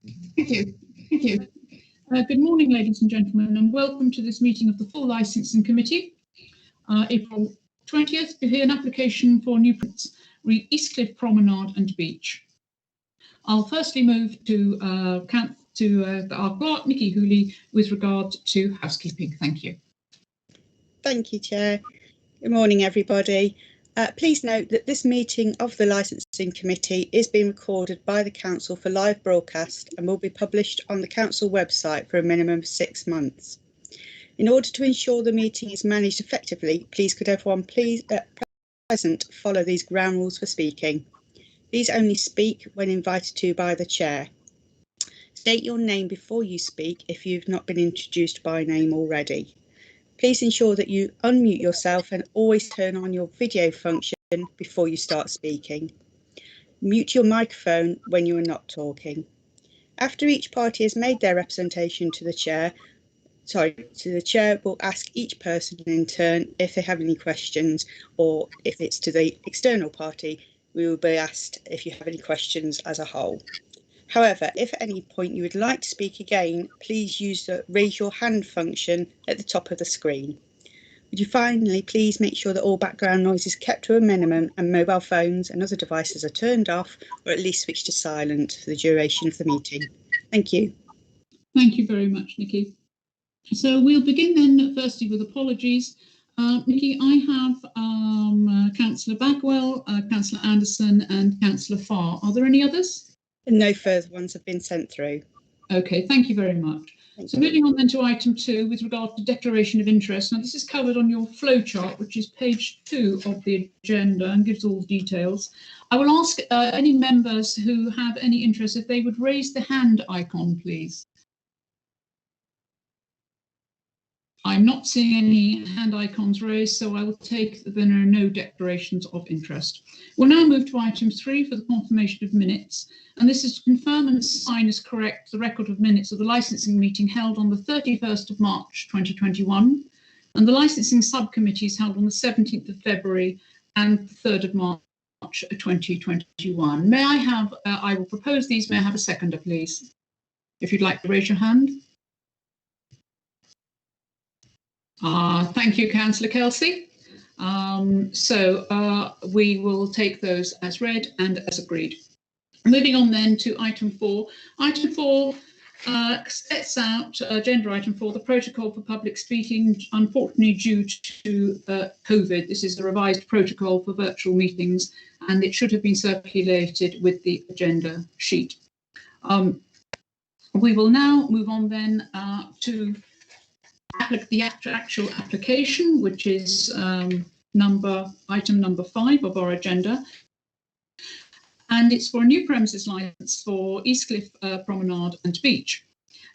Thank you. Thank you. Good morning, ladies and gentlemen, and welcome to this meeting of the full Licensing Committee. April 20th, to hear an application for new prints, re Eastcliff Promenade and Beach. I'll firstly move to our clerk, Nikki Hooley, with regard to housekeeping. Thank you. Thank you, Chair. Good morning, everybody. Please note that this meeting of the Licensing Committee is being recorded by the Council for live broadcast and will be published on the Council website for a minimum of 6 months. In order to ensure the meeting is managed effectively, please could everyone present follow these ground rules for speaking. Please only speak when invited to by the Chair. State your name before you speak if you've not been introduced by name already. Please ensure that you unmute yourself and always turn on your video function before you start speaking. Mute your microphone when you are not talking. After each party has made their representation to the Chair will ask each person in turn if they have any questions, or if it's to the external party, we will be asked if you have any questions as a whole. However, if at any point you would like to speak again, please use the raise your hand function at the top of the screen. Would you finally please make sure that all background noise is kept to a minimum and mobile phones and other devices are turned off or at least switched to silent for the duration of the meeting. Thank you. Thank you very much, Nikki. So we'll begin then firstly with apologies. Nikki, I have Councillor Bagwell, Councillor Anderson and Councillor Farr. Are there any others? No further ones have been sent through. Okay, thank you very much. Moving on then to item 2 with regard to declaration of interest. Now this is covered on your flowchart, which is page 2 of the agenda and gives all the details. I will ask any members who have any interest if they would raise the hand icon, please. I'm not seeing any hand icons raised, so I will take that there are no declarations of interest. We'll now move to item 3 for the confirmation of minutes, and this is to confirm and sign as correct the record of minutes of the licensing meeting held on the 31st of March 2021, and the licensing subcommittees held on the 17th of February and the 3rd of March 2021. May I have, I will propose these, may I have a seconder, please? If you'd like to raise your hand. Thank you, Councillor Kelsey. We will take those as read and as agreed. Moving on then to item 4. Item 4 sets out, agenda item 4, the protocol for public speaking, unfortunately due to COVID. This is a revised protocol for virtual meetings and it should have been circulated with the agenda sheet. We will now move on then to the actual application, which is item number 5 of our agenda, and it's for a new premises licence for Eastcliff Promenade and Beach,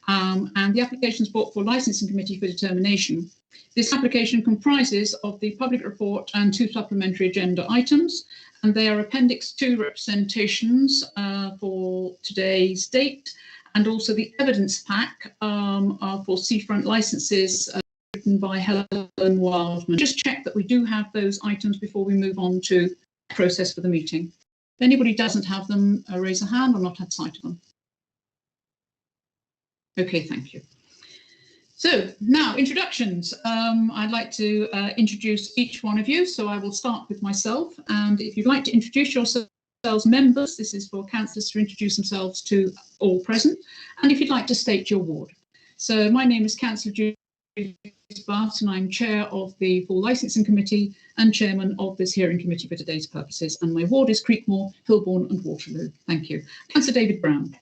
and the application is brought for Licensing Committee for determination. This application comprises of the public report and 2 supplementary agenda items, and they are Appendix 2 representations for today's date, and also the evidence pack for seafront licences written by Helen Wildman. Just check that we do have those items before we move on to the process for the meeting. If anybody doesn't have them, raise a hand or not had sight of them. Okay, thank you. So now introductions. I'd like to introduce each one of you. So I will start with myself, and if you'd like to introduce yourself, members, this is for councillors to introduce themselves to all present, and if you'd like to state your ward. So my name is Councillor Julie Bart and I'm chair of the full licensing committee and chairman of this hearing committee for today's purposes, and my ward is Creekmore, Hilborn and Waterloo. Thank you. Councillor David Brown.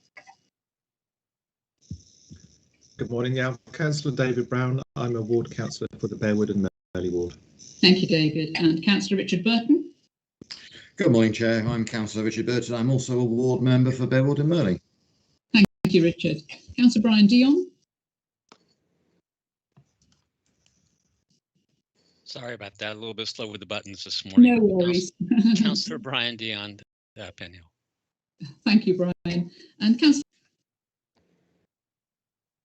Good morning, I'm Councillor David Brown. I'm a ward councillor for the Bearwood and Merley ward. Thank you, David. And Councillor Richard Burton. Good morning, Chair. I'm Councillor Richard Burton. I'm also a ward member for Bearwood and Merley. Thank you, Richard. Councillor Brian Dion. Sorry about that. A little bit slow with the buttons this morning. No worries. Councillor Brian Dion, Penhill. Thank you, Brian. And Councillor.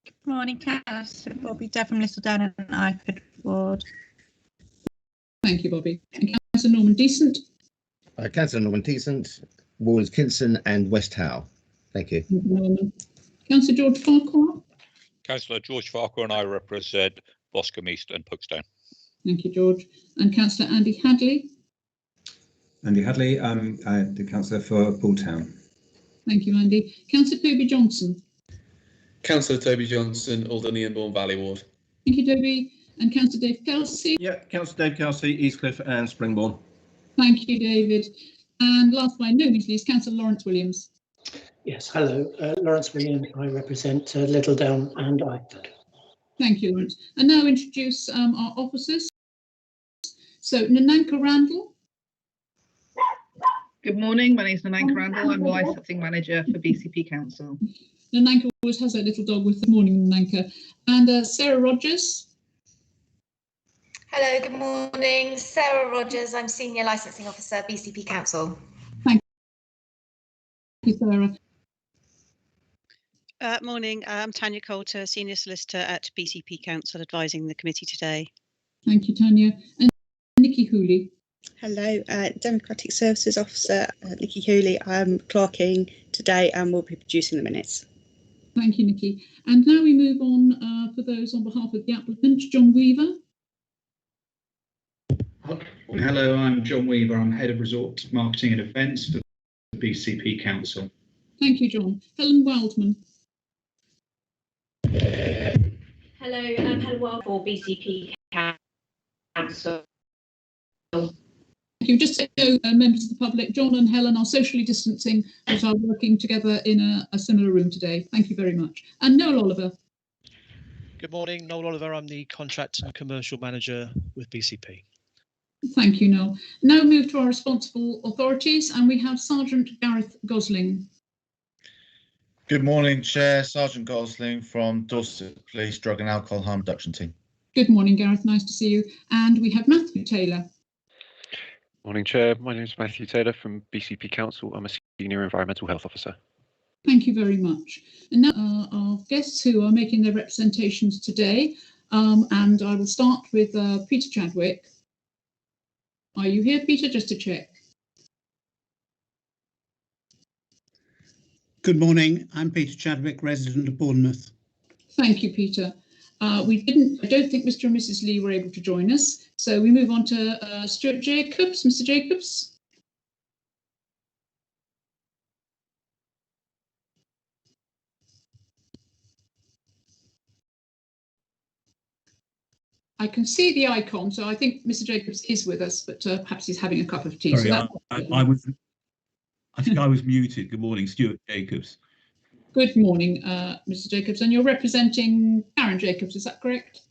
Good morning, Councillor Bobby Devon, Littledown and Iford ward. Thank you, Bobby. And Councillor Norman Decent. Councillor Norman Decent, wards Kinson and West Howe. Thank you. Norman. Councillor George Farquhar. Councillor George Farquhar and I represent Boscombe East and Puxdown. Thank you, George. And Councillor Andy Hadley. Andy Hadley, I'm the councillor for Pooltown. Thank you, Andy. Councillor Toby Johnson. Councillor Toby Johnson, Alderney and Bourne Valley Ward. Thank you, Toby. And Councillor Dave Kelsey. Yeah, Councillor Dave Kelsey, Eastcliff and Springbourne. Thank you, David. And last by no means least, Councillor Lawrence Williams. Yes, hello, Lawrence Williams. I represent Littledown and Iford. Thank you, Lawrence. And now introduce our officers. So Nananka Randall. Good morning, my name is Nananka Randall. I'm the Licensing Manager for BCP Council. Nananka always has her little dog with the morning, Nananka. And Sarah Rogers. Hello, good morning. Sarah Rogers, I'm Senior Licensing Officer, BCP Council. Thank you, Sarah. Morning, I'm Tanya Coulter, Senior Solicitor at BCP Council, advising the committee today. Thank you, Tanya. And Nikki Hooley. Hello, Democratic Services Officer Nikki Hooley. I'm clerking today and will be producing the minutes. Thank you, Nikki. And now we move on for those on behalf of the applicant, John Weaver. Hello, I'm John Weaver. I'm Head of Resort Marketing and Events for the BCP Council. Thank you, John. Helen Wildman. Hello, I'm Helen Wildman for BCP Council. Thank you. Just to know, members of the public, John and Helen are socially distancing but are working together in a similar room today. Thank you very much. And Noel Oliver. Good morning, Noel Oliver. I'm the Contract and Commercial Manager with BCP. Thank you, Noel. Now move to our responsible authorities, and we have Sergeant Gareth Gosling. Good morning, Chair. Sergeant Gosling from Dorset Police Drug and Alcohol Harm Reduction Team. Good morning, Gareth. Nice to see you. And we have Matthew Taylor. Morning, Chair. My name is Matthew Taylor from BCP Council. I'm a Senior Environmental Health Officer. Thank you very much. And now our guests who are making their representations today, and I will start with Peter Chadwick. Are you here, Peter? Just to check. Good morning. I'm Peter Chadwick, resident of Bournemouth. Thank you, Peter. I don't think Mr. and Mrs. Lee were able to join us. So we move on to Stuart Jacobs. Mr. Jacobs. I can see the icon, so I think Mr. Jacobs is with us, but perhaps he's having a cup of tea. Sorry, so I think I was muted. Good morning, Stuart Jacobs. Good morning, Mr. Jacobs, and you're representing Karen Jacobs, is that correct?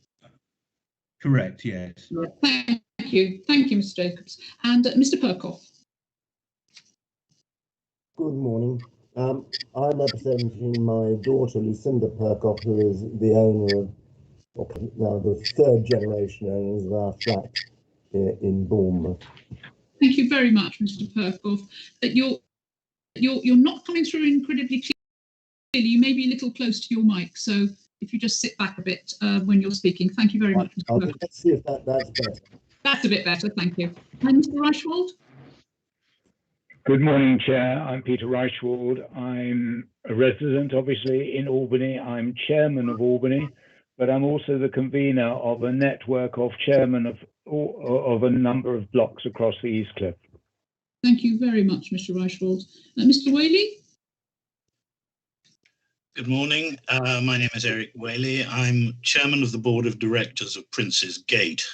Correct, yes. Thank you, Mr. Jacobs. And Mr. Perkoff. Good morning. I'm representing my daughter, Lucinda Perkoff, who is the owner of, now the third generation owners of our flat in Bournemouth. Thank you very much, Mr. Perkoff. You're not coming through incredibly clearly. You may be a little close to your mic, so if you just sit back a bit when you're speaking. Thank you very much, Mr. Perkoff. Let's see if that's better. That's a bit better, thank you. And Mr. Reichwald? Good morning, Chair. I'm Peter Reichwald. I'm a resident, obviously, in Albany. I'm chairman of Albany, but I'm also the convener of a network of chairmen of a number of blocks across the Eastcliff. Thank you very much, Mr. Reichwald. Mr. Whaley? Good morning. My name is Eric Whaley. I'm chairman of the board of directors of Prince's Gate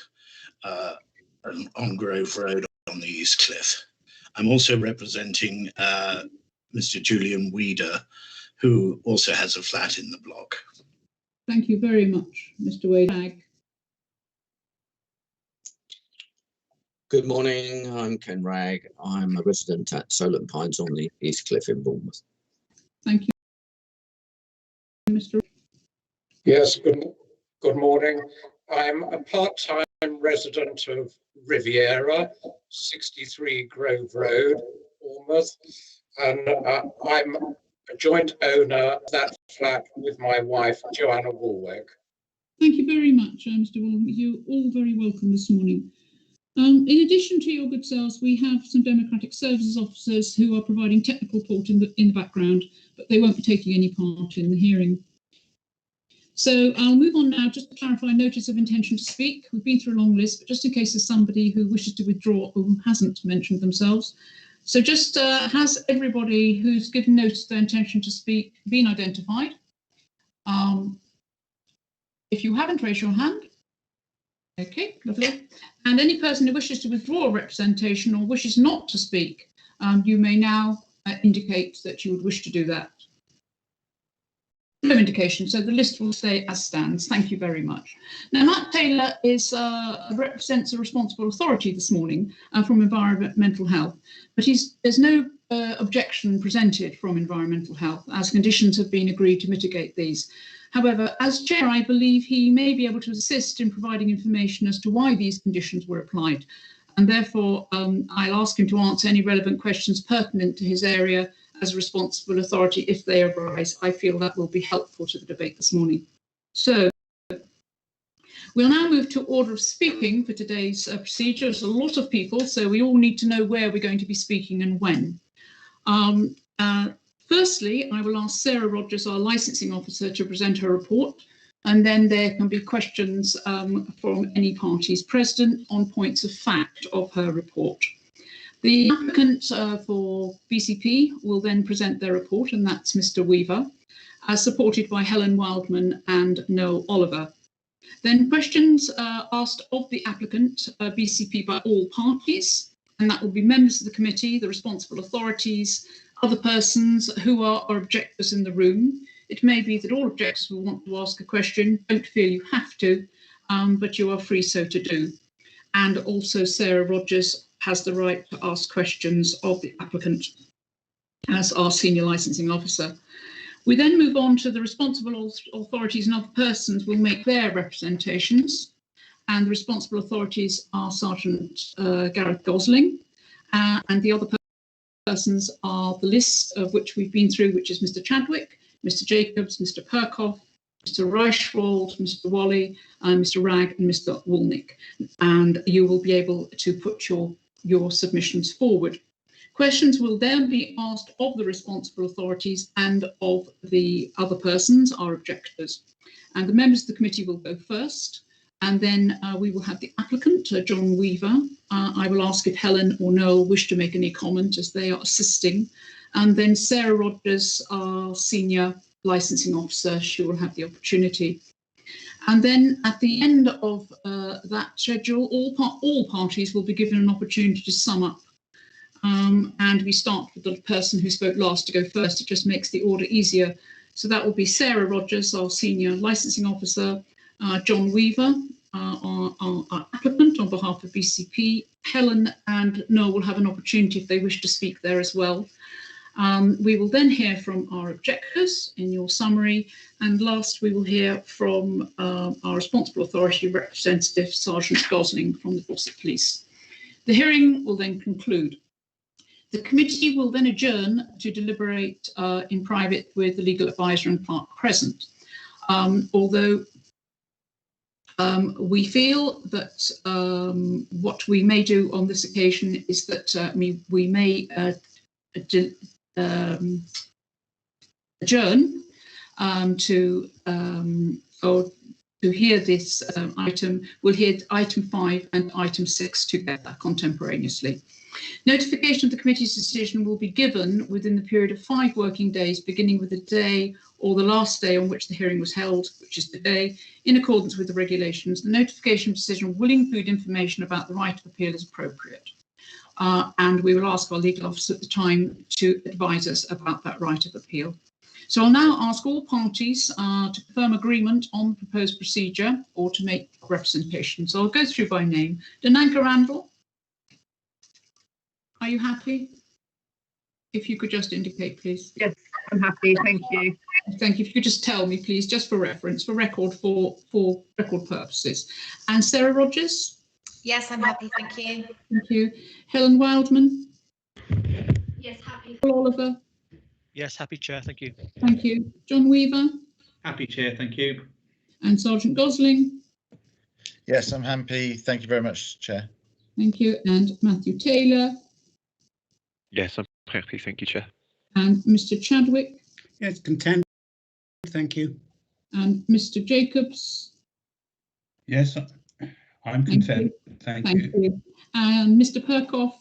on Grove Road on the Eastcliff. I'm also representing Mr. Julian Weeder, who also has a flat in the block. Thank you very much, Mr. Whaley. Good morning, I'm Ken Ragg. I'm a resident at Solent Pines on the Eastcliff in Bournemouth. Thank you, Mr. Yes, good morning. I'm a part-time resident of Riviera, 63 Grove Road, Bournemouth, and I'm a joint owner of that flat with my wife, Joanna Woolwick. Thank you very much, Mr. Woolwick. You're all very welcome this morning. In addition to your good selves, we have some Democratic Services officers who are providing technical support in the background, but they won't be taking any part in the hearing. So I'll move on now just to clarify notice of intention to speak. We've been through a long list, but just in case there's somebody who wishes to withdraw or who hasn't mentioned themselves. So just has everybody who's given notice of their intention to speak been identified? If you haven't, raise your hand. Okay, lovely. And any person who wishes to withdraw representation or wishes not to speak, you may now indicate that you would wish to do that. No indication, so the list will stay as stands. Thank you very much. Now, Matt Taylor represents a responsible authority this morning from Environmental Health, but there's no objection presented from Environmental Health, as conditions have been agreed to mitigate these. However, as chair, I believe he may be able to assist in providing information as to why these conditions were applied, and therefore I'll ask him to answer any relevant questions pertinent to his area as a responsible authority if they arise. I feel that will be helpful to the debate this morning. So we'll now move to order of speaking for today's procedure. There's a lot of people, so we all need to know where we're going to be speaking and when. Firstly, I will ask Sarah Rogers, our licensing officer, to present her report, and then there can be questions from any parties present on points of fact of her report. The applicant for BCP will then present their report, and that's Mr. Weaver, supported by Helen Wildman and Noel Oliver. Then questions asked of the applicant, BCP, by all parties, and that will be members of the committee, the responsible authorities, other persons who are objectors in the room. It may be that all objectors will want to ask a question. Don't feel you have to, but you are free so to do. And also Sarah Rogers has the right to ask questions of the applicant as our senior licensing officer. We then move on to the responsible authorities, and other persons will make their representations. And the responsible authorities are Sergeant Gareth Gosling, and the other persons are the list of which we've been through, which is Mr. Chadwick, Mr. Jacobs, Mr. Perkoff, Mr. Reichwald, Mr. Wally, Mr. Ragg, and Mr. Woolnick. And you will be able to put your submissions forward. Questions will then be asked of the responsible authorities and of the other persons, our objectors. And the members of the committee will go first, and then we will have the applicant, John Weaver. I will ask if Helen or Noel wish to make any comment as they are assisting. And then Sarah Rogers, our senior licensing officer, she will have the opportunity. And then at the end of that schedule, all parties will be given an opportunity to sum up. And we start with the person who spoke last to go first. It just makes the order easier. So that will be Sarah Rogers, our senior licensing officer, John Weaver, our applicant on behalf of BCP, Helen and Noel will have an opportunity if they wish to speak there as well. We will then hear from our objectors in your summary, and last we will hear from our responsible authority representative, Sergeant Gosling from the Dorset Police. The hearing will then conclude. The committee will then adjourn to deliberate in private with the legal advisor and clerk present. Although we feel that what we may do on this occasion is that we may adjourn to hear this item. We'll hear item 5 and item 6 together contemporaneously. Notification of the committee's decision will be given within the period of 5 working days, beginning with the day or the last day on which the hearing was held, which is today, in accordance with the regulations. The notification of decision will include information about the right of appeal as appropriate. And we will ask our legal officer at the time to advise us about that right of appeal. So I'll now ask all parties to confirm agreement on the proposed procedure or to make representations. So I'll go through by name. Dananka Randall, are you happy? If you could just indicate, please. Yes, I'm happy. Thank you. Thank you. If you could just tell me, please, just for reference, for record purposes. And Sarah Rogers? Yes, I'm happy. Thank you. Thank you. Helen Wildman? Yes, happy. Oliver? Yes, happy, Chair. Thank you. Thank you. John Weaver? Happy, Chair. Thank you. And Sergeant Gosling? Yes, I'm happy. Thank you very much, Chair. Thank you. And Matthew Taylor. Yes, I'm happy. Thank you, Chair. And Mr. Chadwick. Yes, content. Thank you. And Mr. Jacobs. Yes, I'm content. Thank you. And Mr. Perkoff.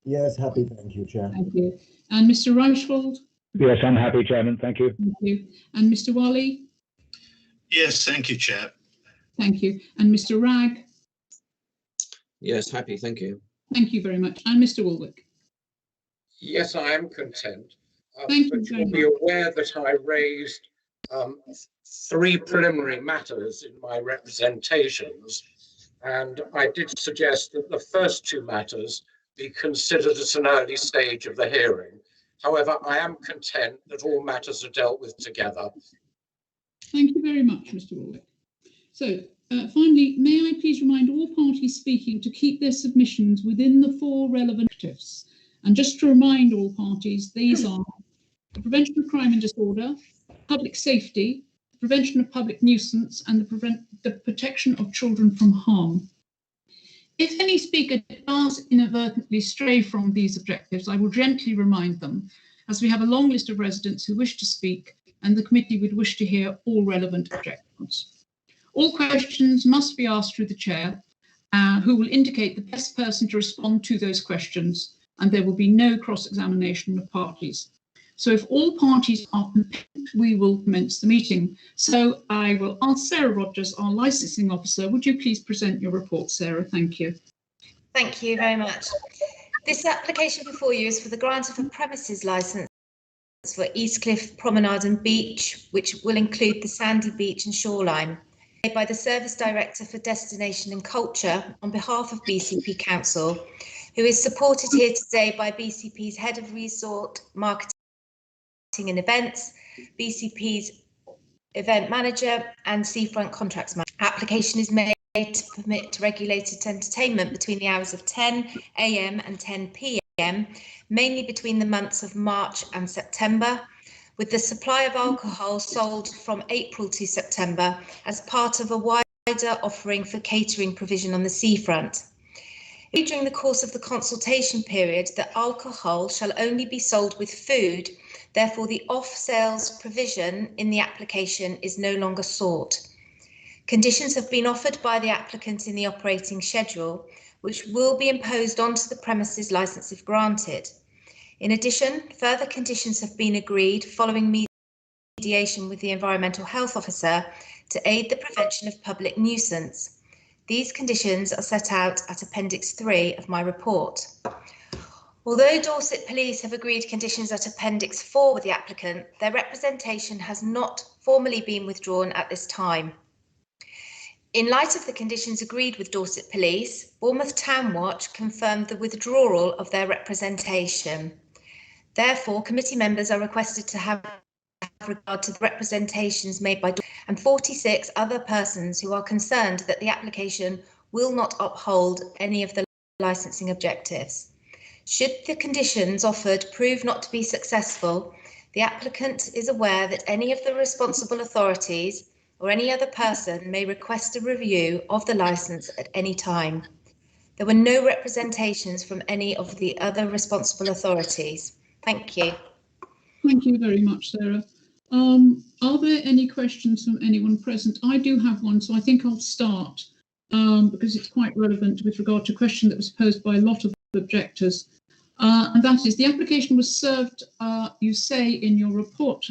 Yes, happy. Thank you, Chair. Thank you. And Mr. Reichwald. Yes, I'm happy, Chairman. Thank you. Thank you. And Mr. Wally. Yes, thank you, Chair. Thank you. And Mr. Ragg. Yes, happy. Thank you. Thank you very much. And Mr. Woolwick. Yes, I am content. Thank but you you'll be aware that I raised 3 preliminary matters in my representations, and I did suggest that the first 2 matters be considered at an early stage of the hearing. However, I am content that all matters are dealt with together. Thank you very much, Mr. Woolwick. So finally, may I please remind all parties speaking to keep their submissions within the 4 relevant objectives. And just to remind all parties, these are the prevention of crime and disorder, public safety, prevention of public nuisance, and the protection of children from harm. If any speaker does inadvertently stray from these objectives, I will gently remind them, as we have a long list of residents who wish to speak, and the committee would wish to hear all relevant objections. All questions must be asked through the chair, who will indicate the best person to respond to those questions, and there will be no cross-examination of parties. So if all parties are content, we will commence the meeting. So I will ask Sarah Rogers, our licensing officer. Would you please present your report, Sarah? Thank you. Thank you very much. This application before you is for the grant of a premises licence for Eastcliff Promenade and Beach, which will include the sandy beach and shoreline, by the Service Director for Destination and Culture on behalf of BCP Council, who is supported here today by BCP's Head of Resort Marketing and Events, BCP's Event Manager and Seafront Contracts Manager. Application is made to permit regulated entertainment between the hours of 10 AM and 10 PM, mainly between the months of March and September, with the supply of alcohol sold from April to September as part of a wider offering for catering provision on the seafront. During the course of the consultation period, that alcohol shall only be sold with food, therefore the off-sales provision in the application is no longer sought. Conditions have been offered by the applicant in the operating schedule, which will be imposed onto the premises licence if granted. In addition, further conditions have been agreed following mediation with the Environmental Health Officer to aid the prevention of public nuisance. These conditions are set out at Appendix 3 of my report. Although Dorset Police have agreed conditions at Appendix 4 with the applicant, their representation has not formally been withdrawn at this time. In light of the conditions agreed with Dorset Police, Bournemouth Town Watch confirmed the withdrawal of their representation. Therefore, committee members are requested to have regard to the representations made by and 46 other persons who are concerned that the application will not uphold any of the licensing objectives. Should the conditions offered prove not to be successful, the applicant is aware that any of the responsible authorities or any other person may request a review of the licence at any time. There were no representations from any of the other responsible authorities. Thank you. Thank you very much, Sarah. Are there any questions from anyone present? I do have one, so I think I'll start because it's quite relevant with regard to a question that was posed by a lot of objectors. And that is, the application was served, you say in your report,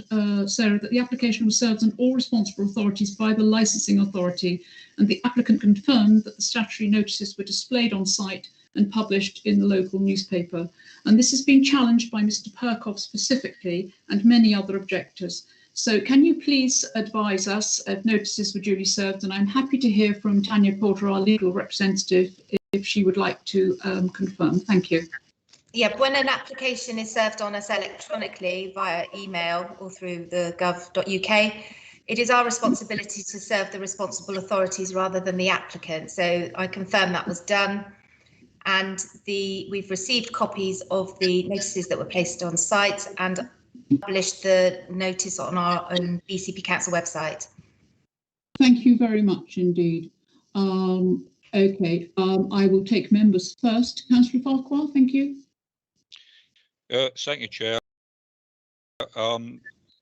Sarah, that the application was served on all responsible authorities by the licensing authority, and the applicant confirmed that the statutory notices were displayed on site and published in the local newspaper. And this has been challenged by Mr. Perkoff specifically and many other objectors. So can you please advise us if notices were duly served? And I'm happy to hear from Tanya Porter, our legal representative, if she would like to confirm. Thank you. Yeah, when an application is served on us electronically via email or through the gov.uk, it is our responsibility to serve the responsible authorities rather than the applicant. So I confirm that was done. And we've received copies of the notices that were placed on site and published the notice on our own BCP Council website. Thank you very much indeed. Okay, I will take members first. Councillor Farquhar, thank you. Thank you, Chair.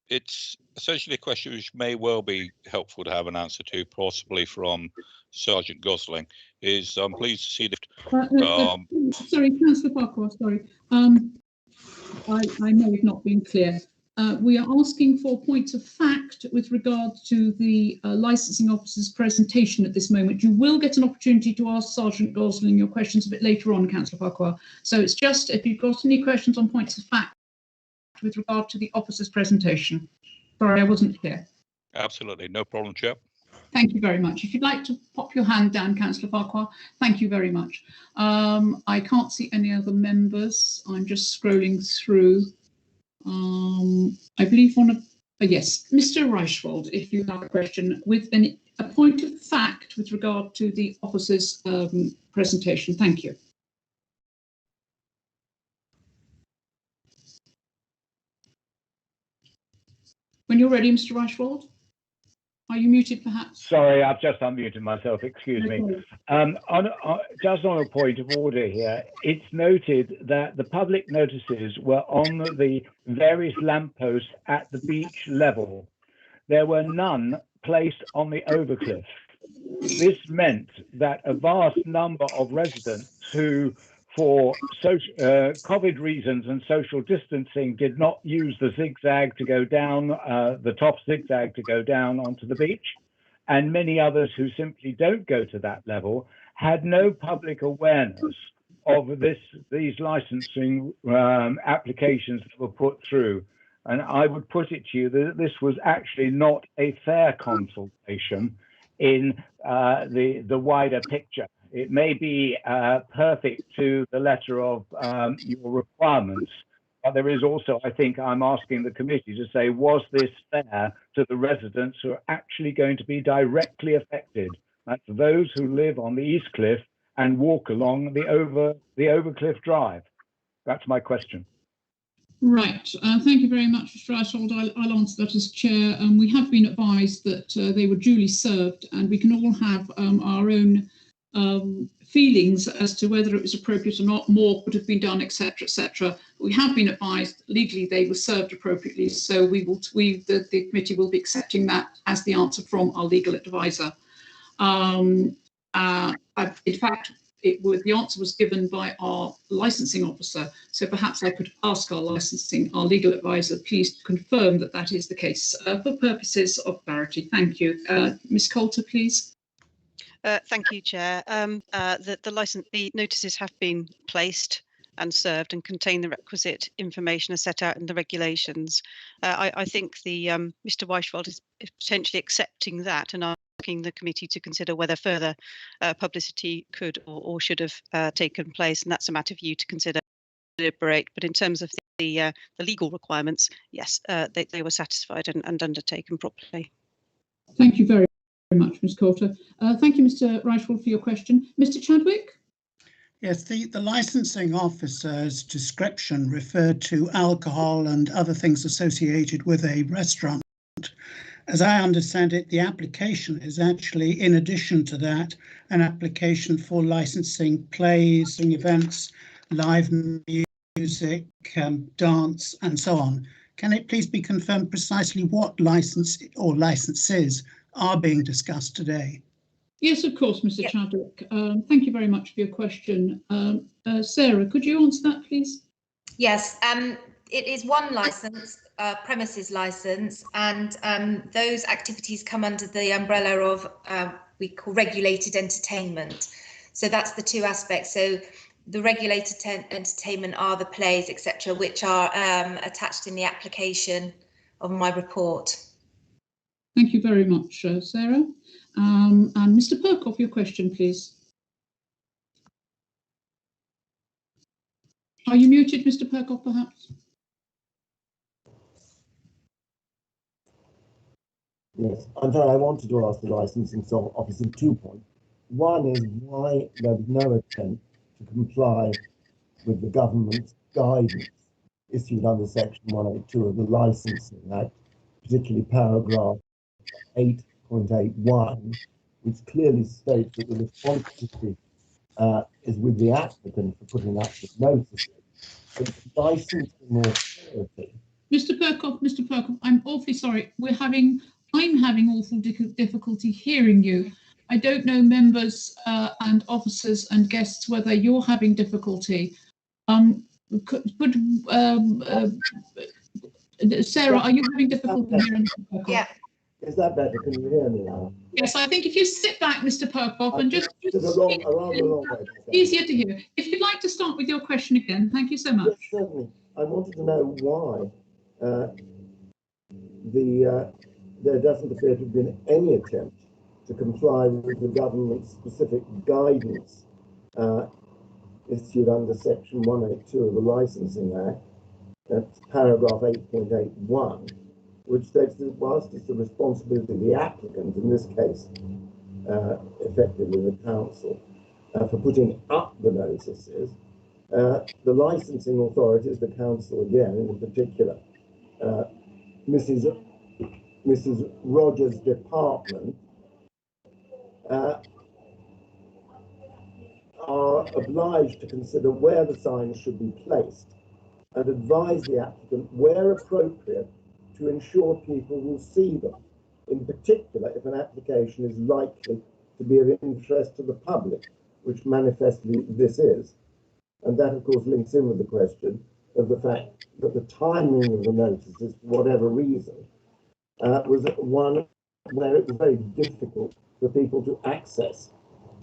It's essentially a question which may well be helpful to have an answer to, possibly from Sergeant Gosling. I'm pleased to see that. Sorry, Councillor Farquhar, sorry. I may have not been clear. We are asking for points of fact with regard to the licensing officer's presentation at this moment. You will get an opportunity to ask Sergeant Gosling your questions a bit later on, Councillor Farquhar. So it's just if you've got any questions on points of fact with regard to the officer's presentation. Sorry, I wasn't clear. Absolutely, no problem, Chair. Thank you very much. If you'd like to pop your hand down, Councillor Farquhar, thank you very much. I can't see any other members. I'm just scrolling through. I believe yes, Mr. Reichwald, if you have a question with a point of fact with regard to the officer's presentation. Thank you. When you're ready, Mr. Reichwald. Are you muted, perhaps? Sorry, I've just unmuted myself. Excuse me. Just on a point of order here, it's noted that the public notices were on the various lampposts at the beach level. There were none placed on the overcliff. This meant that a vast number of residents who, for COVID reasons and social distancing, did not use the zigzag to go down, the top zigzag to go down onto the beach, and many others who simply don't go to that level, had no public awareness of these licensing applications that were put through. And I would put it to you that this was actually not a fair consultation in the wider picture. It may be perfect to the letter of your requirements, but there is also, I think, I'm asking the committee to say, was this fair to the residents who are actually going to be directly affected? That's those who live on the East Cliff and walk along the Overcliff Drive. That's my question. Right, thank you very much, Mr. Reichwald. I'll answer that as chair. We have been advised that they were duly served, and we can all have our own feelings as to whether it was appropriate or not, more could have been done, etc., etc. We have been advised legally they were served appropriately, so the committee will be accepting that as the answer from our legal advisor. In fact, the answer was given by our licensing officer, so perhaps I could ask our legal advisor, please confirm that that is the case for purposes of clarity. Thank you. Ms. Coulter, please. Thank you, Chair. The notices have been placed and served and contain the requisite information as set out in the regulations. I think Mr. Weichwald is potentially accepting that and asking the committee to consider whether further publicity could or should have taken place, and that's a matter for you to consider, deliberate. But in terms of the legal requirements, yes, they were satisfied and undertaken properly. Thank you very much, Ms. Coulter. Thank you, Mr. Reichwald, for your question. Mr. Chadwick? Yes, the licensing officer's description referred to alcohol and other things associated with a restaurant. As I understand it, the application is actually, in addition to that, an application for licensing plays and events, live music, dance, and so on. Can it please be confirmed precisely what license or licenses are being discussed today? Yes, of course, Mr. Chadwick. Thank you very much for your question. Sarah, could you answer that, please? Yes, it is one licence, premises licence, and those activities come under the umbrella of we call regulated entertainment. So that's the two aspects. So the regulated entertainment are the plays, etc., which are attached in the application of my report. Thank you very much, Sarah. And Mr. Perkoff, your question, please. Are you muted, Mr. Perkoff, perhaps? Yes, I'm sorry, I wanted to ask the licensing officer 2 points. One is why there was no attempt to comply with the government's guidance issued under Section 182 of the Licensing Act, particularly paragraph 8.81, which clearly states that the responsibility is with the applicant for putting up the notice. But the licensing authority. Mr. Perkoff, I'm awfully sorry. I'm having awful difficulty hearing you. I don't know, members and officers and guests, whether you're having difficulty. Sarah, are you having difficulty hearing Mr. Perkoff? Yeah. Is that better? Can you hear me now? Yes, I think if you sit back, Mr. Perkoff, and just easier to hear. If you'd like to start with your question again, thank you so much. Yes, certainly. I wanted to know why there doesn't appear to have been any attempt to comply with the government's specific guidance issued under Section 182 of the Licensing Act, that's paragraph 8.81, which states that whilst it's the responsibility of the applicant, in this case, effectively the council, for putting up the notices, the licensing authorities, the council again, in particular, Mrs. Rogers' department, are obliged to consider where the signs should be placed and advise the applicant, where appropriate, to ensure people will see them, in particular if an application is likely to be of interest to the public, which manifestly this is. And that, of course, links in with the question of the fact that the timing of the notices, for whatever reason, was one where it was very difficult for people to access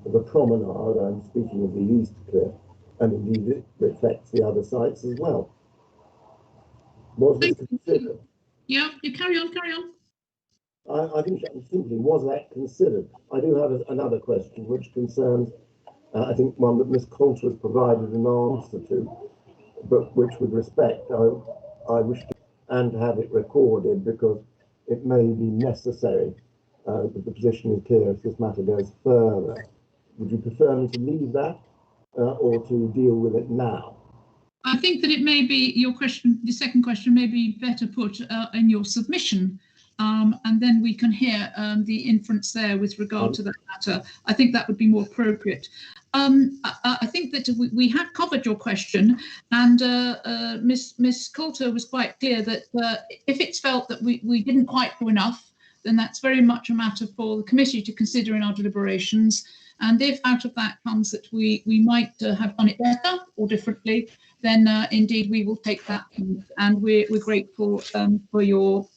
the promenade. I'm speaking of the East Cliff, and indeed it reflects the other sites as well. Was this considered? Yeah, you carry on. I think simply, was that considered? I do have another question which concerns, I think one that Ms. Coulter has provided an answer to, but which with respect, I wish to have it recorded because it may be necessary that the position is clear if this matter goes further. Would you prefer me to leave that or to deal with it now? I think that it may be your question, the second question may be better put in your submission, and then we can hear the inference there with regard to that matter. I think that would be more appropriate. I think that we have covered your question, and Miss Coulter was quite clear that if it's felt that we didn't quite do enough, then that's very much a matter for the committee to consider in our deliberations. And if out of that comes that we might have done it better or differently, then indeed we will take that, and we're grateful for your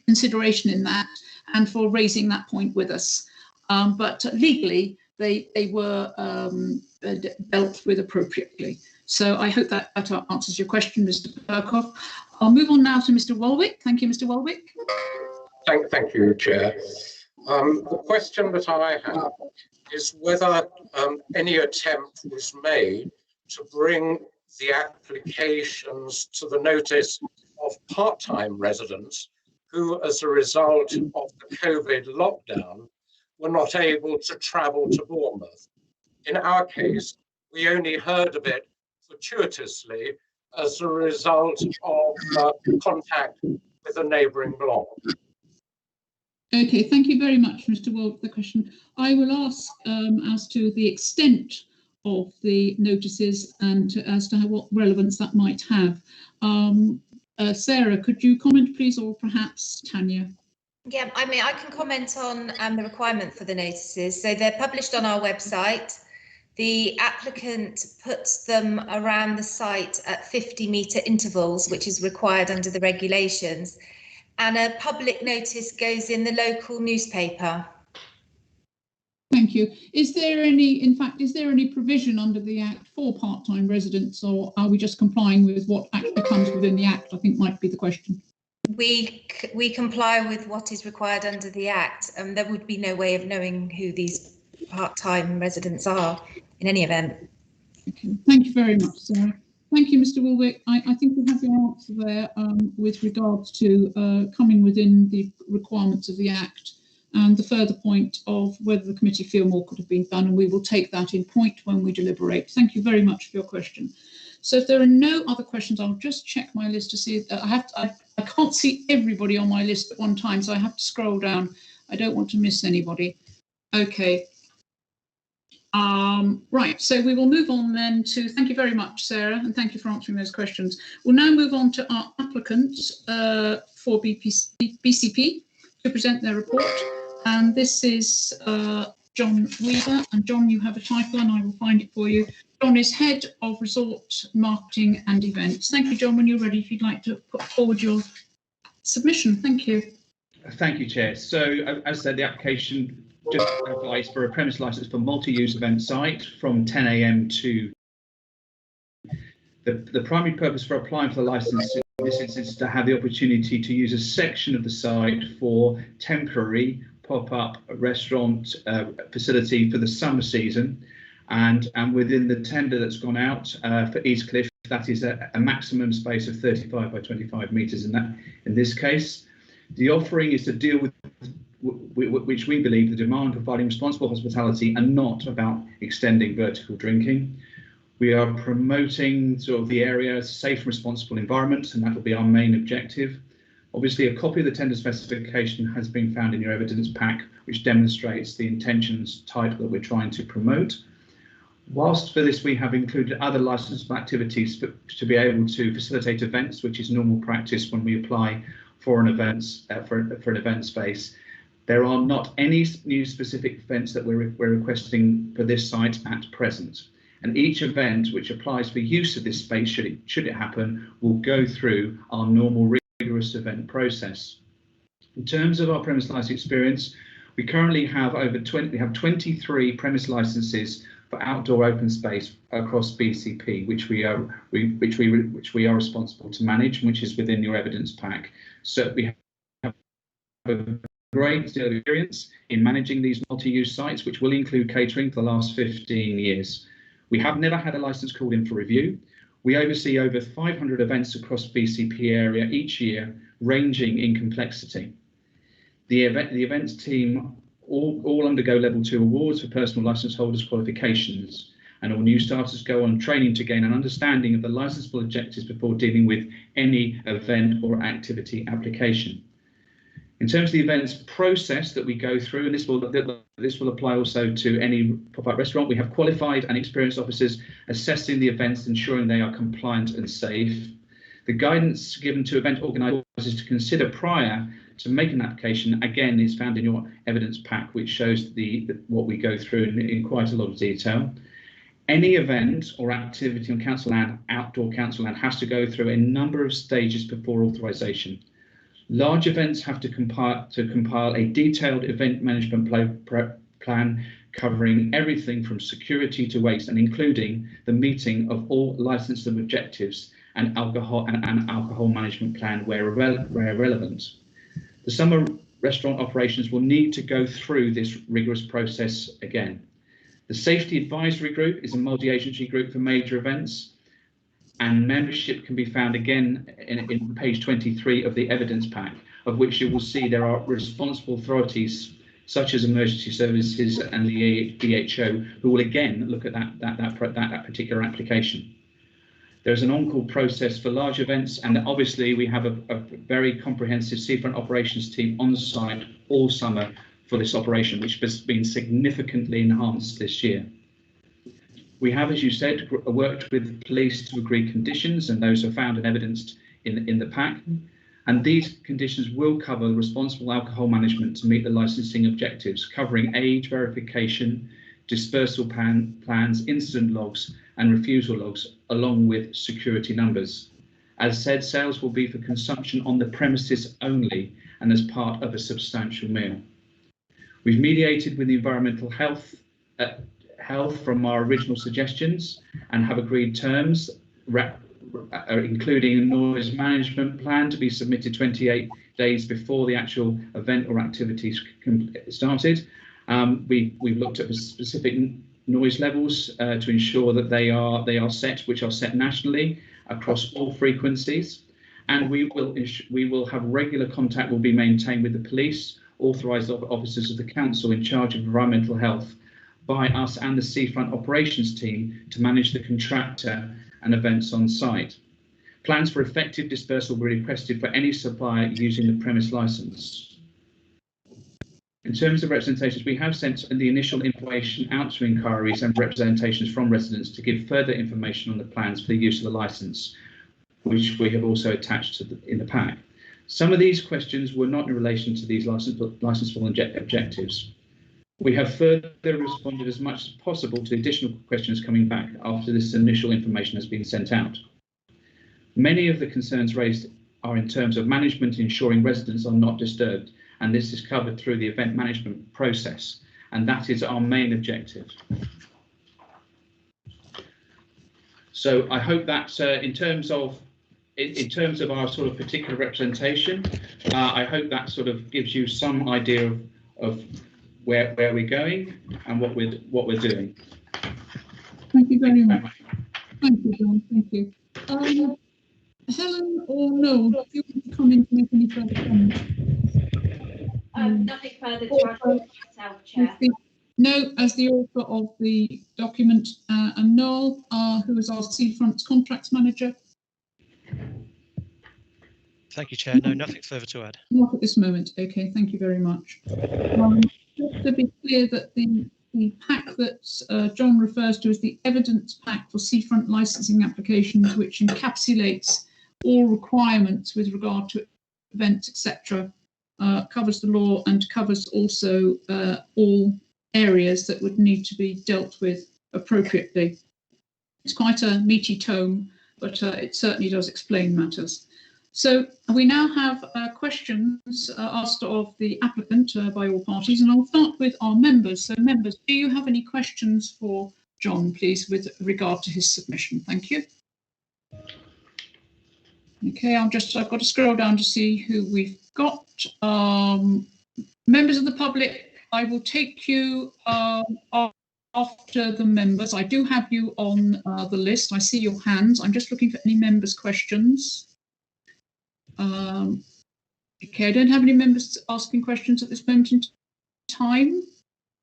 consideration in that and for raising that point with us. But legally, they were dealt with appropriately. So I hope that answers your question, Mr. Perkoff. I'll move on now to Mr. Walwick. Thank you, Mr. Walwick. Thank you, Chair. The question that I have is whether any attempt was made to bring the applications to the notice of part-time residents who, as a result of the COVID lockdown, were not able to travel to Bournemouth. In our case, we only heard of it fortuitously as a result of contact with a neighbouring block. Okay, thank you very much, Mr. Wald, for the question. I will ask as to the extent of the notices and as to what relevance that might have. Sarah, could you comment, please, or perhaps Tanya? Yeah, I mean, I can comment on the requirement for the notices. So they're published on our website. The applicant puts them around the site at 50-metre intervals, which is required under the regulations. And a public notice goes in the local newspaper. Thank you. Is there any provision under the Act for part-time residents, or are we just complying with what actually comes within the Act? I think might be the question. We comply with what is required under the Act, and there would be no way of knowing who these part-time residents are in any event. Okay. Thank you very much, Sarah. Thank you, Mr. Walwick. I think we have your answer there with regards to coming within the requirements of the Act, and the further point of whether the committee feel more could have been done, and we will take that in point when we deliberate. Thank you very much for your question. So if there are no other questions, I'll just check my list to see. I can't see everybody on my list at one time, so I have to scroll down. I don't want to miss anybody. Okay. Right, so we will move on then to, thank you very much, Sarah, and thank you for answering those questions. We'll now move on to our applicants for BCP to present their report. And this is John Weaver. And John, you have a title and I will find it for you. John is Head of Resort Marketing and Events. Thank you, John. When you're ready, if you'd like to put forward your submission. Thank you. Thank you, Chair. So, as said, the application just applies for a premise license for multi-use event site from 10 a.m. to the primary purpose for applying for the license in this instance is to have the opportunity to use a section of the site for temporary pop-up restaurant facility for the summer season, and within the tender that's gone out for Eastcliff, that is a maximum space of 35 by 25 metres in this case. The offering is to deal with which we believe the demand providing responsible hospitality and not about extending vertical drinking. We are promoting sort of the area as a safe and responsible environment, and that will be our main objective. Obviously, a copy of the tender specification has been found in your evidence pack, which demonstrates the intentions type that we're trying to promote. Whilst for this we have included other licensable activities to be able to facilitate events, which is normal practice when we apply for an event space. There are not any new specific events that we're requesting for this site at present. And each event which applies for use of this space, should it happen, will go through our normal rigorous event process. In terms of our premise license experience, we currently have over 23 premise licenses for outdoor open space across BCP, which we are responsible to manage, and which is within your evidence pack. So we have a great deal of experience in managing these multi-use sites, which will include catering for the last 15 years. We have never had a license called in for review. We oversee over 500 events across BCP area each year, ranging in complexity. The events team all undergo level 2 awards for personal license holders qualifications, and all new starters go on training to gain an understanding of the licensable objectives before dealing with any event or activity application. In terms of the events process that we go through, and this will apply also to any pop-up restaurant, we have qualified and experienced officers assessing the events, ensuring they are compliant and safe. The guidance given to event organisers to consider prior to making an application, again, is found in your evidence pack, which shows what we go through in quite a lot of detail. Any event or activity on council land, outdoor council land, has to go through a number of stages before authorisation. Large events have to compile a detailed event management plan covering everything from security to waste, and including the meeting of all licensed objectives and alcohol management plan where relevant. The summer restaurant operations will need to go through this rigorous process again. The Safety Advisory Group is a multi-agency group for major events, and membership can be found again in page 23 of the evidence pack, of which you will see there are responsible authorities such as emergency services and the DHO, who will again look at that particular application. There's an on-call process for large events, and obviously we have a very comprehensive seafront operations team on site all summer for this operation, which has been significantly enhanced this year. We have, as you said, worked with police to agree conditions, and those are found and evidenced in the pack. And these conditions will cover responsible alcohol management to meet the licensing objectives, covering age verification, dispersal plans, incident logs, and refusal logs, along with security numbers. As said, sales will be for consumption on the premises only and as part of a substantial meal. We've mediated with the environmental health from our original suggestions and have agreed terms, including a noise management plan to be submitted 28 days before the actual event or activities started. We've looked at specific noise levels to ensure that they are set, which are set nationally across all frequencies, and we will have regular contact will be maintained with the police, authorised officers of the council in charge of environmental health, by us and the seafront operations team to manage the contractor and events on site. Plans for effective dispersal were requested for any supplier using the premise licence. In terms of representations, we have sent the initial information out to inquiries and representations from residents to give further information on the plans for the use of the licence, which we have also attached to in the pack. Some of these questions were not in relation to these licensable objectives. We have further responded as much as possible to additional questions coming back after this initial information has been sent out. Many of the concerns raised are in terms of management ensuring residents are not disturbed, and this is covered through the event management process, and that is our main objective. So I hope that in terms of our sort of particular representation, I hope that sort of gives you some idea of where we're going and what we're doing. Thank you very much. Thank you, John. Thank you. Helen or Noel, do you want to come in to make any further comments? Nothing further to add from myself, Chair. No, as the author of the document, and Noel, who is our Seafronts Contracts Manager. Thank you, Chair. No, nothing further to add. Not at this moment. Okay, thank you very much. Just to be clear that the pack that John refers to as the evidence pack for seafront licensing applications, which encapsulates all requirements with regard to events, etc., covers the law and covers also all areas that would need to be dealt with appropriately. It's quite a meaty tome, but it certainly does explain matters. So we now have questions asked of the applicant by all parties, and I'll start with our members. So members, do you have any questions for John, please, with regard to his submission? Thank you. Okay, I've got to scroll down to see who we've got. Members of the public, I will take you after the members. I do have you on the list. I see your hands. I'm just looking for any members' questions. Okay, I don't have any members asking questions at this moment in time.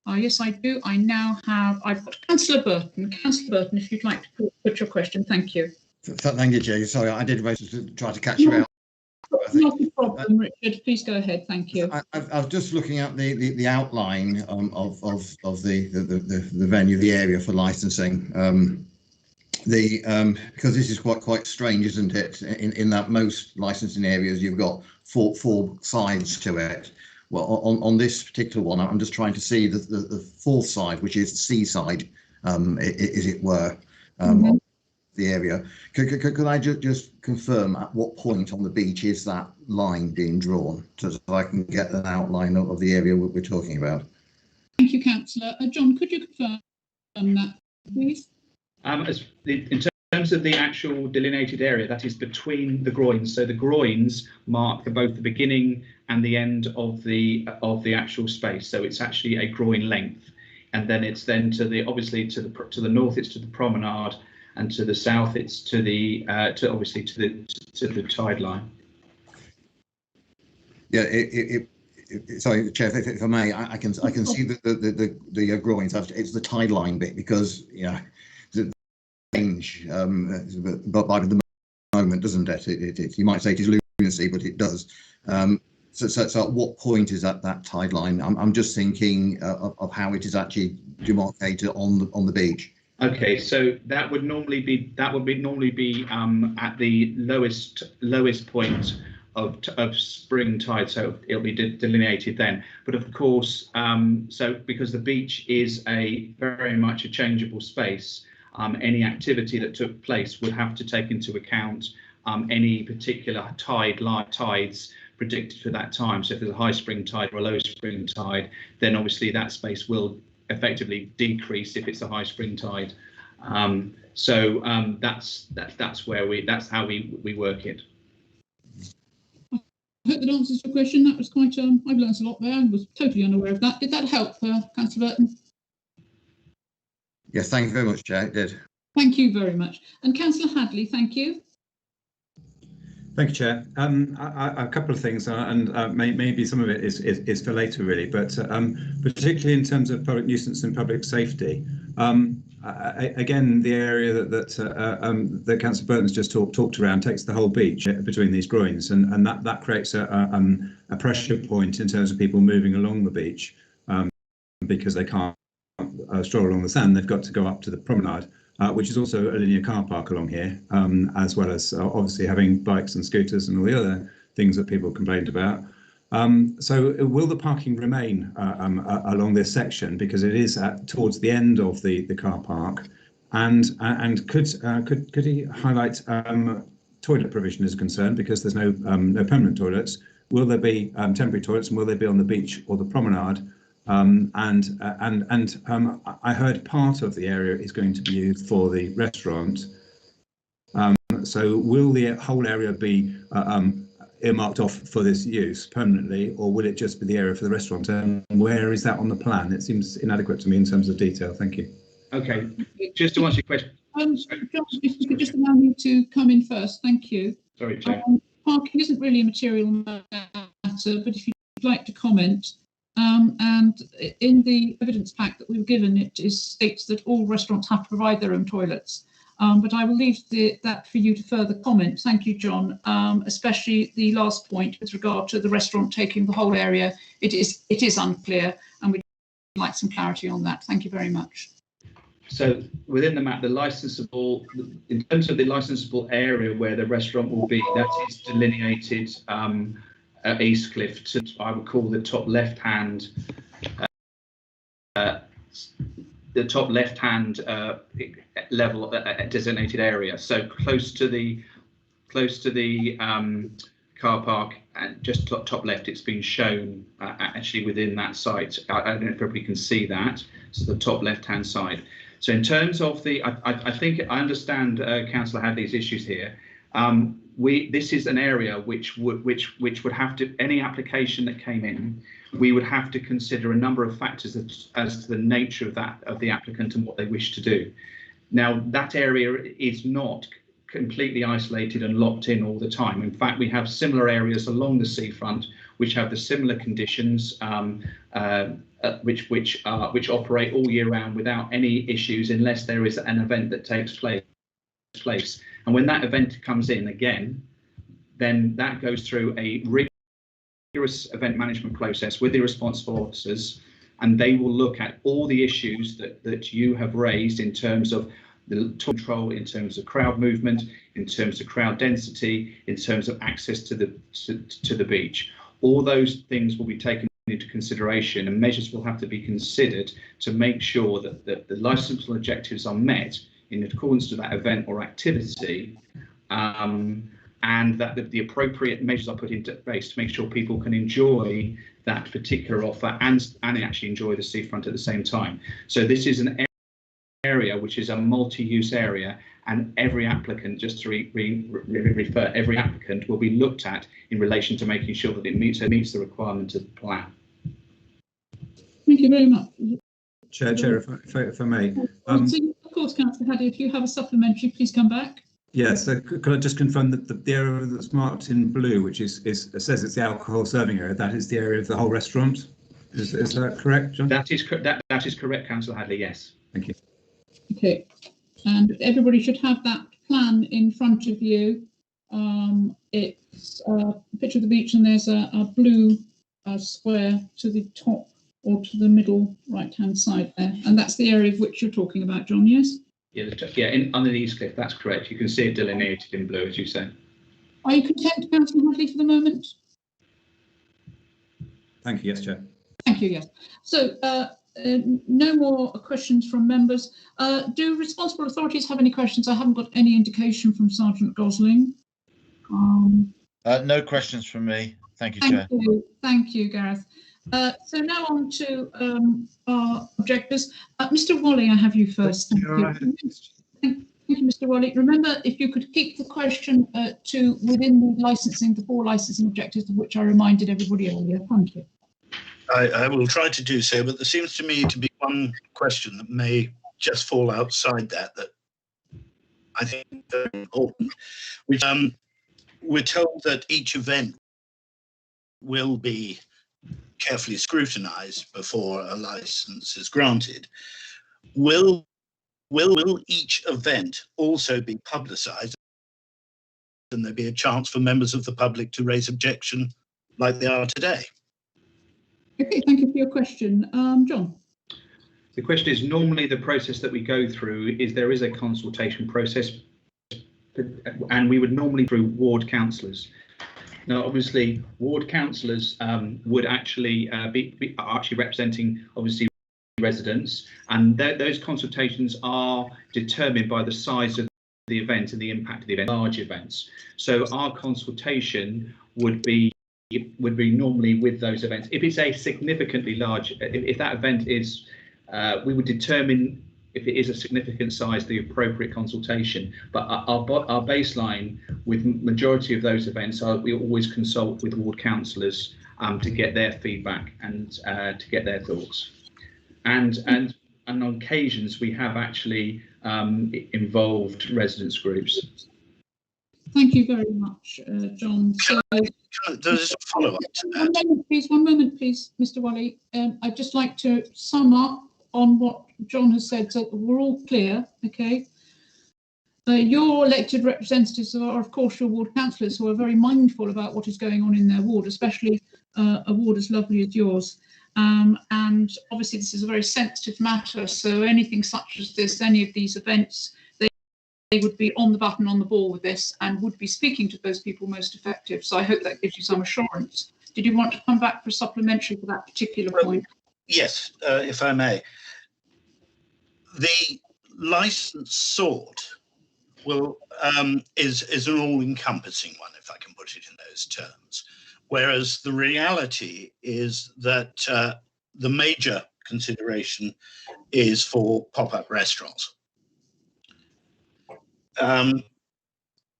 Yes, I do. I've got Councillor Burton. Councillor Burton, if you'd like to put your question, thank you. Thank you, Chair. Sorry, I did try to catch you out. Not a problem, Richard. Please go ahead. Thank you. I was just looking at the outline of the venue, the area for licensing. Because this is quite strange, isn't it? In that most licensing areas, you've got four sides to it. Well, on this particular one, I'm just trying to see the fourth side, which is the seaside, as it were. The area. Could I just confirm at what point on the beach is that line being drawn, so I can get an outline of the area we're talking about? Thank you, Councillor. John, could you confirm that, please? In terms of the actual delineated area, that is between the groins. So the groins mark both the beginning and the end of the actual space. So it's actually a groin length, and then it's then obviously to the north it's to the promenade, and to the south it's to the tide line. Yeah, sorry, Chair, if I may, I can see the groins. It's the tide line bit, because the change, but by the moment, doesn't it? You might say it is lunacy, but it does. So at what point is that tide line? I'm just thinking of how it is actually demarcated on the beach. Okay, so that would normally be at the lowest point of spring tide, so it'll be delineated then. But of course, so because the beach is very much a changeable space, any activity that took place would have to take into account any particular tides predicted for that time. So if there's a high spring tide or a low spring tide, then obviously that space will effectively decrease if it's a high spring tide. That's how we work it. I hope that answers your question. That was quite I've learned a lot there. I was totally unaware of that. Did that help, Councillor Burton? Yes, thank you very much, Chair. It did. Thank you very much. And Councillor Hadley, thank you. Thank you, Chair. A couple of things, and maybe some of it is for later, really, but particularly in terms of public nuisance and public safety. Again, the area that Councillor Burton's just talked around takes the whole beach between these groins, and that creates a pressure point in terms of people moving along the beach, because they can't stroll along the sand. They've got to go up to the promenade. Which is also a linear car park along here, as well as obviously having bikes and scooters and all the other things that people complained about. So will the parking remain along this section, because it is towards the end of the car park, and could he highlight toilet provision is concerned, because there's no permanent toilets. Will there be temporary toilets, and will they be on the beach or the promenade? I heard part of the area is going to be used for the restaurant. So will the whole area be earmarked off for this use permanently, or will it just be the area for the restaurant? And where is that on the plan? It seems inadequate to me in terms of detail. Thank you. Okay, just to answer your question. John, if you could just allow me to come in first, thank you. Sorry, Chair. Parking isn't really a material matter, but if you'd like to comment. And in the evidence pack that we were given, it states that all restaurants have to provide their own toilets. But I will leave that for you to further comment. Thank you, John. Especially the last point with regard to the restaurant taking the whole area. It is unclear, and we'd like some clarity on that. Thank you very much. So within the map, the licensable, in terms of the licensable area where the restaurant will be, that is delineated at Eastcliff to, I would call, the top left-hand level designated area. So close to the car park, and just top left, it's been shown actually within that site. I don't know if everybody can see that. So the top left-hand side. So in terms of the, I think I understand Councillor Hadley's issues here. This is an area which would have to, any application that came in, we would have to consider a number of factors as to the nature of the applicant and what they wish to do. Now, that area is not completely isolated and locked in all the time. In fact, we have similar areas along the seafront which have the similar conditions, which operate all year round without any issues, unless there is an event that takes place. And when that event comes in again, then that goes through a rigorous event management process with the responsible officers, and they will look at all the issues that you have raised in terms of the control, in terms of crowd movement, in terms of crowd density, in terms of access to the beach. All those things will be taken into consideration, and measures will have to be considered to make sure that the licensable objectives are met in accordance to that event or activity, and that the appropriate measures are put into place to make sure people can enjoy that particular offer and actually enjoy the seafront at the same time. So this is an area which is a multi-use area, and every applicant, just to refer, every applicant will be looked at in relation to making sure that it meets the requirement of the plan. Thank you very much. Chair, if I may. Of course, Councillor Hadley, if you have a supplementary, please come back. Yes, so could I just confirm that the area that's marked in blue, which says it's the alcohol serving area, that is the area of the whole restaurant? Is that correct, John? That is correct, Councillor Hadley, yes. Thank you. Okay, and everybody should have that plan in front of you. It's a picture of the beach, and there's a blue square to the top or to the middle right-hand side there, and that's the area of which you're talking about, John, yes? Yeah, under the Eastcliff, that's correct. You can see it delineated in blue, as you say. Are you content, Councillor Hadley, for the moment? Thank you, yes, Chair. Thank you, yes. So no more questions from members. Do responsible authorities have any questions? I haven't got any indication from Sergeant Gosling. No questions from me. Thank you, Chair. Thank you, Gareth. So now on to our objectives. Mr. Wally, I have you first. Thank you. Thank you, Mr. Wally. Remember, if you could keep the question to within the 4 licensing objectives, of which I reminded everybody earlier. Thank you. I will try to do so, but there seems to me to be one question that may just fall outside that I think is very important, which we're told that each event will be carefully scrutinized before a license is granted. Will each event also be publicized and there be a chance for members of the public to raise objection like they are today? Okay, thank you for your question. John. The question is, normally the process that we go through is there is a consultation process, and we would normally through ward councillors. Now, obviously, ward councillors would actually be actually representing obviously residents, and those consultations are determined by the size of the event and the impact of the event, large events. So our consultation would be normally with those events. If it's a significantly large, if that event is, we would determine if it is a significant size, the appropriate consultation. But our baseline with majority of those events are we always consult with ward councillors to get their feedback and to get their thoughts. And on occasions we have actually involved residents groups. Thank you very much, John. So, there's a follow-up to that. One moment, please, Mr. Wally. I'd just like to sum up on what John has said, so we're all clear, okay? Your elected representatives are, of course, your ward councillors who are very mindful about what is going on in their ward, especially a ward as lovely as yours. And obviously, this is a very sensitive matter, so anything such as this, any of these events, they would be on the button, on the ball with this, and would be speaking to those people most effective. So I hope that gives you some assurance. Did you want to come back for a supplementary for that particular point? Yes, if I may. The license sought will is an all-encompassing one, if I can put it in those terms. Whereas the reality is that the major consideration is for pop-up restaurants.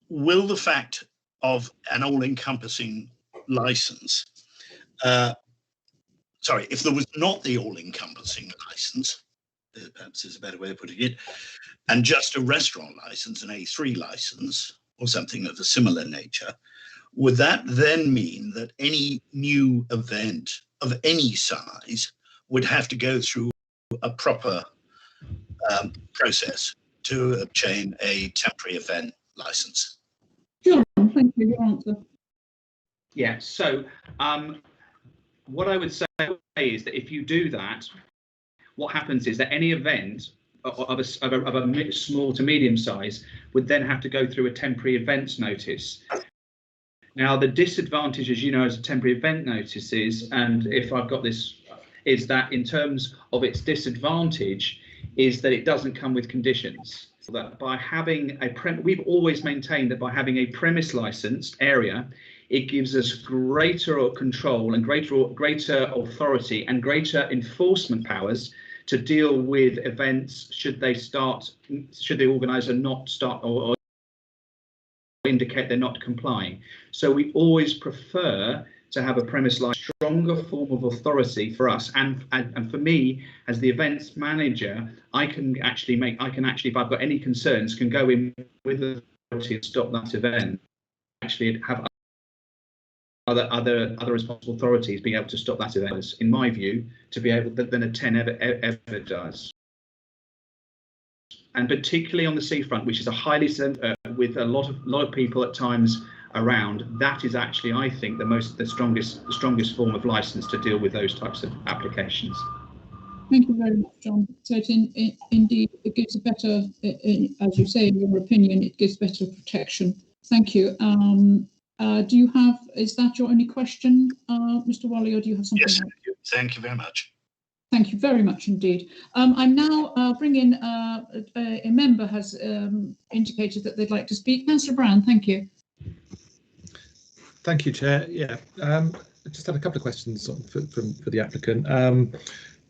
Will the fact of an all-encompassing license, sorry, if there was not the all-encompassing license, perhaps is a better way of putting it, and just a restaurant license, an A3 license, or something of a similar nature, would that then mean that any new event of any size would have to go through a proper process to obtain a temporary event license? Sure, thank you. Your answer. Yeah, so what I would say is that if you do that, what happens is that any event of a small to medium size would then have to go through a temporary events notice. Now, the disadvantage, as you know, as a temporary event notice is, and if I've got this, is that in terms of its disadvantage, is that it doesn't come with conditions. That by having we've always maintained that by having a premise licensed area, it gives us greater control and greater authority and greater enforcement powers to deal with events should the organizer not start or indicate they're not complying. So we always prefer to have a premise like stronger form of authority for us, and for me as the events manager, I can actually, if I've got any concerns, can go in with authority and stop that event. Actually have other responsible authorities being able to stop that event, in my view, to be able than a 10 ever does. And particularly on the seafront, which is a highly with a lot of people at times around, that is actually, I think, the strongest form of license to deal with those types of applications. Thank you very much, John. So indeed, it gives a better, as you say, in your opinion, it gives better protection. Thank you. Do you have, is that your only question, Mr. Wally, or do you have something else? Yes, thank you very much. Thank you very much indeed. I'm now bringing a member has indicated that they'd like to speak. Councillor Brown, thank you. Thank you, Chair. Yeah, I just had a couple of questions for the applicant.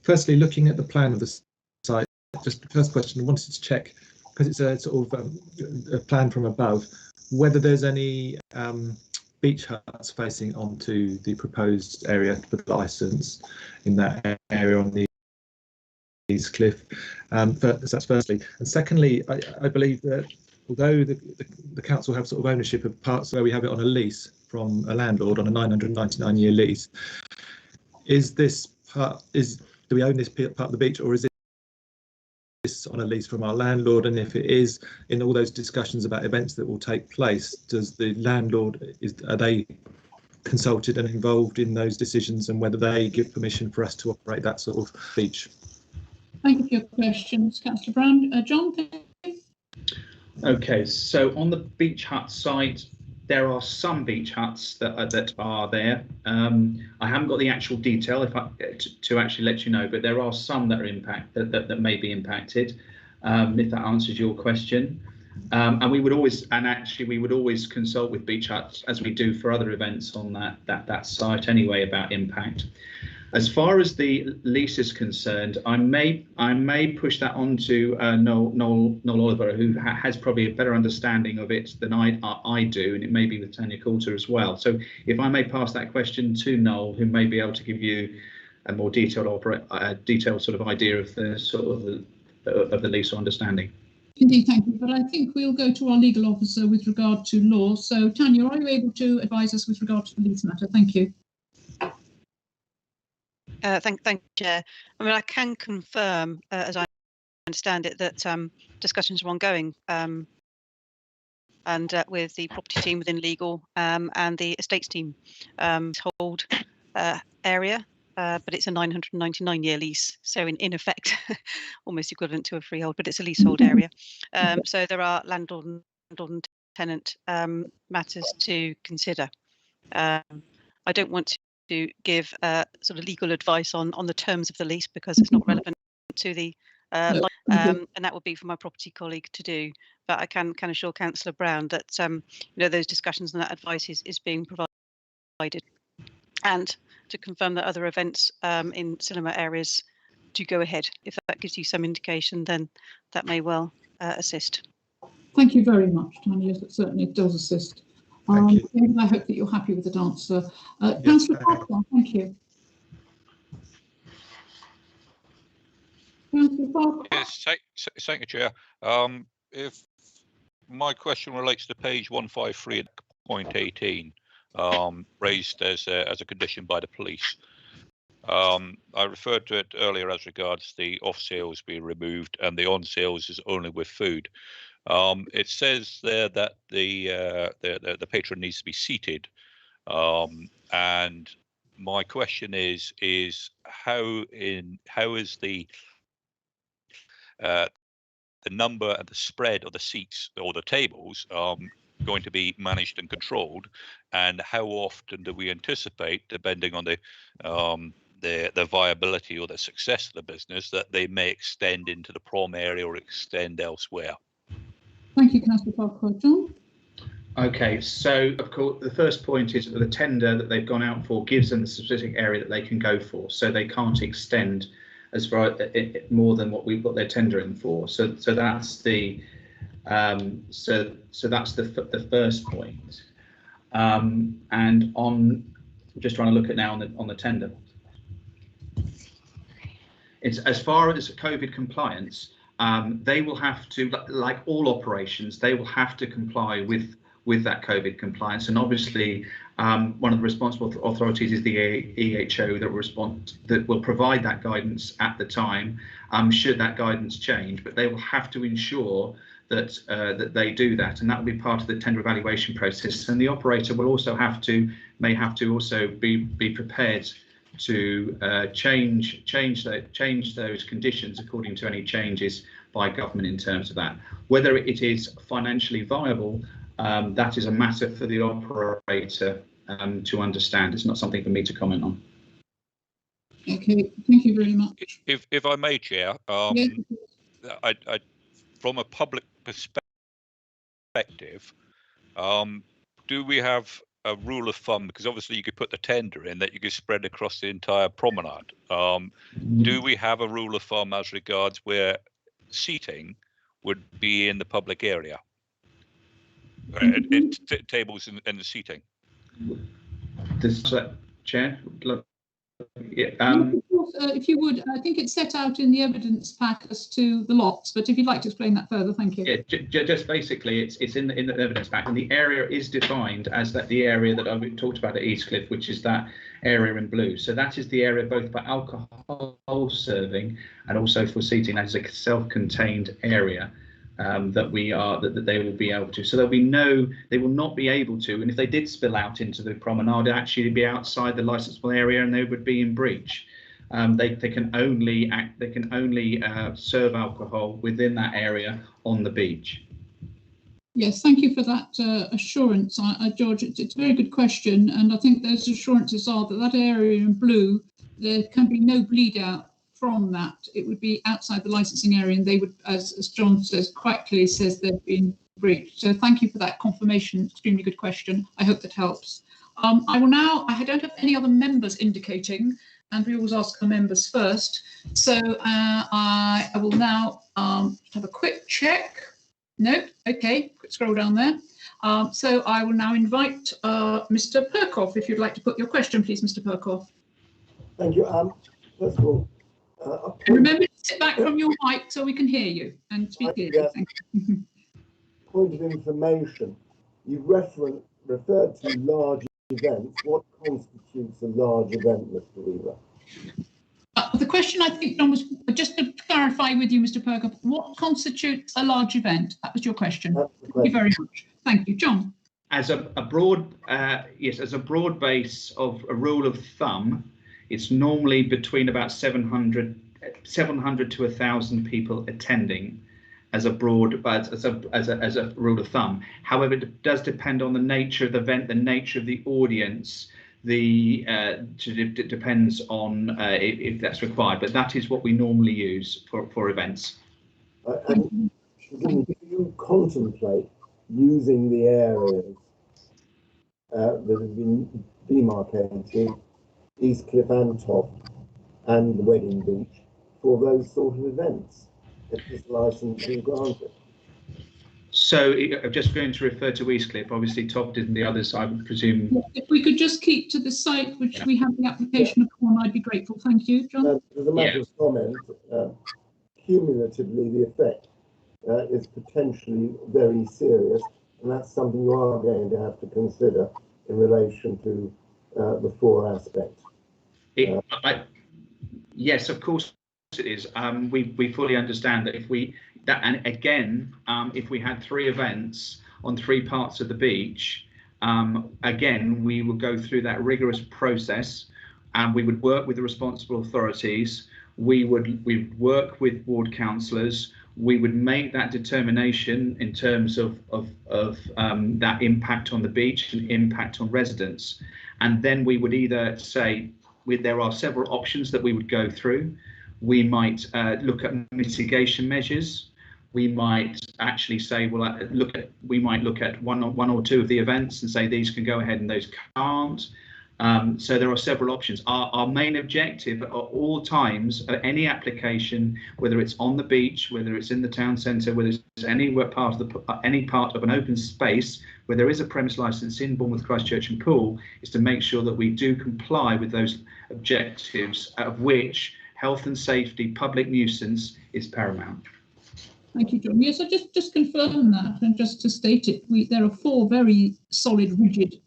Firstly, looking at the plan of the site, just the first question, I wanted to check, because it's a sort of a plan from above, whether there's any beach huts facing onto the proposed area for the licence in that area on the East Cliff. So that's firstly. And secondly, I believe that although the council have sort of ownership of parts where we have it on a lease from a landlord on a 999-year lease, is this part, do we own this part of the beach, or is this on a lease from our landlord? And if it is, in all those discussions about events that will take place, does the landlord, are they consulted and involved in those decisions, and whether they give permission for us to operate that sort of beach? Thank you for your questions, Councillor Brown. John, thank you. Okay, so on the beach hut site, there are some beach huts that are there. I haven't got the actual detail to actually let you know, but there are some that are that may be impacted. If that answers your question. And we would always consult with beach huts, as we do for other events on that site anyway, about impact. As far as the lease is concerned, I may push that on to Noel Oliver, who has probably a better understanding of it than I do, and it may be with Tanya Coulter as well. So if I may pass that question to Noel, who may be able to give you a more detailed sort of idea of the of the lease or understanding. Indeed, thank you. But I think we'll go to our legal officer with regard to law. So Tanya, are you able to advise us with regard to the lease matter? Thank you. Thank you, Chair. I mean, I can confirm, as I understand it, that discussions are ongoing and with the property team within legal and the estates team. Hold area, but it's a 999-year lease, so in effect, almost equivalent to a freehold, but it's a leasehold area. So there are landlord and tenant matters to consider. I don't want to give sort of legal advice on the terms of the lease, because it's not relevant to the and that would be for my property colleague to do. But I can assure Councillor Brown that those discussions and that advice is being provided, and to confirm that other events in cinema areas do go ahead. If that gives you some indication, then that may well assist. Thank you very much, Tanya. Yes, it certainly does assist. I hope that you're happy with the answer. Councillor Parker, thank you. Councillor Parker. Yes, thank you, Chair. If my question relates to page 153.18, raised as a condition by the police. I referred to it earlier as regards the off sales being removed and the on sales is only with food. It says there that the patron needs to be seated, and my question is how is the number and the spread of the seats or the tables going to be managed and controlled, and how often do we anticipate, depending on the viability or the success of the business, that they may extend into the prom area or extend elsewhere? Thank you, Councillor Parker. John? Okay, so of course the first point is that the tender that they've gone out for gives them the specific area that they can go for, so they can't extend as far more than what they're tendering for. So that's the so that's the first point. And on just trying to look at now on the tender. It's as far as COVID compliance. They will have to, like all operations, they will have to comply with that COVID compliance. And obviously, one of the responsible authorities is the EHO that will provide that guidance at the time, should that guidance change. But they will have to ensure that that they do that, and that will be part of the tender evaluation process. And the operator will also may have to also be prepared to change those conditions according to any changes by government in terms of that. Whether it is financially viable, that is a matter for the operator to understand. It's not something for me to comment on. Okay, thank you very much. If I may, Chair, Yes. from a public perspective, do we have a rule of thumb, because obviously you could put the tender in that you could spread across the entire promenade. Do we have a rule of thumb as regards where seating would be in the public area? Tables and the seating. Does that, Chair? Yeah. Kirkhoff, if you would, I think it's set out in the evidence pack as to the lots, but if you'd like to explain that further, thank you. Yeah, just basically, it's in the evidence pack, and the area is defined as the area that I talked about at Eastcliff, which is that area in blue. So that is the area both for alcohol serving and also for seating as a self-contained area. That they will be able to. So there'll be they will not be able to, and if they did spill out into the promenade, actually be outside the licensable area and they would be in breach. They can only serve alcohol within that area on the beach. Yes, thank you for that assurance, George. It's a very good question, and I think those assurances are that area in blue, there can be no bleed out from that. It would be outside the licensing area, and they would, as John says, quite clearly says they've been breached. So thank you for that confirmation. Extremely good question. I hope that helps. I will now, I don't have any other members indicating, and we always ask our members first. So I will now have a quick check. No, okay, quick scroll down there. So I will now invite Mr. Perkoff, if you'd like to put your question, please, Mr. Perkoff. Thank you. First of all, remember to sit back from your mic so we can hear you and speak clearly. Yes. Thank you. Point of information. You referred to large events. What constitutes a large event, Mr. Weaver? The question, I think, John, was just to clarify with you, Mr. Perkoff, what constitutes a large event? That was your question. Thank you very much. Thank you, John. As a broad, yes, as a broad base of a rule of thumb, it's normally between about 700 to 1,000 people attending, as a broad, as a rule of thumb. However, it does depend on the nature of the event, the nature of the audience. It depends on if that's required, but that is what we normally use for events. And do you contemplate using the areas that have been demarcated, Eastcliff and Toft and the Wedding Beach, for those sort of events, if this licence is granted? So I'm just going to refer to Eastcliff. Obviously, Toft and the others, I would presume. If we could just keep to the site which we have the application upon, I'd be grateful. Thank you, John. As a matter of comment, cumulatively, the effect is potentially very serious, and that's something you are going to have to consider in relation to the 4 aspects. Yes, of course it is. We fully understand that if we had 3 events on 3 parts of the beach, again, we would go through that rigorous process, and we would work with the responsible authorities. We'd work with ward councillors. We would make that determination in terms of that impact on the beach and impact on residents. And then we would either say, there are several options that we would go through. We might look at mitigation measures. We might actually say, we might look at one or 2 of the events and say these can go ahead and those can't. So there are several options. Our main objective at all times, at any application, whether it's on the beach, whether it's in the town centre, whether it's any part of an open space where there is a premise licence in Bournemouth, Christchurch and Poole, is to make sure that we do comply with those objectives, of which health and safety, public nuisance is paramount. Thank you, John. Yes, I just confirm that, and just to state it, there are 4 very solid, rigid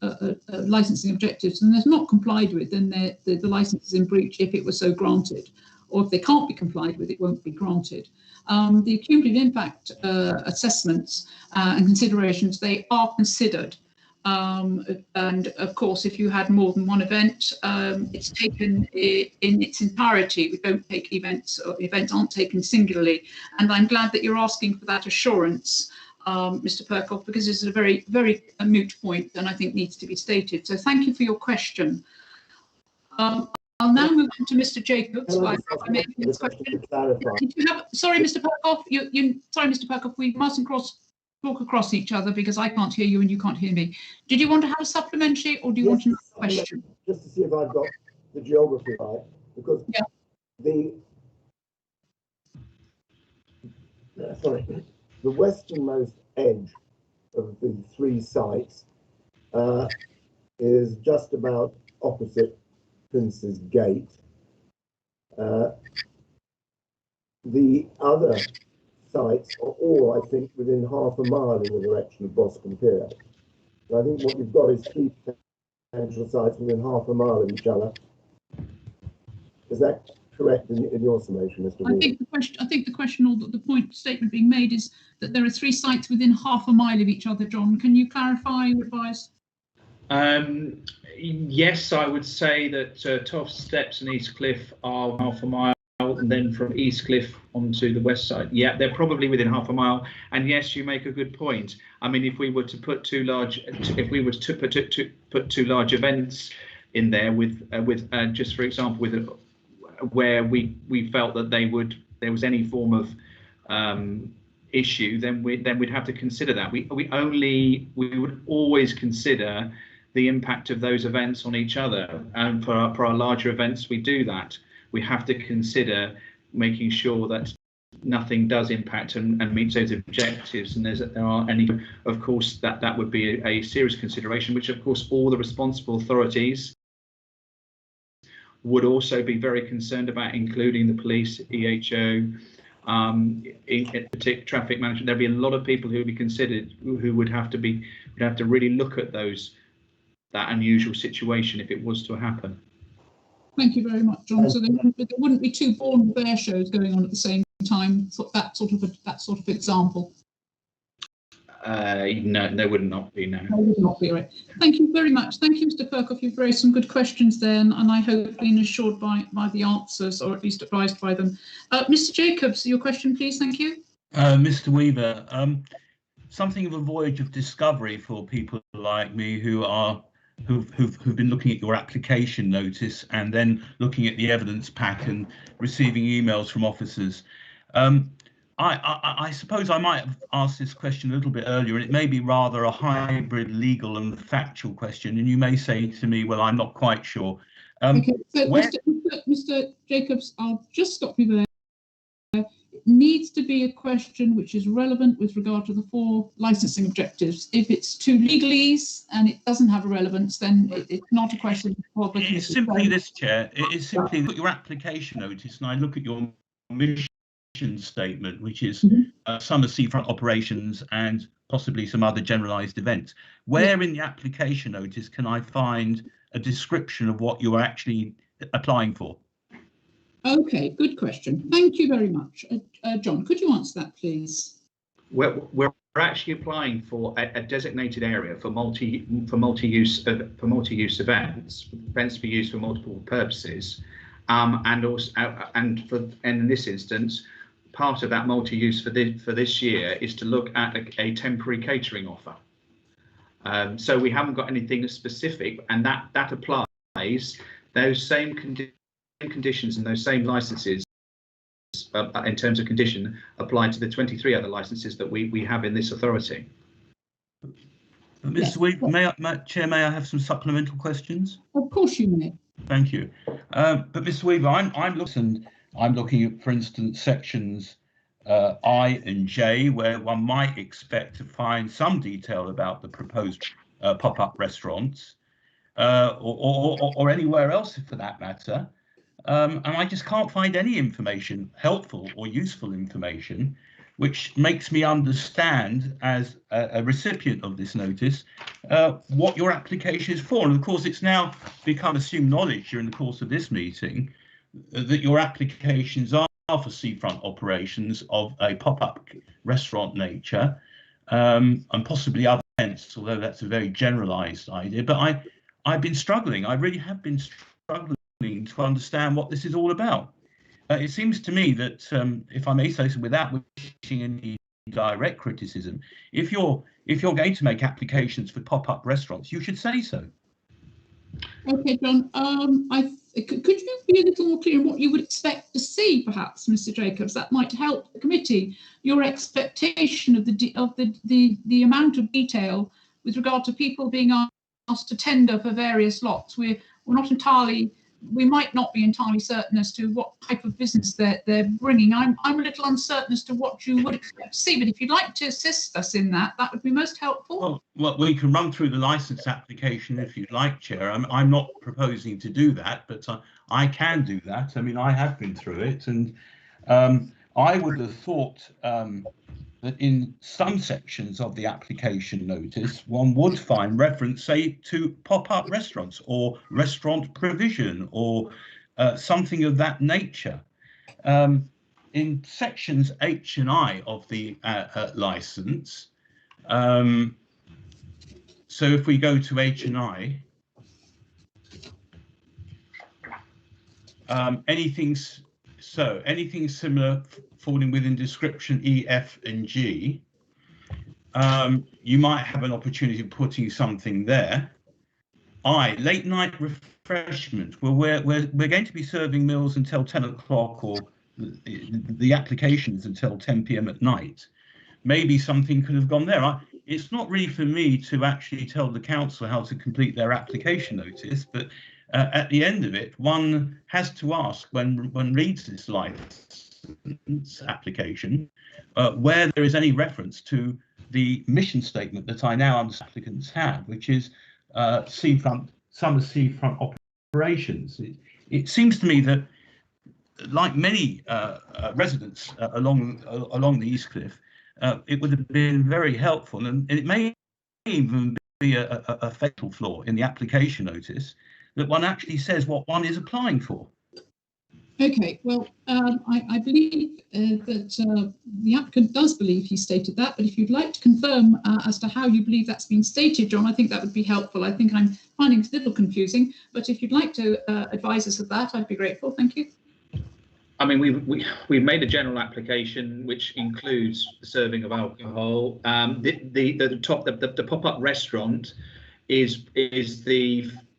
licensing objectives, and they're not complied with, then the licence is in breach if it was so granted, or if they can't be complied with, it won't be granted. The cumulative impact assessments and considerations, they are considered. And of course, if you had more than one event, it's taken in its entirety. We don't take events, or events aren't taken singularly. And I'm glad that you're asking for that assurance, Mr. Perkoff, because this is a very, very moot point, and I think needs to be stated. So thank you for your question. I'll now move on to Mr. Jacobs. Sorry, Mr. Perkoff. Sorry, Mr. Perkoff. We mustn't talk across each other because I can't hear you and you can't hear me. Did you want to have a supplementary, or do you want another question? Just to see if I've got the geography right, because the westernmost edge of the 3 sites is just about opposite Prince's Gate, The other sites are all, I think, within half a mile in the direction of Boscombe Pier. And I think what you've got is 3 potential sites within half a mile of each other. Is that correct in your summation, Mr. Weaver? I think the question or the point statement being made is that there are 3 sites within half a mile of each other. John, can you clarify or advise? Yes, I would say that Toft Steps and Eastcliff are half a mile, and then from Eastcliff onto the west side. Yeah, they're probably within half a mile. And yes, you make a good point. I mean, if we were to put two large events in there with just for example, with where we felt that there was any form of issue, then we'd have to consider that. We would always consider the impact of those events on each other, and for our larger events we do that. We have to consider making sure that nothing does impact and meets those objectives, and there are any, of course, that would be a serious consideration, which of course all the responsible authorities would also be very concerned about, including the police, EHO, particular traffic management. There'd be a lot of people who would be considered, who would have to really look at that unusual situation if it was to happen. Thank you very much, John. So there wouldn't be 2 Bourne Bear shows going on at the same time. So that sort of example. No, there would not be. No. There would not be, right. Thank you very much. Thank you, Mr. Kirkhoff. You've raised some good questions there, and I hope been assured by the answers, or at least advised by them. Mr. Jacobs, your question, please. Thank you. Mr. Weaver, something of a voyage of discovery for people like me who've been looking at your application notice and then looking at the evidence pack and receiving emails from officers. I suppose I might have asked this question a little bit earlier, and it may be rather a hybrid legal and factual question, and you may say to me, well, I'm not quite sure. Okay, so Mr. Jacobs, I'll just stop you there. It needs to be a question which is relevant with regard to the 4 licensing objectives. If it's too legalese and it doesn't have a relevance, then it's not a question for the committee. It's simply this, Chair. It is simply your application notice, and I look at your mission statement, which is summer seafront operations and possibly some other generalised events. Where in the application notice can I find a description of what you're actually applying for? Okay, good question. Thank you very much. John, could you answer that, please? We're actually applying for a designated area for multi-use events to be used for multiple purposes, and also in this instance, part of that multi-use for this year is to look at a temporary catering offer. So we haven't got anything specific, and that applies. Those same conditions and those same licenses in terms of condition apply to the 23 other licenses that we have in this authority. Mr. Weaver, Chair, may I have some supplemental questions? Of course you may. Thank you. But Mr. Weaver, I'm looking at, for instance, sections I and J, where one might expect to find some detail about the proposed pop-up restaurants, or anywhere else for that matter. And I just can't find any information, helpful or useful information, which makes me understand as a recipient of this notice what your application is for. And of course, it's now become assumed knowledge during the course of this meeting that your applications are for seafront operations of a pop-up restaurant nature, and possibly other events, although that's a very generalised idea. But I've been struggling. I really have been struggling to understand what this is all about. It seems to me that, if I may say so without wishing any direct criticism, if you're going to make applications for pop-up restaurants, you should say so. Okay, John. Could you be a little more clear on what you would expect to see, perhaps, Mr. Jacobs? That might help the committee. Your expectation of the amount of detail with regard to people being asked to tender for various lots. We're not entirely. We might not be entirely certain as to what type of business they're bringing. I'm a little uncertain as to what you would expect to see, but if you'd like to assist us in that, that would be most helpful. Well, we can run through the licence application if you'd like, Chair. I'm not proposing to do that, but I can do that. I mean, I have been through it, and I would have thought that in some sections of the application notice, one would find reference, say, to pop-up restaurants or restaurant provision or something of that nature. In sections H and I of the license, so if we go to H and I, anything similar falling within description E, F, and G, you might have an opportunity of putting something there. I, late night refreshment. Well, we're going to be serving meals until 10 o'clock, or the application is until 10 p.m. at night. Maybe something could have gone there. It's not really for me to actually tell the council how to complete their application notice, but at the end of it, one has to ask when one reads this license application, where there is any reference to the mission statement that I now understand applicants have, which is summer seafront operations. It seems to me that, like many residents along the East Cliff, it would have been very helpful, and it may even be a fatal flaw in the application notice, that one actually says what one is applying for. Okay, well, I believe that the applicant does believe he stated that, but if you'd like to confirm as to how you believe that's been stated, John, I think that would be helpful. I think I'm finding it a little confusing, but if you'd like to advise us of that, I'd be grateful. Thank you. I mean, we've made a general application which includes the serving of alcohol. The pop-up restaurant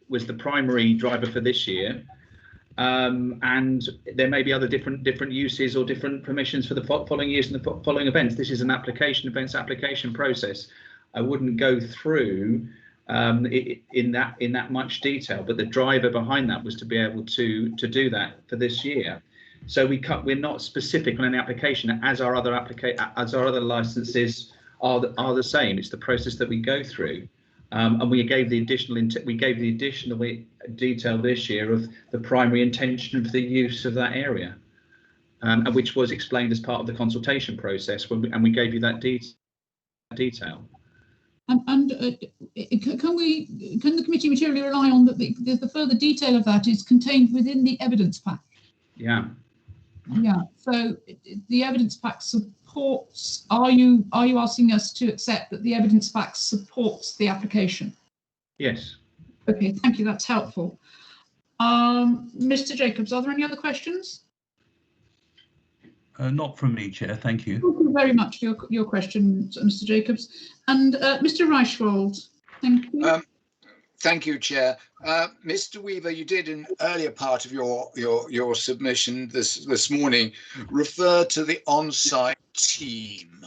was the primary driver for this year. And there may be other different uses or different permissions for the following years and the following events. This is an events application process. I wouldn't go through in that much detail, but the driver behind that was to be able to do that for this year. So we're not specific on any application, as our other licenses are the same. It's the process that we go through. And we gave the additional detail this year of the primary intention of the use of that area, and which was explained as part of the consultation process, and we gave you that detail. And can the committee materially rely on that the further detail of that is contained within the evidence pack? Yeah. Yeah. So the evidence pack supports. Are you asking us to accept that the evidence pack supports the application? Yes. Okay. Thank you. That's helpful. Mr. Jacobs, are there any other questions? Not from me, Chair. Thank you. Thank you very much for your question, Mr. Jacobs. And Mr. Reichwald, thank you. Thank you, Chair. Mr. Weaver, you did in earlier part of your submission this morning refer to the on-site team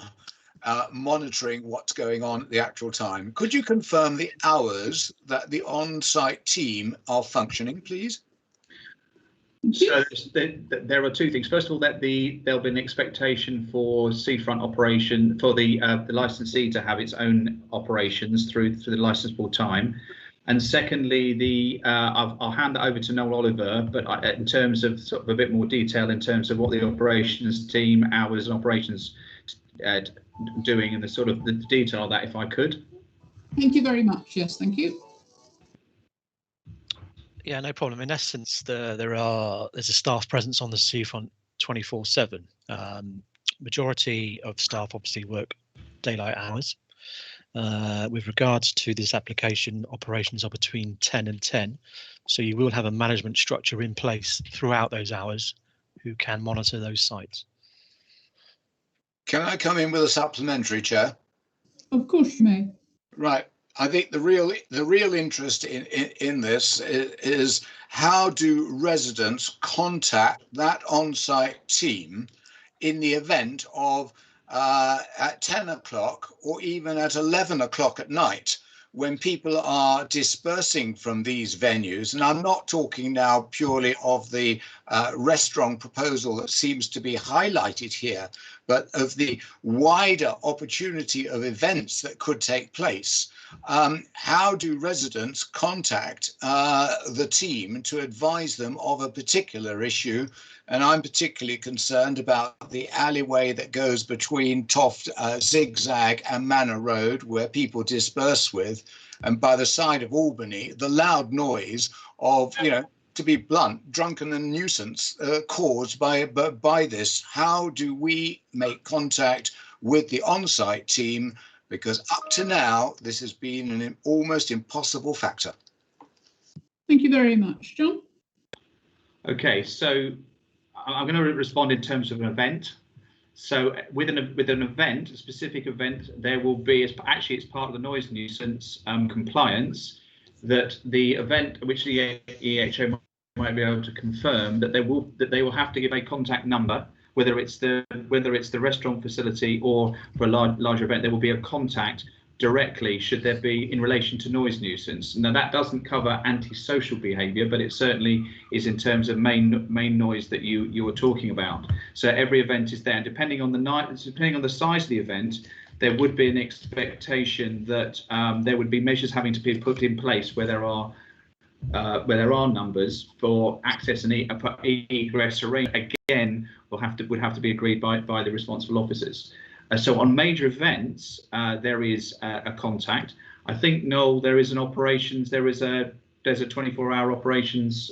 monitoring what's going on at the actual time. Could you confirm the hours that the on-site team are functioning, please? So there are two things. First of all, there'll be an expectation for seafront operation for the licensee to have its own operations through the licensable time. And secondly, I'll hand that over to Noel Oliver, but in terms of sort of a bit more detail in terms of what the operations team hours and operations doing and the sort of the detail of that, if I could. Thank you very much. Yes, thank you. Yeah, no problem. In essence, there's a staff presence on the seafront 24/7. Majority of staff obviously work daylight hours. With regards to this application, operations are between 10 and 10. So you will have a management structure in place throughout those hours who can monitor those sites. Can I come in with a supplementary, Chair? Of course you may. Right. I think the real interest in this is how do residents contact that on-site team in the event of at 10 o'clock or even at 11 o'clock at night when people are dispersing from these venues. And I'm not talking now purely of the restaurant proposal that seems to be highlighted here, but of the wider opportunity of events that could take place. How do residents contact the team to advise them of a particular issue? And I'm particularly concerned about the alleyway that goes between Toft Zigzag and Manor Road, where people disperse with, and by the side of Albany, the loud noise of, you know, to be blunt, drunken and nuisance caused by this. How do we make contact with the on-site team? Because up to now, this has been an almost impossible factor. Thank you very much. John? Okay, so I'm going to respond in terms of an event. So with an event, a specific event, there will be, it's part of the noise nuisance compliance, that the event, which the EHO might be able to confirm, that they will have to give a contact number, whether it's the restaurant facility or for a larger event, there will be a contact directly should there be in relation to noise nuisance. Now that doesn't cover antisocial behaviour, but it certainly is in terms of main noise that you were talking about. So every event is there, and depending on the size of the event, there would be an expectation that there would be measures having to be put in place where there are numbers for access and egress. Again, would have to be agreed by the responsible officers. So on major events, there is a contact. I think, Noel, there's a 24-hour operations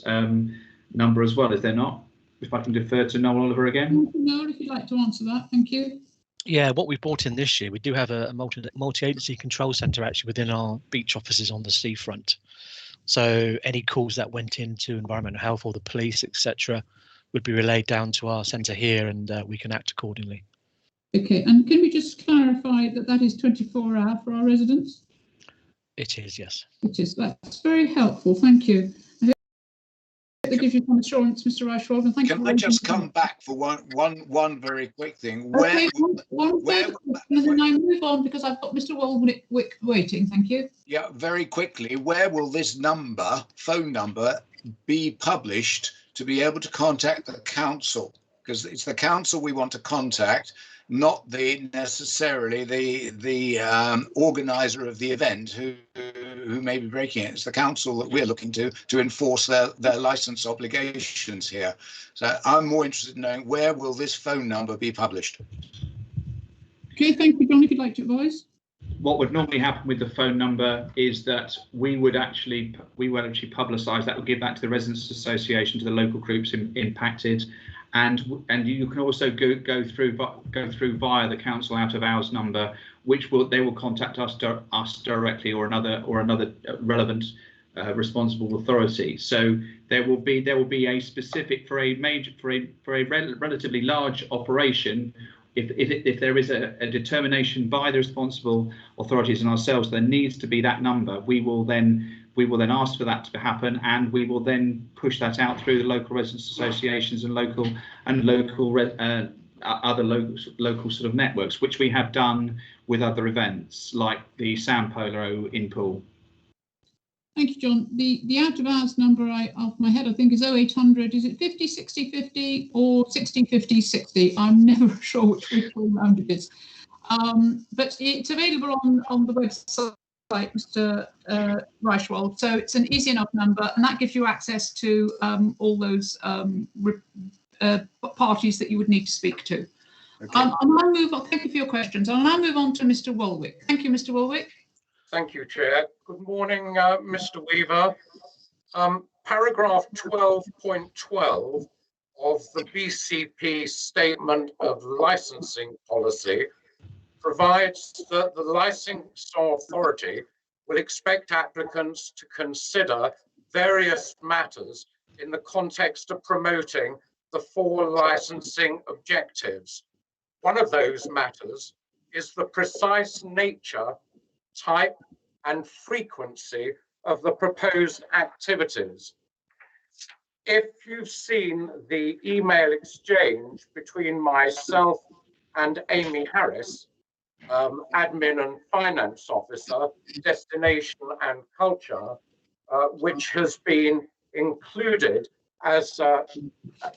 number as well, is there not? If I can defer to Noel Oliver again. Noel, if you'd like to answer that, thank you. Yeah, what we brought in this year, we do have a multi-agency control centre actually within our beach offices on the seafront. So any calls that went into environmental health or the police, etc., would be relayed down to our centre here, and we can act accordingly. Okay, and can we just clarify that is 24-hour for our residents? It is, yes. It is. That's very helpful. Thank you. I hope that gives you some assurance, Mr. Reichwald, and thank you. Can I just come back for one very quick thing? Okay, one further question, and then I move on because I've got Mr. Waldwick waiting. Thank you. Yeah, very quickly. Where will this phone number, be published to be able to contact the council? Because it's the council we want to contact, not necessarily the organizer of the event who may be breaking it. It's the council that we're looking to enforce their license obligations here. So I'm more interested in knowing, where will this phone number be published? Okay, thank you, John. If you'd like to advise. What would normally happen with the phone number is that we would actually publicise that. We'll give that to the Residents Association, to the local groups impacted. And you can also go through via the council out of hours number, which they will contact us directly or another relevant responsible authority. So there will be a specific for a relatively large operation. If there is a determination by the responsible authorities and ourselves, there needs to be that number. We will then ask for that to happen, and we will then push that out through the local residents associations and local sort of networks, which we have done with other events like the Sand Polo in Poole. Thank you, John. The out of hours number off my head, I think, is 0800. Is it 50 60 50 or 60 50 60? I'm never sure which way round it is. But it's available on the website, Mr. Reichwald. So it's an easy enough number, and that gives you access to all those parties that you would need to speak to. Okay. I'll now move on. Thank you for your questions. I'll now move on to Mr. Waldwick. Thank you, Mr. Waldwick. Thank you, Chair. Good morning, Mr. Weaver. Paragraph 12.12 of the BCP Statement of Licensing Policy provides that the licensing authority will expect applicants to consider various matters in the context of promoting the 4 licensing objectives. One of those matters is the precise nature, type, and frequency of the proposed activities. If you've seen the email exchange between myself and Amy Harris, Admin and Finance Officer, Destination and Culture, which has been included as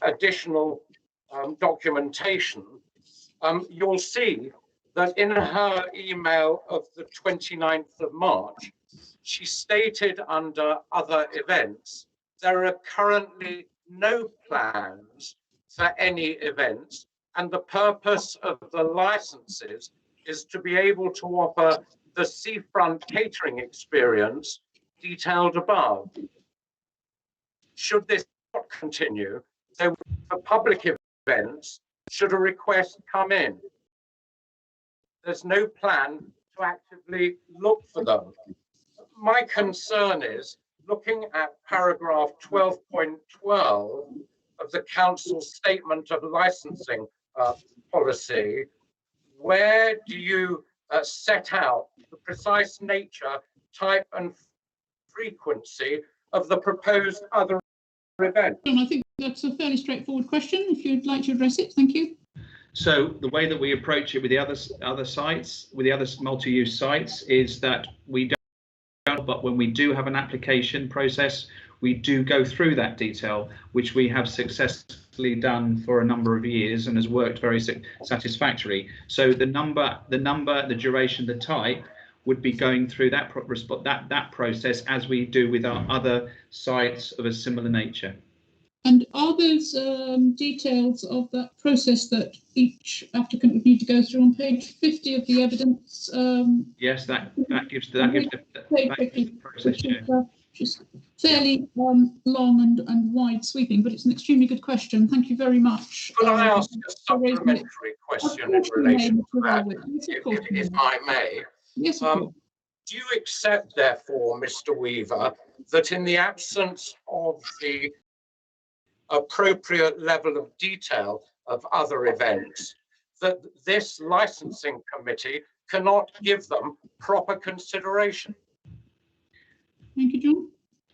additional documentation, you'll see that in her email of the 29th of March, she stated under other events, there are currently no plans for any events, and the purpose of the licenses is to be able to offer the seafront catering experience detailed above. Should this not continue, so for public events, should a request come in, there's no plan to actively look for them. My concern is looking at paragraph 12.12 of the Council's Statement of Licensing Policy. Where do you set out the precise nature, type and frequency of the proposed other event? John, I think that's a fairly straightforward question. If you'd like to address it, thank you. So the way that we approach it with the other sites, with the other multi-use sites, is that we don't, but when we do have an application process, we do go through that detail, which we have successfully done for a number of years and has worked very satisfactorily. So the number, the duration, the type would be going through that process as we do with our other sites of a similar nature. And are those details of that process that each applicant would need to go through on page 50 of the evidence? Yes, that gives the process. Which is fairly long and wide sweeping, but it's an extremely good question. Thank you very much. Could I ask a supplementary question in relation to that, if I may? Yes, do you accept, therefore, Mr. Weaver, that in the absence of the appropriate level of detail of other events, that this licensing committee cannot give them proper consideration? Thank you, John.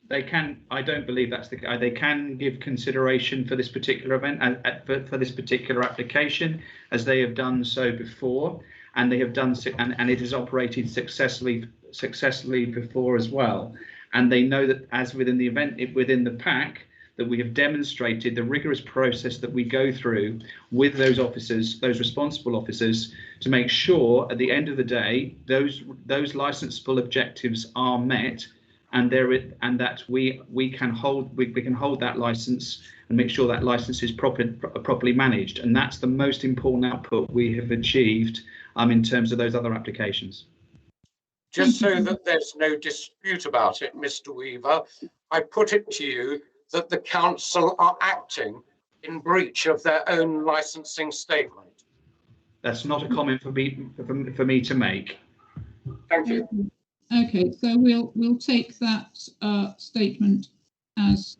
They can. I don't believe that's the case. They can give consideration for this particular event and for this particular application, as they have done so before, and they have done, and it has operated successfully before as well. And they know that, as within the event, within the pack, that we have demonstrated the rigorous process that we go through with those officers, those responsible officers, to make sure at the end of the day those licensable objectives are met, and that we can hold that license and make sure that license is properly managed. And that's the most important output we have achieved in terms of those other applications. Just so that there's no dispute about it, Mr. Weaver, I put it to you that the council are acting in breach of their own licensing statement. That's not a comment for me to make. Thank you. Okay, so we'll take that statement as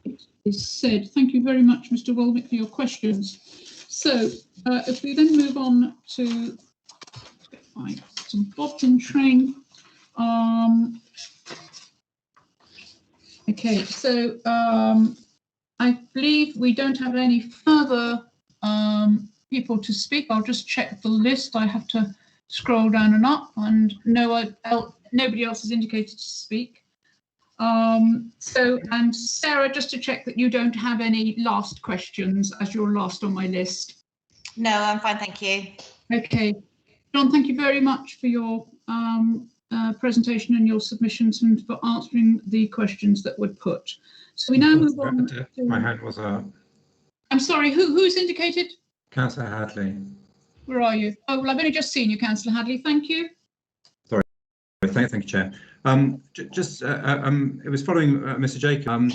it is said. Thank you very much, Mr. Wolwick, for your questions. So if we then move on to some bobs in train. Okay, so I believe we don't have any further people to speak. I'll just check the list. I have to scroll down and up, and nobody else has indicated to speak. And Sarah, just to check that you don't have any last questions, as you're last on my list. No, I'm fine, thank you. Okay, John, thank you very much for your presentation and your submissions and for answering the questions that were put. So we now move on to... My hand was up. I'm sorry, who's indicated? Councillor Hadley. Where are you? Oh, well, I've only just seen you, Councillor Hadley. Thank you. Sorry. Thank you, Chair. It was following Mr. Jacob.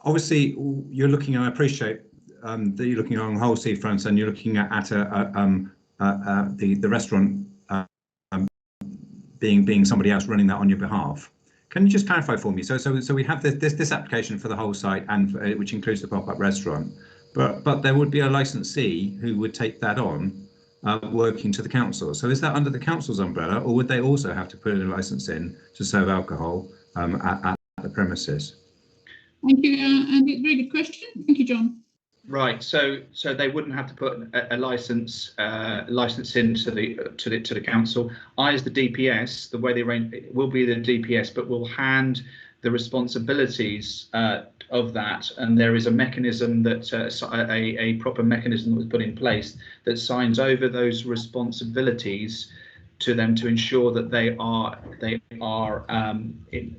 Obviously, you're looking, and I appreciate that you're looking on the whole seafront, and you're looking at the restaurant being somebody else running that on your behalf. Can you just clarify for me? So we have this application for the whole site, and which includes the pop-up restaurant, but there would be a licensee who would take that on, working to the council. So is that under the council's umbrella, or would they also have to put a license in to serve alcohol at the premises? Thank you, Andy. It's a very good question. Thank you, John. Right, so they wouldn't have to put a license in to the council. I, as the DPS, the way they arrange it will be the DPS, but will hand the responsibilities of that, and there is a mechanism that a proper mechanism that was put in place that signs over those responsibilities to them to ensure that they are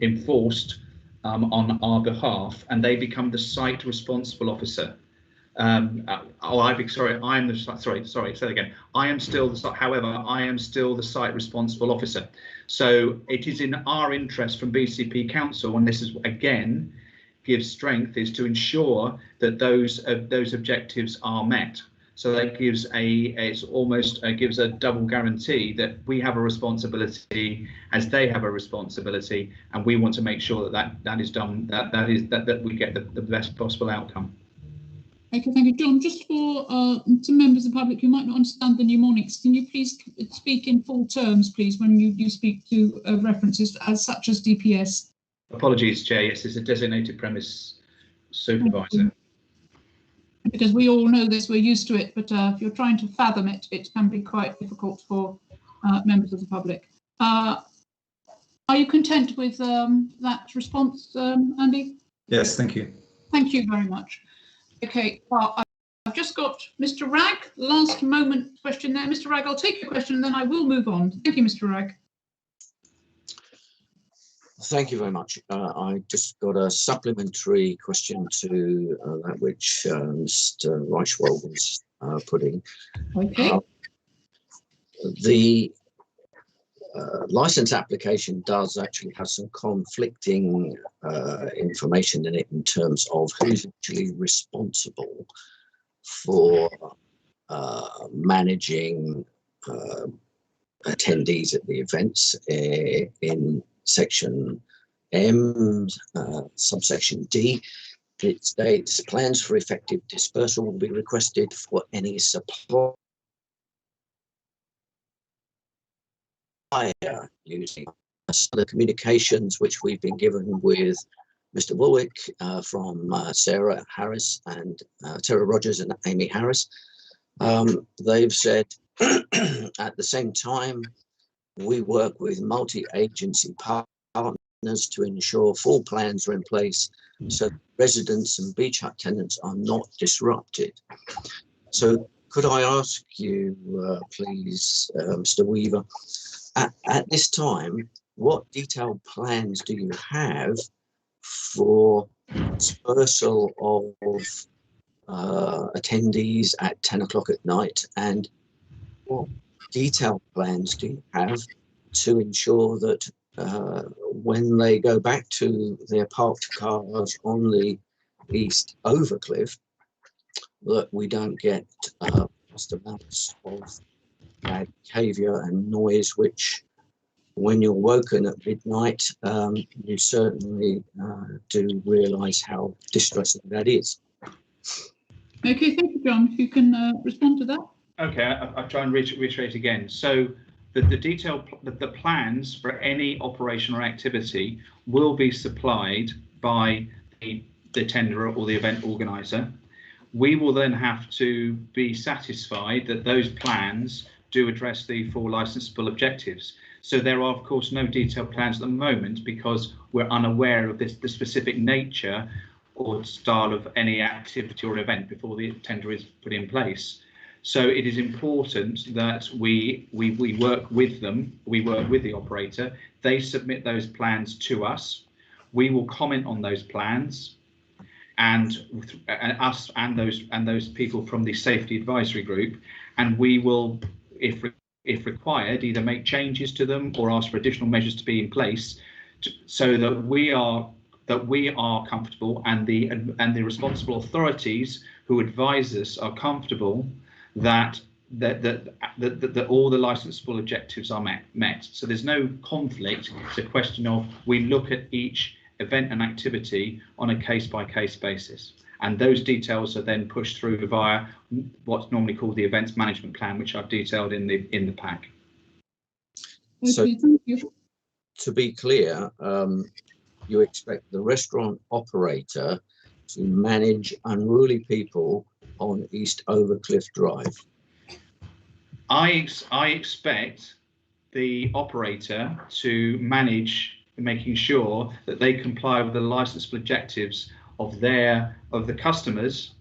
enforced on our behalf, and they become the site responsible officer. Sorry, say that again. I am still the site, however, I am still the site responsible officer. So it is in our interest from BCP Council, and this is again gives strength, is to ensure that those objectives are met. So that gives gives a double guarantee that we have a responsibility as they have a responsibility, and we want to make sure that is done, that we get the best possible outcome. Okay, thank you, John. Just for some members of the public who might not understand the mnemonics, can you please speak in full terms, please, when you speak to references as such as DPS? Apologies, Chair. Yes, it's a designated premise supervisor. Because we all know this, we're used to it, but if you're trying to fathom it, it can be quite difficult for members of the public. Are you content with that response, Andy? Yes, thank you. Thank you very much. Okay, well, I've just got Mr. Ragg, last moment question there. Mr. Ragg, I'll take your question and then I will move on. Thank you, Mr. Ragg. Thank you very much. I just got a supplementary question to that which Mr. Reichwald was putting. Okay. The license application does actually have some conflicting information in it in terms of who's actually responsible for managing attendees at the events. In section M, subsection D, it states plans for effective dispersal will be requested for any supply using the communications which we've been given with Mr. Woolwick from Sarah Harris and Sarah Rogers and Amy Harris. They've said at the same time we work with multi-agency partners to ensure full plans are in place so residents and beach hut tenants are not disrupted. So could I ask you, please, Mr. Weaver, at this time, what detailed plans do you have for dispersal of attendees at 10 o'clock at night, and what detailed plans do you have to ensure that when they go back to their parked cars on the East Overcliff, that we don't get vast amounts of bad behaviour and noise, which when you're woken at midnight, you certainly do realise how distressing that is. Okay, thank you, John. If you can respond to that. Okay, I'll try and reiterate again. So the plans for any operation or activity will be supplied by the tenderer or the event organiser. We will then have to be satisfied that those plans do address the 4 licensable objectives. So there are, of course, no detailed plans at the moment because we're unaware of the specific nature or style of any activity or event before the tender is put in place. So it is important that we work with them, we work with the operator, they submit those plans to us, we will comment on those plans, and us and those people from the safety advisory group, and we will, if required, either make changes to them or ask for additional measures to be in place so that we are comfortable and the responsible authorities who advise us are comfortable that all the licensable objectives are met. So there's no conflict. It's a question of we look at each event and activity on a case-by-case basis, and those details are then pushed through via what's normally called the events management plan, which I've detailed in the pack. So to be clear, you expect the restaurant operator to manage unruly people on East Overcliff Drive? I expect the operator to manage making sure that they comply with the licensable objectives of the customers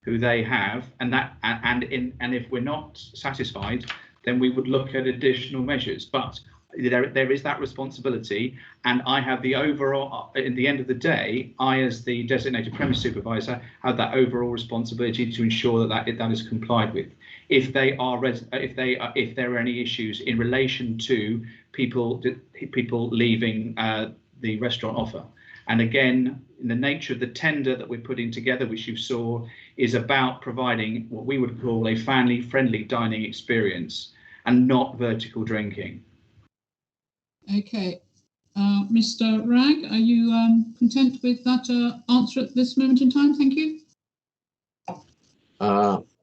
who they have, and if we're not satisfied, then we would look at additional measures. But there is that responsibility, and I have the overall, at the end of the day, I as the designated premise supervisor have that overall responsibility to ensure that is complied with. If there are any issues in relation to people leaving the restaurant offer. And again, in the nature of the tender that we're putting together, which you saw, is about providing what we would call a family-friendly dining experience and not vertical drinking. Okay, Mr. Ragg, are you content with that answer at this moment in time? Thank you.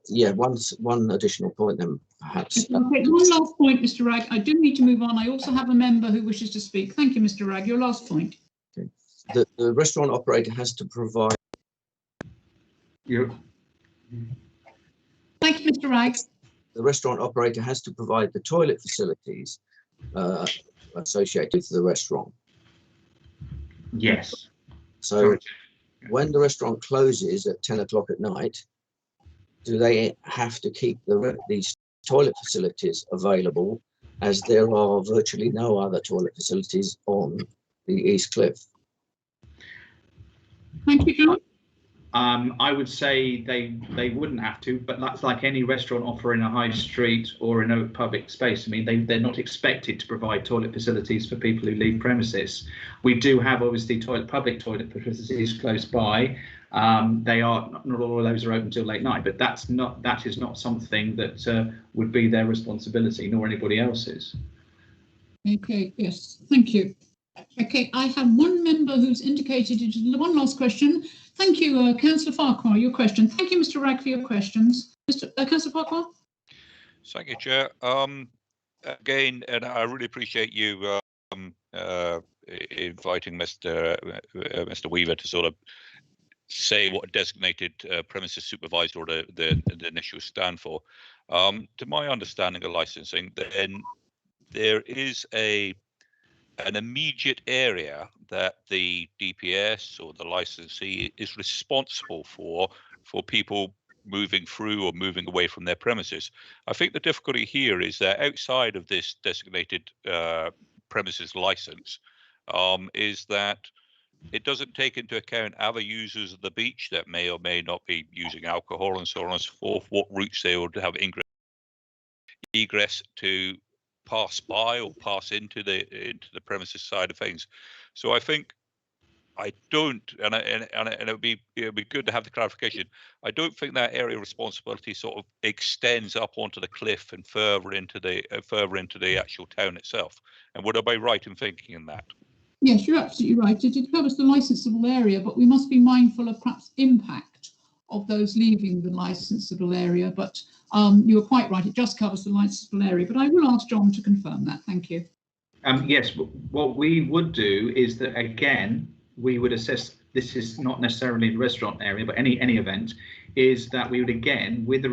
Yeah, one additional point then, perhaps. Okay, one last point, Mr. Ragg. I do need to move on. I also have a member who wishes to speak. Thank you, Mr. Ragg. Your last point. Okay. The restaurant operator has to provide. Thank you, Mr. Ragg. The restaurant operator has to provide the toilet facilities associated with the restaurant. Yes. So when the restaurant closes at 10 o'clock at night, do they have to keep these toilet facilities available, as there are virtually no other toilet facilities on the East Cliff? Thank you, John. I would say they wouldn't have to, but that's like any restaurant offer in a high street or in a public space. I mean, they're not expected to provide toilet facilities for people who leave premises. We do have obviously public toilet facilities close by. They are not all of those are open until late night, but that is not something that would be their responsibility, nor anybody else's. Okay, yes, thank you. Okay, I have one member who's indicated one last question. Thank you, Councillor Farquhar, your question. Thank you, Mr. Ragg, for your questions. Councillor Farquhar? Thank you, Chair. Again, and I really appreciate you inviting Mr. Weaver to sort of say what a designated premises supervisor or the initials stand for. To my understanding of licensing, then there is an immediate area that the DPS or the licensee is responsible for people moving through or moving away from their premises. I think the difficulty here is that outside of this designated premises license is that it doesn't take into account other users of the beach that may or may not be using alcohol and so on and so forth, what routes they would have egress to pass by or pass into the premises side of things. So I think I don't, and it would be good to have the clarification. I don't think that area of responsibility sort of extends up onto the cliff and further into the actual town itself. And would I be right in thinking in that? Yes, you're absolutely right. It covers the licensable area, but we must be mindful of perhaps impact of those leaving the licensable area. But you are quite right, it just covers the licensable area. But I will ask John to confirm that. Thank you. Yes, what we would do is that, again, we would assess, this is not necessarily the restaurant area, but any event, is that we would, again, with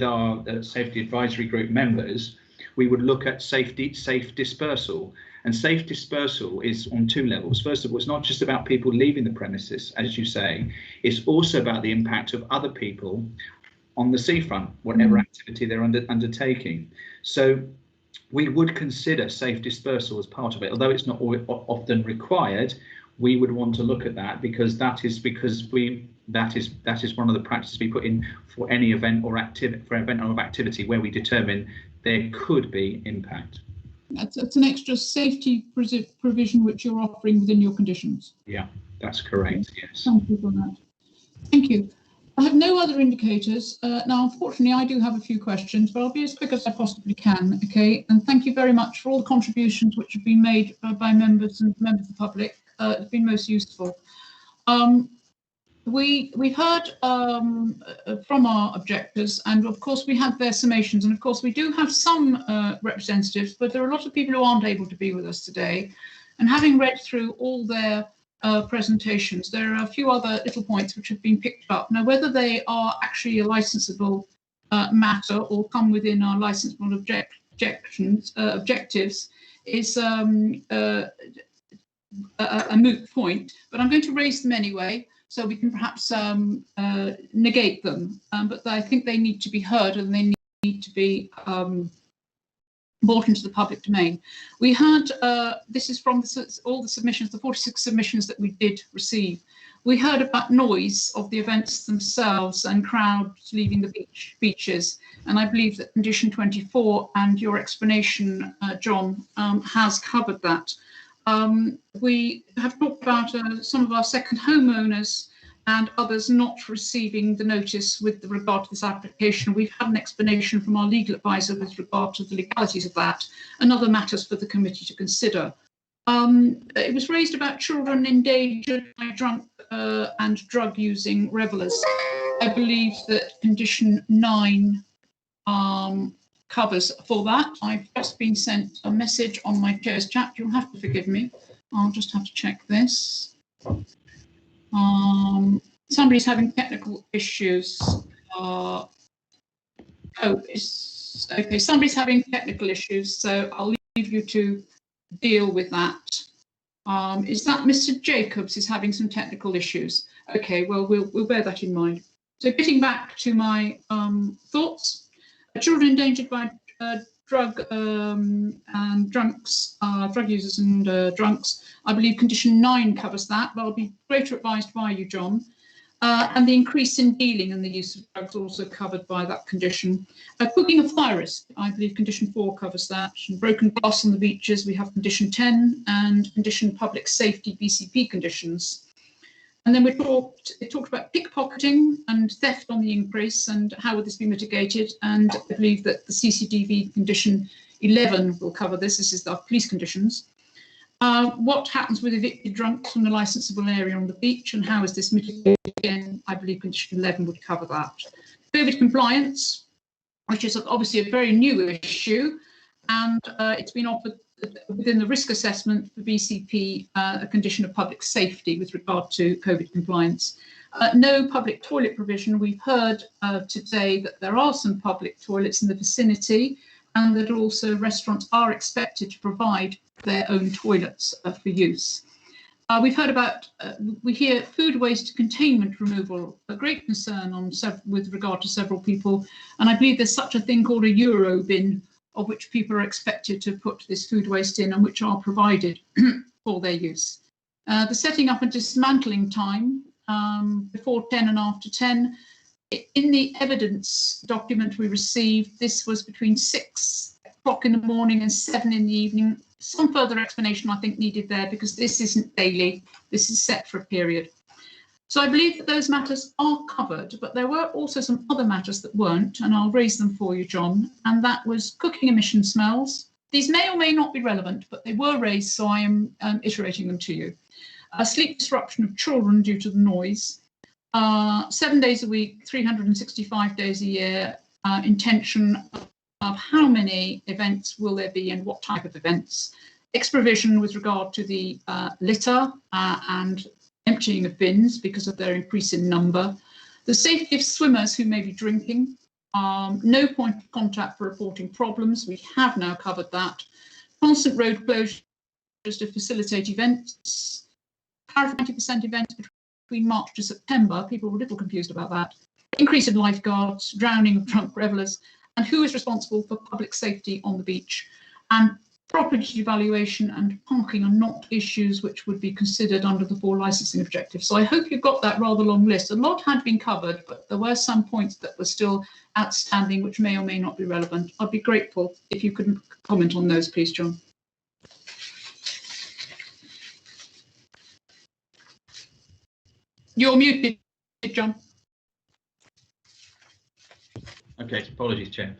our safety advisory group members, we would look at safe dispersal. And safe dispersal is on two levels. First of all, it's not just about people leaving the premises, as you say, it's also about the impact of other people on the seafront, whatever activity they're undertaking. So we would consider safe dispersal as part of it, although it's not often required. We would want to look at that because that is one of the practices we put in for any event or activity where we determine there could be impact. That's an extra safety provision which you're offering within your conditions. Yeah, that's correct. Yes. Thank you for that. Thank you. I have no other indicators. Now, unfortunately, I do have a few questions, but I'll be as quick as I possibly can. Okay, and thank you very much for all the contributions which have been made by members of the public. It's been most useful. We've heard from our objectors, and of course we have their summations, and of course we do have some representatives, but there are a lot of people who aren't able to be with us today. And having read through all their presentations, there are a few other little points which have been picked up. Now, whether they are actually a licensable matter or come within our licensable objectives is a moot point, but I'm going to raise them anyway, so we can perhaps negate them. But I think they need to be heard, and they need to be brought into the public domain. We had, this is from all the submissions, the 46 submissions that we did receive. We heard about noise of the events themselves and crowds leaving the beaches. And I believe that condition 24 and your explanation, John, has covered that. We have talked about some of our second homeowners and others not receiving the notice with regard to this application. We've had an explanation from our legal advisor with regard to the legalities of that and other matters for the committee to consider. It was raised about children endangered by drunk and drug using revellers. I believe that condition 9 covers for that. I've just been sent a message on my chair's chat. You'll have to forgive me. I'll just have to check this. Somebody's having technical issues. Okay, somebody's having technical issues, so I'll leave you to deal with that. Is that Mr. Jacobs is having some technical issues? Okay, well, we'll bear that in mind. So getting back to my thoughts, children endangered by drug and drunks, drug users and drunks. I believe condition 9 covers that, but I'll be greater advised by you, John. And the increase in dealing and the use of drugs also covered by that condition. Cooking of fire risk, I believe condition 4 covers that. And broken glass on the beaches, we have condition 10 and condition public safety BCP conditions. And then it talked about pickpocketing and theft on the increase and how would this be mitigated. And I believe that the CCDV condition 11 will cover this. This is our police conditions. What happens with evicted drunks from the licensable area on the beach and how is this mitigated? Again, I believe condition 11 would cover that. COVID compliance, which is obviously a very new issue, and it's been offered within the risk assessment for BCP, a condition of public safety with regard to COVID compliance. No public toilet provision. We've heard today that there are some public toilets in the vicinity and that also restaurants are expected to provide their own toilets for use. We've heard about, we hear food waste containment removal, a great concern with regard to several people. And I believe there's such a thing called a Euro bin, of which people are expected to put this food waste in and which are provided for their use. The setting up and dismantling time before 10 and after 10. In the evidence document we received, this was between 6 o'clock in the morning and 7 in the evening. Some further explanation I think needed there because this isn't daily, this is set for a period. So I believe that those matters are covered, but there were also some other matters that weren't, and I'll raise them for you, John, and that was cooking emission smells. These may or may not be relevant, but they were raised, so I am iterating them to you. Sleep disruption of children due to the noise. 7 days a week, 365 days a year, intention of how many events will there be and what type of events. Provision with regard to the litter and emptying of bins because of their increase in number. The safety of swimmers who may be drinking. No point of contact for reporting problems. We have now covered that. Constant road closures to facilitate events. 90% events between March to September. People were a little confused about that. Increase in lifeguards, drowning of drunk revellers, and who is responsible for public safety on the beach. And property evaluation and parking are not issues which would be considered under the 4 licensing objectives. So I hope you've got that rather long list. A lot had been covered, but there were some points that were still outstanding, which may or may not be relevant. I'd be grateful if you could comment on those, please, John. You're muted, John. Okay, apologies, Chair.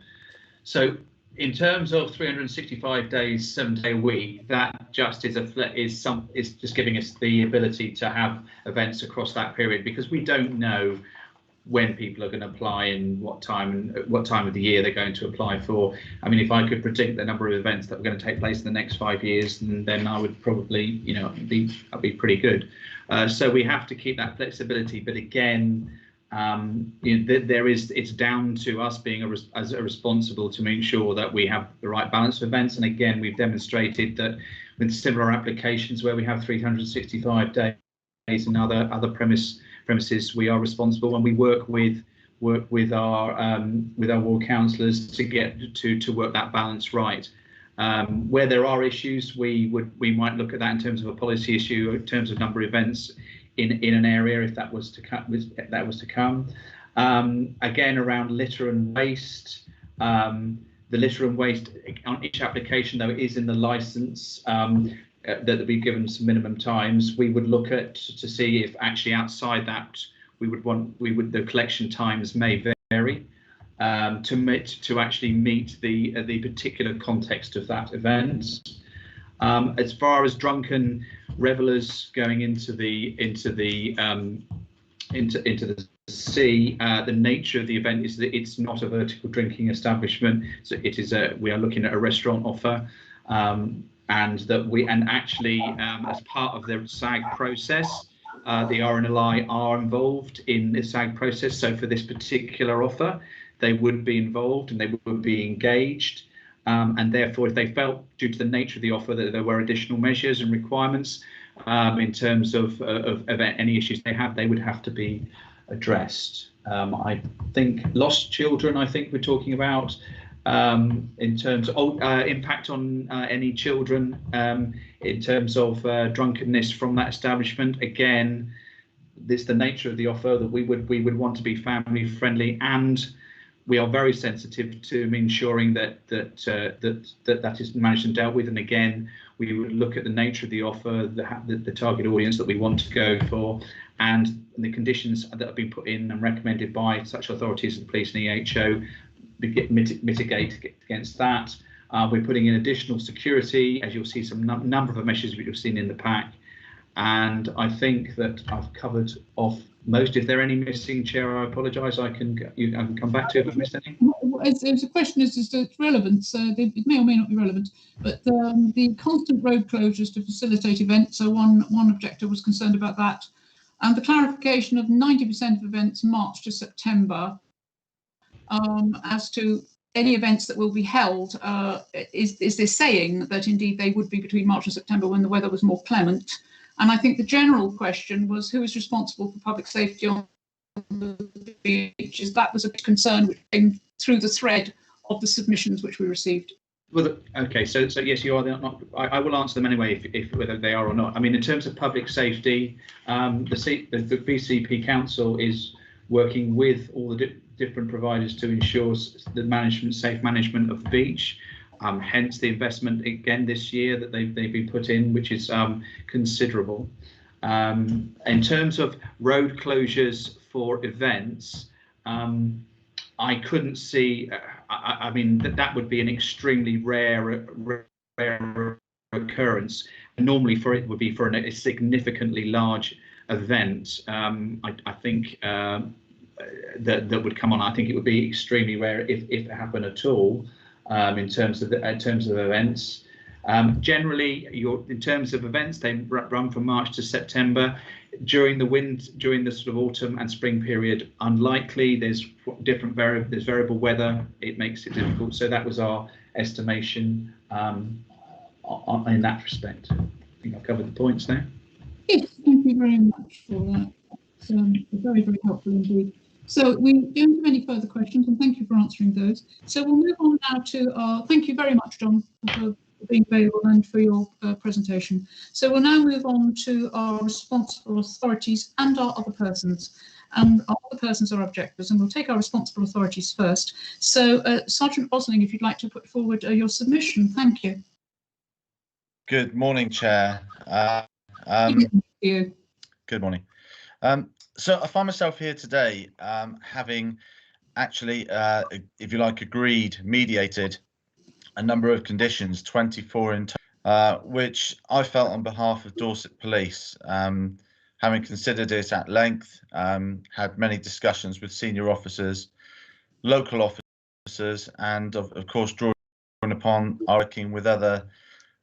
So in terms of 365 days, 7-day a week, that just is just giving us the ability to have events across that period because we don't know when people are going to apply and what time of the year they're going to apply for. I mean, if I could predict the number of events that are going to take place in the next 5 years, then I would probably, I'd be pretty good. So we have to keep that flexibility. But again, it's down to us being responsible to make sure that we have the right balance of events. And again, we've demonstrated that with similar applications where we have 365 days and other premises, we are responsible, and we work with our ward councillors to get to work that balance right. Where there are issues, we might look at that in terms of a policy issue, in terms of number of events in an area, if that was to come. Again, around litter and waste. The litter and waste on each application, though, is in the licence that we've given some minimum times. We would look at to see if actually outside that the collection times may vary to actually meet the particular context of that event. As far as drunken revellers going into the sea, the nature of the event is that it's not a vertical drinking establishment, so it is we are looking at a restaurant offer, and actually as part of the SAG process, the RNLI are involved in the SAG process. So for this particular offer, they would be involved and they would be engaged, and therefore, if they felt, due to the nature of the offer, that there were additional measures and requirements in terms of any issues they have, they would have to be addressed. I think lost children, I think we're talking about in terms of impact on any children in terms of drunkenness from that establishment. Again, this the nature of the offer that we would want to be family friendly, and we are very sensitive to ensuring that is managed and dealt with. And again, we would look at the nature of the offer, the target audience that we want to go for, and the conditions that have been put in and recommended by such authorities as the police and EHO, mitigate against that. We're putting in additional security, as you'll see some number of measures which you've seen in the pack. And I think that I've covered off most. If there are any missing, Chair, I apologise. I can come back to it if I've missed any. It's a question as to its relevance. It may or may not be relevant, but the constant road closures to facilitate events. So one objector was concerned about that, and the clarification of 90% of events March to September. As to any events that will be held, is this saying that indeed they would be between March and September when the weather was more clement? And I think the general question was who is responsible for public safety on the beaches. That was a concern which came through the thread of the submissions which we received. Well, okay, so yes, you are not. I will answer them anyway, if whether they are or not. I mean, in terms of public safety, the BCP Council is working with all the different providers to ensure the safe management of the beach. Hence the investment again this year that they've been put in, which is considerable. In terms of road closures for events, I couldn't see. I mean that would be an extremely rare occurrence. Normally, it would be for a significantly large event. I think that would come on. I think it would be extremely rare if it happened at all. In terms of events, generally, in terms of events, they run from March to September. During the sort of autumn and spring period, unlikely. There's variable weather. It makes it difficult. So that was our estimation in that respect. I think I've covered the points there. Yes, thank you very much for that. It's very, very helpful indeed. So we don't have any further questions, and thank you for answering those. So we'll move on now to our, thank you very much, John, for being available and for your presentation. So we'll now move on to our responsible authorities and our other persons. And our other persons are objectors, and we'll take our responsible authorities first. So Sergeant Bosling, if you'd like to put forward your submission, thank you. Good morning, Chair. Good morning. So I find myself here today having actually, if you like, mediated a number of conditions, 24 in total, which I felt on behalf of Dorset Police, having considered it at length, had many discussions with senior officers, local officers, and of course drawing upon working with other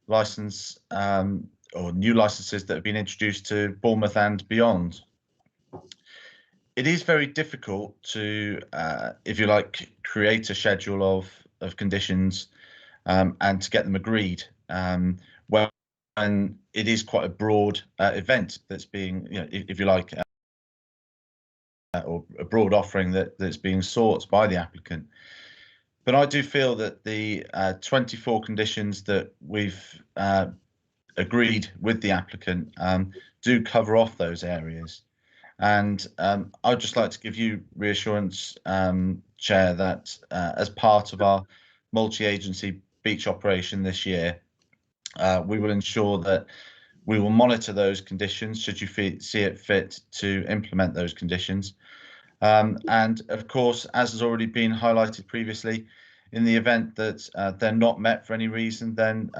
license or new licenses that have been introduced to Bournemouth and beyond. It is very difficult to, if you like, create a schedule of conditions and to get them agreed. When and it is quite a broad event that's being, you know, if you like, or a broad offering that's being sought by the applicant. But I do feel that the 24 conditions that we've agreed with the applicant do cover off those areas. And I'd just like to give you reassurance, Chair, that as part of our multi-agency beach operation this year, we will ensure that we will monitor those conditions should you see it fit to implement those conditions. And of course, as has already been highlighted previously, in the event that they're not met for any reason, then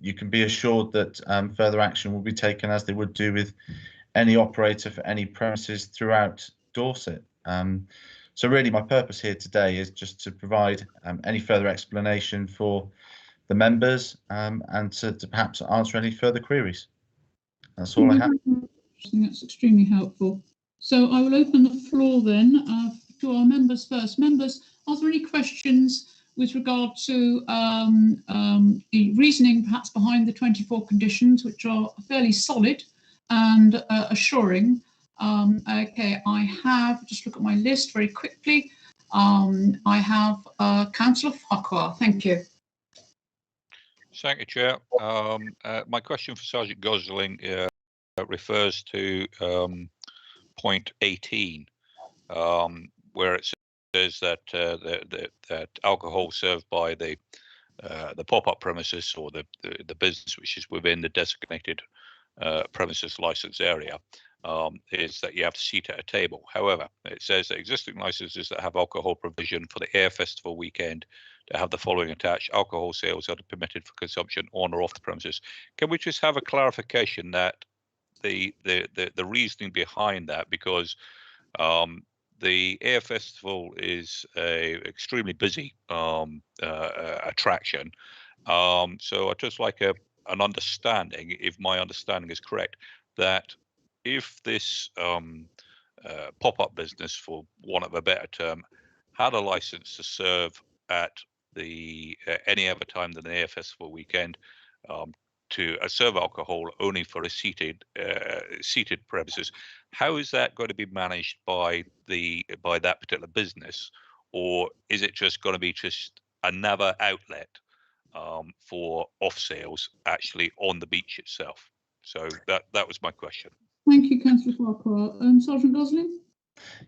you can be assured that further action will be taken, as they would do with any operator for any premises throughout Dorset. So really my purpose here today is just to provide any further explanation for the members and to perhaps answer any further queries. That's all I have. That's extremely helpful. So I will open the floor then to our members first. Members, are there any questions with regard to the reasoning perhaps behind the 24 conditions, which are fairly solid and assuring? Okay, I have, just look at my list very quickly. I have Councillor Farquhar, thank you. Thank you, Chair. My question for Sergeant Gosling refers to point 18, where it says that that alcohol served by the pop-up premises or the business which is within the designated premises license area is that you have to seat at a table. However, it says that existing licenses that have alcohol provision for the Air Festival weekend to have the following attached: alcohol sales are permitted for consumption on or off the premises. Can we just have a clarification that the reasoning behind that, because the Air Festival is a extremely busy attraction. So I'd just like an understanding, if my understanding is correct, that if this pop-up business, for want of a better term, had a license to serve at the any other time than the Air Festival weekend, to serve alcohol only for a seated premises, how is that going to be managed by that particular business, or is it just going to be just another outlet for off sales actually on the beach itself? So that was my question. Thank you, Councillor Farquhar. Sergeant Gosling?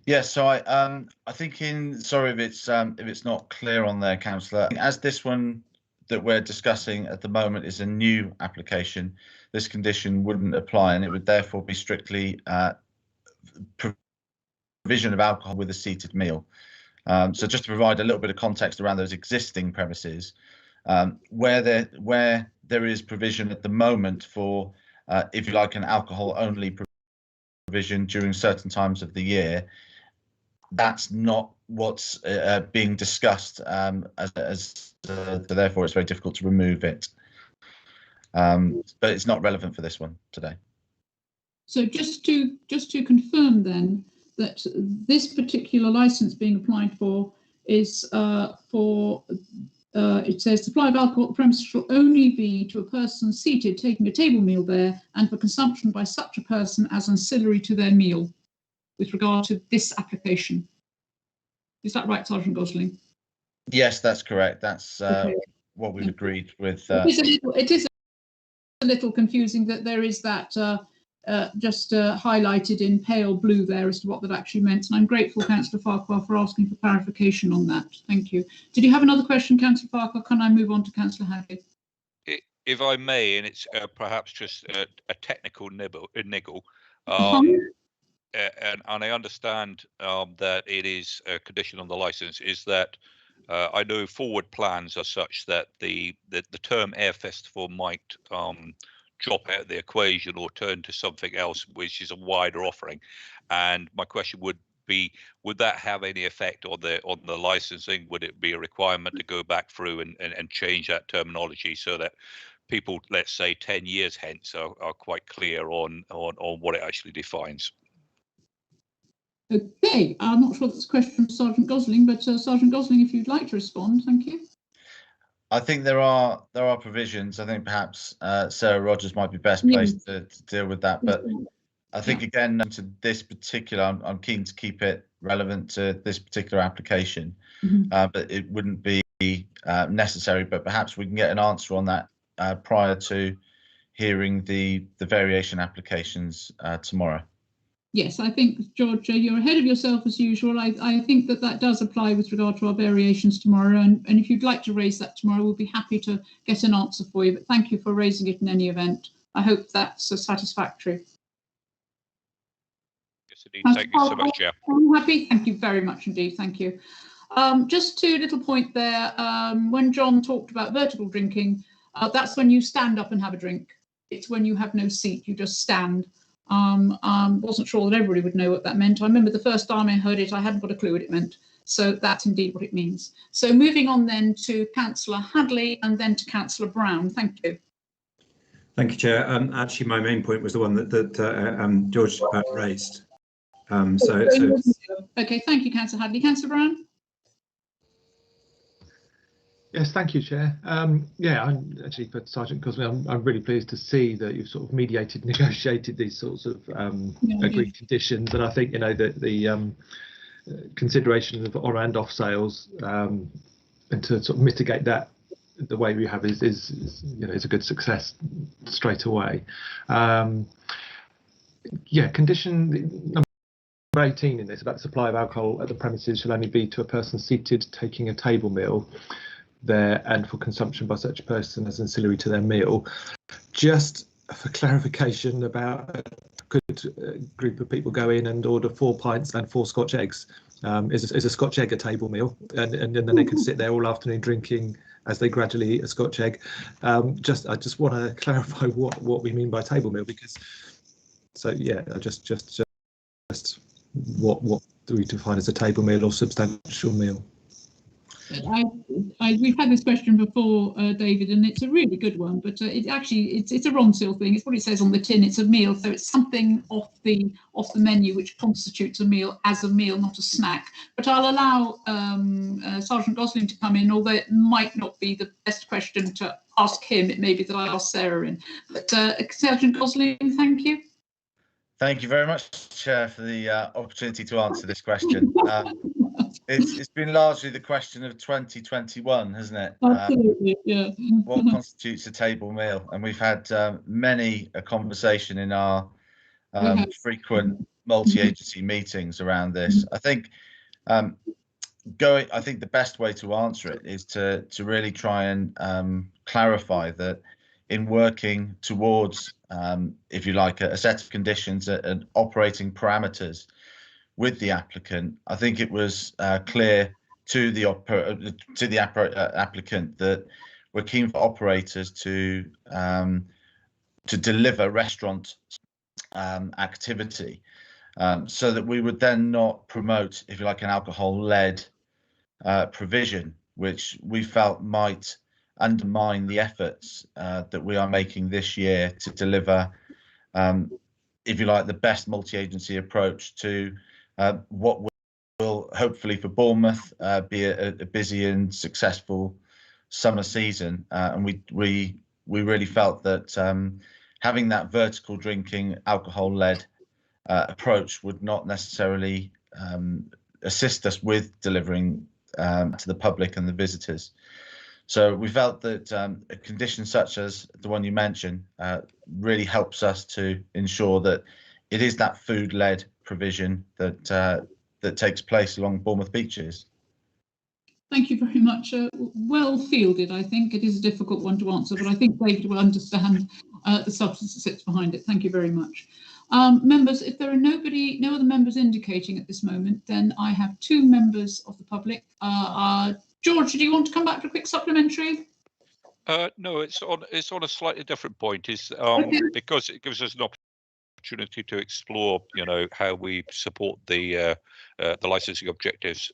Yes, so I think sorry if it's not clear on there, Councillor. As this one that we're discussing at the moment is a new application, this condition wouldn't apply, and it would therefore be strictly provision of alcohol with a seated meal. So just to provide a little bit of context around those existing premises, where there is provision at the moment for, if you like, an alcohol only provision during certain times of the year, that's not what's being discussed, therefore it's very difficult to remove it. But it's not relevant for this one today. So just to confirm then that this particular license being applied for is it says supply of alcohol at the premises shall only be to a person seated taking a table meal there and for consumption by such a person as ancillary to their meal, with regard to this application. Is that right, Sergeant Gosling? Yes, that's correct. That's okay. What we've agreed with. It is a little confusing that there is that just highlighted in pale blue there as to what that actually meant. And I'm grateful, Councillor Farquhar, for asking for clarification on that. Thank you. Did you have another question, Councillor Farquhar? Can I move on to Councillor Hadley? If I may, and it's perhaps just a technical niggle. And I understand that it is a condition on the license, is that I know forward plans are such that the term Air Festival might drop out of the equation or turn to something else, which is a wider offering. And my question would be, would that have any effect on the licensing? Would it be a requirement to go back through and change that terminology so that people, let's say 10 years hence, are quite clear on what it actually defines? Okay, I'm not sure that's a question from Sergeant Gosling, but Sergeant Gosling, if you'd like to respond, thank you. I think there are provisions. I think perhaps Sarah Rogers might be best placed to deal with that. But I think again to this particular, I'm keen to keep it relevant to this particular application, but it wouldn't be necessary. But perhaps we can get an answer on that prior to hearing the variation applications tomorrow. Yes, I think, George, you're ahead of yourself as usual. I think that does apply with regard to our variations tomorrow. And if you'd like to raise that tomorrow, we'll be happy to get an answer for you. But thank you for raising it in any event. I hope that's satisfactory. Yes, indeed. Thank you so much, Chair. I'm happy. Thank you very much indeed. Thank you. Just two little point there. When John talked about vertical drinking, that's when you stand up and have a drink. It's when you have no seat, you just stand. Wasn't sure that everybody would know what that meant. I remember the first time I heard it, I hadn't got a clue what it meant. So that's indeed what it means. So moving on then to Councillor Hadley and then to Councillor Brown. Thank you. Thank you, Chair. Actually, my main point was the one that George raised. Okay, thank you, Councillor Hadley. Councillor Brown? Yes, thank you, Chair. Yeah, I'm actually for Sergeant Gosling. I'm really pleased to see that you've sort of mediated, negotiated these sorts of agreed conditions, and I think that the consideration of on and off sales and to sort of mitigate that the way we have is a good success straight away. Yeah, condition number 18 in this about the supply of alcohol at the premises shall only be to a person seated taking a table meal there and for consumption by such person as ancillary to their meal. Just for clarification about a good group of people go in and order 4 pints and 4 Scotch eggs. Is a Scotch egg a table meal? And then they can sit there all afternoon drinking as they gradually eat a Scotch egg. I just want to clarify what we mean by table meal, because what do we define as a table meal or substantial meal? We've had this question before, David, and it's a really good one, but it's a Ronseal thing. It's what it says on the tin. It's a meal, so it's something off the menu which constitutes a meal as a meal, not a snack. But I'll allow Sergeant Gosling to come in, although it might not be the best question to ask him. It may be that I ask Sarah in. But Sergeant Gosling, thank you. Thank you very much, Chair, for the opportunity to answer this question. It's been largely the question of 2021, hasn't it? Absolutely, yeah. What constitutes a table meal? And we've had many a conversation in our frequent multi-agency meetings around this. I think the best way to answer it is to really try and clarify that in working towards, if you like, a set of conditions and operating parameters with the applicant, I think it was clear to the applicant that we're keen for operators to deliver restaurant activity, so that we would then not promote, if you like, an alcohol-led provision, which we felt might undermine the efforts that we are making this year to deliver, if you like, the best multi-agency approach to what will hopefully for Bournemouth be a busy and successful summer season. And we really felt that having that vertical drinking alcohol-led approach would not necessarily assist us with delivering to the public and the visitors. So we felt that a condition such as the one you mentioned really helps us to ensure that it is that food-led provision that takes place along Bournemouth beaches. Thank you very much. Well fielded, I think. It is a difficult one to answer, but I think David will understand the substance that sits behind it. Thank you very much. Members, if there are no other members indicating at this moment, then I have 2 members of the public. George, do you want to come back for a quick supplementary? No, it's on a slightly different point. Because it gives us an opportunity to explore, how we support the licensing objectives.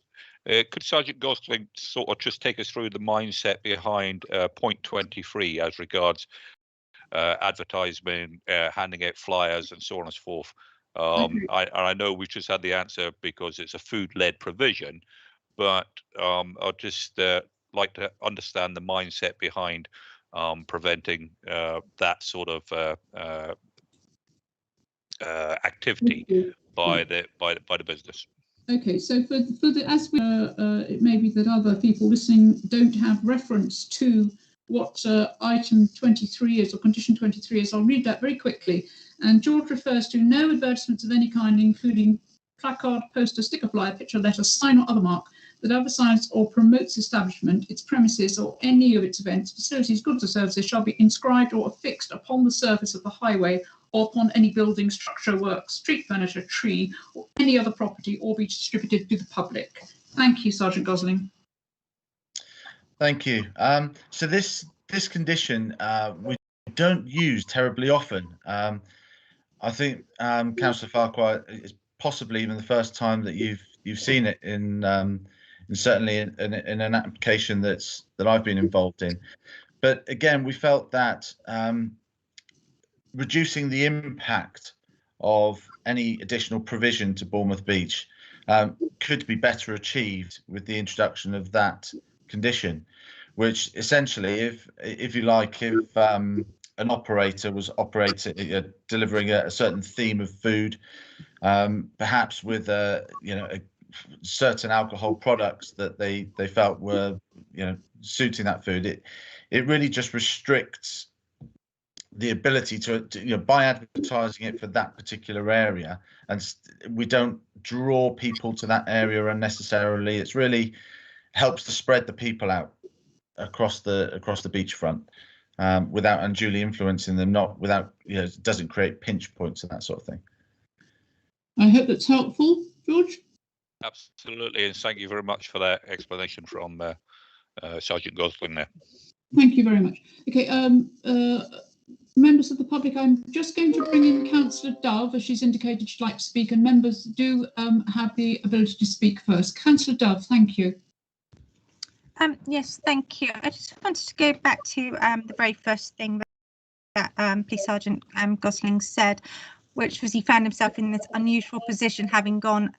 Could Sergeant Gosling sort of just take us through the mindset behind point 23 as regards advertisement, handing out flyers, and so on and so forth? I know we just had the answer because it's a food-led provision, but I'll just like to understand the mindset behind preventing that sort of activity by the business. Okay, so for the as we it may be that other people listening don't have reference to what item 23 is or condition 23 is. I'll read that very quickly. And George refers to no advertisements of any kind, including placard, poster, sticker, flyer, picture, letter, sign, or other mark that advertises or promotes establishment, its premises, or any of its events, facilities, goods, or services shall be inscribed or affixed upon the surface of the highway or upon any building, structure, work, street furniture, tree, or any other property, or be distributed to the public. Thank you, Sergeant Gosling. Thank you. So this condition we don't use terribly often. I think Councillor Farquhar, is possibly even the first time that you've seen it in certainly in an application that I've been involved in. But again, we felt that reducing the impact of any additional provision to Bournemouth Beach could be better achieved with the introduction of that condition, which essentially, if you like, if an operator was delivering a certain theme of food, perhaps with certain alcohol products that they felt were suiting that food, it really just restricts the ability to by advertising it for that particular area, and we don't draw people to that area unnecessarily. It's really helps to spread the people out across the beachfront without unduly influencing them, it doesn't create pinch points and that sort of thing. I hope that's helpful, George. Absolutely, and thank you very much for that explanation from Sergeant Gosling there. Thank you very much. Okay, members of the public, I'm just going to bring in Councillor Dove, as she's indicated she'd like to speak, and members do have the ability to speak first. Councillor Dove, thank you. Yes, thank you. I just wanted to go back to the very first thing that Police Sergeant Gosling said, which was he found himself in this unusual position, having gone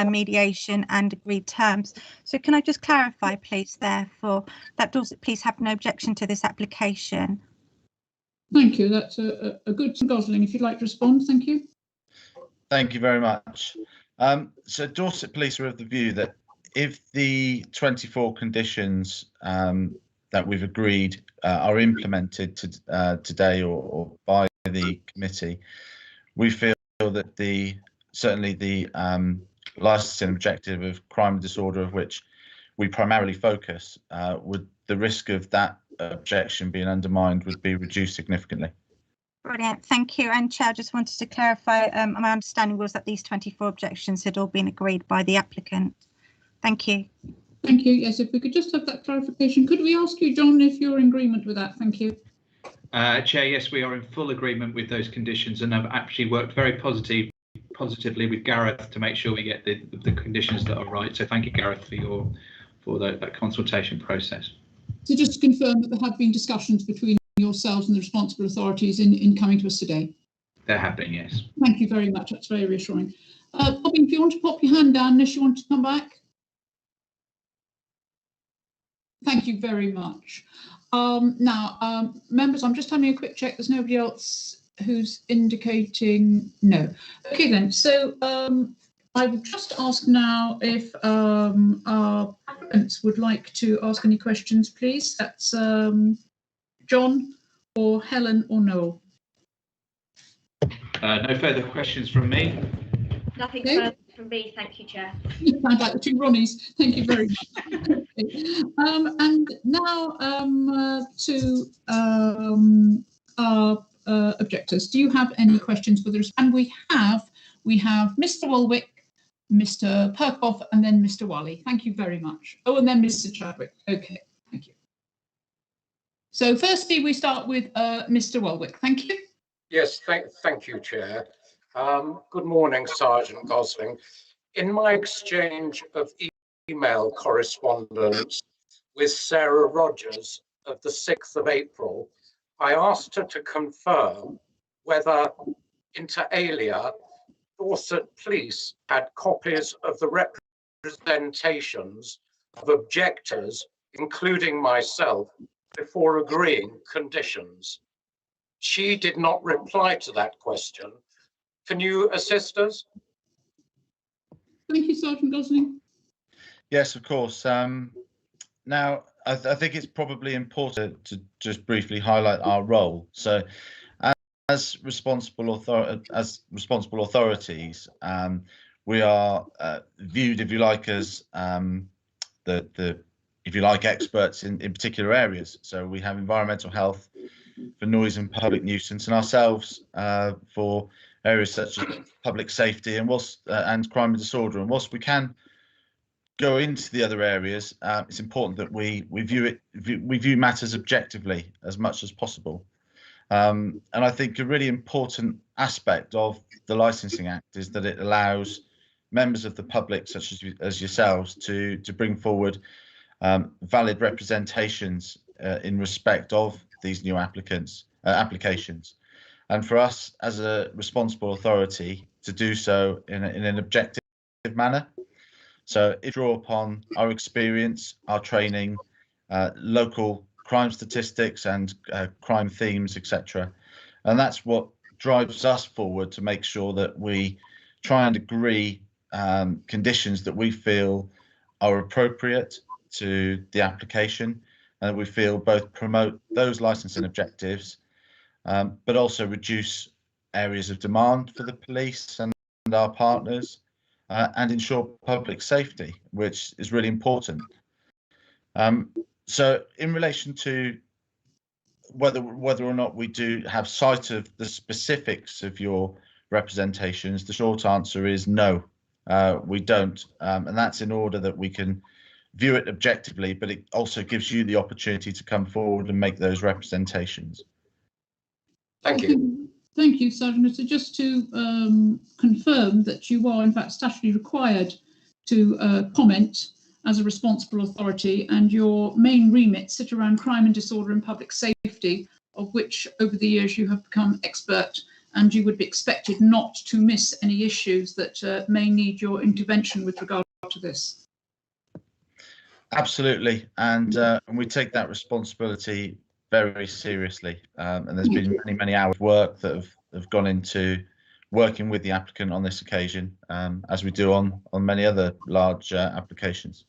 mediation and agreed terms. So can I just clarify, please, therefore, that Dorset Police have no objection to this application? Thank you. That's a good Gosling. If you'd like to respond, thank you. Thank you very much. So Dorset Police are of the view that if the 24 conditions that we've agreed are implemented today or by the committee, we feel that certainly the licensing objective of crime and disorder, of which we primarily focus, would the risk of that objection being undermined would be reduced significantly. Brilliant, thank you. And Chair, I just wanted to clarify, my understanding was that these 24 objections had all been agreed by the applicant. Thank you. Thank you. Yes, if we could just have that clarification. Could we ask you, John, if you're in agreement with that? Thank you. Chair, yes, we are in full agreement with those conditions and have actually worked very positively with Gareth to make sure we get the conditions that are right. So thank you, Gareth, for that consultation process. So just to confirm that there have been discussions between yourselves and the responsible authorities in coming to us today. They're happening, yes. Thank you very much. That's very reassuring. Bobby, if you want to pop your hand down unless you want to come back. Thank you very much. Now, members, I'm just having a quick check. There's nobody else who's indicating no. Okay, then. So I will just ask now if our applicants would like to ask any questions, please. That's John or Helen or Noel. No further questions from me. Nothing further from me, thank you, Chair. You sound like the two Ronnies. Thank you very much. And now to our objectors. Do you have any questions for the? And we have Mr. Walwick, Mr. Perkoff, and then Mr. Wally. Thank you very much. Oh, and then Mr. Chadwick. Okay, thank you. So firstly, we start with Mr. Walwick. Thank you. Yes, thank you, Chair. Good morning, Sergeant Gosling. In my exchange of email correspondence with Sarah Rogers of the 6th of April, I asked her to confirm whether, inter alia, Dorset Police had copies of the representations of objectors including myself, before agreeing conditions. She did not reply to that question. Can you assist us? Thank you, Sergeant Gosling. Yes, of course. Now, I think it's probably important to just briefly highlight our role. So, as responsible authorities, we are viewed, if you like, as if you like, experts in particular areas. So we have environmental health for noise and public nuisance, and ourselves for areas such as public safety and crime and disorder. And whilst we can go into the other areas, it's important that we view matters objectively as much as possible. And I think a really important aspect of the Licensing Act is that it allows members of the public, such as yourselves, to bring forward valid representations in respect of these new applications, and for us as a responsible authority to do so in an objective manner. So if you draw upon our experience, our training, local crime statistics and crime themes, etc. And that's what drives us forward to make sure that we try and agree conditions that we feel are appropriate to the application, and that we feel both promote those licensing objectives, but also reduce areas of demand for the police and our partners, and ensure public safety, which is really important. So in relation to whether or not we do have sight of the specifics of your representations, the short answer is no, we don't. And that's in order that we can view it objectively, but it also gives you the opportunity to come forward and make those representations. Thank you. Thank you, Sergeant. So just to confirm that you are in fact statutorily required to comment as a responsible authority, and your main remits sit around crime and disorder and public safety, of which over the years you have become expert, and you would be expected not to miss any issues that may need your intervention with regard to this. Absolutely, and we take that responsibility very seriously, and there's been many hours of work that have gone into working with the applicant on this occasion, as we do on many other large applications.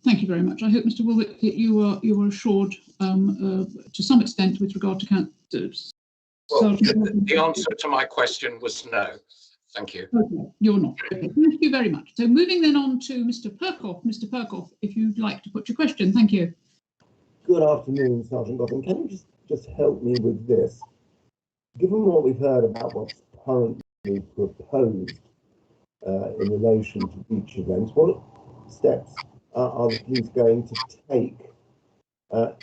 Thank you very much. I hope, Mr. Woolwick, that you were assured to some extent with regard to well, the answer to my question was no. Thank you. Okay, you're not. Okay, thank you very much. So moving then on to Mr. Perkoff. Mr. Perkoff, if you'd like to put your question. Thank you. Good afternoon, Sergeant Gotham. Can you just help me with this? Given what we've heard about what's currently proposed in relation to beach events, what steps are the police going to take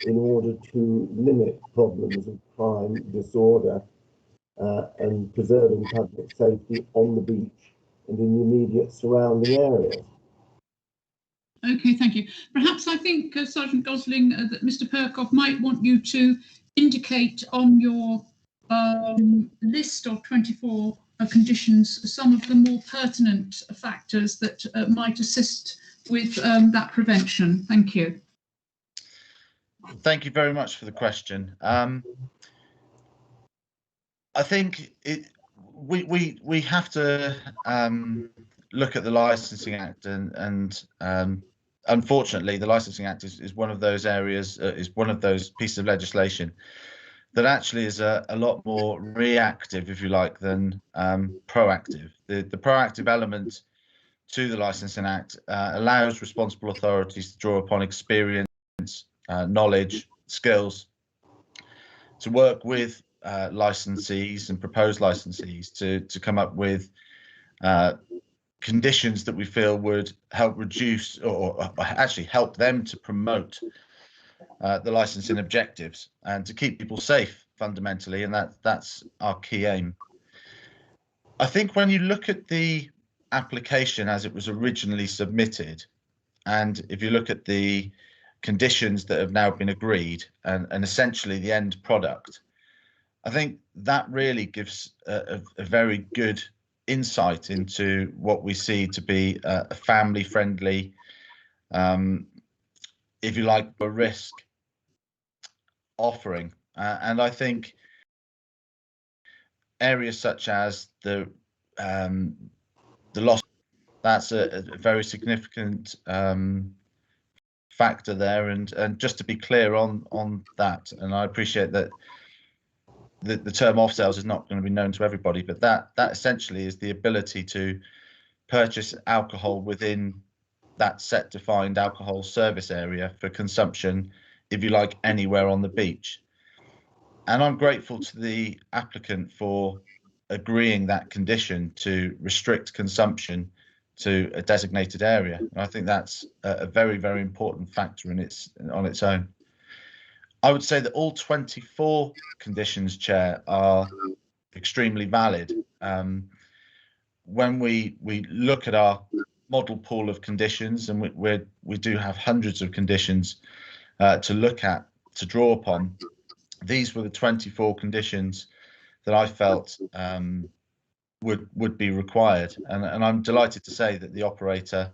in order to limit problems of crime, disorder, and preserving public safety on the beach and in the immediate surrounding areas? Okay, thank you. Perhaps I think, Sergeant Gosling, that Mr. Perkoff might want you to indicate on your list of 24 conditions some of the more pertinent factors that might assist with that prevention. Thank you. Thank you very much for the question. I think we have to look at the Licensing Act, and unfortunately, the Licensing Act is one of those areas, is one of those pieces of legislation that actually is a lot more reactive, if you like, than proactive. The proactive element to the Licensing Act allows responsible authorities to draw upon experience, knowledge, skills, to work with licensees and proposed licensees to come up with conditions that we feel would help reduce or actually help them to promote the licensing objectives and to keep people safe fundamentally, and that's our key aim. I think when you look at the application as it was originally submitted, and if you look at the conditions that have now been agreed and essentially the end product, I think that really gives a very good insight into what we see to be a family-friendly if you like, a risk offering. And I think areas such as the loss, that's a very significant factor there. And just to be clear on that, and I appreciate that the term off sales is not going to be known to everybody, but that essentially is the ability to purchase alcohol within that set defined alcohol service area for consumption, if you like, anywhere on the beach. And I'm grateful to the applicant for agreeing that condition to restrict consumption to a designated area. And I think that's a very, very important factor on its own. I would say that all 24 conditions, Chair, are extremely valid. When we look at our model pool of conditions, and we do have hundreds of conditions to look at, to draw upon, these were the 24 conditions that I felt would be required, and I'm delighted to say that the operator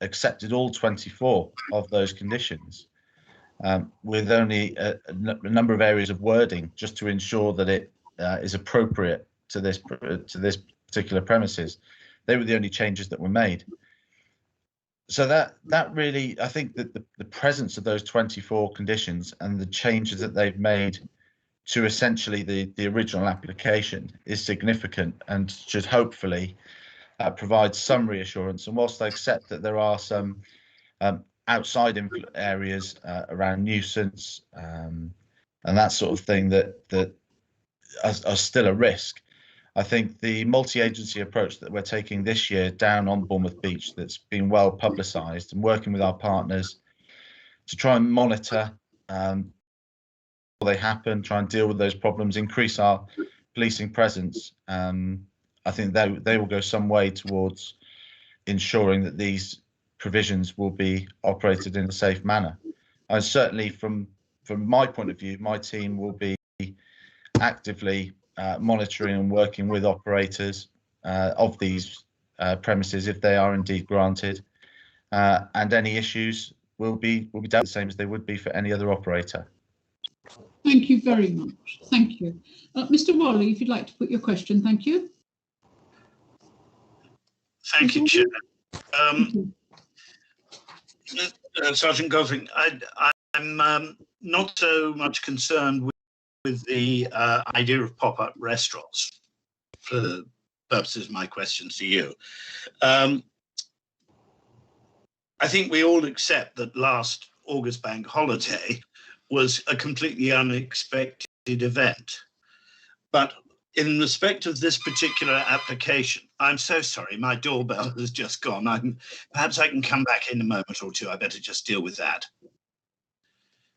accepted all 24 of those conditions, with only a number of areas of wording just to ensure that it is appropriate to this particular premises. They were the only changes that were made. So that really, I think that the presence of those 24 conditions and the changes that they've made to essentially the original application is significant and should hopefully provide some reassurance. And whilst I accept that there are some outside areas around nuisance and that sort of thing that are still a risk, I think the multi-agency approach that we're taking this year down on Bournemouth Beach, that's been well publicised, and working with our partners to try and monitor before they happen, try and deal with those problems, increase our policing presence. I think they will go some way towards ensuring that these provisions will be operated in a safe manner. And certainly from my point of view, my team will be actively monitoring and working with operators of these premises if they are indeed granted, and any issues will be dealt the same as they would be for any other operator. Thank you very much. Thank you. Mr. Wally, if you'd like to put your question, thank you. Thank you, Chair. Sergeant Gosling, I'm not so much concerned with the idea of pop-up restaurants for the purposes of my questions to you. I think we all accept that last August bank holiday was a completely unexpected event. But in respect of this particular application, I'm so sorry, my doorbell has just gone. Perhaps I can come back in a moment or two. I better just deal with that.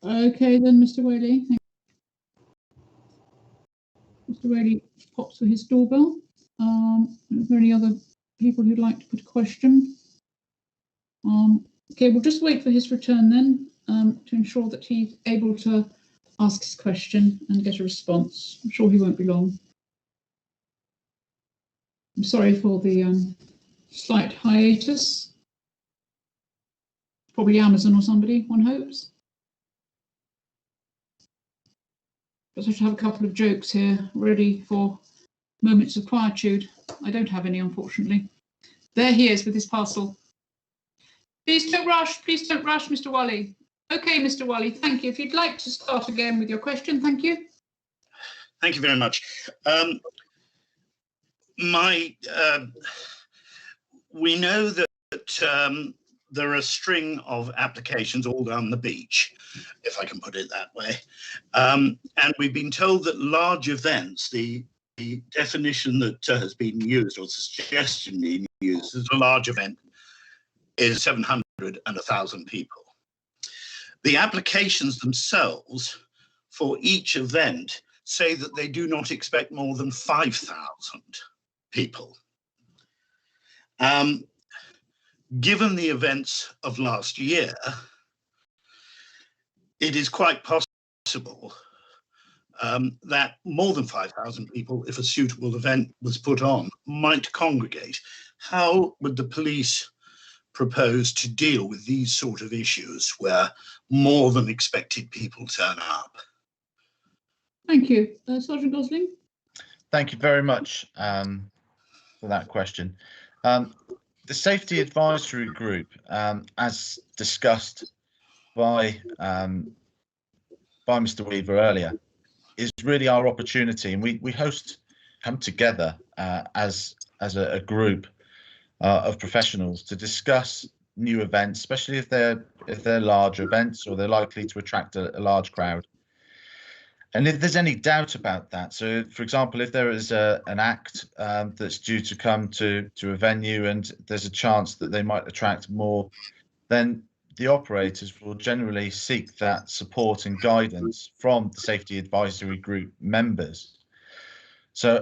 Okay then, Mr. Whaley. Mr. Whaley pops for his doorbell. Is there any other people who'd like to put a question? Okay, we'll just wait for his return then to ensure that he's able to ask his question and get a response. I'm sure he won't be long. I'm sorry for the slight hiatus. Probably Amazon or somebody, one hopes. But I should have a couple of jokes here ready for moments of quietude. I don't have any, unfortunately. There he is with his parcel. Please don't rush, Mr. Wally. Okay, Mr. Wally, thank you. If you'd like to start again with your question, thank you. Thank you very much. We know that there are a string of applications all down the beach, if I can put it that way. And we've been told that large events, the definition that has been used, or the suggestion being used as a large event, is 700 and 1,000 people. The applications themselves for each event say that they do not expect more than 5,000 people. Given the events of last year, it is quite possible that more than 5,000 people, if a suitable event was put on, might congregate. How would the police propose to deal with these sort of issues where more than expected people turn up? Thank you. Sergeant Gosling? Thank you very much for that question. The Safety Advisory Group, as discussed by Mr. Weaver earlier, is really our opportunity, and we come together as a group of professionals to discuss new events, especially if they're large events or they're likely to attract a large crowd. And if there's any doubt about that, so for example, if there is an act that's due to come to a venue and there's a chance that they might attract more, then the operators will generally seek that support and guidance from the Safety Advisory Group members. So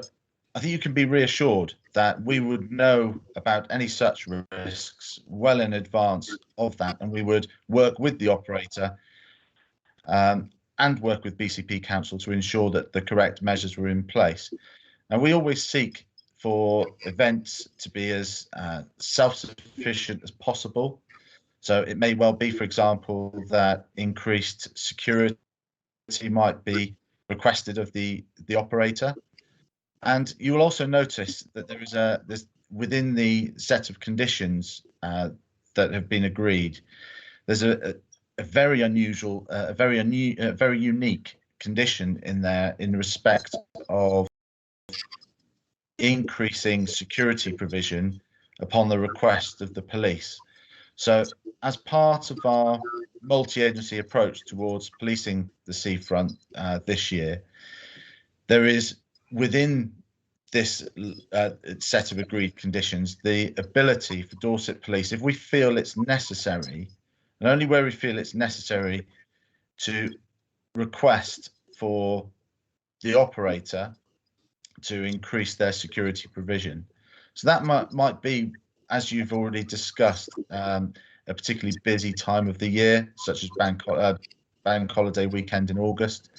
I think you can be reassured that we would know about any such risks well in advance of that, and we would work with the operator and work with BCP Council to ensure that the correct measures were in place. And we always seek for events to be as self-sufficient as possible. So it may well be, for example, that increased security might be requested of the operator. And you will also notice that there's within the set of conditions that have been agreed, there's a very unusual, very unique condition in there in respect of increasing security provision upon the request of the police. So as part of our multi-agency approach towards policing the seafront this year, there is within this set of agreed conditions the ability for Dorset Police, if we feel it's necessary, and only where we feel it's necessary, to request for the operator to increase their security provision. So that might be, as you've already discussed, a particularly busy time of the year, such as bank holiday weekend in August,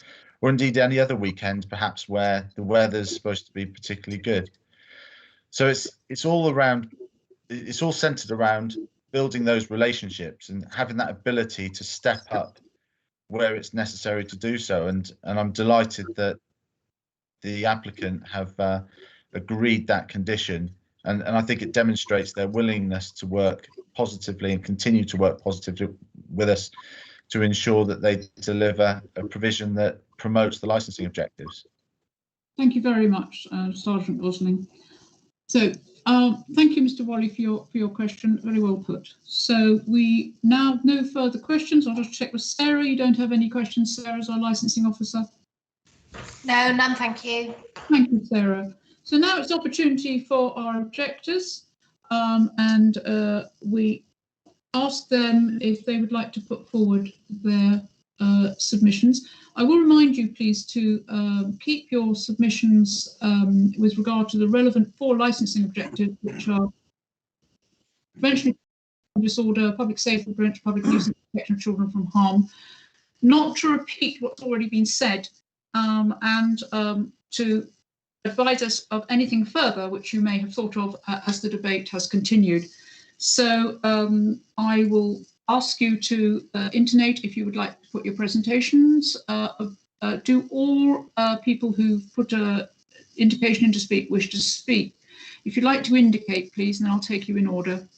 or indeed any other weekend, perhaps where the weather's supposed to be particularly good. So it's all centered around building those relationships and having that ability to step up where it's necessary to do so. And I'm delighted that the applicant have agreed that condition. And I think it demonstrates their willingness to work positively and continue to work positively with us to ensure that they deliver a provision that promotes the licensing objectives. Thank you very much, Sergeant Gosling. So thank you, Mr. Wally, for your question. Very well put. So we now have no further questions. I'll just check with Sarah. You don't have any questions, Sarah, as our licensing officer? No, none, thank you. Thank you, Sarah. So now it's opportunity for our objectors, and we ask them if they would like to put forward their submissions. I will remind you, please, to keep your submissions with regard to the relevant 4 licensing objectives, which are prevention of disorder, public safety, prevention of public nuisance, protection of children from harm, not to repeat what's already been said, and to advise us of anything further which you may have thought of as the debate has continued. So I will ask you to intonate if you would like to put your presentations. Do all people who've put an indication in to speak wish to speak? If you'd like to indicate, please, and I'll take you in order.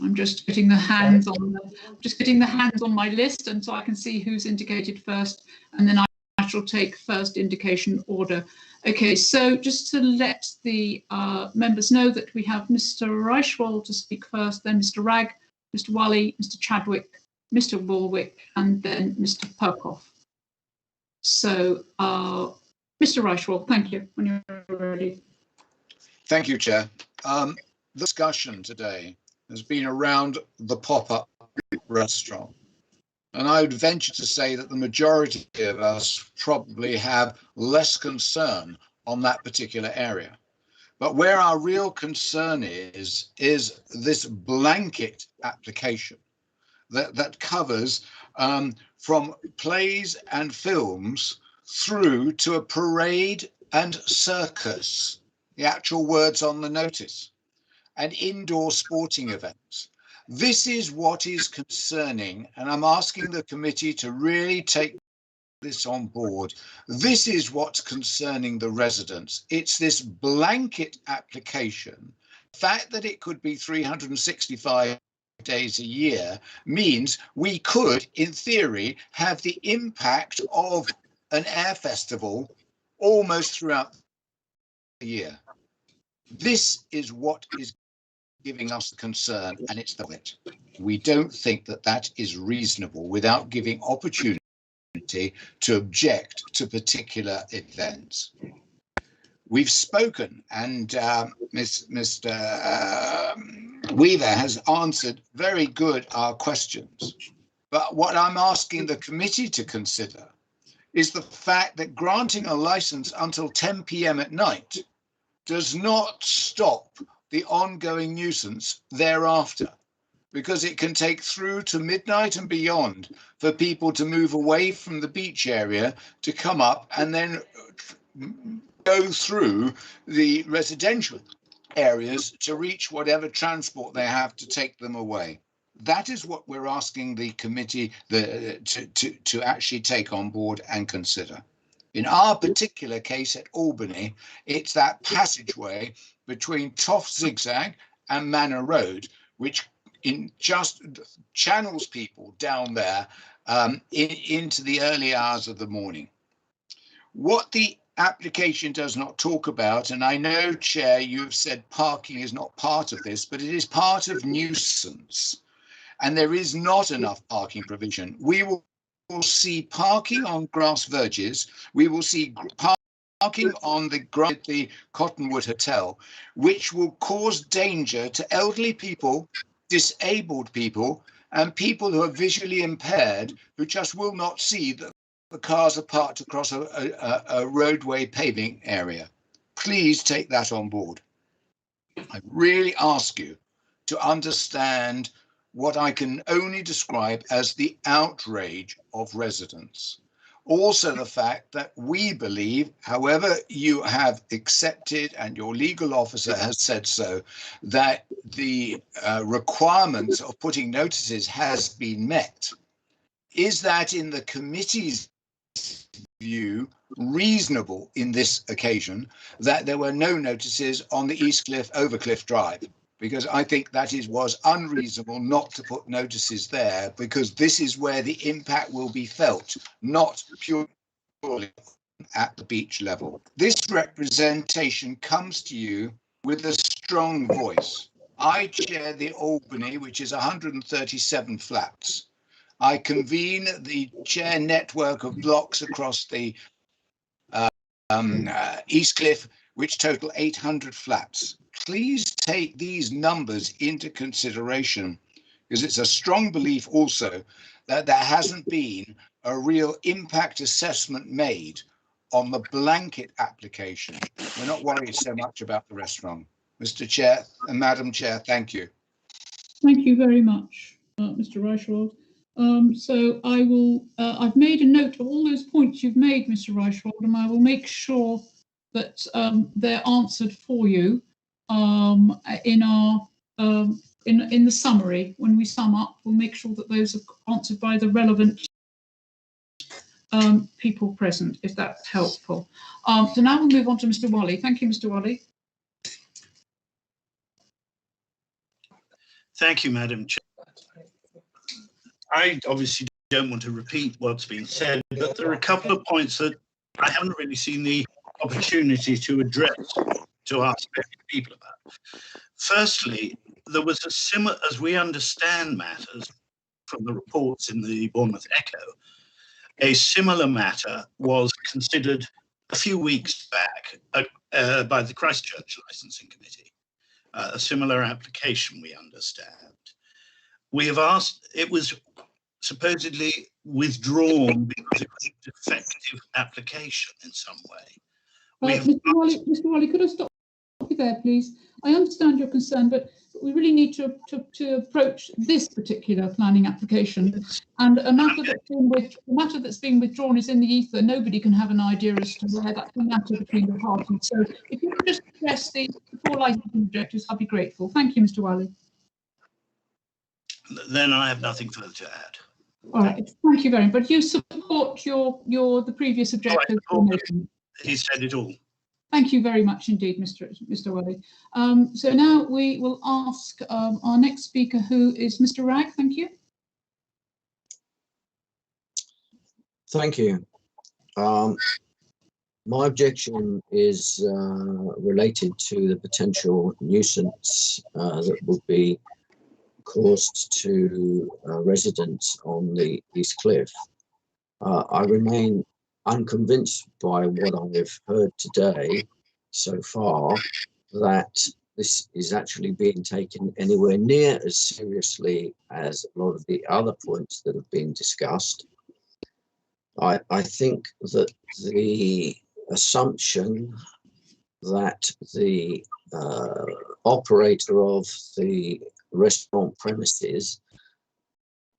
I'm just getting the hands on my list, and so I can see who's indicated first, and then I shall take first indication order. Okay, so just to let the members know that we have Mr. Reichwald to speak first, then Mr. Ragg, Mr. Wally, Mr. Chadwick, Mr. Warwick, and then Mr. Perkoff. So, Mr. Reichwald, thank you when you're ready. Thank you, Chair. The discussion today has been around the pop-up restaurant. And I would venture to say that the majority of us probably have less concern on that particular area. But where our real concern is this blanket application that covers from plays and films through to a parade and circus, the actual words on the notice. and indoor sporting events. This is what is concerning, and I'm asking the committee to really take this on board. This is what's concerning the residents. It's this blanket application. The fact that it could be 365 days a year means we could, in theory, have the impact of an air festival almost throughout the year. This is what is giving us the concern, and it's the wit. We don't think that that is reasonable without giving opportunity to object to particular events. We've spoken, and Mr. Weaver has answered very good our questions. But what I'm asking the committee to consider is the fact that granting a license until 10 p.m. at night does not stop the ongoing nuisance thereafter, because it can take through to midnight and beyond for people to move away from the beach area to come up and then go through the residential areas to reach whatever transport they have to take them away. That is what we're asking the committee to actually take on board and consider. In our particular case at Albany, it's that passageway between Toft Zigzag and Manor Road, which just channels people down there into the early hours of the morning. What the application does not talk about, and I know, Chair, you've said parking is not part of this, but it is part of nuisance, and there is not enough parking provision. We will see parking on grass verges. We will see parking on the Cottonwood Hotel, which will cause danger to elderly people, disabled people, and people who are visually impaired, who just will not see that the cars are parked across a roadway paving area. Please take that on board. I really ask you to understand what I can only describe as the outrage of residents. Also the fact that we believe, however you have accepted and your legal officer has said so, that the requirements of putting notices has been met. Is that in the committee's view reasonable in this occasion that there were no notices on the Eastcliff Overcliff Drive? Because I think that was unreasonable not to put notices there, because this is where the impact will be felt, not purely at the beach level. This representation comes to you with a strong voice. I chair the Albany, which is 137 flats. I convene the chair network of blocks across the Eastcliff, which total 800 flats. Please take these numbers into consideration, because it's a strong belief also that there hasn't been a real impact assessment made on the blanket application. We're not worried so much about the restaurant. Mr. Chair and Madam Chair, thank you. Thank you very much, Mr. Reichwald. So I will, I've made a note of all those points you've made, Mr. Reichwald, and I will make sure that they're answered for you in our in the summary. When we sum up, we'll make sure that those are answered by the relevant people present, if that's helpful. So now we'll move on to Mr. Wally. Thank you, Mr. Wally. Thank you, Madam Chair. I obviously don't want to repeat what's been said, but there are a couple of points that I haven't really seen the opportunity to address, to ask people about. Firstly, there was a similar, as we understand matters from the reports in the Bournemouth Echo, a similar matter was considered a few weeks back by the Christchurch Licensing Committee, a similar application we understand. We have asked, it was supposedly withdrawn because it was a defective application in some way. Mr. Wally, could I stop you there, please? I understand your concern, but we really need to approach this particular planning application. And a matter that's being withdrawn is in the ether. Nobody can have an idea as to where that's a matter between the parties. So if you could just address the 4 licensing objectives, I'd be grateful. Thank you, Mr. Wiley. Then I have nothing further to add. All right, thank you very much. But you support the previous objectives. He said it all. Thank you very much indeed, Mr. Wiley. So now we will ask our next speaker, who is Mr. Ragg. Thank you. Thank you. My objection is related to the potential nuisance that would be caused to residents on the East Cliff. I remain unconvinced by what I've heard today so far that this is actually being taken anywhere near as seriously as a lot of the other points that have been discussed. I think that the assumption that the operator of the restaurant premises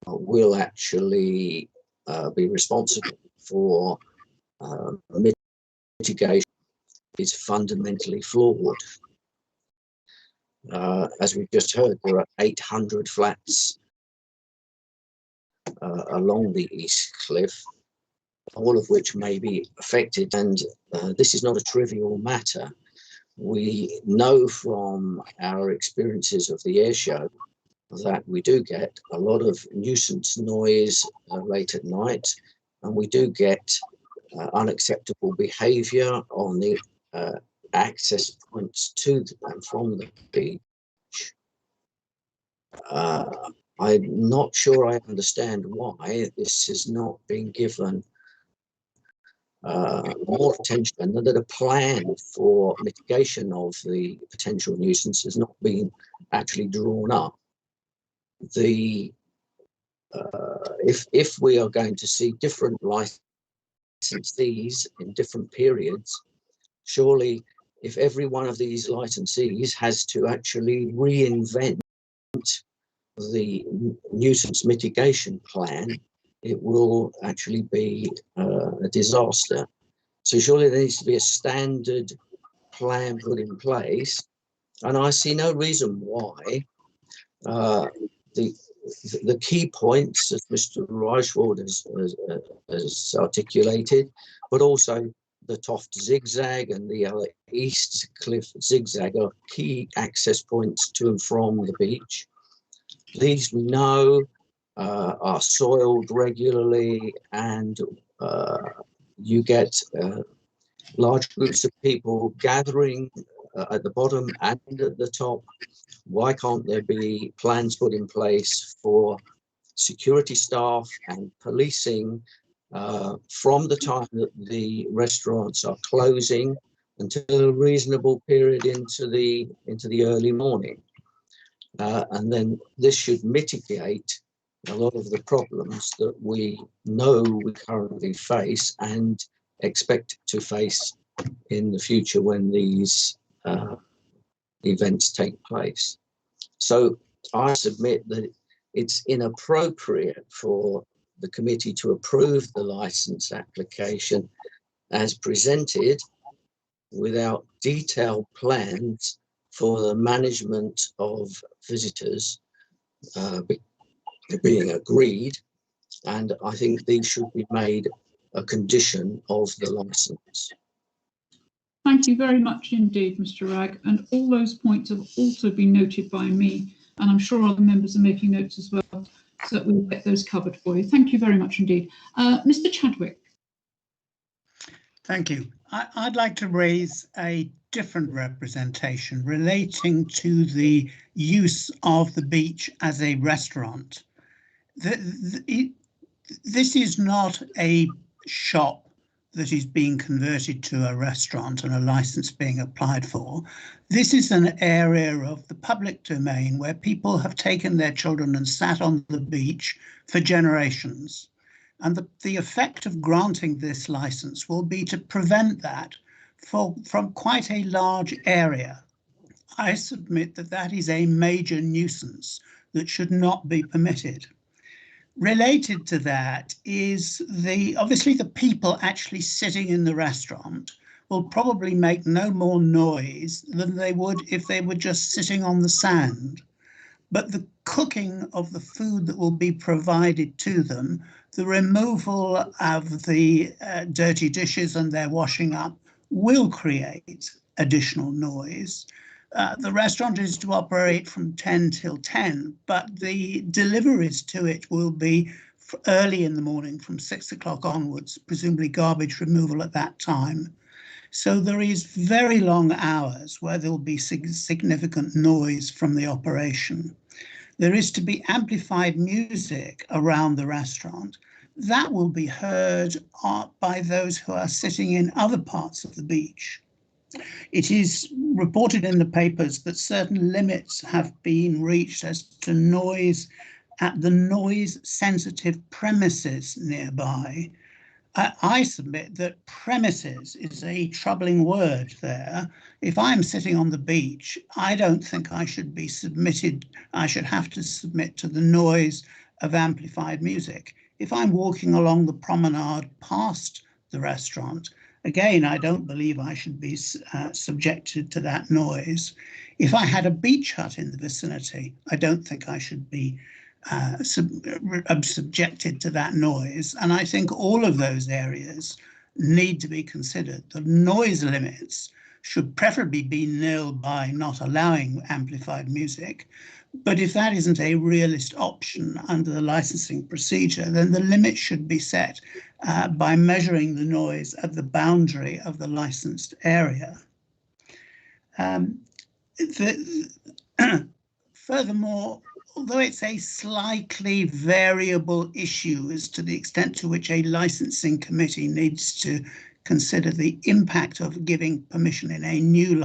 will actually be responsible for mitigation is fundamentally flawed. As we've just heard, there are 800 flats along the East Cliff, all of which may be affected, and this is not a trivial matter. We know from our experiences of the air show that we do get a lot of nuisance noise late at night, and we do get unacceptable behaviour on the access points to and from the beach. I'm not sure I understand why this has not been given more attention, and that a plan for mitigation of the potential nuisance has not been actually drawn up. If we are going to see different licensees in different periods, surely if every one of these licensees has to actually reinvent the nuisance mitigation plan, it will actually be a disaster. So surely there needs to be a standard plan put in place, and I see no reason why the key points, as Mr. Reichwald has articulated, but also the Toft Zigzag and the East Cliff Zigzag are key access points to and from the beach. These we know are soiled regularly, and you get large groups of people gathering at the bottom and at the top. Why can't there be plans put in place for security staff and policing from the time that the restaurants are closing until a reasonable period into the early morning? And then this should mitigate a lot of the problems that we know we currently face and expect to face in the future when these events take place. So I submit that it's inappropriate for the committee to approve the license application as presented without detailed plans for the management of visitors being agreed, and I think these should be made a condition of the license. Thank you very much indeed, Mr. Ragg, and all those points have also been noted by me, and I'm sure other members are making notes as well, so that we'll get those covered for you. Thank you very much indeed. Mr. Chadwick. Thank you. I'd like to raise a different representation relating to the use of the beach as a restaurant. This is not a shop that is being converted to a restaurant and a license being applied for. This is an area of the public domain where people have taken their children and sat on the beach for generations. And the effect of granting this license will be to prevent that from quite a large area. I submit that that is a major nuisance that should not be permitted. Related to that is obviously the people actually sitting in the restaurant will probably make no more noise than they would if they were just sitting on the sand. But the cooking of the food that will be provided to them, the removal of the dirty dishes and their washing up will create additional noise. The restaurant is to operate from 10 till 10, but the deliveries to it will be early in the morning from 6 o'clock onwards, presumably garbage removal at that time. So there is very long hours where there will be significant noise from the operation. There is to be amplified music around the restaurant. That will be heard by those who are sitting in other parts of the beach. It is reported in the papers that certain limits have been reached as to noise at the noise-sensitive premises nearby. I submit that premises is a troubling word there. If I'm sitting on the beach, I don't think I should have to submit to the noise of amplified music. If I'm walking along the promenade past the restaurant, again, I don't believe I should be subjected to that noise. If I had a beach hut in the vicinity, I don't think I should be subjected to that noise. And I think all of those areas need to be considered. The noise limits should preferably be nil by not allowing amplified music. But if that isn't a realist option under the licensing procedure, then the limit should be set by measuring the noise at the boundary of the licensed area. Furthermore, although it's a slightly variable issue as to the extent to which a licensing committee needs to consider the impact of giving permission in a new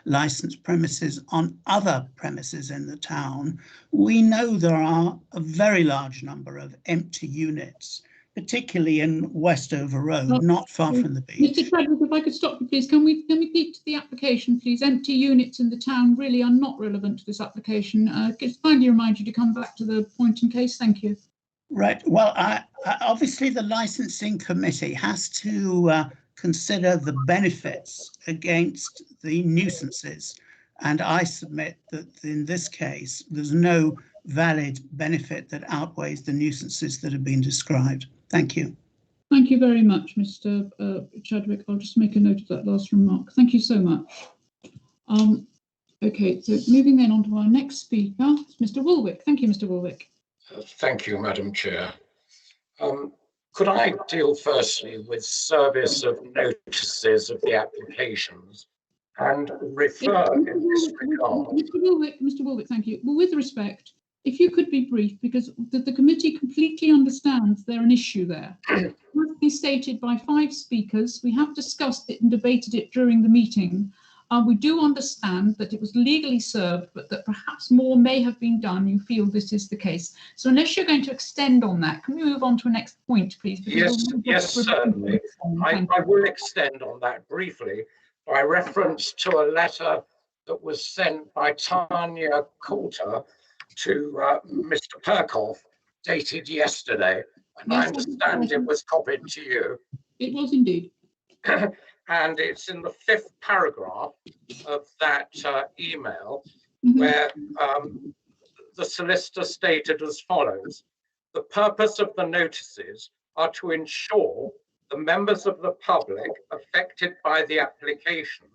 licensed premises on other premises in the town, we know there are a very large number of empty units, particularly in Westover Road, not far from the beach. Mr. Chadwick, if I could stop you, please. Can we keep to the application, please? Empty units in the town really are not relevant to this application. Just kindly remind you to come back to the point in case. Thank you. Right. Well, obviously the licensing committee has to consider the benefits against the nuisances. And I submit that in this case, there's no valid benefit that outweighs the nuisances that have been described. Thank you. Thank you very much, Mr. Chadwick. I'll just make a note of that last remark. Thank you so much. Okay, so moving then on to our next speaker, Mr. Woolwick. Thank you, Mr. Woolwick. Thank you, Madam Chair. Could I deal firstly with service of notices of the applications and refer in this regard? Mr. Woolwick, thank you. Well, with respect, if you could be brief, because the committee completely understands there's an issue there. It has been stated by 5 speakers. We have discussed it and debated it during the meeting. We do understand that it was legally served, but that perhaps more may have been done. You feel this is the case. So unless you're going to extend on that, can we move on to a next point, please? Yes, certainly. I will extend on that briefly by reference to a letter that was sent by Tanya Coulter to Mr. Perkoff, dated yesterday. And yes, I understand it was copied to you. It was indeed. And it's in the 5th paragraph of that email, where the solicitor stated as follows: the purpose of the notices are to ensure the members of the public affected by the application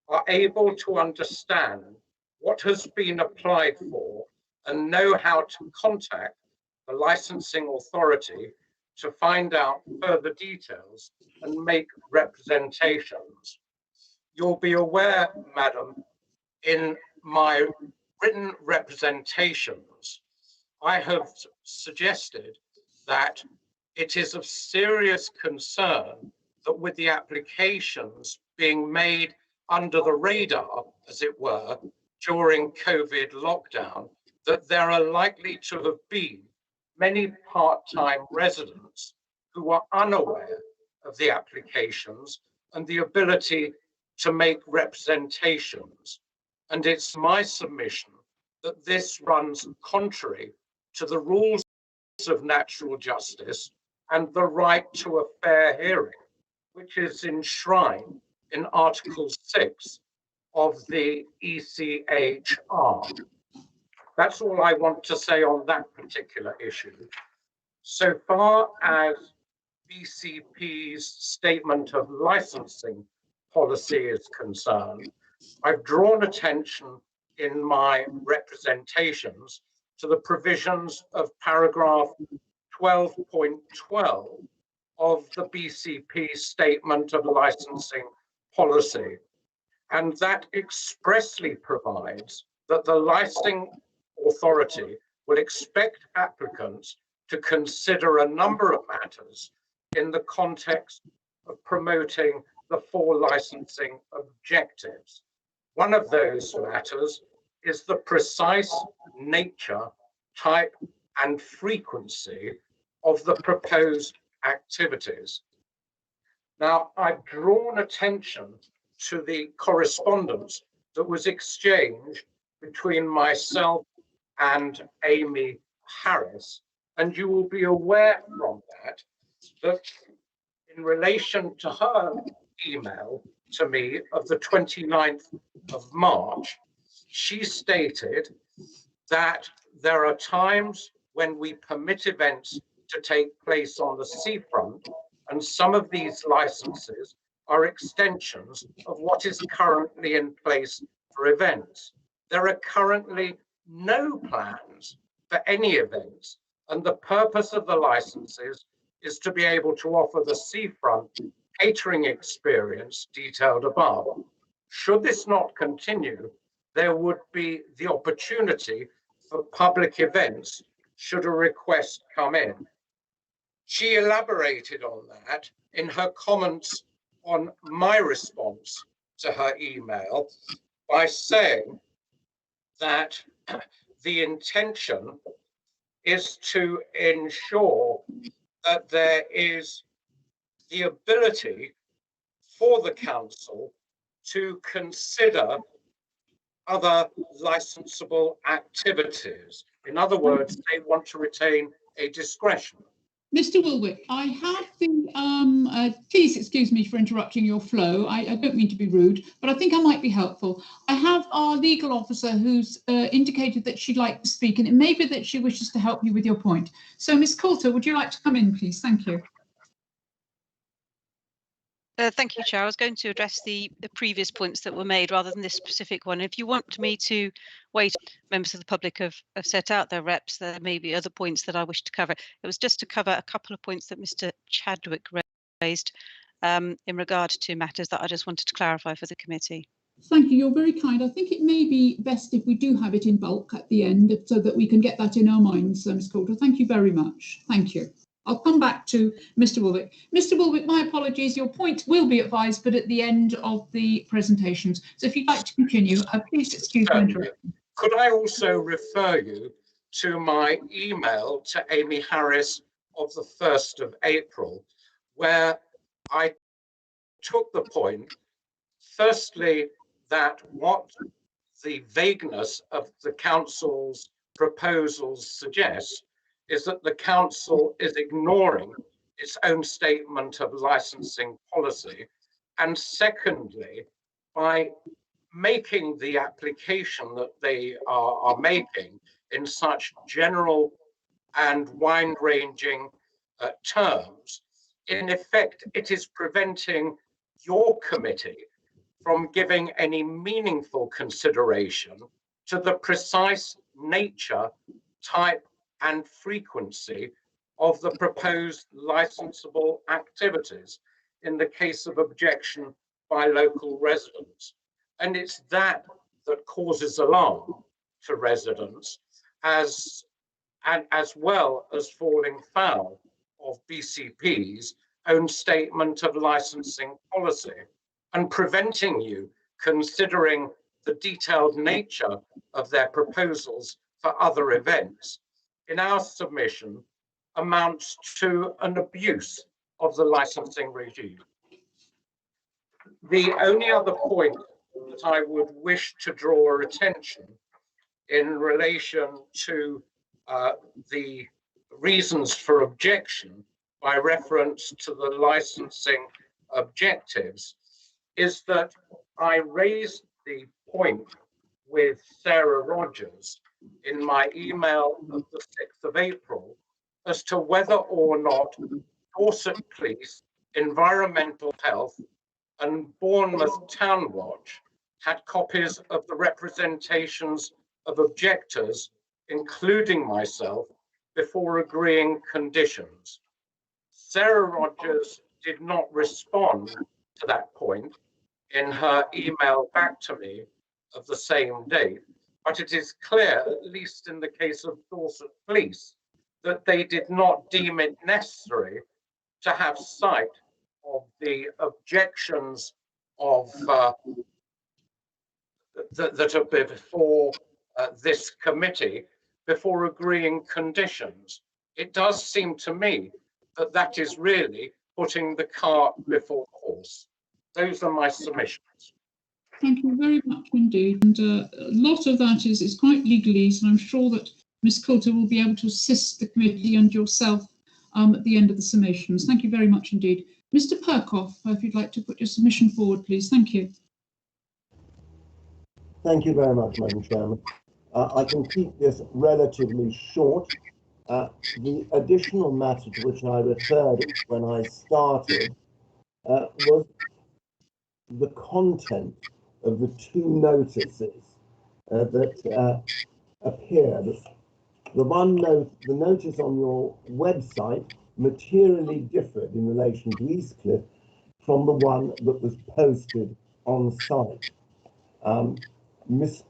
are able to understand what has been applied for and know how to contact the licensing authority to find out further details and make representations. You'll be aware, Madam, in my written representations, I have suggested that it is of serious concern that with the applications being made under the radar, as it were, during COVID lockdown, that there are likely to have been many part-time residents who are unaware of the applications and the ability to make representations. and it's my submission that this runs contrary to the rules of natural justice and the right to a fair hearing, which is enshrined in Article 6 of the ECHR. That's all I want to say on that particular issue. So far as BCP's statement of licensing policy is concerned, I've drawn attention in my representations to the provisions of paragraph 12.12 of the BCP statement of licensing policy, and that expressly provides that the licensing authority will expect applicants to consider a number of matters in the context of promoting the 4 licensing objectives. One of those matters is the precise nature, type, and frequency of the proposed activities. Now, I've drawn attention to the correspondence that was exchanged between myself and Amy Harris, and you will be aware from that in relation to her email to me of the 29th of March, she stated that there are times when we permit events to take place on the seafront, and some of these licenses are extensions of what is currently in place for events. There are currently no plans for any events, and the purpose of the licenses is to be able to offer the seafront catering experience detailed above. Should this not continue, there would be the opportunity for public events should a request come in. She elaborated on that in her comments on my response to her email by saying that the intention is to ensure that there is the ability for the council to consider other licensable activities. In other words, they want to retain a discretion. Mr. Woolwick, I have the, please excuse me for interrupting your flow. I don't mean to be rude, but I think I might be helpful. I have our legal officer who's indicated that she'd like to speak, and it may be that she wishes to help you with your point. So, Ms. Coulter, would you like to come in, please? Thank you. Thank you, Chair. I was going to address the previous points that were made rather than this specific one. If you want me to wait, members of the public have set out their reps. There may be other points that I wish to cover. It was just to cover a couple of points that Mr. Chadwick raised in regard to matters that I just wanted to clarify for the committee. Thank you. You're very kind. I think it may be best if we do have it in bulk at the end so that we can get that in our minds, Ms. Coulter. Thank you very much. Thank you. I'll come back to Mr. Woolwick. Mr. Woolwick, my apologies. Your point will be advised, but at the end of the presentations. So if you'd like to continue, please excuse me. Could I also refer you to my email to Amy Harris of the 1st of April, where I took the point, firstly, that what the vagueness of the council's proposals suggests is that the council is ignoring its own statement of licensing policy. And secondly, by making the application that they are making in such general and wide-ranging terms, in effect, it is preventing your committee from giving any meaningful consideration to the precise nature, type, and frequency of the proposed licensable activities in the case of objection by local residents. And it's that that causes alarm to residents, as well as falling foul of BCP's own statement of licensing policy, and preventing you considering the detailed nature of their proposals for other events in our submission amounts to an abuse of the licensing regime. The only other point that I would wish to draw attention in relation to the reasons for objection by reference to the licensing objectives is that I raised the point with Sarah Rogers in my email of the 6th of April as to whether or not Dorset Police, Environmental Health and Bournemouth Town Watch had copies of the representations of objectors, including myself, before agreeing conditions. Sarah Rogers did not respond to that point in her email back to me of the same date, but it is clear, at least in the case of Dorset Police, that they did not deem it necessary to have sight of the objections of that are before this committee before agreeing conditions. It does seem to me that that is really putting the cart before the horse. Those are my submissions. Thank you very much indeed. And a lot of that is quite legalese, and I'm sure that Ms Coulter will be able to assist the committee and yourself at the end of the submissions. Thank you very much indeed. Mr Perkoff, if you'd like to put your submission forward, please. Thank you. Thank you very much, Madam Chairman. I can keep this relatively short. The additional matter to which I referred when I started was the content of the two notices that appeared. The notice on your website materially differed in relation to Eastcliff from the one that was posted on site. Miss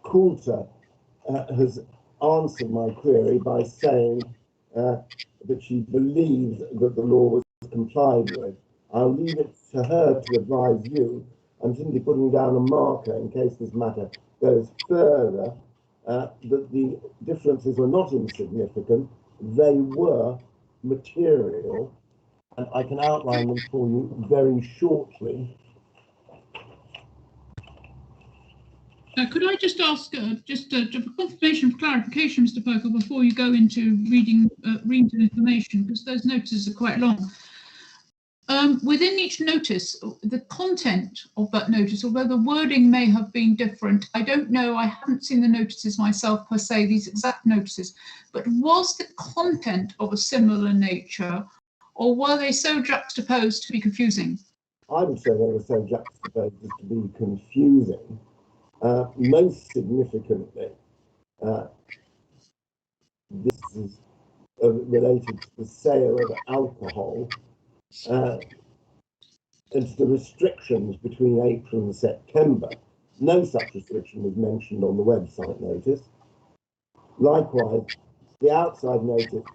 Coulter has answered my query by saying that she believes that the law was complied with. I'll leave it to her to advise you. I'm simply putting down a marker in case this matter goes further, that the differences were not insignificant, they were material, and I can outline them for you very shortly. Could I just ask, for confirmation of clarification, Mr Perkoff, before you go into reading the information, because those notices are quite long. Within each notice, the content of that notice, although the wording may have been different, I don't know, I haven't seen the notices myself per se, these exact notices, but was the content of a similar nature, or were they so juxtaposed to be confusing? I would say they were so juxtaposed as to be confusing. Most significantly, this is related to the sale of alcohol and to the restrictions between April and September. No such restriction was mentioned on the website notice. Likewise, the outside notice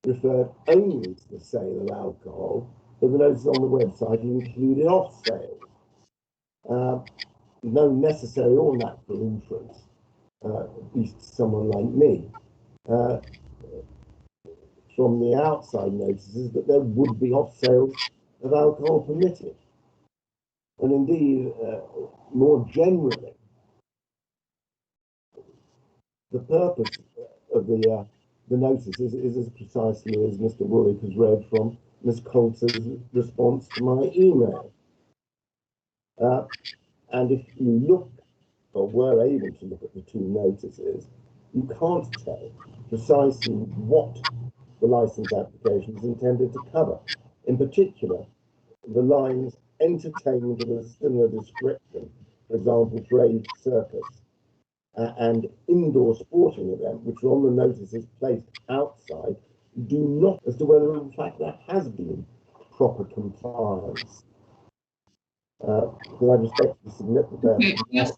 referred only to the sale of alcohol, but the notice on the website included off sales. No necessary or natural inference, at least to someone like me, from the outside notices that there would be off sales of alcohol permitted. And indeed, more generally, the purpose of the notices is as precisely as Mr Woolwick has read from Ms Coulter's response to my email. And if you look, or were able to look at the two notices, you can't tell precisely what the licence application is intended to cover. In particular, the lines entertainment of a similar description, for example, trade circus, and indoor sporting event, which are on the notices placed outside, do not as to whether in fact there has been proper compliance. Because I respectfully submit that okay, yes,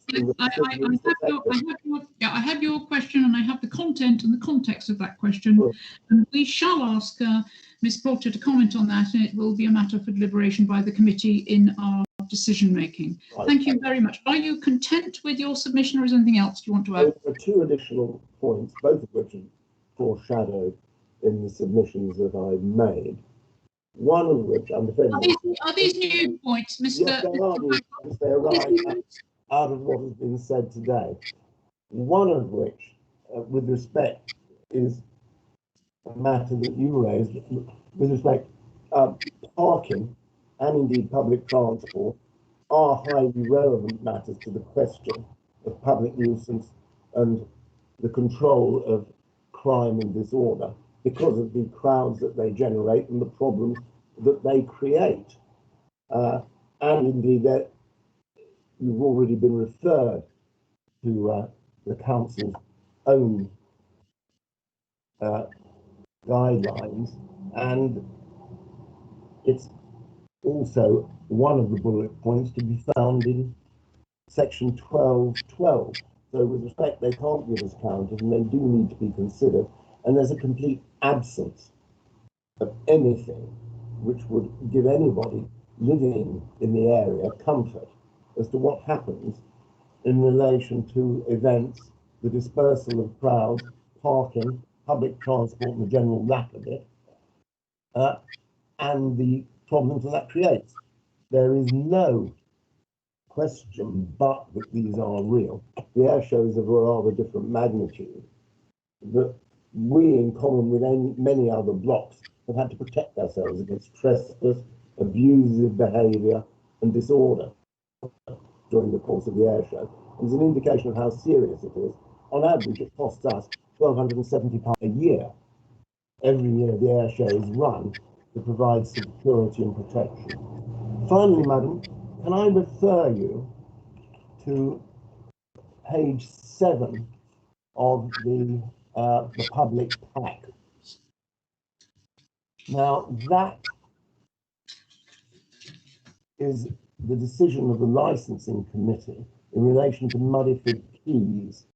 I have your question, and I have the content and the context of that question. Oh. And we shall ask Ms Porter to comment on that, and it will be a matter for deliberation by the committee in our decision making. Right. Thank you very much. Are you content with your submission, or is there anything else you want to add? There are two additional points, both of which are foreshadowed in the submissions that I've made. One of which I'm defending. Are these new points, Mr? Yes, they are new points. They arrive out of what has been said today. One of which, with respect, is a matter that you raised, with respect, parking and indeed public transport are highly relevant matters to the question of public nuisance and the control of crime and disorder because of the crowds that they generate and the problems that they create. And indeed, that you've already been referred to the council's own guidelines, and it's also one of the bullet points to be found in section 12.12. So with respect, they can't give us counters and they do need to be considered. And there's a complete absence of anything which would give anybody living in the area comfort as to what happens in relation to events, the dispersal of crowds, parking, public transport and the general lack of it, and the problems that creates. There is no question but that these are real. The air shows of a rather different magnitude, that we, in common with many other blocks, have had to protect ourselves against trespass, abusive behaviour and disorder during the course of the air show. It's an indication of how serious it is. On average, it costs us £1,270 a year. Every year the air show is run to provide security and protection. Finally, madam, can I refer you to page 7 of the public pack? Now, that is the decision of the licensing committee in relation to Muddyford Quays.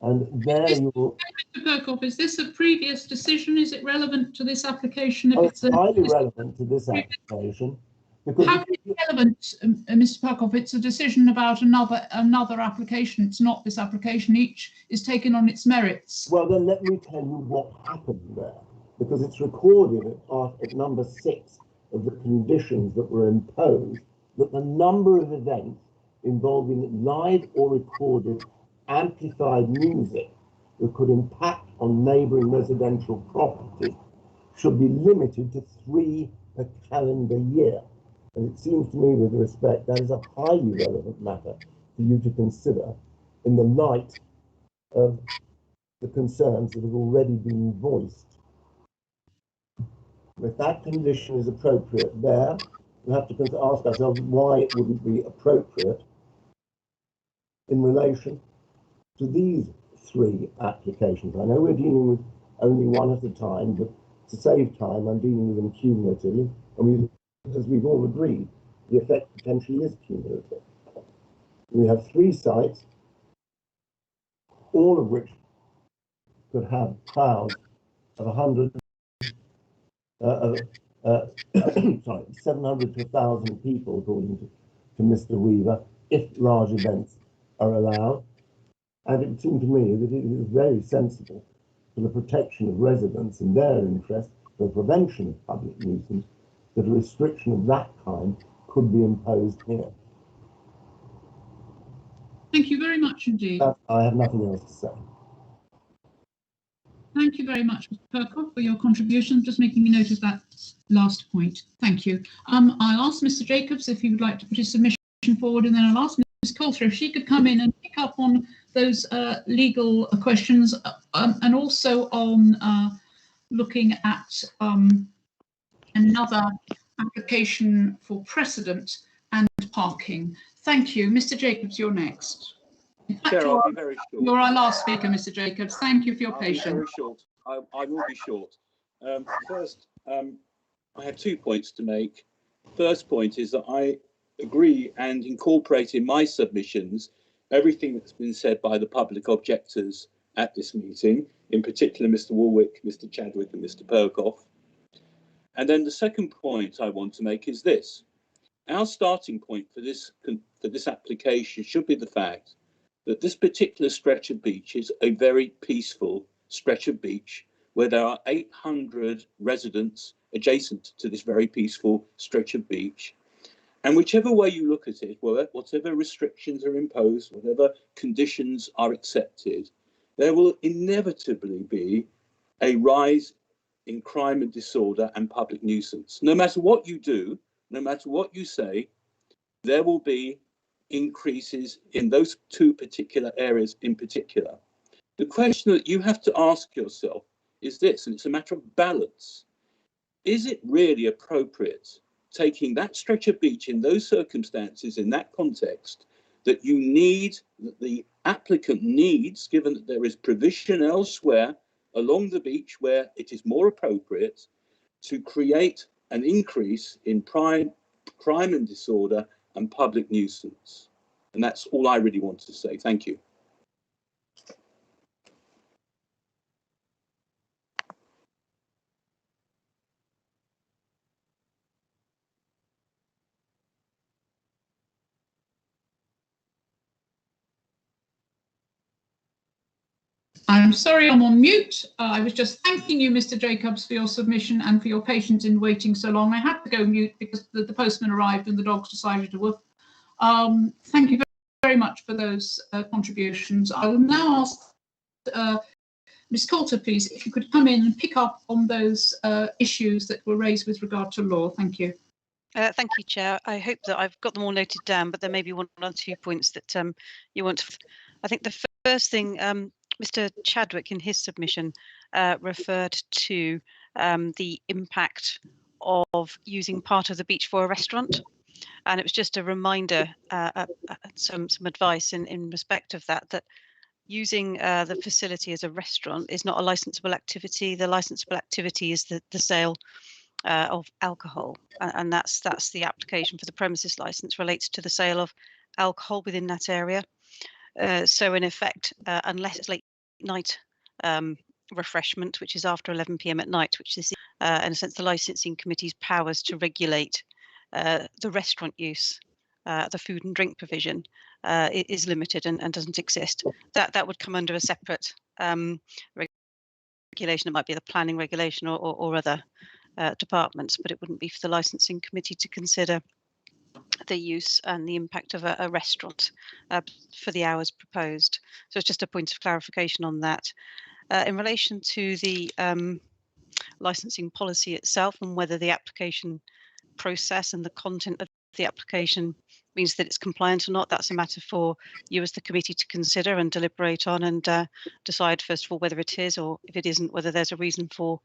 And there you will... Mr. Kirkhope, is this a previous decision? Is it relevant to this application? Oh, it's highly relevant to this application. Because how can it be relevant, Mr. Kirkhope? It's a decision about another application. It's not this application. Each is taken on its merits. Well, then let me tell you what happened there, because it's recorded at number 6 of the conditions that were imposed, that the number of events involving live or recorded amplified music that could impact on neighbouring residential property should be limited to 3 per calendar year. And it seems to me, with respect, that is a highly relevant matter for you to consider in the light of the concerns that have already been voiced. If that condition is appropriate there, we have to ask ourselves why it wouldn't be appropriate in relation to these 3 applications. I know we're dealing with only one at a time, but to save time, I'm dealing with them cumulatively, and as we've all agreed, the effect potentially is cumulative. We have 3 sites, all of which could have crowds of 700 to 1,000 people, according to Mr. Weaver, if large events are allowed. And it would seem to me that it is very sensible for the protection of residents and their interests, for the prevention of public nuisance, that a restriction of that kind could be imposed here. Thank you very much indeed. I have nothing else to say. Thank you very much, Mr. Kirkhope, for your contribution. Just making a note of that last point. Thank you. I'll ask Mr. Jacobs if he would like to put his submission forward, and then I'll ask Ms. Coulter if she could come in and pick up on those legal questions and also on looking at another application for precedent and parking. Thank you. Mr. Jacobs, you're next. Chair, I'll be very short. You're our last speaker, Mr. Jacobs. Thank you for your patience. Very short. I will be short. First, I have 2 points to make. First point is that I agree and incorporate in my submissions everything that's been said by the public objectors at this meeting, in particular Mr. Warwick, Mr. Chadwick and Mr. Perkoff. And then the second point I want to make is this. Our starting point for this application should be the fact that this particular stretch of beach is a very peaceful stretch of beach where there are 800 residents adjacent to this very peaceful stretch of beach. And whichever way you look at it, whatever restrictions are imposed, whatever conditions are accepted, there will inevitably be a rise in crime and disorder and public nuisance. No matter what you do, no matter what you say, there will be increases in those two particular areas in particular. The question that you have to ask yourself is this, and it's a matter of balance. Is it really appropriate, taking that stretch of beach in those circumstances, in that context, that you need, that the applicant needs, given that there is provision elsewhere along the beach where it is more appropriate, to create an increase in crime and disorder and public nuisance? And that's all I really want to say. Thank you. I'm sorry I'm on mute. I was just thanking you, Mr. Jacobs, for your submission and for your patience in waiting so long. I had to go mute because the postman arrived and the dogs decided to woof. Thank you very much for those contributions. I will now ask Ms. Coulter, please, if you could come in and pick up on those issues that were raised with regard to law. Thank you. Thank you, Chair. I hope that I've got them all noted down, but there may be one or two points that you want to. I think the first thing, Mr. Chadwick in his submission referred to the impact of using part of the beach for a restaurant. And it was just a reminder, some advice in respect of that using the facility as a restaurant is not a licensable activity. The licensable activity is the sale of alcohol, and that's the application for the premises license relates to the sale of alcohol within that area. So in effect, unless it's late night refreshment, which is after 11 p.m. at night, which is in a sense the licensing committee's powers to regulate the restaurant use, the food and drink provision is limited and doesn't exist. That would come under a separate regulation. It might be the planning regulation or other departments, but it wouldn't be for the licensing committee to consider the use and the impact of a restaurant for the hours proposed. So it's just a point of clarification on that. In relation to the licensing policy itself and whether the application process and the content of the application means that it's compliant or not, that's a matter for you as the committee to consider and deliberate on and decide first of all whether it is, or if it isn't, whether there's a reason for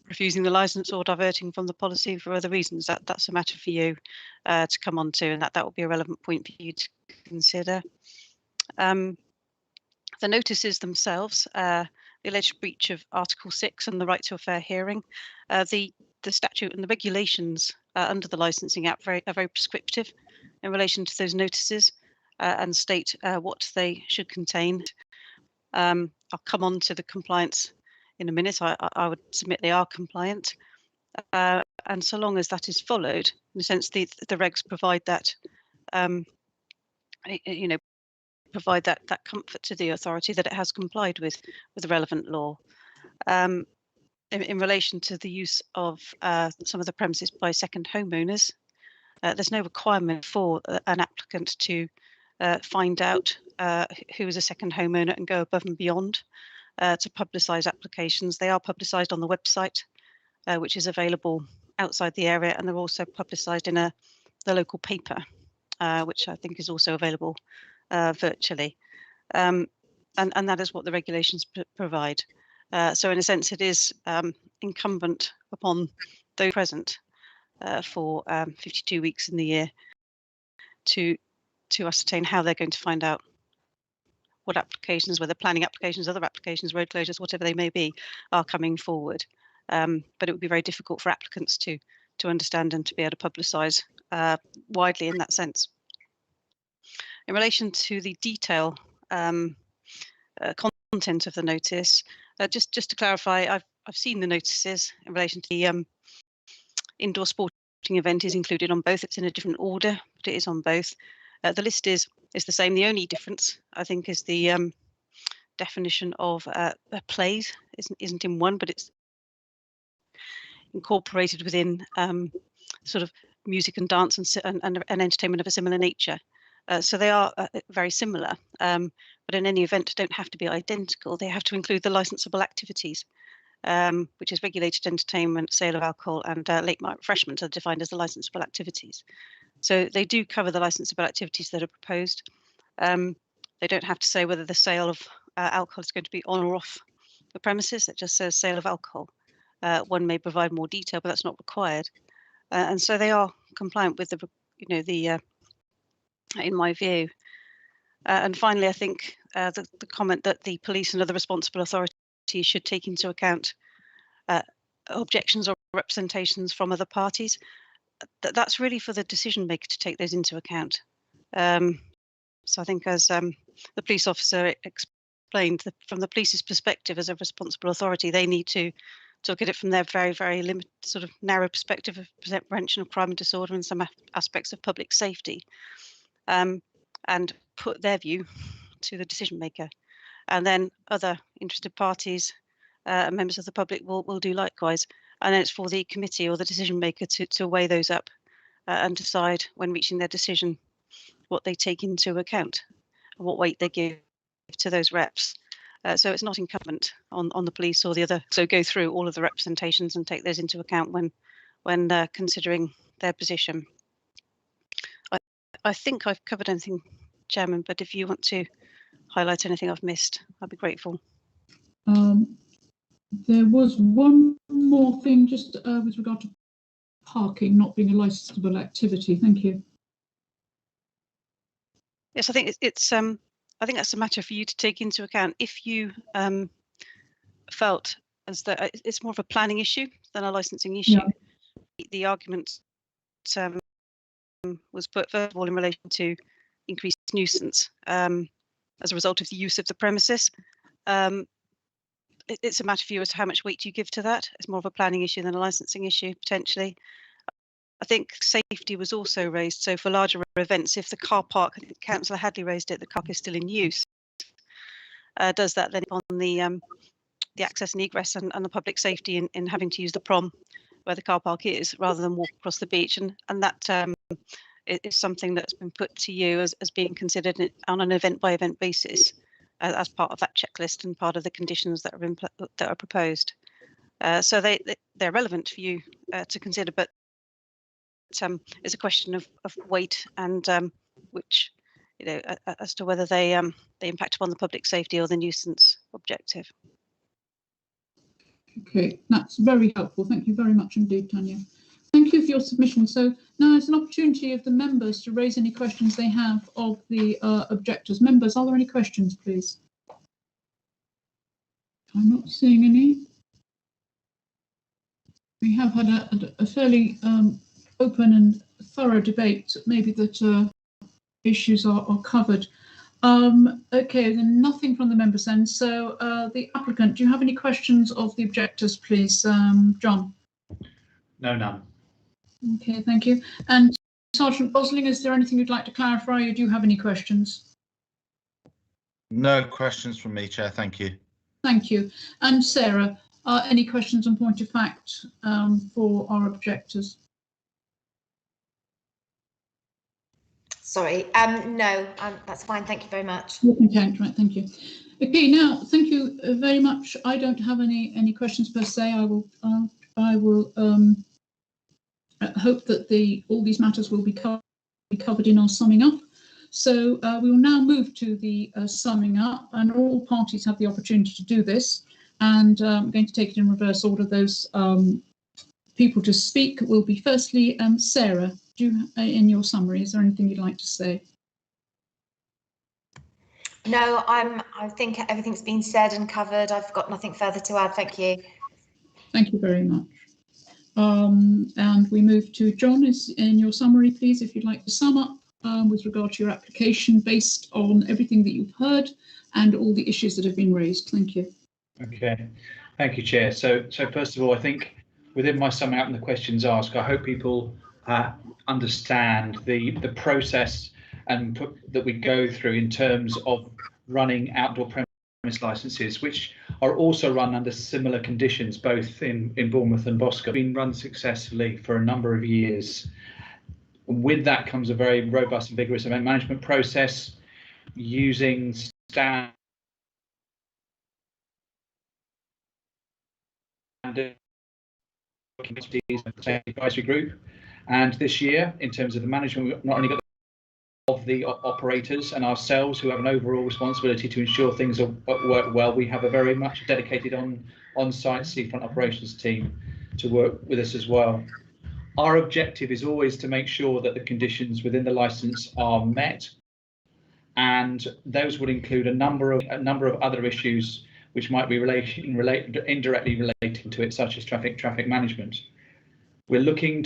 refusing the license or diverting from the policy for other reasons. That's a matter for you to come on to, and that will be a relevant point for you to consider. The notices themselves, the alleged breach of Article 6 and the right to a fair hearing, the statute and the regulations under the Licensing Act are very prescriptive in relation to those notices and state what they should contain. I'll come on to the compliance in a minute. I would submit they are compliant, and so long as that is followed, in a sense, the regs provide that, provide that comfort to the authority that it has complied with the relevant law. In relation to the use of some of the premises by second homeowners, there's no requirement for an applicant to find out who is a second homeowner and go above and beyond to publicise applications. They are publicised on the website, which is available outside the area, and they're also publicised in the local paper, which I think is also available virtually. And that is what the regulations provide. So in a sense, it is incumbent upon those present for 52 weeks in the year to ascertain how they're going to find out what applications, whether planning applications, other applications, road closures, whatever they may be, are coming forward. But it would be very difficult for applicants to understand and to be able to publicise widely in that sense. In relation to the detail content of the notice, just to clarify, I've seen the notices in relation to the indoor sporting event is included on both. It's in a different order, but it is on both. The list is the same. The only difference, I think, is the definition of plays isn't in one, but it's incorporated within sort of music and dance and entertainment of a similar nature. So they are very similar, but in any event don't have to be identical. They have to include the licensable activities, which is regulated entertainment, sale of alcohol, and late night refreshments are defined as the licensable activities. So they do cover the licensable activities that are proposed. They don't have to say whether the sale of alcohol is going to be on or off the premises. It just says sale of alcohol. One may provide more detail, but that's not required. And so they are compliant with the, in my view. And finally, I think the comment that the police and other responsible authorities should take into account objections or representations from other parties. That's really for the decision maker to take those into account. So I think, as the police officer explained, from the police's perspective as a responsible authority, they need to look at it from their very, very limited, sort of narrow perspective of prevention of crime and disorder and some aspects of public safety, and put their view to the decision maker. And then other interested parties, members of the public will do likewise. And then it's for the committee or the decision maker to weigh those up and decide when reaching their decision what they take into account and what weight they give to those reps. So it's not incumbent on the police or the other. So go through all of the representations and take those into account when considering their position. I think I've covered anything, Chairman, but if you want to highlight anything I've missed, I'd be grateful. There was one more thing just with regard to parking not being a licensable activity. Thank you. Yes, I think it's I think that's a matter for you to take into account. If you felt as that it's more of a planning issue than a licensing issue, yeah. The argument was put first of all in relation to increased nuisance as a result of the use of the premises. It's a matter for you as to how much weight you give to that. It's more of a planning issue than a licensing issue, potentially. I think safety was also raised. So for larger events, if the car park, I think Councillor Hadley raised it, the car is still in use. Does that then on the access and egress and the public safety in having to use the prom where the car park is rather than walk across the beach? And that is something that's been put to you as being considered on an event by event basis as part of that checklist and part of the conditions that are proposed. So they're relevant for you to consider, but it's a question of weight and which, as to whether they impact upon the public safety or the nuisance objective. Okay, that's very helpful. Thank you very much indeed, Tanya. Thank you for your submission. So now it's an opportunity of the members to raise any questions they have of the objectors. Members, are there any questions, please? I'm not seeing any. We have had a fairly open and thorough debate. Maybe that issues are covered. Okay, then nothing from the members then. So the applicant, do you have any questions of the objectors, please? John? No, none. Okay, thank you. And Sergeant Gosling, is there anything you'd like to clarify, or do you have any questions? No questions from me, Chair. Thank you. Thank you. And Sarah, any questions on point of fact for our objectors? Sorry, no, that's fine. Thank you very much. You're content, right? Thank you. Okay, now thank you very much. I don't have any questions per se. I will hope that all these matters will be covered in our summing up. So we will now move to the summing up, and all parties have the opportunity to do this. And I'm going to take it in reverse order. Those people to speak will be firstly Sarah. Do you, in your summary, is there anything you'd like to say? No, I think everything's been said and covered. I've got nothing further to add. Thank you. Thank you very much. And we move to John. Is in your summary, please, if you'd like to sum up with regard to your application based on everything that you've heard and all the issues that have been raised. Thank you. Okay, thank you, Chair. So first of all, I think within my summing up and the questions asked, I hope people understand the process and that we go through in terms of running outdoor licenses, which are also run under similar conditions, both in Bournemouth and Boscombe, been run successfully for a number of years. With that comes a very robust and vigorous event management process using standard advisory group. And this year, in terms of the management, we've not only got of the operators and ourselves who have an overall responsibility to ensure things work well, we have a very much dedicated on-site seafront operations team to work with us as well. Our objective is always to make sure that the conditions within the license are met, and those would include a number of other issues which might be indirectly relating to it, such as traffic management. We're looking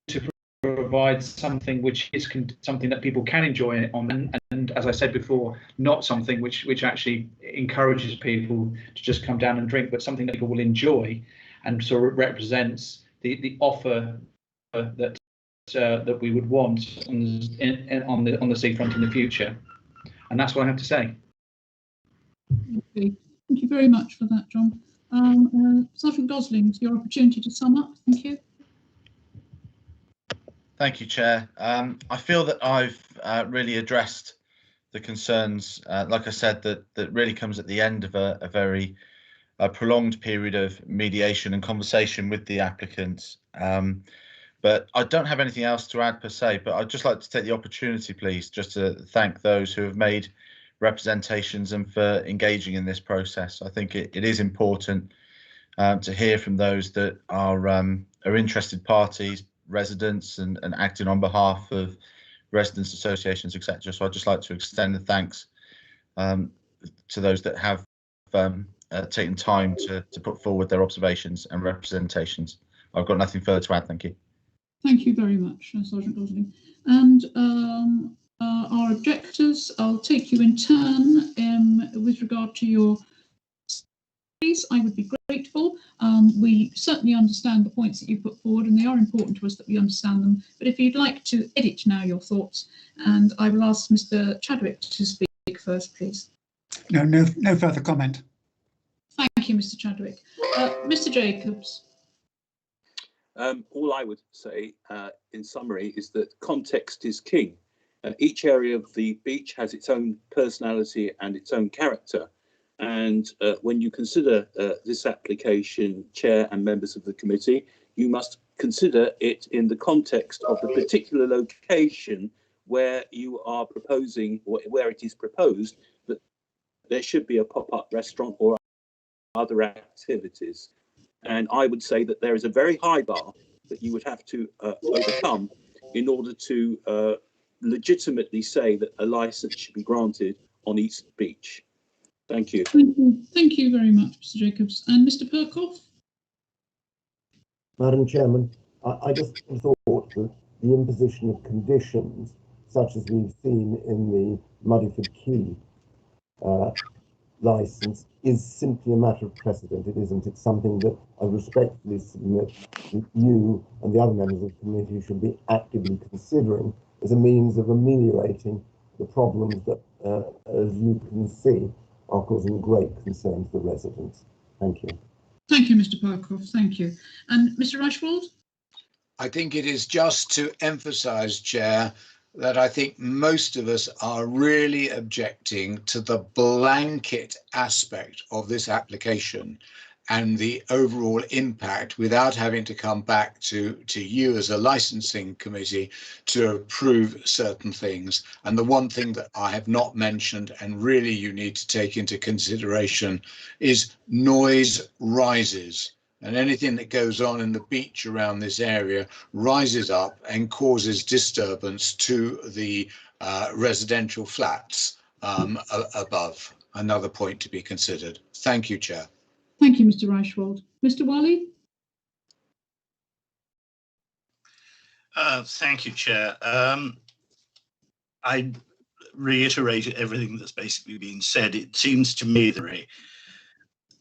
to provide something which is something that people can enjoy on, and as I said before, not something which actually encourages people to just come down and drink, but something that people will enjoy, and sort of represents the offer that we would want on the seafront in the future. And that's what I have to say. Okay. Thank you very much for that, John. Sergeant Gosling, it's your opportunity to sum up. Thank you. Thank you, Chair. I feel that I've really addressed the concerns, like I said, that really comes at the end of a very prolonged period of mediation and conversation with the applicants. But I don't have anything else to add per se, but I'd just like to take the opportunity, please, just to thank those who have made representations and for engaging in this process. I think it is important to hear from those that are interested parties, residents, and acting on behalf of residents associations, etc. So I'd just like to extend the thanks to those that have taken time to put forward their observations and representations. I've got nothing further to add. Thank you. Thank you very much, Sergeant Gosling. And our objectors, I'll take you in turn with regard to your studies. I would be grateful. We certainly understand the points that you put forward, and they are important to us that we understand them. But if you'd like to edit now your thoughts, and I will ask Mr. Chadwick to speak first, please. No further comment. Thank you, Mr. Chadwick. Mr. Jacobs. All I would say in summary is that context is king. Each area of the beach has its own personality and its own character. And when you consider this application, Chair and members of the committee, you must consider it in the context of the particular location where you are proposing, or where it is proposed, that there should be a pop-up restaurant or other activities. And I would say that there is a very high bar that you would have to overcome in order to legitimately say that a license should be granted on East Beach. Thank you. Thank you very much, Mr. Jacobs. And Mr. Perkoff? Madam Chairman, I just thought that the imposition of conditions, such as we've seen in the Muddyford Quay licence, is simply a matter of precedent. It isn't. It's something that I respectfully submit that you and the other members of the committee should be actively considering as a means of ameliorating the problems that, as you can see, are causing great concern to the residents. Thank you. Thank you, Mr. Perkoff. Thank you. And Mr. Rushford? I think it is just to emphasise, Chair, that I think most of us are really objecting to the blanket aspect of this application and the overall impact without having to come back to you as a licensing committee to approve certain things. And the one thing that I have not mentioned and really you need to take into consideration is noise rises. And anything that goes on in the beach around this area rises up and causes disturbance to the residential flats above. Another point to be considered. Thank you, Chair. Thank you, Mr. Reichwald. Mr. Wally? Thank you, Chair. I reiterate everything that's basically been said. It seems to me that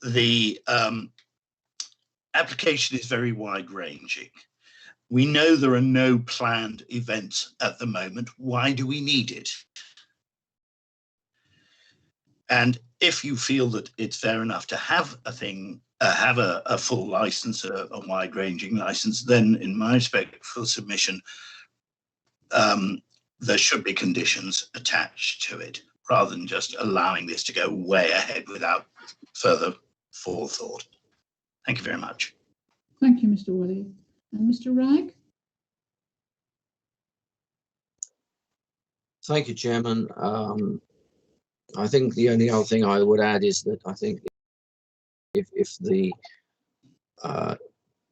the application is very wide-ranging. We know there are no planned events at the moment. Why do we need it? And if you feel that it's fair enough to have a full license, a wide-ranging license, then in my respectful submission, there should be conditions attached to it, rather than just allowing this to go way ahead without further forethought. Thank you very much. Thank you, Mr. Woolley. And Mr. Ragg? Thank you, Chairman. I think the only other thing I would add is that I think if the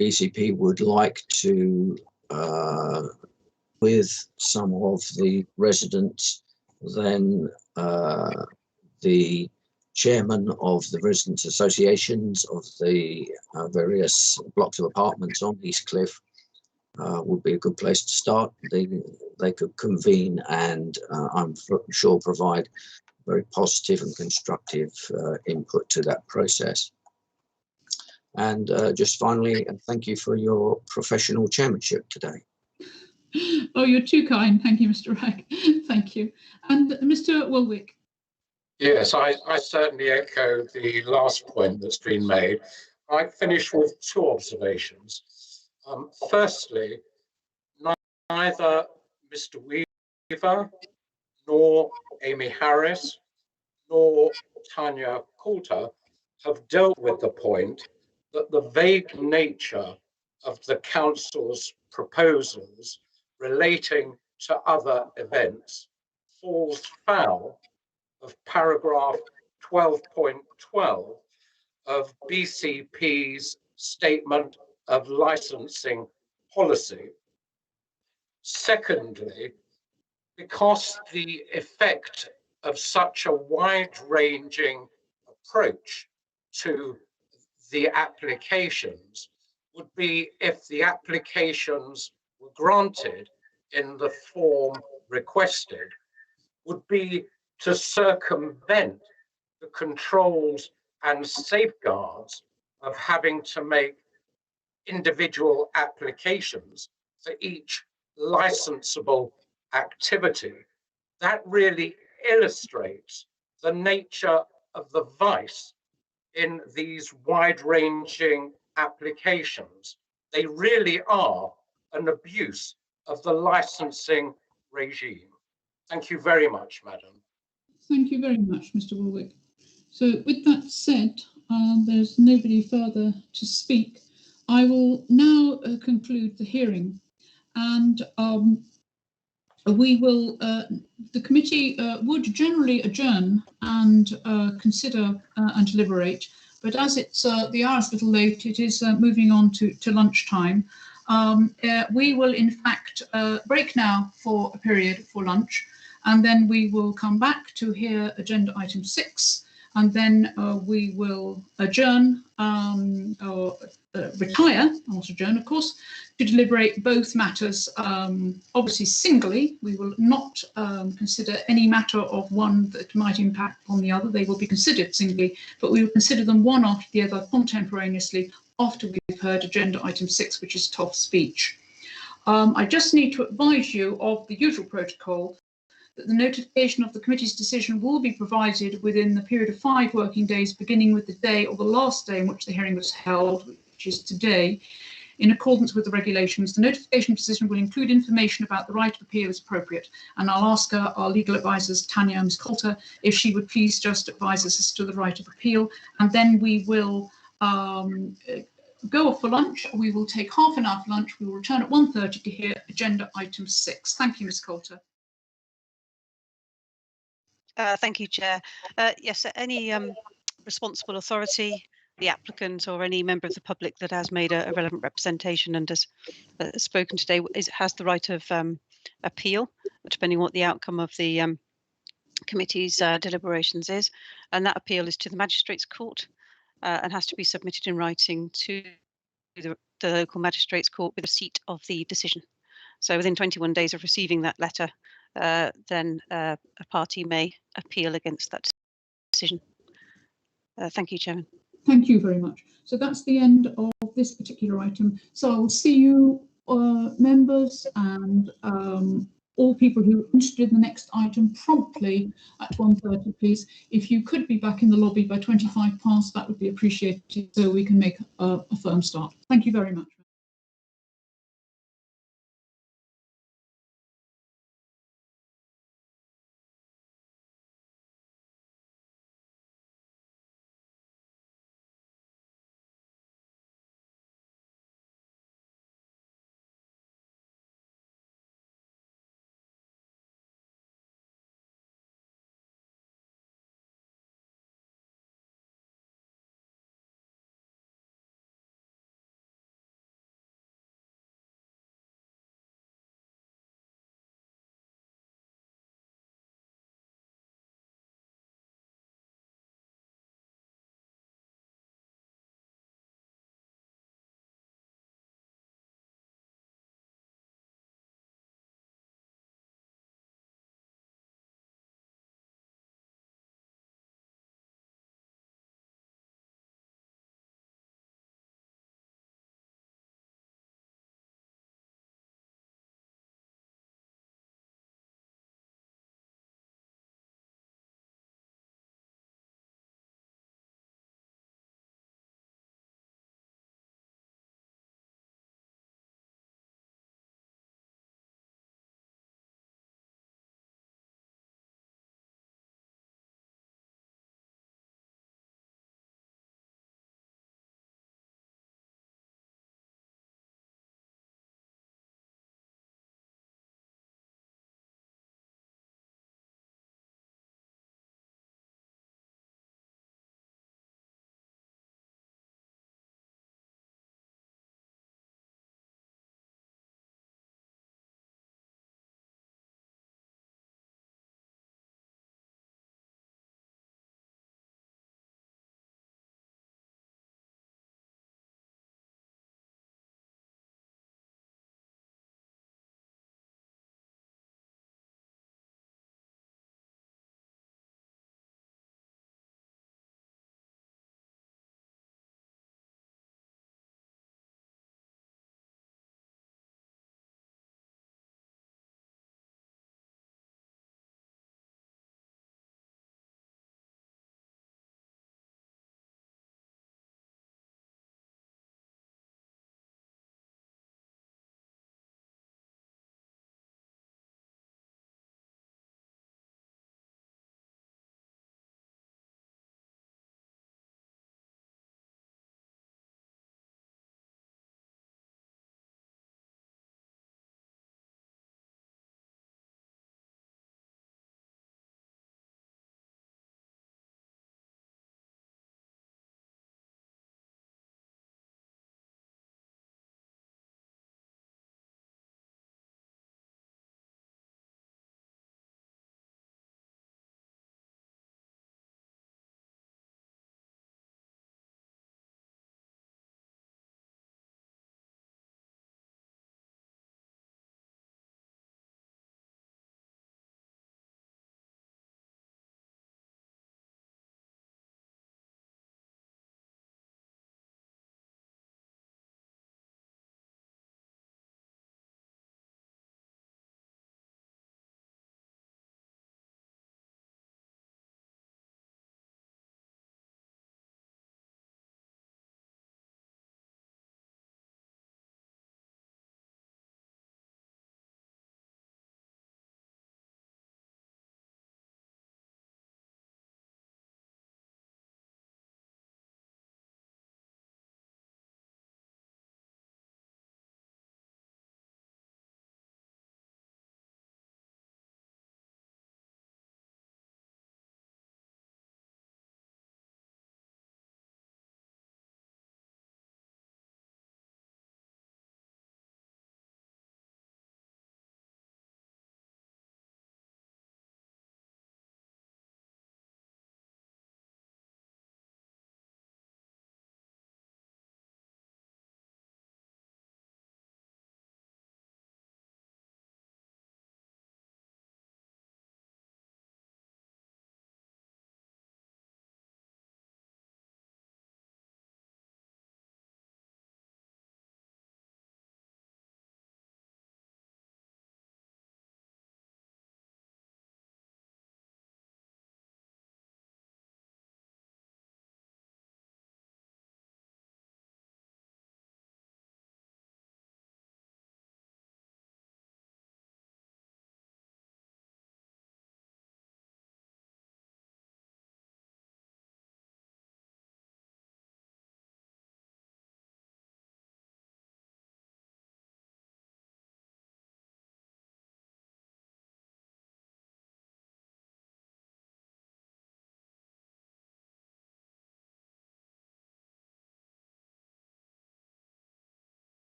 BCP would like to, with some of the residents, then the chairman of the residents' associations of the various blocks of apartments on East Cliff would be a good place to start. They could convene and I'm sure provide very positive and constructive input to that process. And just finally, thank you for your professional chairmanship today. Oh, you're too kind. Thank you, Mr. Ragg. Thank you. And Mr. Woolwick? Yes, I certainly echo the last point that's been made. I finish with two observations. Firstly, neither Mr. Weaver nor Amy Harris nor Tanya Coulter have dealt with the point that the vague nature of the council's proposals relating to other events falls foul of paragraph 12.12 of BCP's Statement of Licensing Policy. Secondly, because the effect of such a wide-ranging approach to the applications would be if the applications were granted in the form requested, would be to circumvent the controls and safeguards of having to make individual applications for each licensable activity. That really illustrates the nature of the vice in these wide-ranging applications. They really are an abuse of the licensing regime. Thank you very much, Madam. Thank you very much, Mr. Woolwick. So with that said, there's nobody further to speak. I will now conclude the hearing, and we will, the committee would generally adjourn and consider and deliberate, but as it's the hour is a little late, it is moving on to lunchtime. We will in fact break now for a period for lunch, and then we will come back to hear agenda item 6, and then we will adjourn or retire, not adjourn of course, to deliberate both matters, obviously singly. We will not consider any matter of one that might impact on the other. They will be considered singly, but we will consider them one after the other contemporaneously after we've heard agenda item 6, which is tough speech. I just need to advise you of the usual protocol, that the notification of the committee's decision will be provided within the period of 5 working days, beginning with the day or the last day in which the hearing was held, which is today. In accordance with the regulations, the notification decision will include information about the right of appeal as appropriate. And I'll ask our legal advisors, Tanya and Ms. Coulter, if she would please just advise us as to the right of appeal. And then we will go off for lunch. We will take half an hour for lunch. We will return at 1:30 to hear agenda item 6. Thank you, Ms. Coulter. Thank you, Chair. Yes, any responsible authority, the applicant or any member of the public that has made a relevant representation and has spoken today has the right of appeal, depending on what the outcome of the committee's deliberations is. And that appeal is to the Magistrates' Court and has to be submitted in writing to the local Magistrates' Court with receipt of the decision. So within 21 days of receiving that letter, then a party may appeal against that decision. Thank you, Chairman. Thank you very much. So that's the end of this particular item. So I will see you members and all people who are interested in the next item promptly at 1:30, please. If you could be back in the lobby by 25 past, that would be appreciated so we can make a firm start. Thank you very much.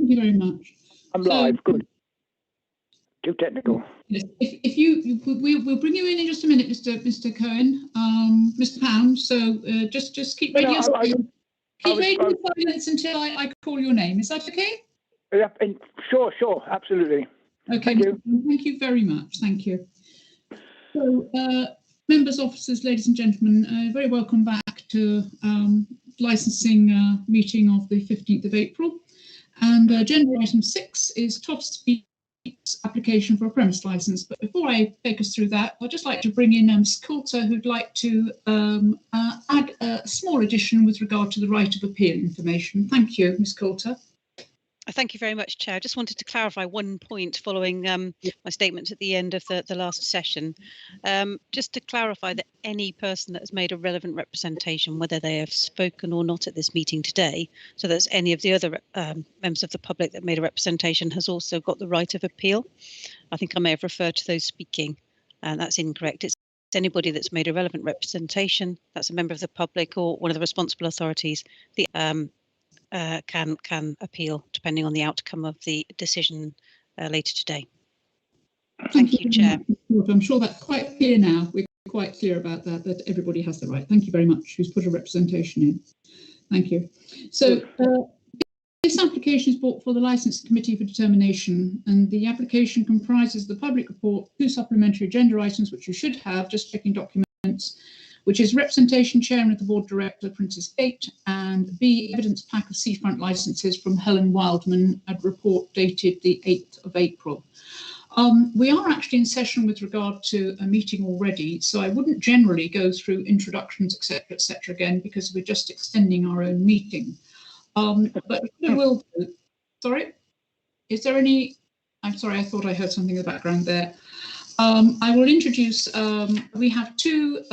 Thank you very much. I'm live. Good. Too technical. Yes, if we'll bring you in just a minute, Mr. Cohen, Mr. Pound. So just keep radio silence until I call your name. Is that okay? Yeah, sure, absolutely. Okay. Thank you very much. Thank you. So, members, officers, ladies and gentlemen, very welcome back to licensing meeting of the 15th of April. And agenda item 6 is Todd Speak's application for a premise license. But before I take us through that, I'd just like to bring in Ms. Coulter, who'd like to add a small addition with regard to the right of appeal information. Thank you, Ms. Coulter. Thank you very much, Chair. I just wanted to clarify one point following my statement at the end of the last session. Just to clarify that any person that has made a relevant representation, whether they have spoken or not at this meeting today, so that's any of the other members of the public that made a representation, has also got the right of appeal. I think I may have referred to those speaking, and that's incorrect. It's anybody that's made a relevant representation, that's a member of the public or one of the responsible authorities, the can appeal depending on the outcome of the decision later today. Thank you, Chair. I'm sure that's quite clear now. We're quite clear about that everybody has the right. Thank you very much. Who's put a representation in? Thank you. So this application is brought for the Licensing Committee for determination, and the application comprises the public report, 2 supplementary agenda items, which you should have, just checking documents, which is representation chairman of the board director, Prince's Gate, and B, evidence pack of seafront licenses from Helen Wildman, a report dated the 8th of April. We are actually in session with regard to a meeting already, so I wouldn't generally go through introductions, etc. again, because we're just extending our own meeting. But we will do. Sorry, is there any? I'm sorry, I thought I heard something in the background there. I will introduce, we have 2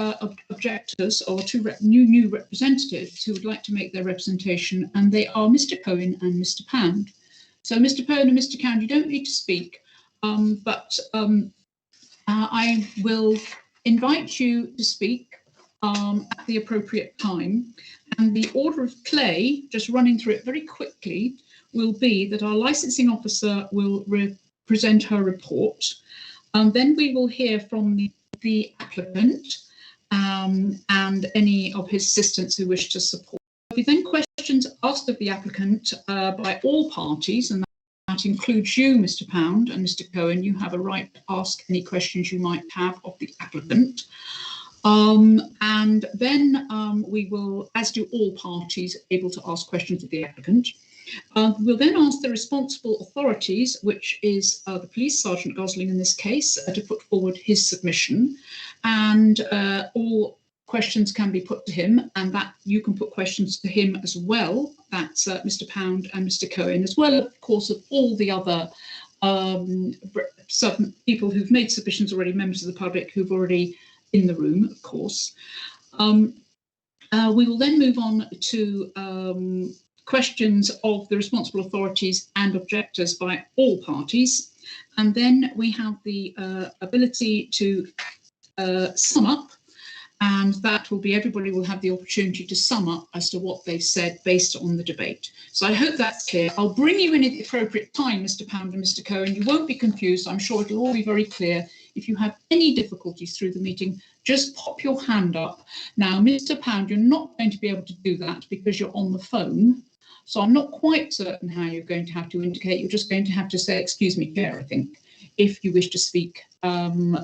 objectors or 2 new representatives who would like to make their representation, and they are Mr. Cohen and Mr. Pound. So Mr. Cohen and Mr. Pound, you don't need to speak, but I will invite you to speak at the appropriate time. And the order of play, just running through it very quickly, will be that our licensing officer will present her report. Then we will hear from the applicant and any of his assistants who wish to support. There'll be then questions asked of the applicant by all parties, and that includes you, Mr. Pound and Mr. Cohen. You have a right to ask any questions you might have of the applicant. And then we will, as do all parties, able to ask questions of the applicant. We'll then ask the responsible authorities, which is the police, Sergeant Gosling in this case, to put forward his submission, and all questions can be put to him, and that you can put questions to him as well. That's Mr. Pound and Mr. Cohen, as well, of course, of all the other people who've made submissions already, members of the public who've already in the room, of course. We will then move on to questions of the responsible authorities and objectors by all parties, and then we have the ability to sum up, and that will be, everybody will have the opportunity to sum up as to what they've said based on the debate. So I hope that's clear. I'll bring you in at the appropriate time, Mr. Pound and Mr. Cohen. You won't be confused. I'm sure it'll all be very clear. If you have any difficulties through the meeting, just pop your hand up. Now, Mr. Pound, you're not going to be able to do that because you're on the phone. So I'm not quite certain how you're going to have to indicate. You're just going to have to say, excuse me, Chair, I think, if you wish to speak on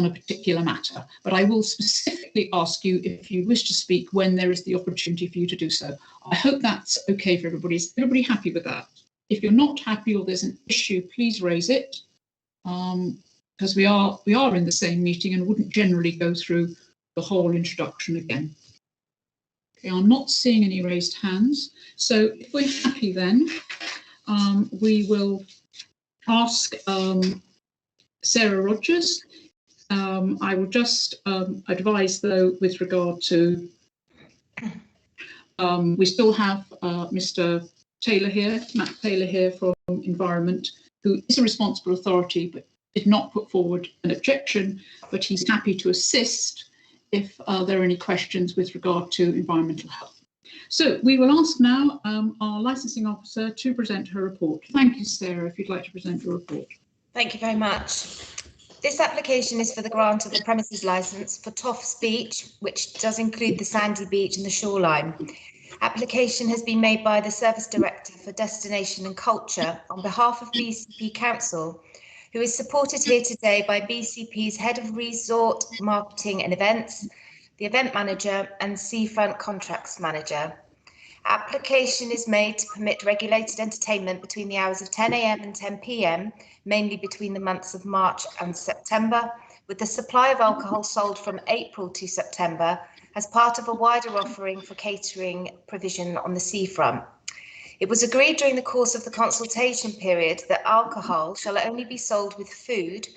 a particular matter. But I will specifically ask you if you wish to speak when there is the opportunity for you to do so. I hope that's okay for everybody. Is everybody happy with that? If you're not happy or there's an issue, please raise it. Because we are in the same meeting and wouldn't generally go through the whole introduction again. Okay, I'm not seeing any raised hands. So if we're happy then, we will ask Sarah Rogers. I will just advise though with regard to, we still have Mr. Taylor here, Matt Taylor here from Environment, who is a responsible authority but did not put forward an objection, but he's happy to assist if there are any questions with regard to environmental health. So we will ask now our licensing officer to present her report. Thank you, Sarah, if you'd like to present your report. Thank you very much. This application is for the grant of the premises licence for Toffs Beach, which does include the sandy beach and the shoreline. Application has been made by the Service Director for Destination and Culture on behalf of BCP Council, who is supported here today by BCP's Head of Resort Marketing and Events, the Event Manager and Seafront Contracts Manager. Application is made to permit regulated entertainment between the hours of 10 AM and 10 PM, mainly between the months of March and September, with the supply of alcohol sold from April to September as part of a wider offering for catering provision on the seafront. It was agreed during the course of the consultation period that alcohol shall only be sold with food,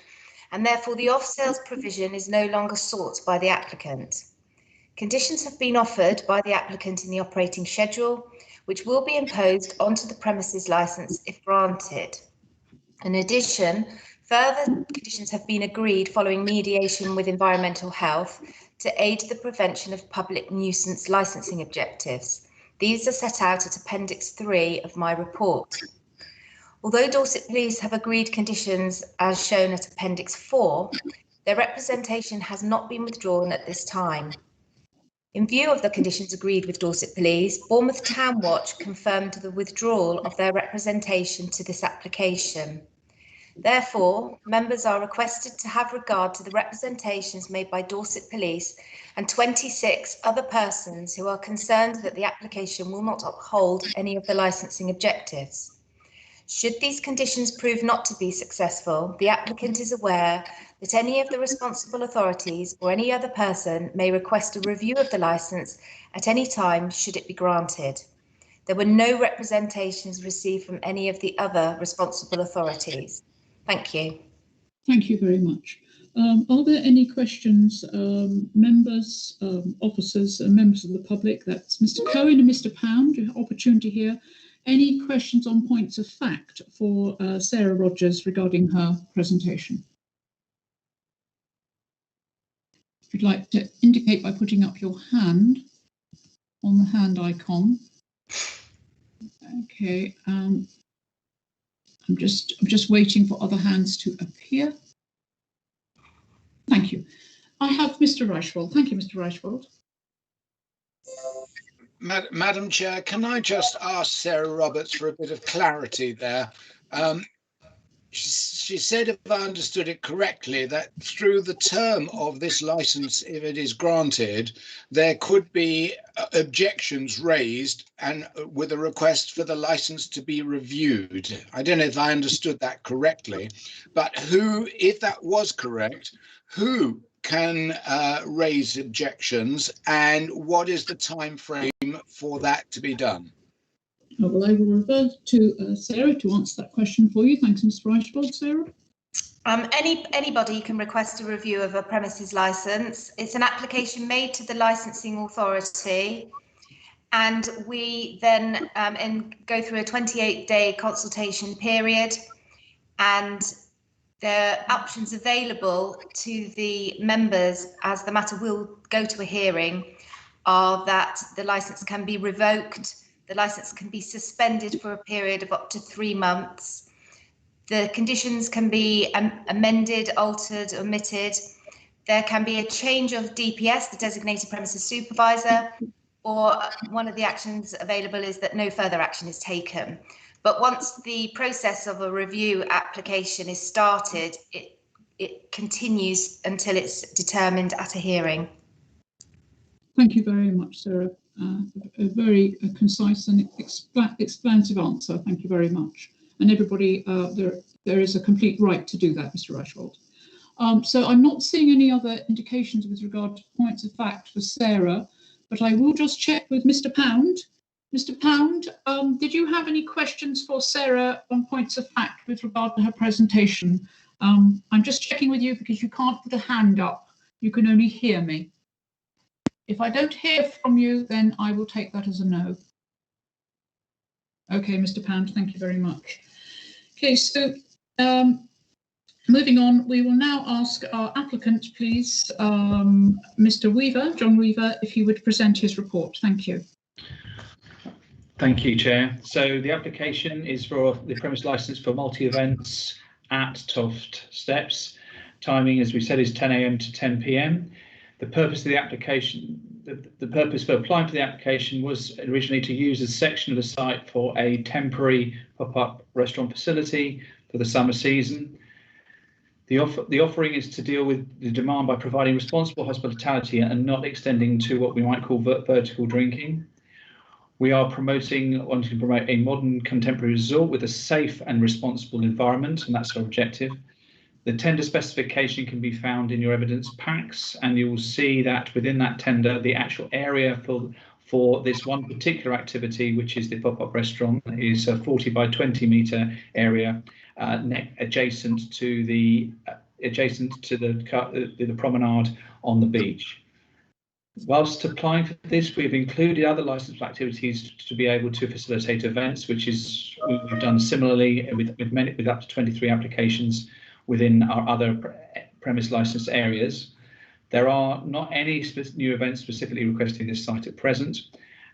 and therefore the off-sales provision is no longer sought by the applicant. Conditions have been offered by the applicant in the operating schedule, which will be imposed onto the premises licence if granted. In addition, further conditions have been agreed following mediation with Environmental Health to aid the prevention of public nuisance licensing objectives. These are set out at Appendix 3 of my report. Although Dorset Police have agreed conditions as shown at Appendix 4, their representation has not been withdrawn at this time. In view of the conditions agreed with Dorset Police, Bournemouth Town Watch confirmed the withdrawal of their representation to this application. Therefore, members are requested to have regard to the representations made by Dorset Police and 26 other persons who are concerned that the application will not uphold any of the licensing objectives. Should these conditions prove not to be successful, the applicant is aware that any of the responsible authorities or any other person may request a review of the licence at any time should it be granted. There were no representations received from any of the other responsible authorities. Thank you. Thank you very much. Are there any questions, members, officers and members of the public? That's Mr. Cohen and Mr. Pound. You have opportunity here. Any questions on points of fact for Sarah Rogers regarding her presentation? If you'd like to indicate by putting up your hand on the hand icon. Okay, I'm just waiting for other hands to appear. Thank you. I have Mr. Reichwald. Thank you, Mr. Reichwald. Madam Chair, can I just ask Sarah Roberts for a bit of clarity there? She said, if I understood it correctly, that through the term of this licence, if it is granted, there could be objections raised and with a request for the licence to be reviewed. I don't know if I understood that correctly, but who, if that was correct, who can raise objections and what is the time frame for that to be done? Well, I will refer to Sarah to answer that question for you. Thanks, Mr. Reichwald. Sarah? Anybody can request a review of a premises licence. It's an application made to the licensing authority, and we then go through a 28-day consultation period, and the options available to the members as the matter will go to a hearing are that the licence can be revoked, the licence can be suspended for a period of up to 3 months. The conditions can be amended, altered, omitted. There can be a change of DPS, the designated premises supervisor, or one of the actions available is that no further action is taken. But once the process of a review application is started, it continues until it's determined at a hearing. Thank you very much, Sarah. A very concise and expansive answer. Thank you very much. And everybody, there is a complete right to do that, Mr. Reichwald. So I'm not seeing any other indications with regard to points of fact for Sarah, but I will just check with Mr. Pound. Mr. Pound, did you have any questions for Sarah on points of fact with regard to her presentation? I'm just checking with you because you can't put a hand up. You can only hear me. If I don't hear from you, then I will take that as a no. Okay, Mr. Pound, thank you very much. Okay, so moving on, we will now ask our applicant, please, Mr. Weaver, John Weaver, if he would present his report. Thank you. Thank you, Chair. So the application is for the premise license for multi-events at Toft Steps. Timing, as we said, is 10 a.m. to 10 p.m. The purpose of the application, the purpose for applying for the application was originally to use a section of the site for a temporary pop-up restaurant facility for the summer season. The offering is to deal with the demand by providing responsible hospitality and not extending to what we might call vertical drinking. We are wanting to promote a modern contemporary resort with a safe and responsible environment, and that's our objective. The tender specification can be found in your evidence packs, and you will see that within that tender, the actual area for this one particular activity, which is the pop-up restaurant, is a 40 by 20 metre area adjacent to the promenade on the beach. Whilst applying for this, we've included other licensed activities to be able to facilitate events, which is we've done similarly with up to 23 applications within our other premise licensed areas. There are not any new events specifically requesting this site at present,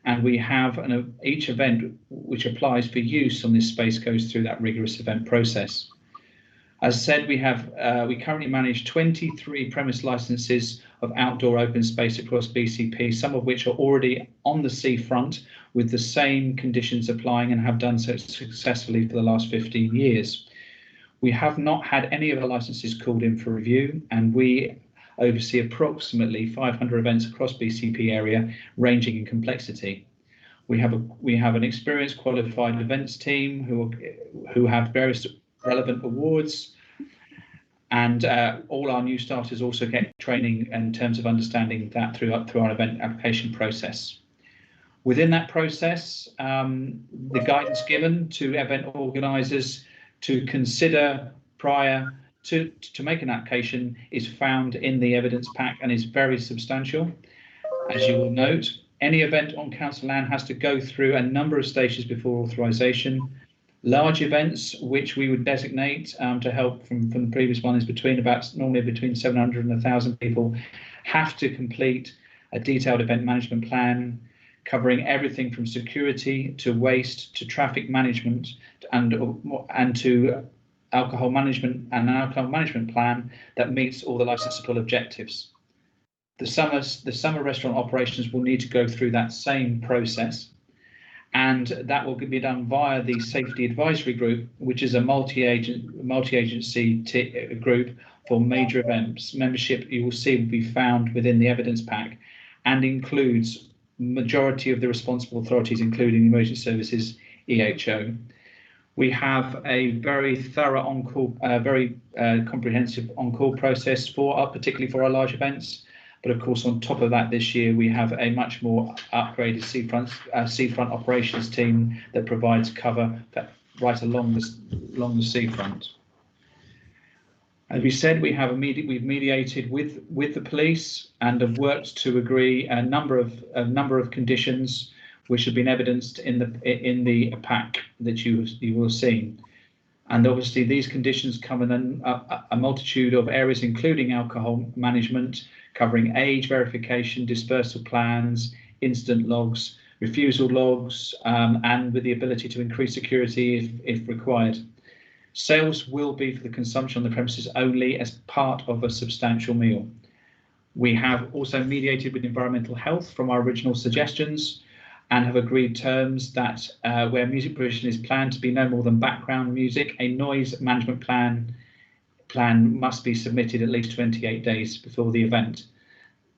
and we have each event which applies for use on this space goes through that rigorous event process. As said, we currently manage 23 premise licenses of outdoor open space across BCP, some of which are already on the seafront with the same conditions applying and have done so successfully for the last 15 years. We have not had any of our licenses called in for review, and we oversee approximately 500 events across BCP area, ranging in complexity. We have an experienced qualified events team who have various relevant awards, and all our new starters also get training in terms of understanding that through our event application process. Within that process, the guidance given to event organisers to consider prior to make an application is found in the evidence pack and is very substantial. As you will note, any event on council land has to go through a number of stages before authorisation. Large events, which we would designate to help from the previous one, is normally between 700 and 1,000 people, have to complete a detailed event management plan covering everything from security to waste to traffic management and to alcohol management and an alcohol management plan that meets all the licensable objectives. The summer restaurant operations will need to go through that same process, and that will be done via the Safety Advisory Group, which is a multi-agency group for major events. Membership, you will see, will be found within the evidence pack and includes majority of the responsible authorities, including emergency services, EHO. We have a very thorough on-call, comprehensive on-call process particularly for our large events. But of course, on top of that, this year we have a much more upgraded seafront operations team that provides cover right along the seafront. As we said, we've mediated with the police and have worked to agree a number of conditions which have been evidenced in the pack that you will have seen. And obviously these conditions come in a multitude of areas, including alcohol management, covering age verification, dispersal plans, incident logs, refusal logs, and with the ability to increase security if required. Sales will be for the consumption on the premises only as part of a substantial meal. We have also mediated with environmental health from our original suggestions and have agreed terms that where music provision is planned to be no more than background music, a noise management plan must be submitted at least 28 days before the event.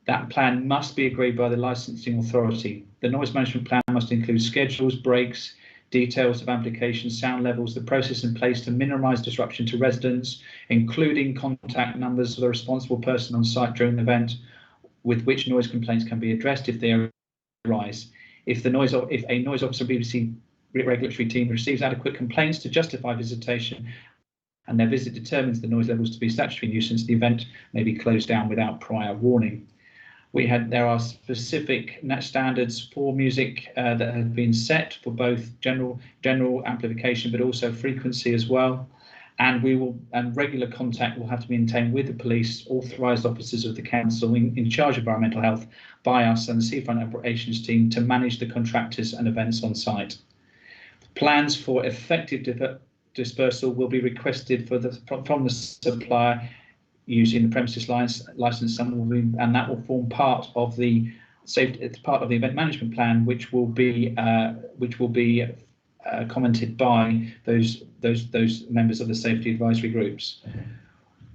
That plan must be agreed by the licensing authority. The noise management plan must include schedules, breaks, details of amplification, sound levels, the process in place to minimise disruption to residents, including contact numbers of the responsible person on site during the event, with which noise complaints can be addressed if they arise. If a noise officer BBC regulatory team receives adequate complaints to justify visitation and their visit determines the noise levels to be statutory nuisance, the event may be closed down without prior warning. There are specific standards for music that have been set for both general amplification, but also frequency as well. and regular contact will have to be maintained with the police, authorised officers of the council in charge of environmental health by us and the seafront operations team to manage the contractors and events on site. Plans for effective dispersal will be requested from the supplier using the premises license, and that will form part of the event management plan, which will be commented by those members of the safety advisory groups.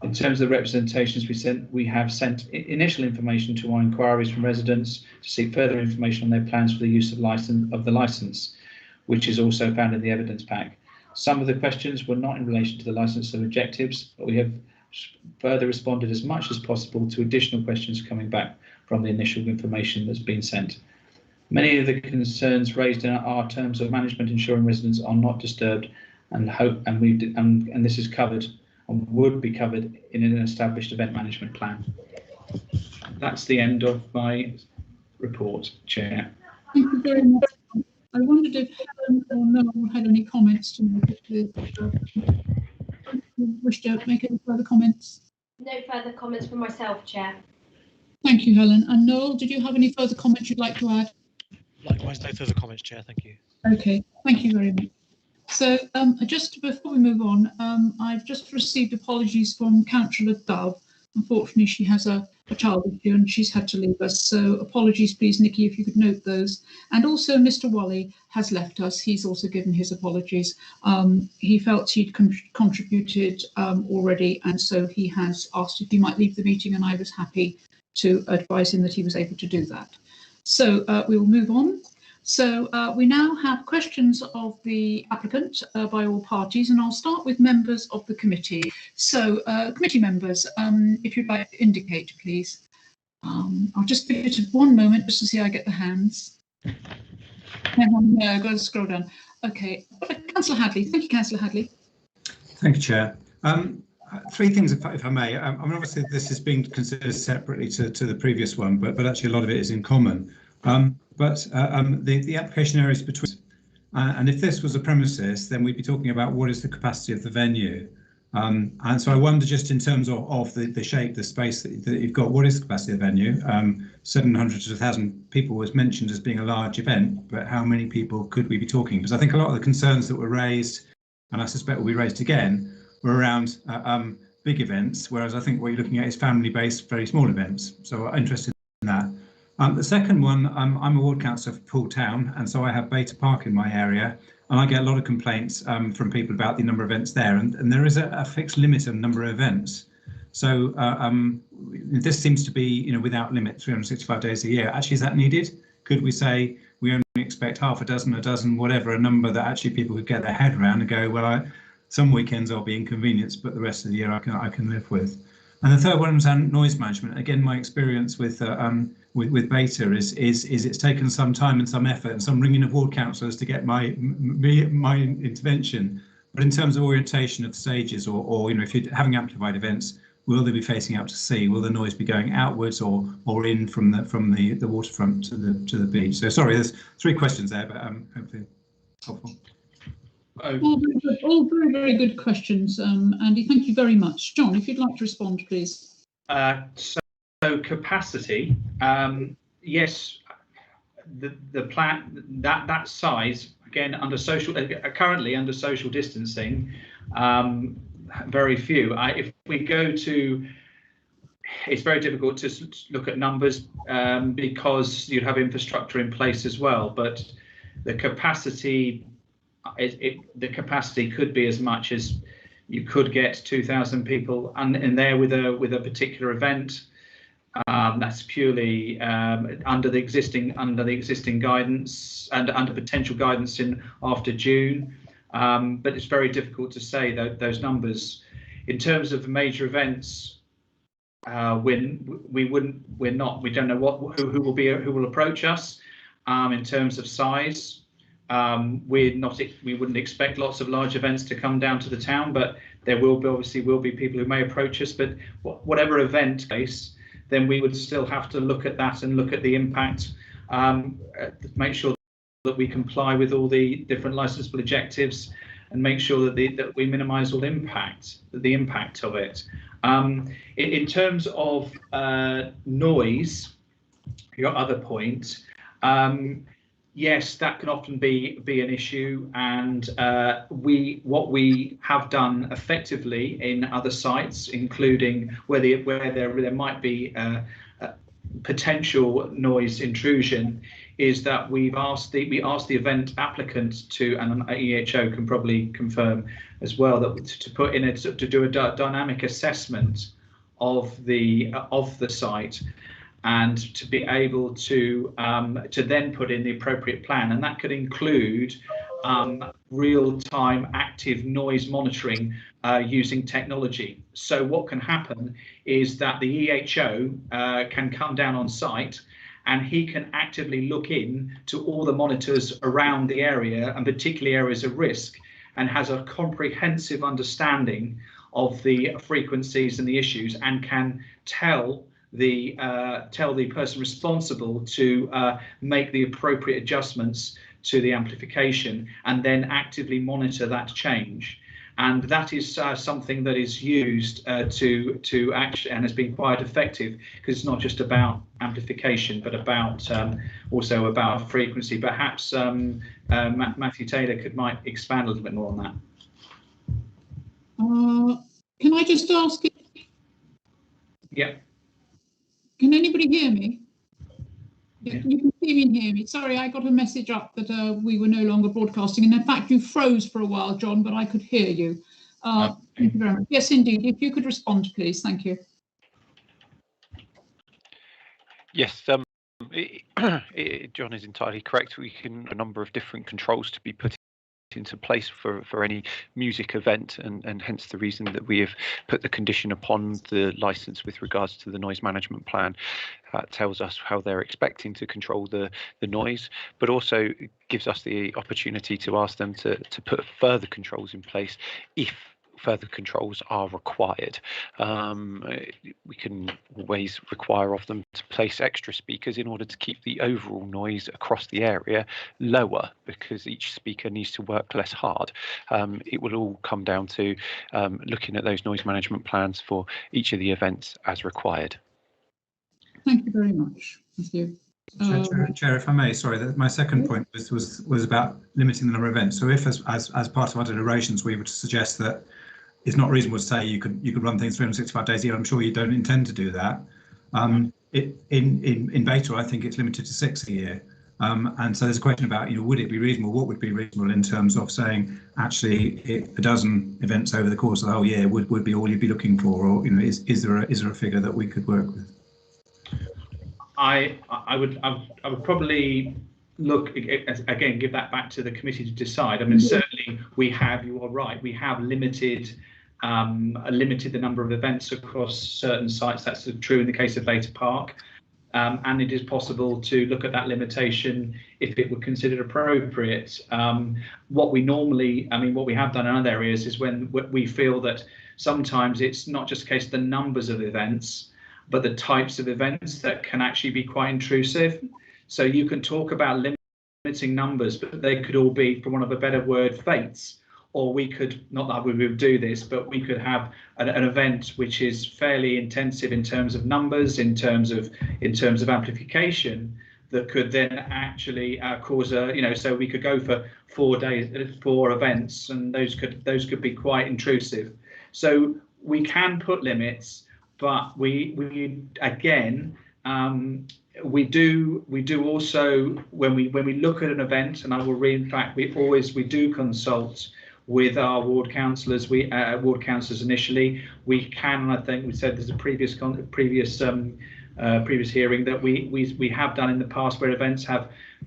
In terms of the representations we have sent initial information to our inquiries from residents to seek further information on their plans for the use of the license, which is also found in the evidence pack. Some of the questions were not in relation to the license of objectives, but we have further responded as much as possible to additional questions coming back from the initial information that's been sent. Many of the concerns raised in our terms of management ensuring residents are not disturbed, and this is covered and would be covered in an established event management plan. That's the end of my report, Chair. Thank you very much. I wondered if Helen or Noel had any comments to make. Wish to make any further comments? No further comments from myself, Chair. Thank you, Helen. And Noel, did you have any further comments you'd like to add? Likewise, no further comments, Chair. Thank you. Okay, thank you very much. So just before we move on, I've just received apologies from Councillor Dove. Unfortunately, she has a child issue and she's had to leave us. So apologies, please, Nikki, if you could note those. And also Mr. Wally has left us. He's also given his apologies. He felt he'd contributed already, and so he has asked if he might leave the meeting, and I was happy to advise him that he was able to do that. So we will move on. So we now have questions of the applicant by all parties, and I'll start with members of the committee. So committee members, if you'd like to indicate, please. I'll just give it 1 moment just to see I get the hands. Hang on, I've got to scroll down. Okay, Councillor Hadley. Thank you, Councillor Hadley. Thank you, Chair. 3 things, if I may. I mean, obviously, this is being considered separately to the previous one, but actually a lot of it is in common. The application areas between, and if this was a premises, then we'd be talking about what is the capacity of the venue. And so I wonder, just in terms of the shape, the space that you've got, what is the capacity of the venue? 700 to 1,000 people was mentioned as being a large event, but how many people could we be talking? Because I think a lot of the concerns that were raised, and I suspect will be raised again, were around big events, whereas I think what you're looking at is family-based, very small events. So I'm interested in that. The second one, I'm a ward councillor for Poole Town, and so I have Beta Park in my area, and I get a lot of complaints from people about the number of events there, and there is a fixed limit on number of events. So this seems to be, without limit, 365 days a year. Actually, is that needed? Could we say we only expect half a dozen, whatever, a number that actually people could get their head around and go, well, some weekends I'll be inconvenienced, but the rest of the year I can live with. And the third one was noise management. Again, my experience with Beta is it's taken some time and some effort and some ringing of ward councillors to get my intervention. But in terms of orientation of the stages, or if you're having amplified events, will they be facing out to sea? Will the noise be going outwards or in from the waterfront to the beach? So sorry, there's 3 questions there, but hopefully helpful. All very, very good questions, Andy. Thank you very much. John, if you'd like to respond, please. So capacity, yes, the plan that size, again, under currently under social distancing, very few. If we go to, it's very difficult to look at numbers because you'd have infrastructure in place as well, but the capacity. The capacity could be as much as you could get 2,000 people in there with a particular event. That's purely under the existing guidance and under potential guidance in after June. But it's very difficult to say those numbers. In terms of major events, we don't know who will approach us in terms of size. We wouldn't expect lots of large events to come down to the town, but there will be people who may approach us. But whatever event case, then we would still have to look at that and look at the impact, make sure that we comply with all the different licensable objectives, and make sure that we minimise all the impact of it. In terms of noise, your other point, yes, that can often be an issue, and what we have done effectively in other sites, including where there might be potential noise intrusion, is that we asked the event applicant to, and EHO can probably confirm as well, that to do a dynamic assessment of the site, and to be able to then put in the appropriate plan, and that could include real-time active noise monitoring using technology. So what can happen is that the EHO can come down on site, and he can actively look in to all the monitors around the area, and particularly areas of risk, and has a comprehensive understanding of the frequencies and the issues, and can tell the person responsible to make the appropriate adjustments to the amplification, and then actively monitor that change. And that is something that is used to actually, and has been quite effective, because it's not just about amplification, but about also about frequency. Perhaps Matthew Taylor might expand a little bit more on that. Can I just ask? Yeah. Can anybody hear me? Yeah. You can see me and hear me. Sorry, I got a message up that we were no longer broadcasting, and in fact you froze for a while, John, but I could hear you. Thank you very much. Yes, indeed. If you could respond, please. Thank you. Yes, John is entirely correct. We can a number of different controls to be put into place for any music event, and hence the reason that we have put the condition upon the license with regards to the noise management plan. Tells us how they're expecting to control the noise, but also gives us the opportunity to ask them to put further controls in place if further controls are required. We can always require of them to place extra speakers in order to keep the overall noise across the area lower, because each speaker needs to work less hard. It will all come down to looking at those noise management plans for each of the events as required. Thank you very much. Thank you. Chair, if I may, sorry, my second point was about limiting the number of events. So if as part of our deliberations we would suggest that it's not reasonable to say you could run things 365 days a year, I'm sure you don't intend to do that. In beta, I think it's limited to 6 a year. And so there's a question about, would it be reasonable? What would be reasonable in terms of saying, actually, a dozen events over the course of the whole year would be all you'd be looking for, or is there a figure that we could work with? I would probably look again, give that back to the committee to decide. I mean, certainly we have, you are right, we have limited the number of events across certain sites. That's true in the case of Beta Park, and it is possible to look at that limitation if it were considered appropriate. What we have done in other areas is when we feel that sometimes it's not just a case of the numbers of events, but the types of events that can actually be quite intrusive. So you can talk about limiting numbers, but they could all be, for want of a better word, fates. Or we could, not that we would do this, but we could have an event which is fairly intensive in terms of numbers, in terms of amplification, that could then actually cause so we could go for 4 days, 4 events, and those could be quite intrusive. So we can put limits, but we again, we do also, when we look at an event, and I will read, in fact, we do consult with our ward councillors. Ward councillors initially, we can, and I think we said there's a previous hearing that we have done in the past where events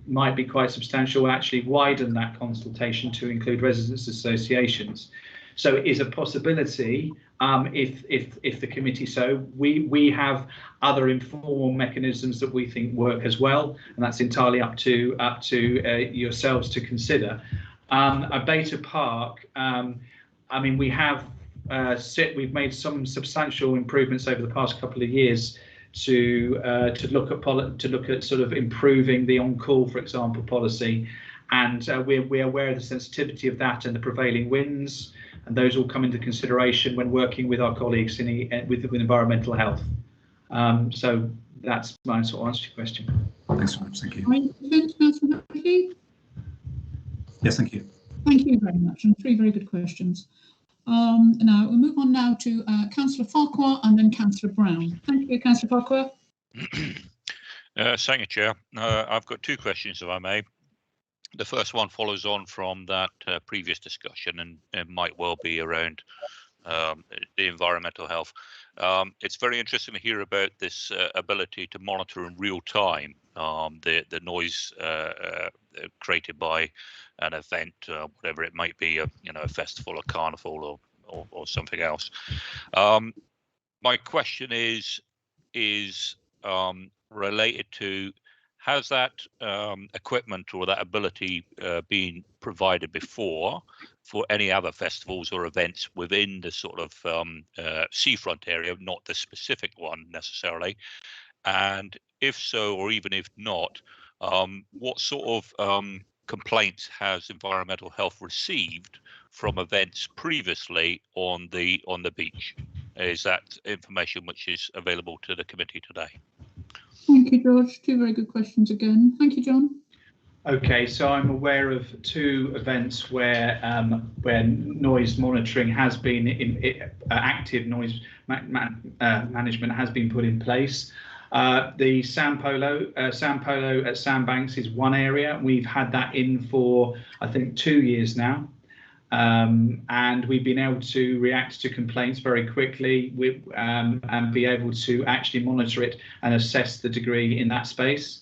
might be quite substantial, actually widen that consultation to include residents' associations. So it is a possibility, if the committee so. We have other informal mechanisms that we think work as well, and that's entirely up to yourselves to consider. At Beta Park, I mean, we've made some substantial improvements over the past couple of years to look at sort of improving the on-call, for example, policy. and we're aware of the sensitivity of that and the prevailing winds, and those all come into consideration when working with our colleagues with environmental health. So that's my sort of answer to your question. Thanks so much. Thank you. Yes, thank you. Thank you very much, and 3 very good questions. Now we'll move on now to Councillor Farquhar and then Councillor Brown. Thank you, Councillor Farquhar. Thank you, Chair. I've got 2 questions, if I may. The first one follows on from that previous discussion, and it might well be around the environmental health. It's very interesting to hear about this ability to monitor in real time the noise created by an event, whatever it might be, a festival, a carnival, or something else. My question is related to, has that equipment or that ability been provided before for any other festivals or events within the sort of seafront area, not the specific one necessarily? And if so, or even if not, what sort of complaints has environmental health received from events previously on the beach? Is that information which is available to the committee today? Thank you, George. 2 very good questions again. Thank you, John. Okay, so I'm aware of 2 events where noise monitoring has been active noise management has been put in place. The Sand Polo at Sandbanks is one area. We've had that in for, I think, 2 years now. And we've been able to react to complaints very quickly and be able to actually monitor it and assess the degree in that space.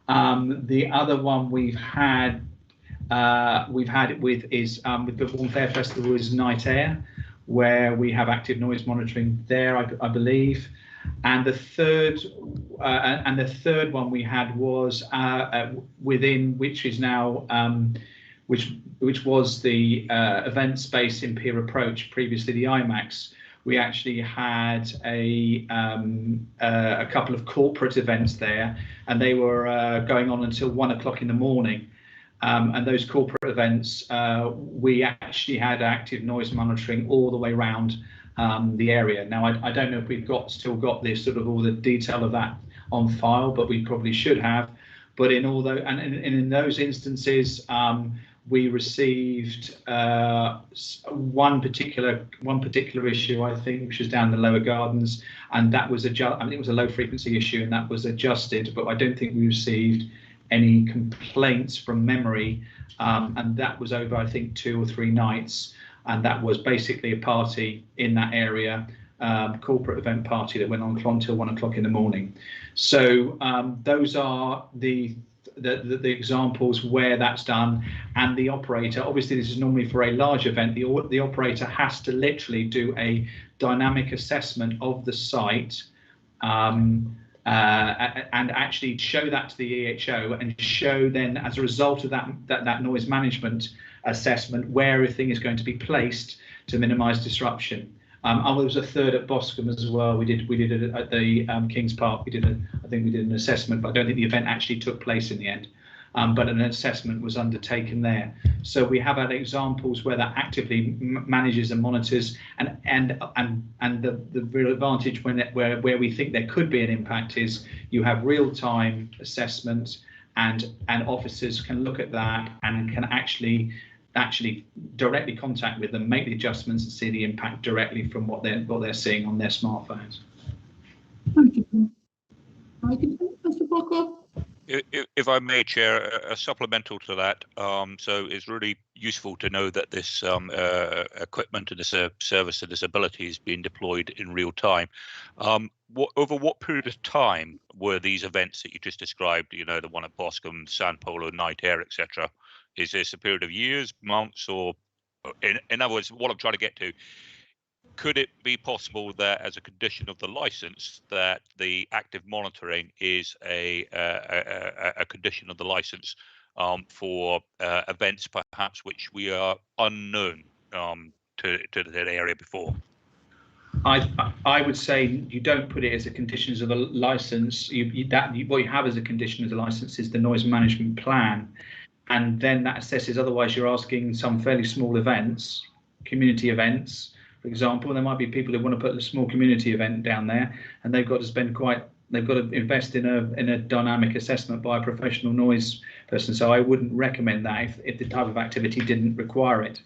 The other one we've had it with the Bourne Fair Festival is Night Air, where we have active noise monitoring there, I believe. And the third one we had was within, which is now which was the event space in Pier Approach, previously the IMAX. We actually had a couple of corporate events there, and they were going on until 1 o'clock in the morning. And those corporate events, we actually had active noise monitoring all the way around the area. Now, I don't know if we've still got this sort of all the detail of that on file, but we probably should have. But in all those, and in those instances, we received one particular issue, I think, which was down the lower gardens, and that was I think it was a low frequency issue, and that was adjusted. But I don't think we received any complaints from memory, and that was over, I think, 2 or 3 nights, and that was basically a party in that area, corporate event party that went on until 1 o'clock in the morning. So those are the examples where that's done, and the operator, obviously this is normally for a large event, the operator has to literally do a dynamic assessment of the site and actually show that to the EHO, and show then, as a result of that noise management assessment, where everything is going to be placed to minimise disruption. And there was a third at Boscombe as well. We did it at the Kings Park. I think we did an assessment, but I don't think the event actually took place in the end. But an assessment was undertaken there. So we have had examples where that actively manages and monitors, and the real advantage where we think there could be an impact is you have real-time assessment, and officers can look at that and can actually directly contact with them, make the adjustments, and see the impact directly from what they're seeing on their smartphones. Thank you. Mr. Parker? If I may, Chair, a supplemental to that. So it's really useful to know that this equipment and this service and this ability is being deployed in real time. Over what period of time were these events that you just described, the one at Boscombe, Sand Polo, Night Air, etc.? Is this a period of years, months, or in other words, what I'm trying to get to, could it be possible that as a condition of the license that the active monitoring is a condition of the license for events perhaps which we are unknown to that area before? I would say you don't put it as a condition of the license. What you have as a condition of the license is the noise management plan. and then that assesses. Otherwise, you're asking some fairly small events, community events, for example. There might be people who want to put a small community event down there, and they've got to invest in a dynamic assessment by a professional noise person. So I wouldn't recommend that if the type of activity didn't require it.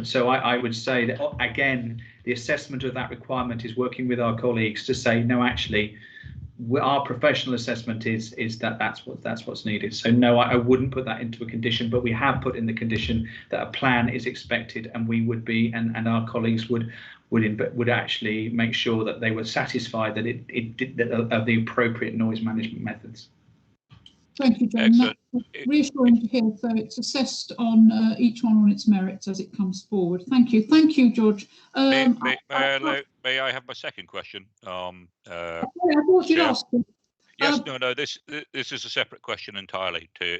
So I would say that, again, the assessment of that requirement is working with our colleagues to say, no, actually, our professional assessment is that that's what's needed. So no, I wouldn't put that into a condition, but we have put in the condition that a plan is expected, and we would be, and our colleagues would actually make sure that they were satisfied that it did the appropriate noise management methods. Thank you, John. That's reassuring to hear. So it's assessed on each one on its merits as it comes forward. Thank you. Thank you, George. May I have my second question? I thought you'd asked. Yes, no. This is a separate question entirely to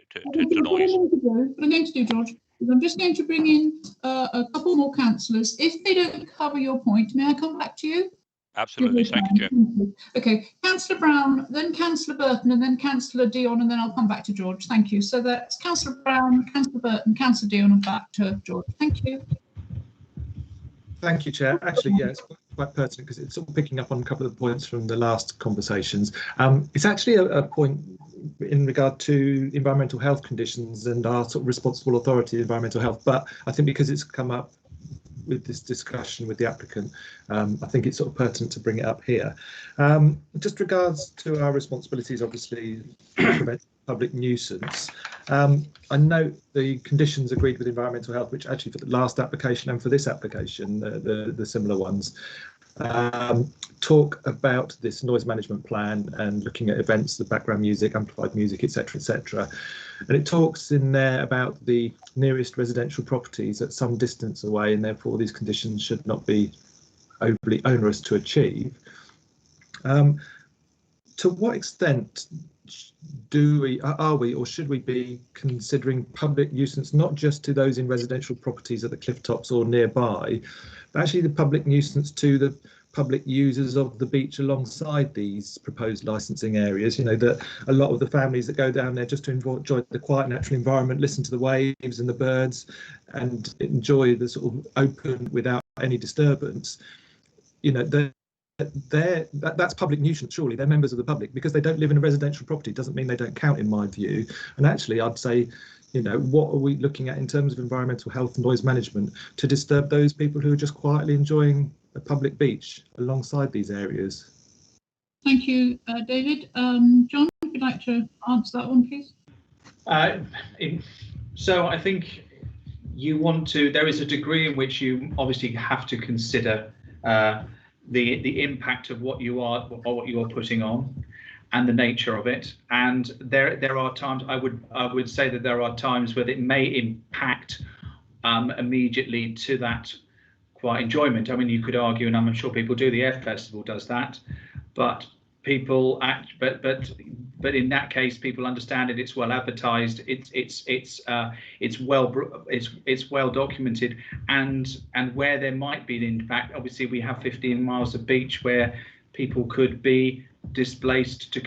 noise. noise. What I'm going to do, George, is I'm just going to bring in a couple more councillors. If they don't cover your point, may I come back to you? Absolutely, thank you, Chair. Okay, Councillor Brown, then Councillor Burton, and then Councillor Dion, and then I'll come back to George. Thank you. So that's Councillor Brown, Councillor Burton, Councillor Dion, and back to George. Thank you. Thank you, Chair. Actually, yeah, it's quite pertinent because it's sort of picking up on a couple of the points from the last conversations. It's actually a point in regard to environmental health conditions and our sort of responsible authority, environmental health. But I think because it's come up with this discussion with the applicant, I think it's sort of pertinent to bring it up here. Just regards to our responsibilities, obviously, prevent public nuisance. I note the conditions agreed with environmental health, which actually for the last application and for this application, the similar ones, talk about this noise management plan and looking at events, the background music, amplified music, etc., etc. And it talks in there about the nearest residential properties at some distance away, and therefore these conditions should not be overly onerous to achieve. To what extent are we or should we be considering public nuisance not just to those in residential properties at the cliff tops or nearby, but actually the public nuisance to the public users of the beach alongside these proposed licensing areas? You know, that a lot of the families that go down there just to enjoy the quiet natural environment, listen to the waves and the birds and enjoy the sort of open without any disturbance, you know, that's public nuisance. Surely they're members of the public. Because they don't live in a residential property doesn't mean they don't count, in my view. And actually I'd say, you know, what are we looking at in terms of environmental health and noise management to disturb those people who are just quietly enjoying a public beach alongside these areas? Thank you, David. John, if you'd like to answer that one, please. So I think you want to, there is a degree in which you obviously have to consider the impact of what you are putting on and the nature of it. And there are times, I would say that there are times where it may impact immediately to that quiet enjoyment. I mean, you could argue, and I'm sure people do, the Air Festival does that, but people but in that case people understand it, it's well advertised, it's well documented, and where there might be an impact, obviously we have 15 miles of beach where people could be displaced to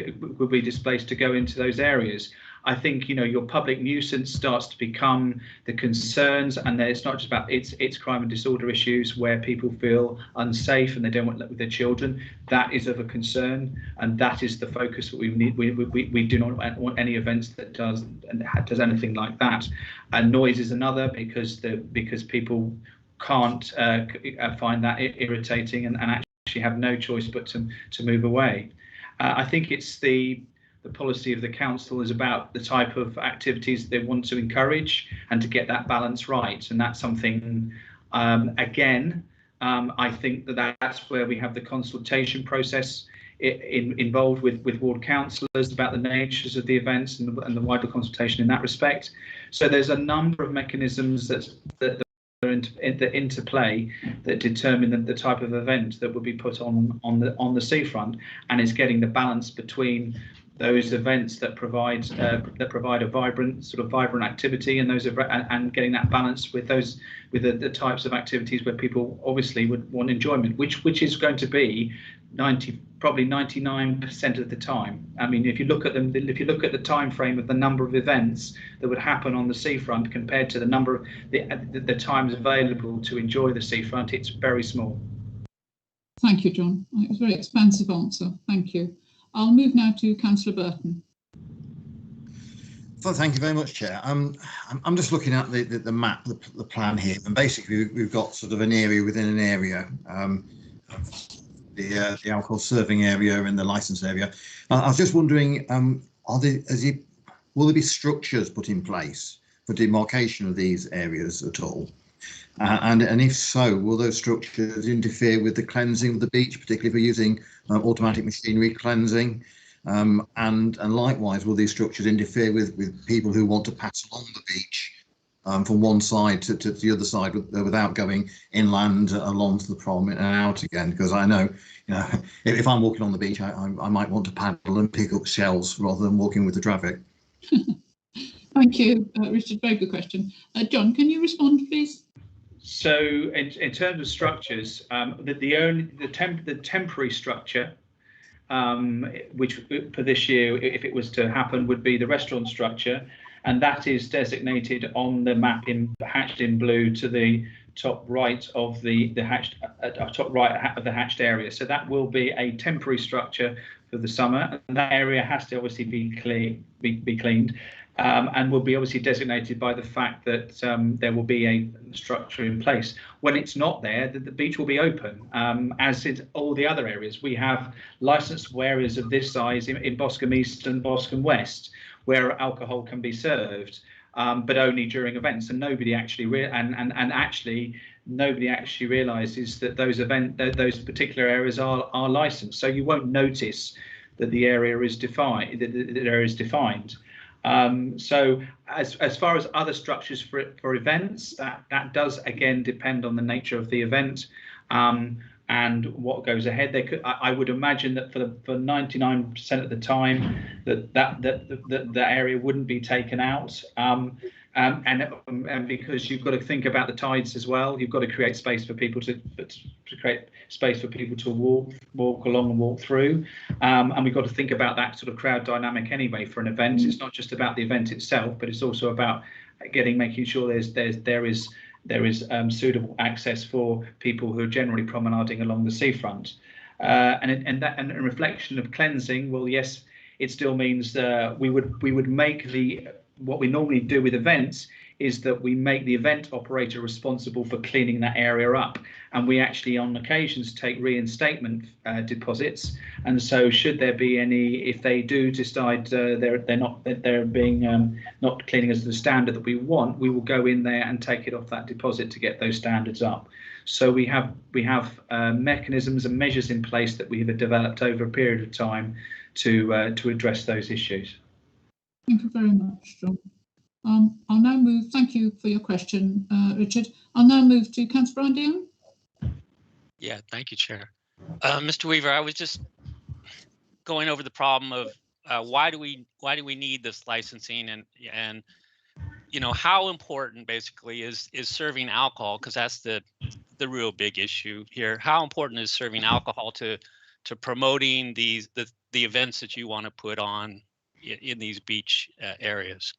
go into those areas. I think, you know, your public nuisance starts to become the concerns, and it's not just about it's crime and disorder issues where people feel unsafe and they don't want to let with their children. That is of a concern, and that is the focus that we need. We do not want any events that does anything like that. And noise is another, because people can't find that irritating and actually have no choice but to move away. I think it's the policy of the council is about the type of activities they want to encourage and to get that balance right. And that's something, again, I think that's where we have the consultation process involved with ward councillors about the natures of the events and the wider consultation in that respect. So there's a number of mechanisms that interplay that determine the type of event that would be put on the seafront, and is getting the balance between those events that provide a vibrant activity, and and getting that balance with the types of activities where people obviously would want enjoyment, which is going to be 90 probably 99% of the time. I mean, if you look at them, if you look at the time frame of the number of events that would happen on the seafront compared to the number of the times available to enjoy the seafront, it's very small. Thank you, John. It was a very expansive answer. Thank you. I'll move now to Councillor Burton. Well, thank you very much, Chair. I'm just looking at the map, the plan here, and basically we've got sort of an area within an area, the alcohol serving area and the licence area. I was just wondering, will there be structures put in place for demarcation of these areas at all? And if so, will those structures interfere with the cleansing of the beach, particularly for using automatic machinery cleansing? And likewise, will these structures interfere with people who want to pass along the beach from one side to the other side without going inland along to the prom and out again? Because I know, if I'm walking on the beach, I might want to paddle and pick up shells rather than walking with the traffic. Thank you, Richard. Very good question. John, can you respond, please? So, in terms of structures, the temporary structure, which for this year, if it was to happen, would be the restaurant structure, and that is designated on the map hatched in blue to the top right of the hatched hatched area. So that will be a temporary structure for the summer, and that area has to obviously be cleaned. And will be obviously designated by the fact that there will be a structure in place. When it's not there, the beach will be open, as in all the other areas. We have licensed areas of this size in Boscombe East and Boscombe West, where alcohol can be served, but only during events. And nobody actually nobody actually realises that those particular areas are licensed. So you won't notice that the area is defined. So as far as other structures for events, that does again depend on the nature of the event and what goes ahead. I would imagine that for 99% of the time that area wouldn't be taken out. And because you've got to think about the tides as well, you've got to create space for people to walk along and walk through, and we've got to think about that sort of crowd dynamic anyway for an event. It's not just about the event itself, but it's also about making sure there is suitable access for people who are generally promenading along the seafront, and a reflection of cleansing. Well, yes, it still means we would make what we normally do with events is that we make the event operator responsible for cleaning that area up, and we actually on occasions take reinstatement deposits. And so should there be any, if they do decide they're being not cleaning as the standard that we want, we will go in there and take it off that deposit to get those standards up. So we have mechanisms and measures in place that we have developed over a period of time to address those issues. Thank you very much, John. I'll now move. Thank you for your question, Richard. I'll now move to Councillor Brian Dean. Yeah, thank you, Chair. Mr. Weaver, I was just going over the problem of why do we need this licensing, and how important basically is serving alcohol, because that's the real big issue here. How important is serving alcohol to promoting the events that you want to put on in these beach areas?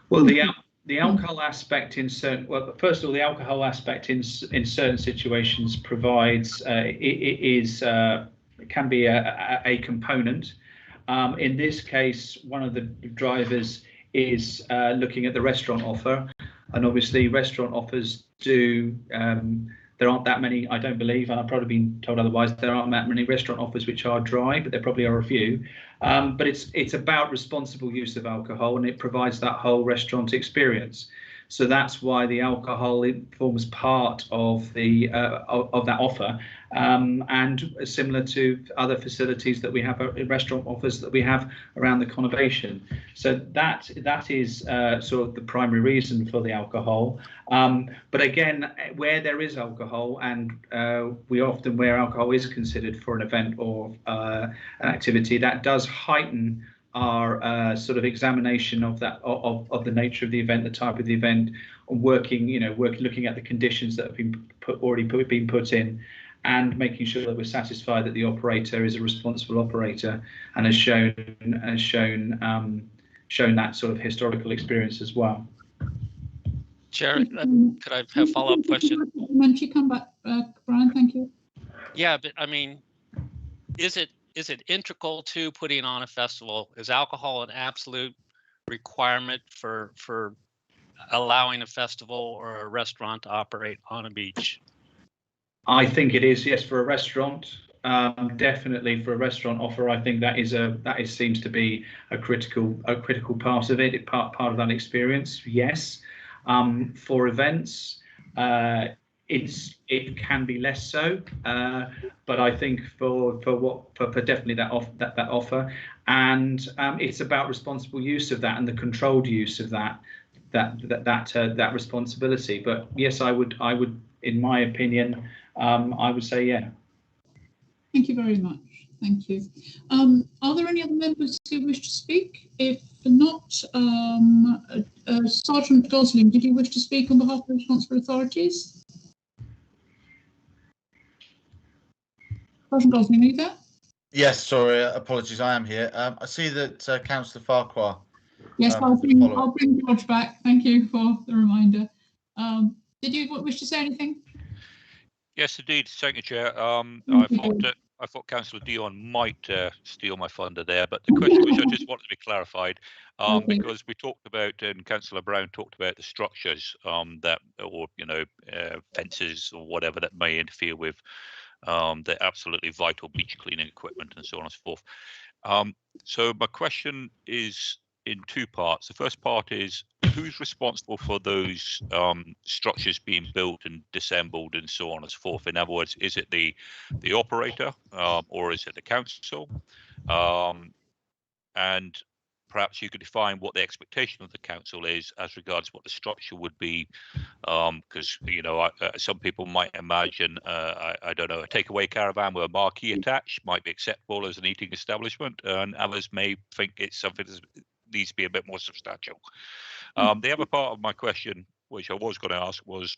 Well, the alcohol aspect in certain, first of all, the alcohol aspect in certain situations provides can be a component. In this case, one of the drivers is looking at the restaurant offer, and obviously restaurant offers do. There aren't that many, I don't believe, and I've probably been told otherwise, there aren't that many restaurant offers which are dry, but there probably are a few. But it's about responsible use of alcohol, and it provides that whole restaurant experience. So that's why the alcohol forms part of of that offer, and similar to other facilities that we have, restaurant offers that we have around the conurbation. So that is sort of the primary reason for the alcohol. But again, where there is alcohol, and we often where alcohol is considered for an event or an activity, that does heighten our sort of examination of that of the nature of the event, the type of the event, and looking at the conditions that have been put in, and making sure that we're satisfied that the operator is a responsible operator and has shown that sort of historical experience as well. Chair, could I have a follow-up question? When she come back, Brian, thank you. Yeah, but I mean, is it integral to putting on a festival? Is alcohol an absolute requirement for allowing a festival or a restaurant to operate on a beach? I think it is, yes, for a restaurant. Definitely for a restaurant offer, I think that seems to be a critical part of it, part of that experience. Yes. For events, it can be less so, but I think for definitely that offer, and it's about responsible use of that and the controlled use of that responsibility. But yes, I would, in my opinion, I would say yeah. Thank you very much. Thank you. Are there any other members who wish to speak? If not, Sergeant Gosling, did you wish to speak on behalf of the responsible authorities? Sergeant Gosling, are you there? Yes, sorry, apologies, I am here. I see that Councillor Farquhar. Yes, I'll bring George back. Thank you for the reminder. Did you wish to say anything? Yes, indeed. Thank you, Chair. I thought Councillor Dion might steal my thunder there, but the question which I just wanted to be clarified, because we talked about, and Councillor Brown talked about the structures that, or fences or whatever that may interfere with the absolutely vital beach cleaning equipment and so on and so forth. So my question is in two parts. The first part is, who's responsible for those structures being built and disassembled and so on and so forth? In other words, is it the operator or is it the council? And perhaps you could define what the expectation of the council is as regards what the structure would be, because some people might imagine I don't know, a takeaway caravan with a marquee attached might be acceptable as an eating establishment, and others may think it's something that needs to be a bit more substantial. The other part of my question, which I was going to ask, was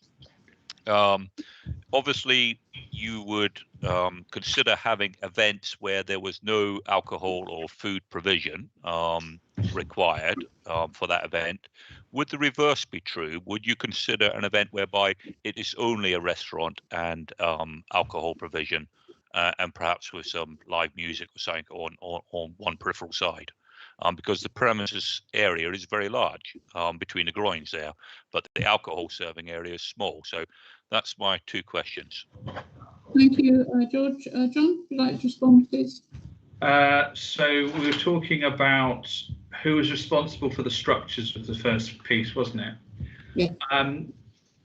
obviously you would consider having events where there was no alcohol or food provision required for that event. Would the reverse be true? Would you consider an event whereby it is only a restaurant and alcohol provision, and perhaps with some live music or something on one peripheral side? Because the premises area is very large between the groins there, but the alcohol serving area is small. So that's my two questions. Thank you, George. John, would you like to respond, please? So we were talking about who was responsible for the structures of the first piece, wasn't it? Yeah.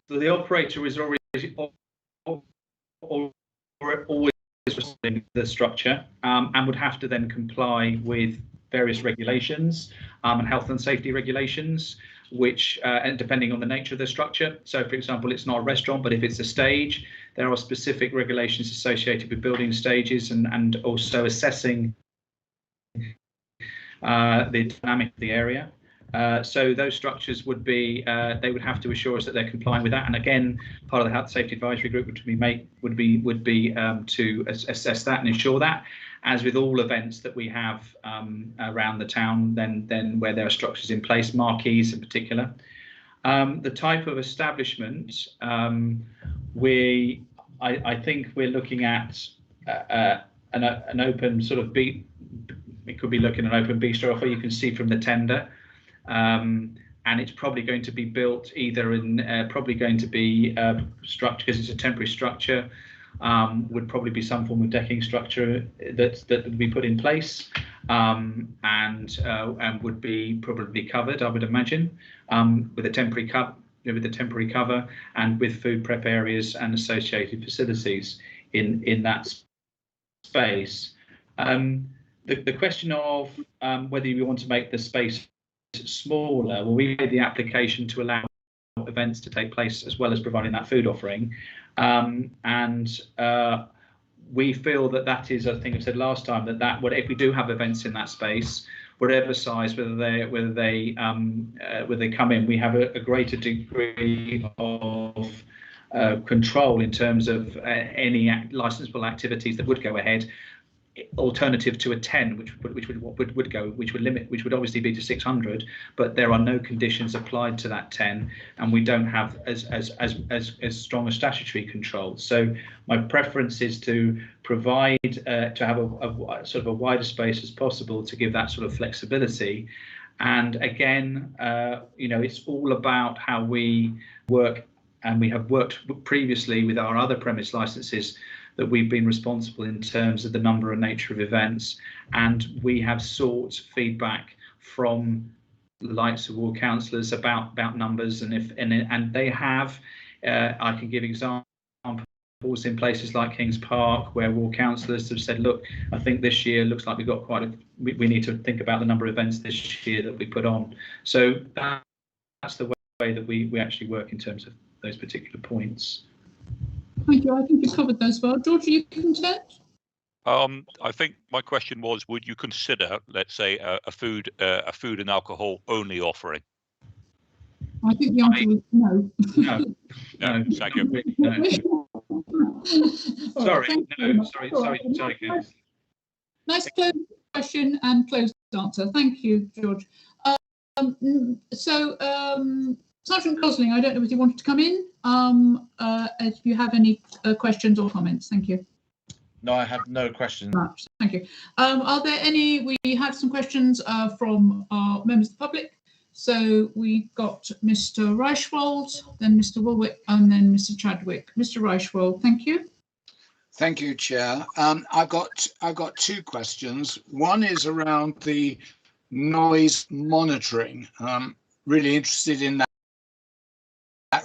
The operator is always responsible for the structure and would have to then comply with various regulations and health and safety regulations, which and depending on the nature of the structure. So for example, it's not a restaurant, but if it's a stage, there are specific regulations associated with building stages and also assessing the dynamic of the area. So those structures would be, they would have to assure us that they're complying with that. And again, part of the Health Safety Advisory Group would be to assess that and ensure that. As with all events that we have around the town, then where there are structures in place, marquees in particular. The type of establishment, I think we're looking at an open sort of beat. We could be looking at an open bistro offer. You can see from the tender, and it's probably going to be built either in structure, because it's a temporary structure. Would probably be some form of decking structure that would be put in place, and would be probably covered, I would imagine, with a temporary cover and with food prep areas and associated facilities in that space. The question of whether you want to make the space smaller, well, we made the application to allow events to take place as well as providing that food offering, and we feel that is, I think I said last time, that if we do have events in that space, whatever size, whether they come in, we have a greater degree of control in terms of any licensable activities that would go ahead, alternative to a 10, which would obviously be to 600, but there are no conditions applied to that 10, and we don't have as strong a statutory control. So my preference is to provide to have a sort of a wider space as possible to give that sort of flexibility. And again, it's all about how we work, and we have worked previously with our other premise licenses that we've been responsible in terms of the number and nature of events, and we have sought feedback from the likes of ward councillors about numbers, and they have. I can give examples in places like Kings Park where ward councillors have said, look, I think this year looks like we've got we need to think about the number of events this year that we put on. So that's the way that we actually work in terms of those particular points. Thank you. I think you covered those well. George, are you content? I think my question was, would you consider, let's say, a food and alcohol only offering? I think the answer was no. No, thank you. No. Sorry. Nice closed question and closed answer. Thank you, George. Sergeant Gosling, I don't know if you wanted to come in. If you have any questions or comments, thank you. No, I have no questions. Thank you. Are there any? We have some questions from our members of the public. So we got Mr. Reichwald, then Mr. Woolwick, and then Mr. Chadwick. Mr. Reichwald, thank you. Thank you, Chair. I've got two questions. One is around the noise monitoring. Really interested in that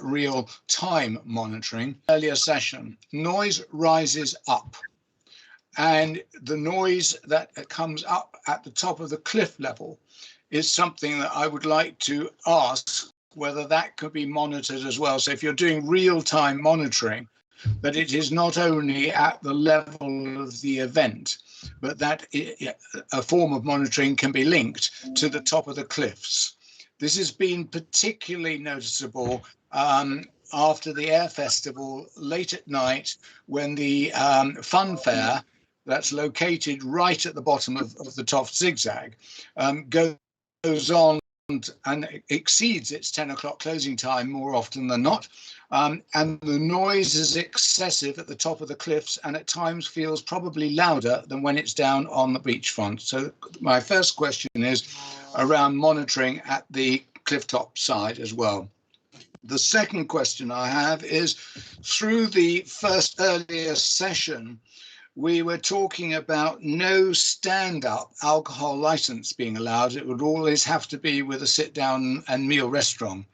real-time monitoring. Earlier session, noise rises up, and the noise that comes up at the top of the cliff level is something that I would like to ask whether that could be monitored as well. So if you're doing real-time monitoring, that it is not only at the level of the event, but that a form of monitoring can be linked to the top of the cliffs. This has been particularly noticeable after the Air Festival late at night, when the fun fair that's located right at the bottom of the Toft Zigzag goes on and exceeds its 10 o'clock closing time more often than not. And the noise is excessive at the top of the cliffs, and at times feels probably louder than when it's down on the beachfront. So my first question is around monitoring at the cliff top side as well. The second question I have is, through the first earlier session, we were talking about no stand-up alcohol license being allowed. It would always have to be with a sit-down and meal restaurant.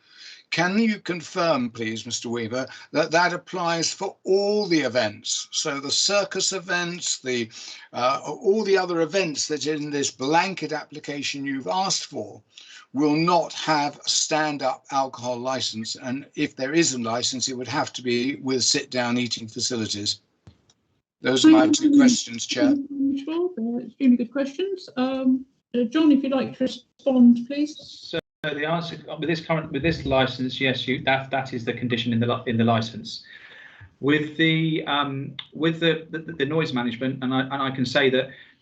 Can you confirm, please, Mr. Weaver, that that applies for all the events? So the circus events, all the other events that in this blanket application you've asked for will not have a stand-up alcohol license. And if there is a license, it would have to be with sit-down eating facilities. Those are my two questions, Chair. Extremely good questions. John, if you'd like to respond, please. So the answer with this license, yes, that is the condition in the license. With the noise management, and I can say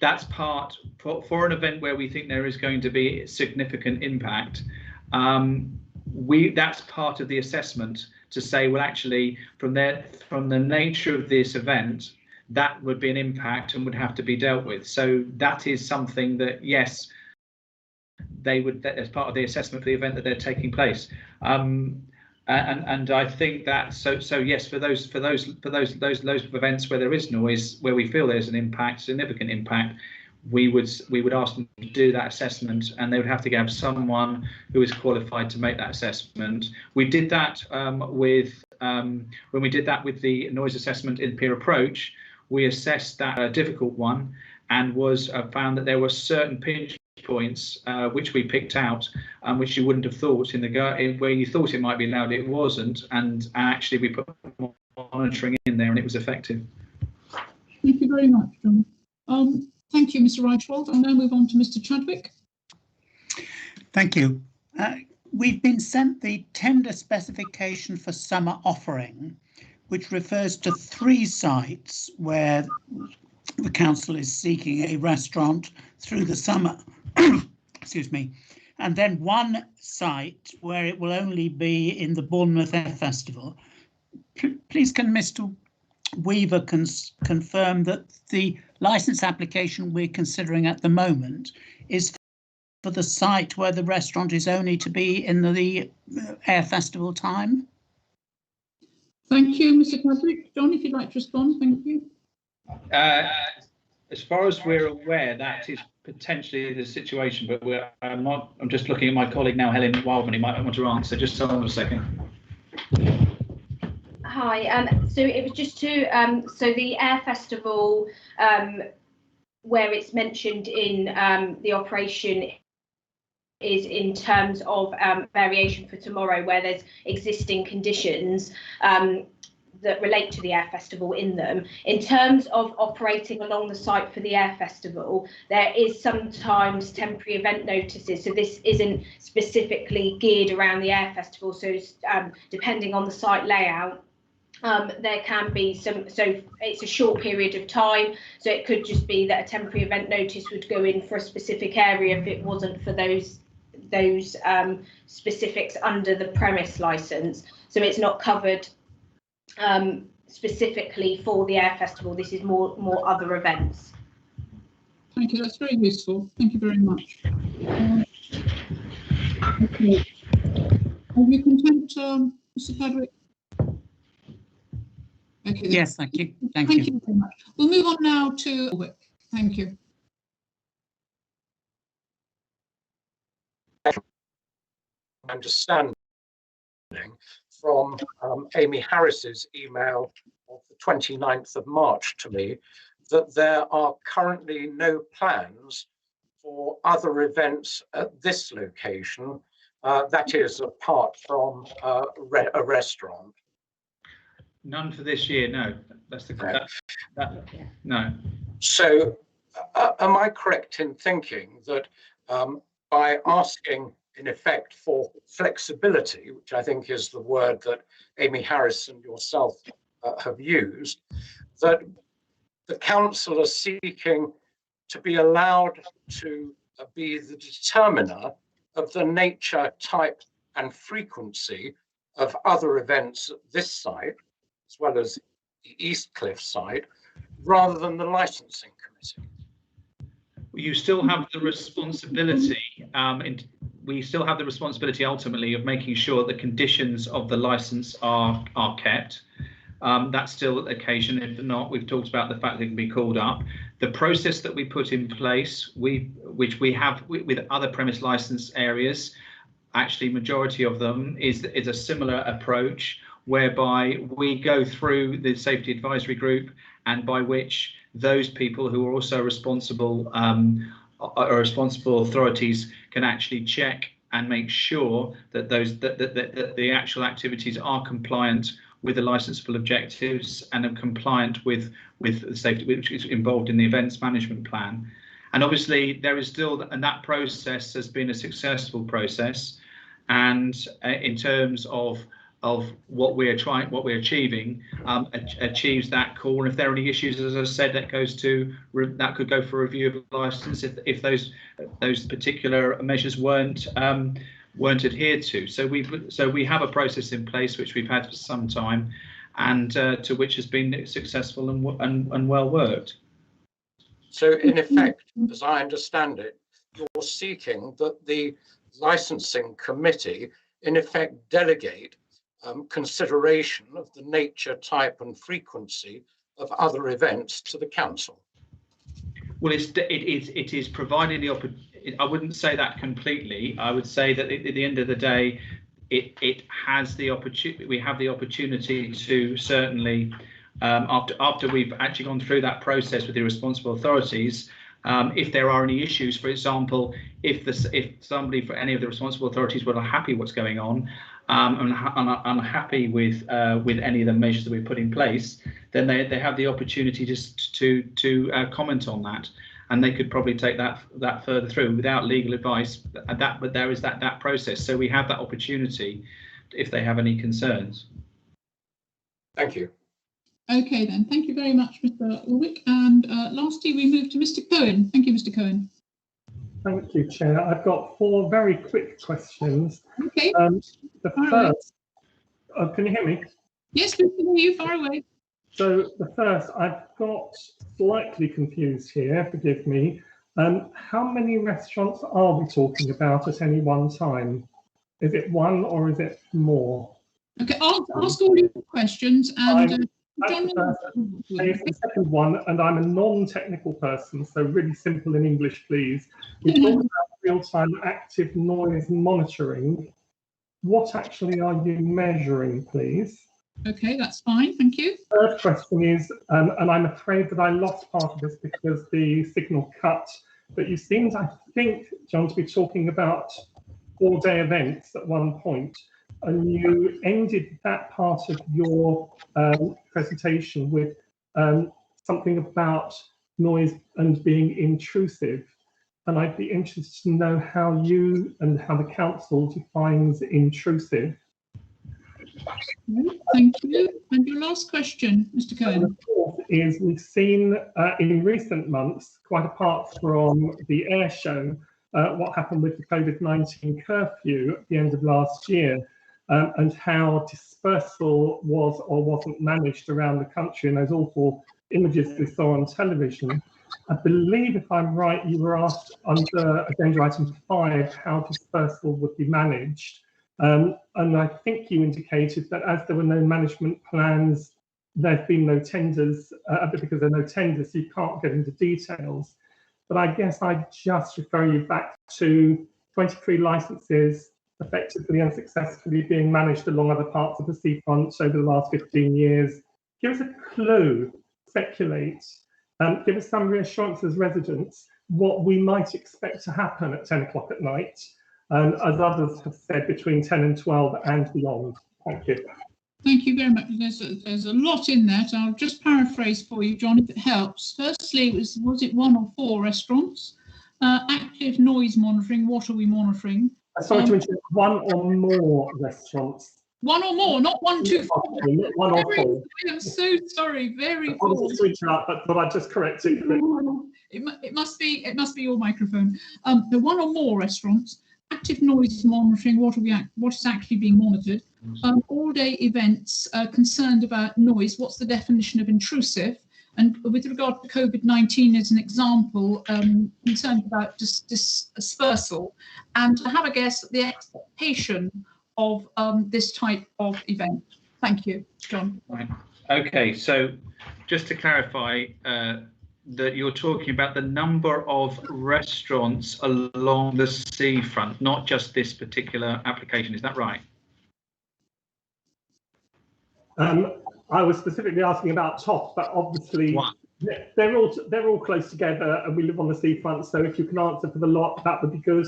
that's part for an event where we think there is going to be significant impact. That's part of the assessment to say, well, actually, from the nature of this event, that would be an impact and would have to be dealt with. So that is something that, yes, they would, as part of the assessment for the event that they're taking place. And I think that so yes, for those events where there is noise, where we feel there's an impact, significant impact, we would ask them to do that assessment, and they would have to have someone who is qualified to make that assessment. We did that when we did that with the noise assessment in peer approach. We assessed that difficult one, and found that there were certain pinch points which we picked out, which you wouldn't have thought where you thought it might be loud, it wasn't, and actually we put monitoring in there, and it was effective. Thank you very much, John. Thank you, Mr. Reichwald. I'll now move on to Mr. Chadwick. Thank you. We've been sent the tender specification for summer offering, which refers to 3 sites where the council is seeking a restaurant through the summer, excuse me, and then 1 site where it will only be in the Bournemouth Air Festival. Please can Mr. Weaver confirm that the licence application we're considering at the moment is for the site where the restaurant is only to be in the Air Festival time? Thank you, Mr. Patrick. John, if you'd like to respond, thank you. As far as we're aware, that is potentially the situation, but I'm just looking at my colleague now, Helen Wildman, who might want to answer. Just hold on a second. Hi, so it was just to, so the Air Festival, where it's mentioned in the operation is in terms of variation for tomorrow, where there's existing conditions that relate to the Air Festival in them. In terms of operating along the site for the Air Festival, there is sometimes temporary event notices. So this isn't specifically geared around the Air Festival. So depending on the site layout, there can be some, so it's a short period of time. So it could just be that a temporary event notice would go in for a specific area if it wasn't for those specifics under the premise license. So it's not covered specifically for the Air Festival. This is more other events. Thank you, that's very useful. Thank you very much. Okay. Are you content, Mr. Patrick? Okay. Yes, thank you. Thank you. you Very much. We'll move on now to Wick. Thank you. Understanding from Amy Harris's email of the 29th of March to me that there are currently no plans for other events at this location, that is apart from a restaurant. None for this year, no. That's the no. So am I correct in thinking that by asking in effect for flexibility, which I think is the word that Amy Harris and yourself have used, that the council are seeking to be allowed to be the determiner of the nature, type and frequency of other events at this site, as well as the East Cliff site, rather than the licensing committee? You still have the responsibility, we still have the responsibility ultimately of making sure the conditions of the license are kept. That's still the occasion. If not, we've talked about the fact that it can be called up. The process that we put in place, which we have with other premise license areas, actually majority of them is a similar approach, whereby we go through the safety advisory group, and by which those people who are also responsible responsible authorities can actually check and make sure that that the actual activities are compliant with the licensable objectives and are compliant with the safety which is involved in the events management plan. And obviously there is still, and that process has been a successful process, and in terms of what we're achieving, achieves that call. And if there are any issues, as I said, that could go for review of license if those particular measures weren't adhered to. So we have a process in place which we've had for some time, and to which has been successful and well worked. So in effect, as I understand it, you're seeking that the licensing committee in effect delegate consideration of the nature, type and frequency of other events to the council. Well, it is providing the opportunity. I wouldn't say that completely. I would say that at the end of the day, it has the opportunity. We have the opportunity to certainly, after we've actually gone through that process with the responsible authorities, if there are any issues, for example, if somebody for any of the responsible authorities were happy what's going on, and unhappy with any of the measures that we put in place, then they have the opportunity just to comment on that, and they could probably take that further through without legal advice. But there is that process, so we have that opportunity if they have any concerns. Thank you. Okay then, thank you very much, Mr. Ulwick. And lastly, we move to Mr. Cohen. Thank you, Mr. Cohen. Thank you, Chair. I've got 4 very quick questions. Okay. The first, can you hear me? Yes, we can hear you, far away. So the first, I've got slightly confused here, forgive me. How many restaurants are we talking about at any one time? Is it 1 or is it more? Okay, I'll ask all your questions and That's the second one, and I'm a non-technical person, so really simple in English, please. We talk about real-time active noise monitoring. What actually are you measuring, please? Okay, that's fine, thank you. Third question is, and I'm afraid that I lost part of this because the signal cut, but you seemed, I think, John, to be talking about all-day events at one point, and you ended that part of your presentation with something about noise and being intrusive. And I'd be interested to know how you and how the council defines intrusive. Thank you. And your last question, Mr. Cohen. And the fourth is we've seen in recent months, quite apart from the air show, what happened with the COVID-19 curfew at the end of last year, and how dispersal was or wasn't managed around the country, and those awful images we saw on television. I believe, if I'm right, you were asked under agenda item 5 how dispersal would be managed. And I think you indicated that as there were no management plans, there've been no tenders, because there are no tenders, you can't get into details. But I guess I'd just refer you back to 23 licenses effectively and successfully being managed along other parts of the seafront over the last 15 years. Give us a clue, speculate, give us some reassurance as residents what we might expect to happen at 10 o'clock at night, as others have said, between 10 and 12 and beyond. Thank you. Thank you very much. There's a lot in that. I'll just paraphrase for you, John, if it helps. Firstly, was it 1 or 4 restaurants? Active noise monitoring, what are we monitoring? Sorry to interrupt, 1 or more restaurants. 1 or more, not 1, 2, 4. 1 or 4. I'm so sorry, very apologies to interrupt, but I just correct it. It must be your microphone. The 1 or more restaurants, active noise monitoring, what is actually being monitored? All-day events concerned about noise, what's the definition of intrusive? And with regard to COVID-19 as an example, concerned about dispersal, and to have a guess at the expectation of this type of event. Thank you, John. Right. Okay, so just to clarify, that you're talking about the number of restaurants along the seafront, not just this particular application, is that right? I was specifically asking about Toff, but obviously they're all close together, and we live on the seafront. So if you can answer for the lot, that would be good.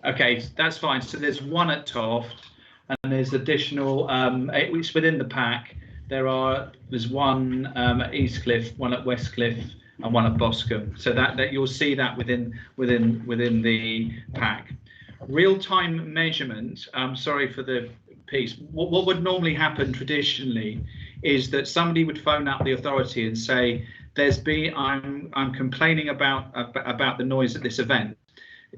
Okay, that's fine. So there's 1 at Toft, and there's additional. It's within the pack. There's 1 at Eastcliff, 1 at Westcliff, and 1 at Boscombe. So that you'll see that within the pack. Real-time measurement. Sorry for the piece. What would normally happen traditionally is that somebody would phone up the authority and say, I'm complaining about the noise at this event,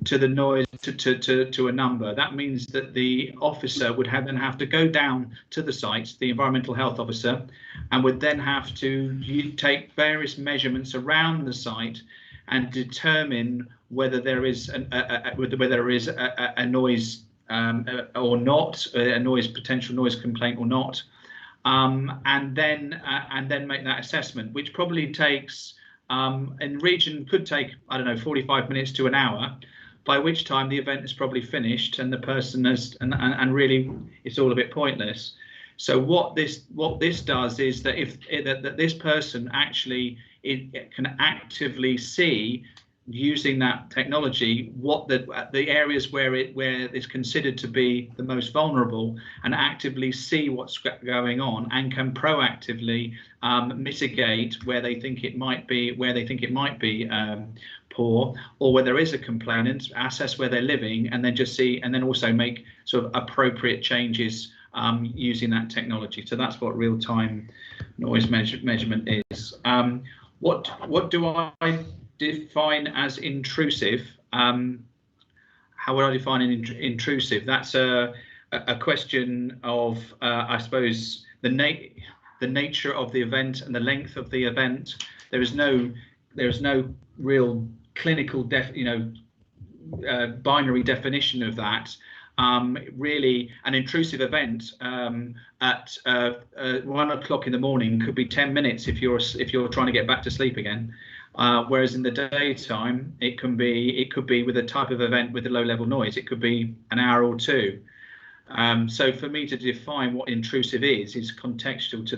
to the noise to a number. That means that the officer would then have to go down to the site, the environmental health officer, and would then have to take various measurements around the site and determine whether there is a noise or not, a potential noise complaint or not, and then make that assessment, which probably takes in region could take, I don't know, 45 minutes to an hour, by which time the event is probably finished and the person has and really it's all a bit pointless. So what this does is that that this person actually can actively see, using that technology, what the areas where it's considered to be the most vulnerable, and actively see what's going on, and can proactively mitigate where they think it might be poor, or where there is a complainant, assess where they're living, and then also make sort of appropriate changes using that technology. So that's what real-time noise measurement is. What do I define as intrusive? How would I define an intrusive? That's a question of, I suppose, the nature of the event and the length of the event. There is no real clinical binary definition of that. Really, an intrusive event at 1 o'clock in the morning could be 10 minutes if you're trying to get back to sleep again. Whereas in the daytime, it could be with a type of event with a low-level noise. It could be an hour or two. So for me to define what intrusive is contextual to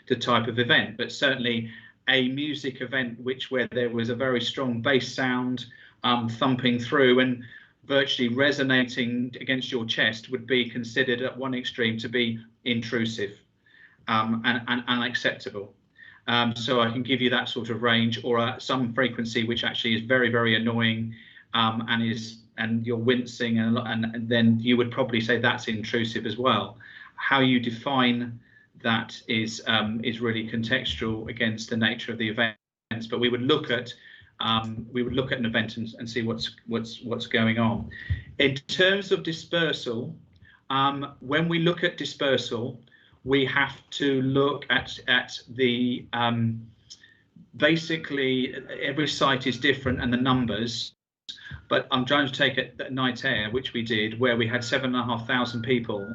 the type of event. But certainly, a music event where there was a very strong bass sound thumping through and virtually resonating against your chest would be considered at one extreme to be intrusive and unacceptable. So I can give you that sort of range, or some frequency which actually is very, very annoying and you're wincing, and then you would probably say that's intrusive as well. How you define that is really contextual against the nature of the events, but we would look at an event and see what's going on. In terms of dispersal, when we look at dispersal, we have to look at the basically every site is different and the numbers. But I'm trying to take at night air, which we did, where we had 7,500 people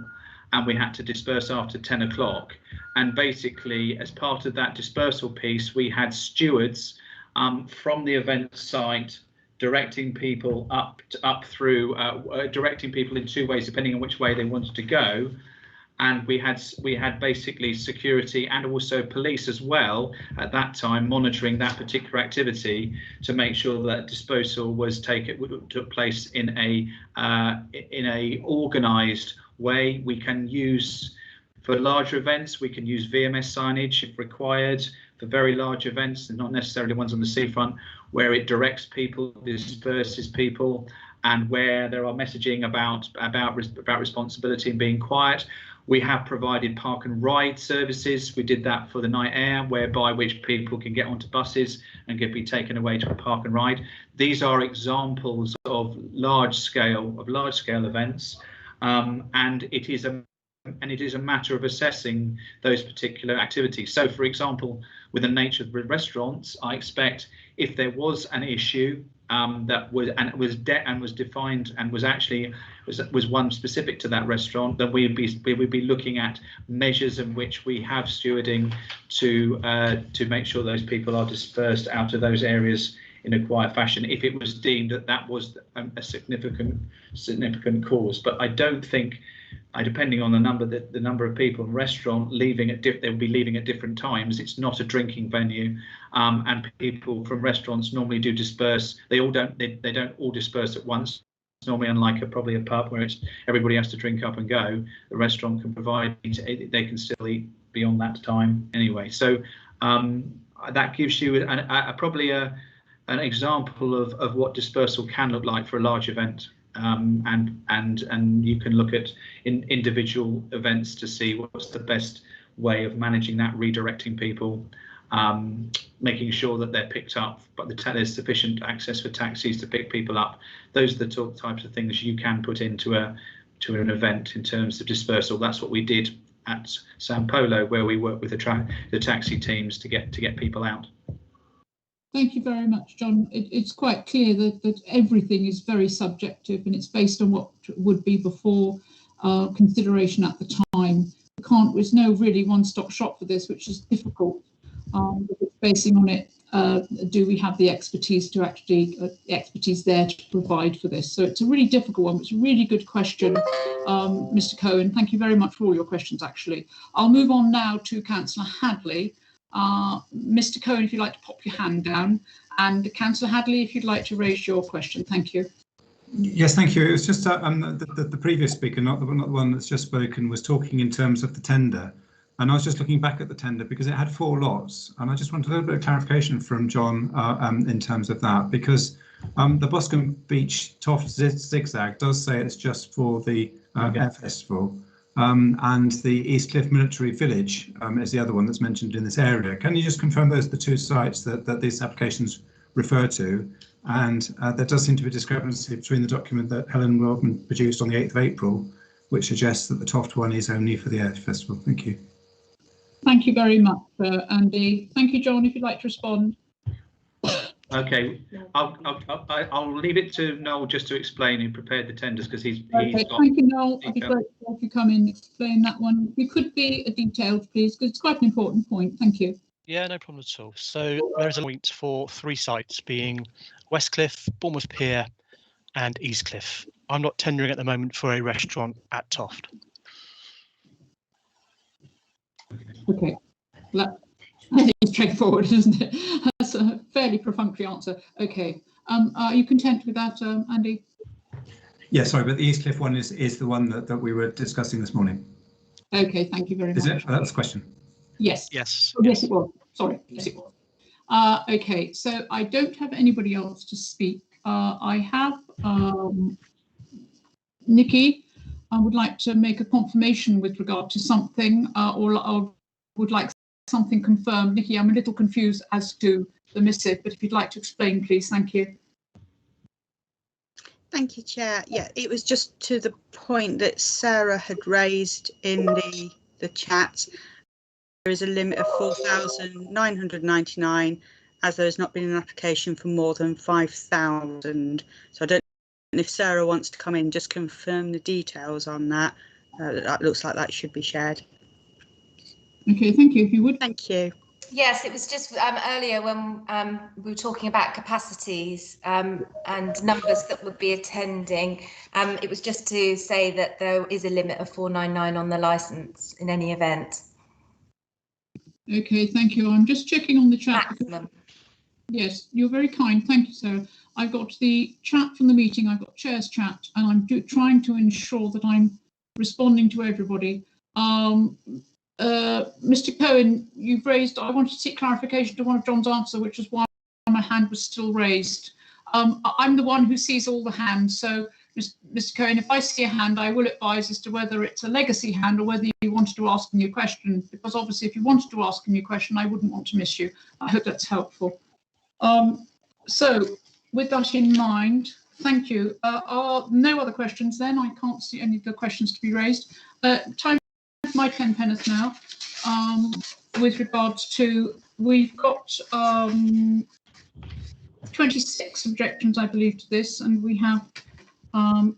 and we had to disperse after 10 o'clock. And basically, as part of that dispersal piece, we had stewards from the event site directing people up through, directing people in two ways, depending on which way they wanted to go. And we had basically security and also police as well at that time monitoring that particular activity to make sure that dispersal took place in a organised way. We can use, for larger events, we can use VMS signage if required. For very large events, and not necessarily ones on the seafront, where it directs people, disperses people, and where there are messaging about responsibility and being quiet. We have provided park and ride services. We did that for the night air, whereby which people can get onto buses and be taken away to a park and ride. These are examples of large scale events, and it is a matter of assessing those particular activities. So, for example, with the nature of the restaurants, I expect if there was an issue that was defined and was one specific to that restaurant, then we would be looking at measures in which we have stewarding to make sure those people are dispersed out of those areas in a quiet fashion if it was deemed that was a significant cause. But I don't think, depending on the number of people in the restaurant leaving they'll be leaving at different times. It's not a drinking venue, and people from restaurants normally do disperse. They don't all disperse at once. Normally, unlike probably a pub where everybody has to drink up and go, the restaurant can provide, they can still eat beyond that time anyway. So that gives you probably an example of what dispersal can look like for a large event. And you can look at individual events to see what's the best way of managing that, redirecting people, making sure that they're picked up, but there's sufficient access for taxis to pick people up. Those are the types of things you can put into an event in terms of dispersal. That's what we did at Sao Paulo, where we worked with the taxi teams to get people out. Thank you very much, John. It's quite clear that everything is very subjective and it's based on what would be before consideration at the time. There's no really one-stop shop for this, which is difficult. It's basing on it, do we have the expertise to expertise there to provide for this? So it's a really difficult one. It's a really good question, Mr. Cohen. Thank you very much for all your questions, actually. I'll move on now to Councillor Hadley. Mr. Cohen, if you'd like to pop your hand down, and Councillor Hadley, if you'd like to raise your question. Thank you. Yes, thank you. It was just the previous speaker, not the one that's just spoken, was talking in terms of the tender. And I was just looking back at the tender because it had 4 lots. And I just want a little bit of clarification from John in terms of that, because the Boscombe Beach Toft Zigzag does say it's just for the Air Festival. and the East Cliff Military Village is the other one that's mentioned in this area. Can you just confirm those are the two sites that these applications refer to? And there does seem to be a discrepancy between the document that Helen Wildman produced on the 8th of April, which suggests that the Toft one is only for the Air Festival. Thank you. Thank you very much, Andy. Thank you, John, if you'd like to respond. Okay, I'll leave it to Noel just to explain who prepared the tenders, because he's Okay, got thank you, Noel. I'd be grateful if you come in and explain that one. You could be detailed, please, because it's quite an important point. Thank you. Yeah, no problem at all. So there is a point for 3 sites, being Westcliff, Bournemouth Pier and East Cliff. I'm not tendering at the moment for a restaurant at Toft. Okay, well, that's straightforward, isn't it? That's a fairly perfunctory answer. Okay, are you content with that, Andy? Yeah, sorry, but the East Cliff one is the one that we were discussing this morning. Okay, thank you very much. Is it? That was the question. Yes. Yes. Oh, yes, it was. Sorry. Yes, it was. Okay, so I don't have anybody else to speak. I have Nikki. I would like to make a confirmation with regard to something, or would like something confirmed. Nikki, I'm a little confused as to the missive, but if you'd like to explain, please. Thank you. Thank you, Chair. Yeah, it was just to the point that Sarah had raised in the chat. There is a limit of 4,999, as there has not been an application for more than 5,000. So I don't know if Sarah wants to come in, just confirm the details on that. That looks like that should be shared. Okay, thank you. If you would. Thank you. Yes, it was just earlier when we were talking about capacities and numbers that would be attending. It was just to say that there is a limit of 499 on the licence in any event. Okay, thank you. I'm just checking on the chat. Maximum. Yes, you're very kind. Thank you, Sarah. I've got the chat from the meeting. I've got Chair's chat, and I'm trying to ensure that I'm responding to everybody. Mr. Cohen, you've raised, I wanted to seek clarification to one of John's answer, which is why my hand was still raised. I'm the one who sees all the hands, so Mr. Cohen, if I see a hand, I will advise as to whether it's a legacy hand or whether you wanted to ask a new question, because obviously if you wanted to ask a new question, I wouldn't want to miss you. I hope that's helpful. So with that in mind, thank you. Are no other questions then? I can't see any of the questions to be raised. Time for my 10 penneth now. With regards to, we've got 26 objections, I believe, to this, and we have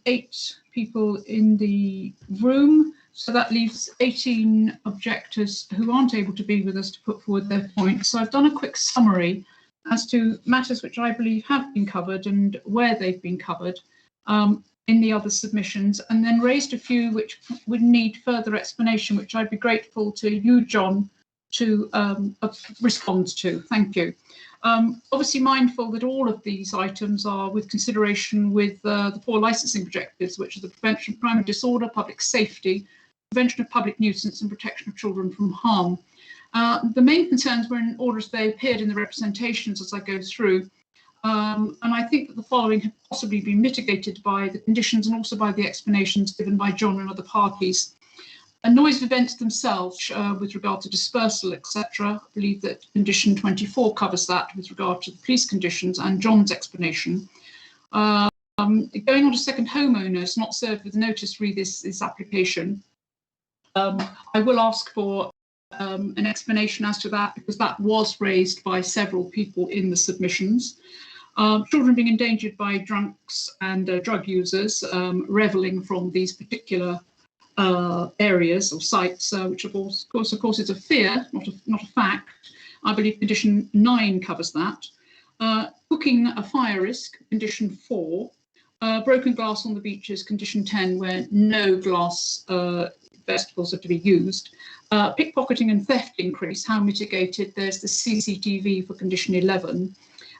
8 people in the room. So that leaves 18 objectors who aren't able to be with us to put forward their points. So I've done a quick summary as to matters which I believe have been covered and where they've been covered in the other submissions, and then raised a few which would need further explanation, which I'd be grateful to you, John, to respond to. Thank you. Obviously mindful that all of these items are with consideration with the 4 licensing objectives, which are the prevention of primary disorder, public safety, prevention of public nuisance and protection of children from harm. The main concerns were in order as they appeared in the representations as I go through. And I think that the following have possibly been mitigated by the conditions and also by the explanations given by John and other parties. Noise events themselves with regard to dispersal, etc. I believe that condition 24 covers that with regard to the police conditions and John's explanation. Going on to second homeowners not served with notice re this application. I will ask for an explanation as to that, because that was raised by several people in the submissions. Children being endangered by drunks and drug users revelling from these particular areas or sites, which of course is a fear, not a fact. I believe condition 9 covers that. Cooking a fire risk, condition 4. Broken glass on the beaches, condition 10, where no glass vegetables are to be used. Pickpocketing and theft increase, how mitigated? There's the CCTV for condition 11.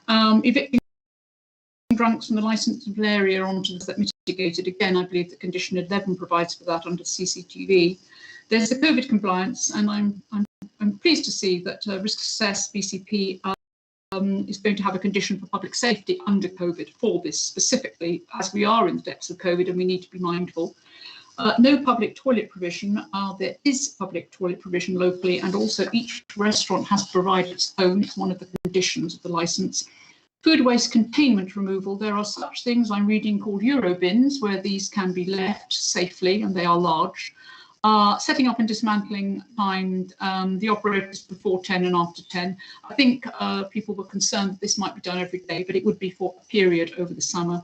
Evicting drunks from the licensable area onto the mitigated, again, I believe that condition 11 provides for that under CCTV. There's the COVID compliance, and I'm pleased to see that risk assess BCP is going to have a condition for public safety under COVID for this specifically, as we are in the depths of COVID and we need to be mindful. No public toilet provision. There is public toilet provision locally, and also each restaurant has to provide its own. It's one of the conditions of the licence. Food waste containment removal. There are such things I'm reading called Euro bins, where these can be left safely, and they are large. Setting up and dismantling timed the operators before 10 and after 10. I think people were concerned that this might be done every day, but it would be for a period over the summer.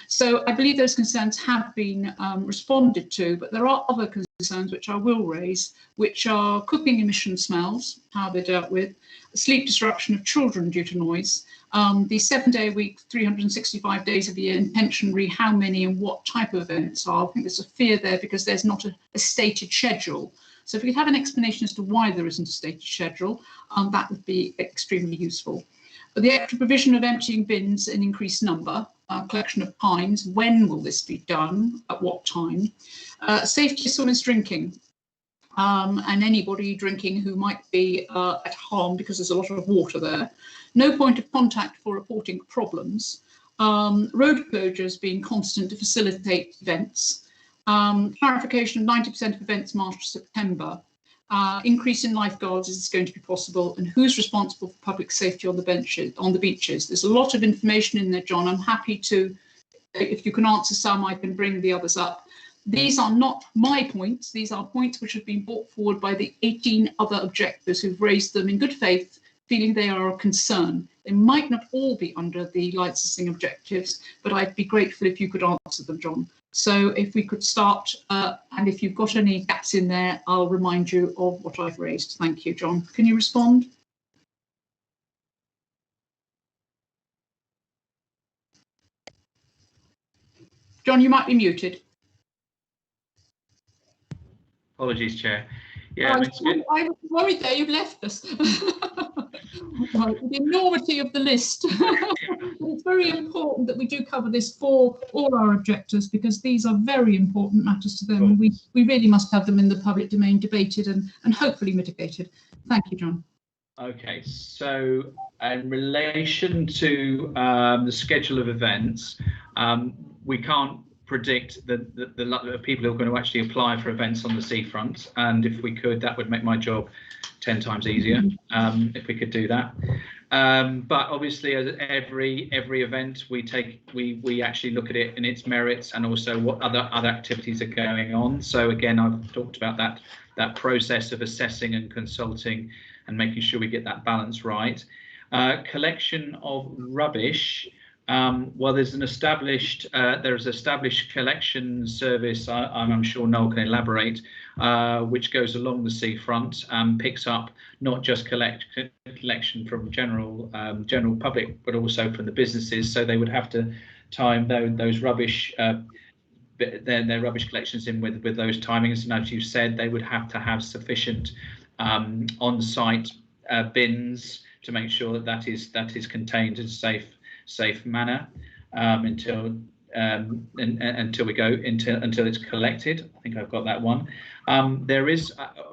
So I believe those concerns have been responded to, but there are other concerns which I will raise, which are cooking emission smells, how they're dealt with, sleep disruption of children due to noise, the 7-day-a-week, 365 days of the year, and pensionary, how many and what type of events are. I think there's a fear there because there's not a stated schedule. So if we could have an explanation as to why there isn't a stated schedule, that would be extremely useful. The extra provision of emptying bins in increased number, collection of pines, when will this be done, at what time? Safety of swimmers drinking, and anybody drinking who might be at harm because there's a lot of water there. No point of contact for reporting problems. Road closures being constant to facilitate events. Clarification of 90% of events March to September. Increase in lifeguards, is this going to be possible, and who's responsible for public safety on the beaches? There's a lot of information in there, John. I'm happy to, if you can answer some, I can bring the others up. These are not my points. These are points which have been brought forward by the 18 other objectors who've raised them in good faith, feeling they are a concern. They might not all be under the licensing objectives, but I'd be grateful if you could answer them, John. So if we could start, and if you've got any gaps in there, I'll remind you of what I've raised. Thank you, John. Can you respond? John, you might be muted. Apologies, Chair. Yeah, I was worried there, you've left us. Right, the enormity of the list. It's very important that we do cover this for all our objectors, because these are very important matters to them. And we really must have them in the public domain debated and hopefully mitigated. Thank you, John. Okay, so in relation to the schedule of events, we can't predict the people who are going to actually apply for events on the seafront, and if we could, that would make my job 10 times easier, if we could do that. But obviously, as every event, we actually look at it in its merits and also what other activities are going on. So again, I've talked about that process of assessing and consulting and making sure we get that balance right. Collection of rubbish. Well, there's established collection service. I'm sure Noel can elaborate, which goes along the seafront, picks up not just collection from general public, but also from the businesses. So they would have to time those rubbish, their rubbish collections in with those timings. And as you said, they would have to have sufficient on-site bins to make sure that is contained in a safe manner until it's collected. I think I've got that one.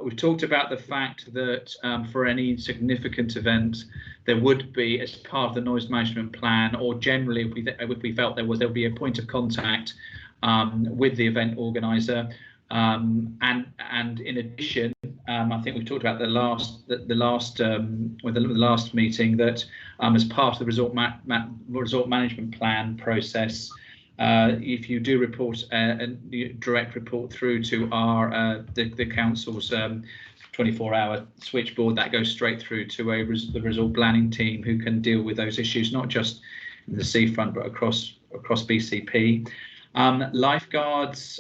We've talked about the fact that for any significant event, there would be, as part of the noise management plan, or generally if we felt there would be a point of contact with the event organizer. And in addition, I think we talked about the last meeting that as part of the resort management plan process, if you do report a direct report through to the council's 24-hour switchboard, that goes straight through to the resort planning team, who can deal with those issues, not just in the seafront but across BCP. Lifeguards.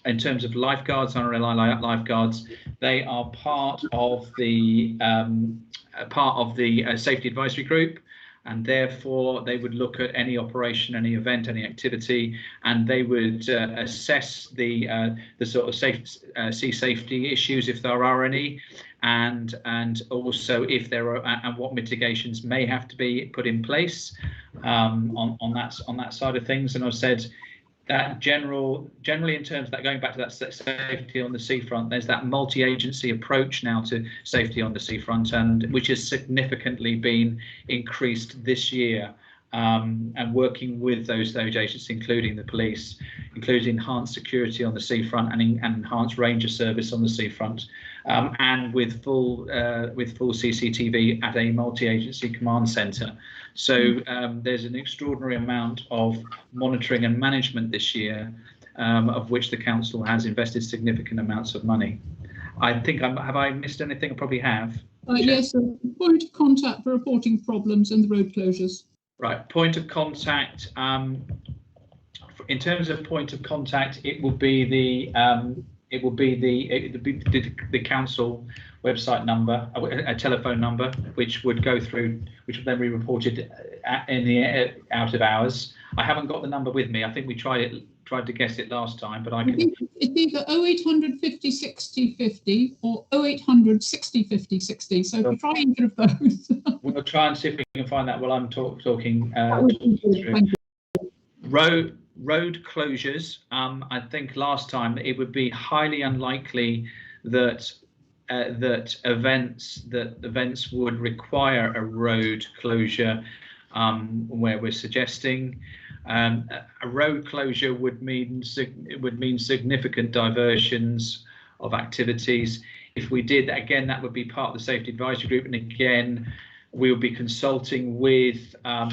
In terms of lifeguards, unreliable lifeguards, they are part of the safety advisory group, and therefore they would look at any operation, any event, any activity, and they would assess the sort of sea safety issues if there are any, and also if there are, and what mitigations may have to be put in place on that side of things. And I've said that generally in terms of that, going back to that safety on the seafront, there's that multi-agency approach now to safety on the seafront, and which has significantly been increased this year and working with those agencies, including the police, including enhanced security on the seafront and enhanced ranger service on the seafront, and with full CCTV at a multi-agency command centre. So there's an extraordinary amount of monitoring and management this year, of which the council has invested significant amounts of money. I think have I missed anything? I probably have. Yes, a point of contact for reporting problems and the road closures. Right, point of contact. In terms of point of contact, it will be the council website number, a telephone number, which would go through, which would then be reported in the out of hours. I haven't got the number with me. I think we tried to guess it last time, but I can. It's either 0800 50 60 50 or 0800 60 50 60. So if you try either of those. We'll try and see if we can find that while I'm talking. Road closures. I think last time it would be highly unlikely that events would require a road closure, where we're suggesting a road closure would mean significant diversions of activities. If we did, again, that would be part of the safety advisory group, and again, we'll be consulting with our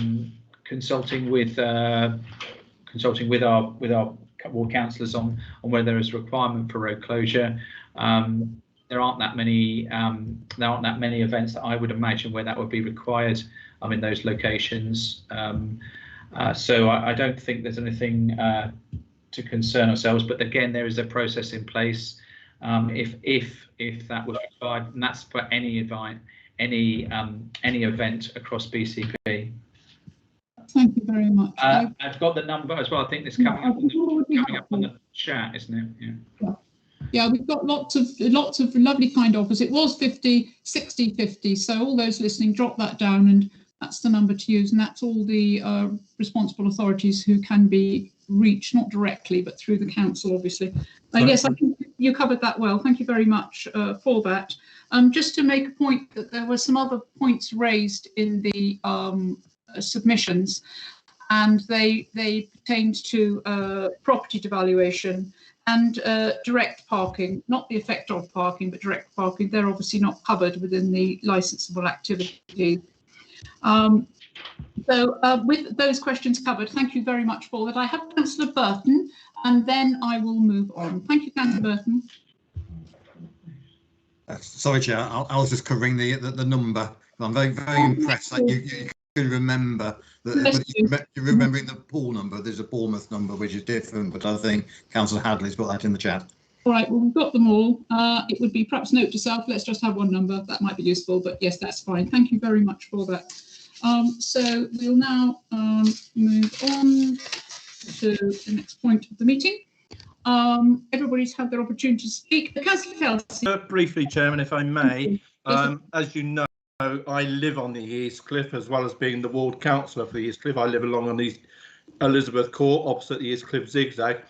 ward councillors on whether there is a requirement for road closure. There aren't that many events that I would imagine where that would be required in those locations. So I don't think there's anything to concern ourselves. But again, there is a process in place if that was required, and that's for any event across BCP. Thank you very much. I've got the number as well. I think it's coming up on the chat, isn't it? Yeah. Yeah, we've got lots of lovely kind offers. It was 50, 60, 50. So all those listening, drop that down, and that's the number to use. And that's all the responsible authorities who can be reached, not directly, but through the council, obviously. Yes, I think you covered that well. Thank you very much for that. Just to make a point that there were some other points raised in the submissions, and they pertained to property devaluation and direct parking, not the effect of parking, but direct parking. They're obviously not covered within the licensable activity. With those questions covered, thank you very much for that. I have Councillor Burton, and then I will move on. Thank you, Councillor Burton. Sorry, Chair, I was just covering the number. I'm very impressed that you can remember that. You're remembering the pool number. There's a Bournemouth number which is different, but I think Councillor Hadley's put that in the chat. All right, well, we've got them all. It would be perhaps note to self, let's just have one number. That might be useful, but yes, that's fine. Thank you very much for that. So we'll now move on to the next point of the meeting. Everybody's had their opportunity to speak. Councillor Kelsey. Briefly, Chairman, if I may, as you know, I live on the East Cliff, as well as being the ward councillor for the East Cliff. I live along on the Elizabeth Court, opposite the East Cliff zigzag.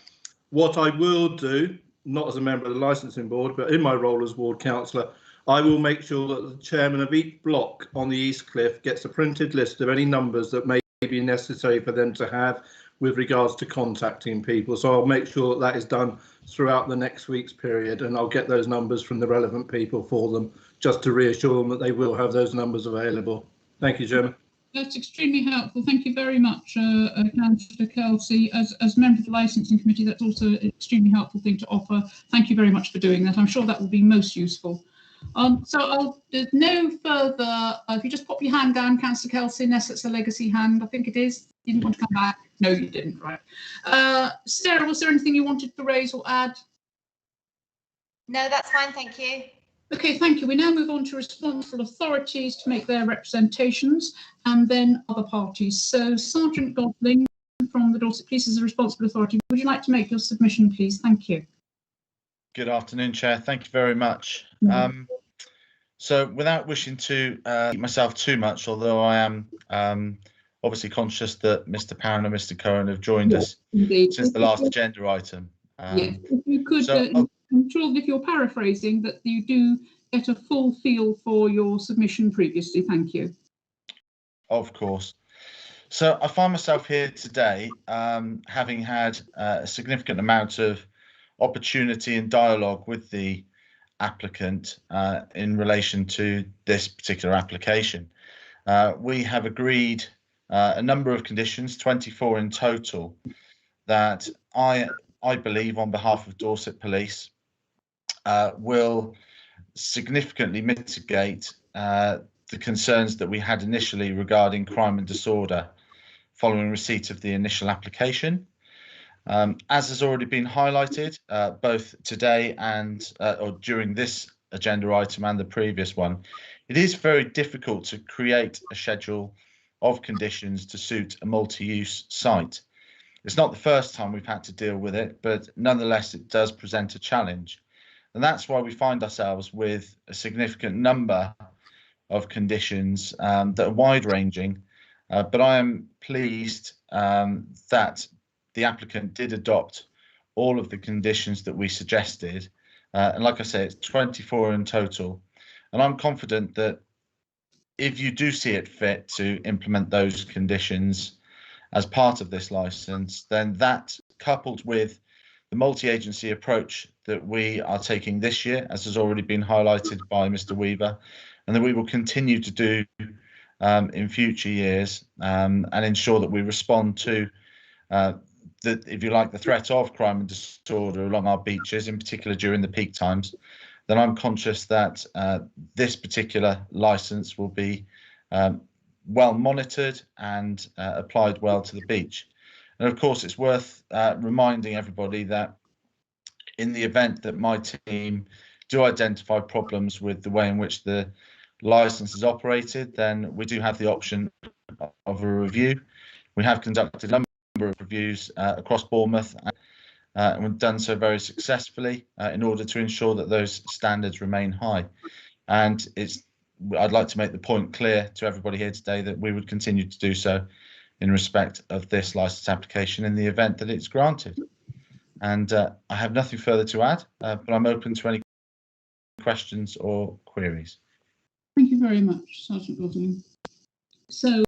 What I will do, not as a member of the licensing board, but in my role as ward councillor, I will make sure that the chairman of each block on the East Cliff gets a printed list of any numbers that may be necessary for them to have with regards to contacting people. So I'll make sure that is done throughout the next week's period, and I'll get those numbers from the relevant people for them, just to reassure them that they will have those numbers available. Thank you, Chairman. That's extremely helpful. Thank you very much, Councillor Kelsey. As member of the Licensing Committee, that's also an extremely helpful thing to offer. Thank you very much for doing that. I'm sure that will be most useful. So there's no further, if you just pop your hand down, Councillor Kelsey, unless it's a legacy hand, I think it is. You didn't want to come back? No, you didn't, right. Sarah, was there anything you wanted to raise or add? No, that's fine, thank you. Okay, thank you. We now move on to responsible authorities to make their representations, and then other parties. So Sergeant Godling from the Dorset Police is a responsible authority. Would you like to make your submission, please? Thank you. Good afternoon, Chair. Thank you very much. So without wishing to myself too much, although I am obviously conscious that Mr. Parron and Mr. Cohen have joined us since the last agenda item. Yes, if you could, I'm sure if you're paraphrasing, that you do get a full feel for your submission previously. Thank you. Of course. So I find myself here today, having had a significant amount of opportunity and dialogue with the applicant in relation to this particular application. We have agreed a number of conditions, 24 in total, that I believe on behalf of Dorset Police will significantly mitigate the concerns that we had initially regarding crime and disorder following receipt of the initial application. As has already been highlighted, both today and or during this agenda item and the previous one, it is very difficult to create a schedule of conditions to suit a multi-use site. It's not the first time we've had to deal with it, but nonetheless, it does present a challenge. And that's why we find ourselves with a significant number of conditions that are wide-ranging. But I am pleased that the applicant did adopt all of the conditions that we suggested. And like I say, it's 24 in total. And I'm confident that if you do see it fit to implement those conditions as part of this license, then that, coupled with the multi-agency approach that we are taking this year, as has already been highlighted by Mr. Weaver, and that we will continue to do in future years, and ensure that we respond to if you like, the threat of crime and disorder along our beaches, in particular during the peak times, then I'm conscious that this particular licence will be well monitored and applied well to the beach. And of course, it's worth reminding everybody that in the event that my team do identify problems with the way in which the licence is operated, then we do have the option of a review. We have conducted a number of reviews across Bournemouth, and we've done so very successfully in order to ensure that those standards remain high. And I'd like to make the point clear to everybody here today that we would continue to do so in respect of this licence application in the event that it's granted. And I have nothing further to add, but I'm open to any questions or queries. Thank you very much, Sergeant Gosling. So,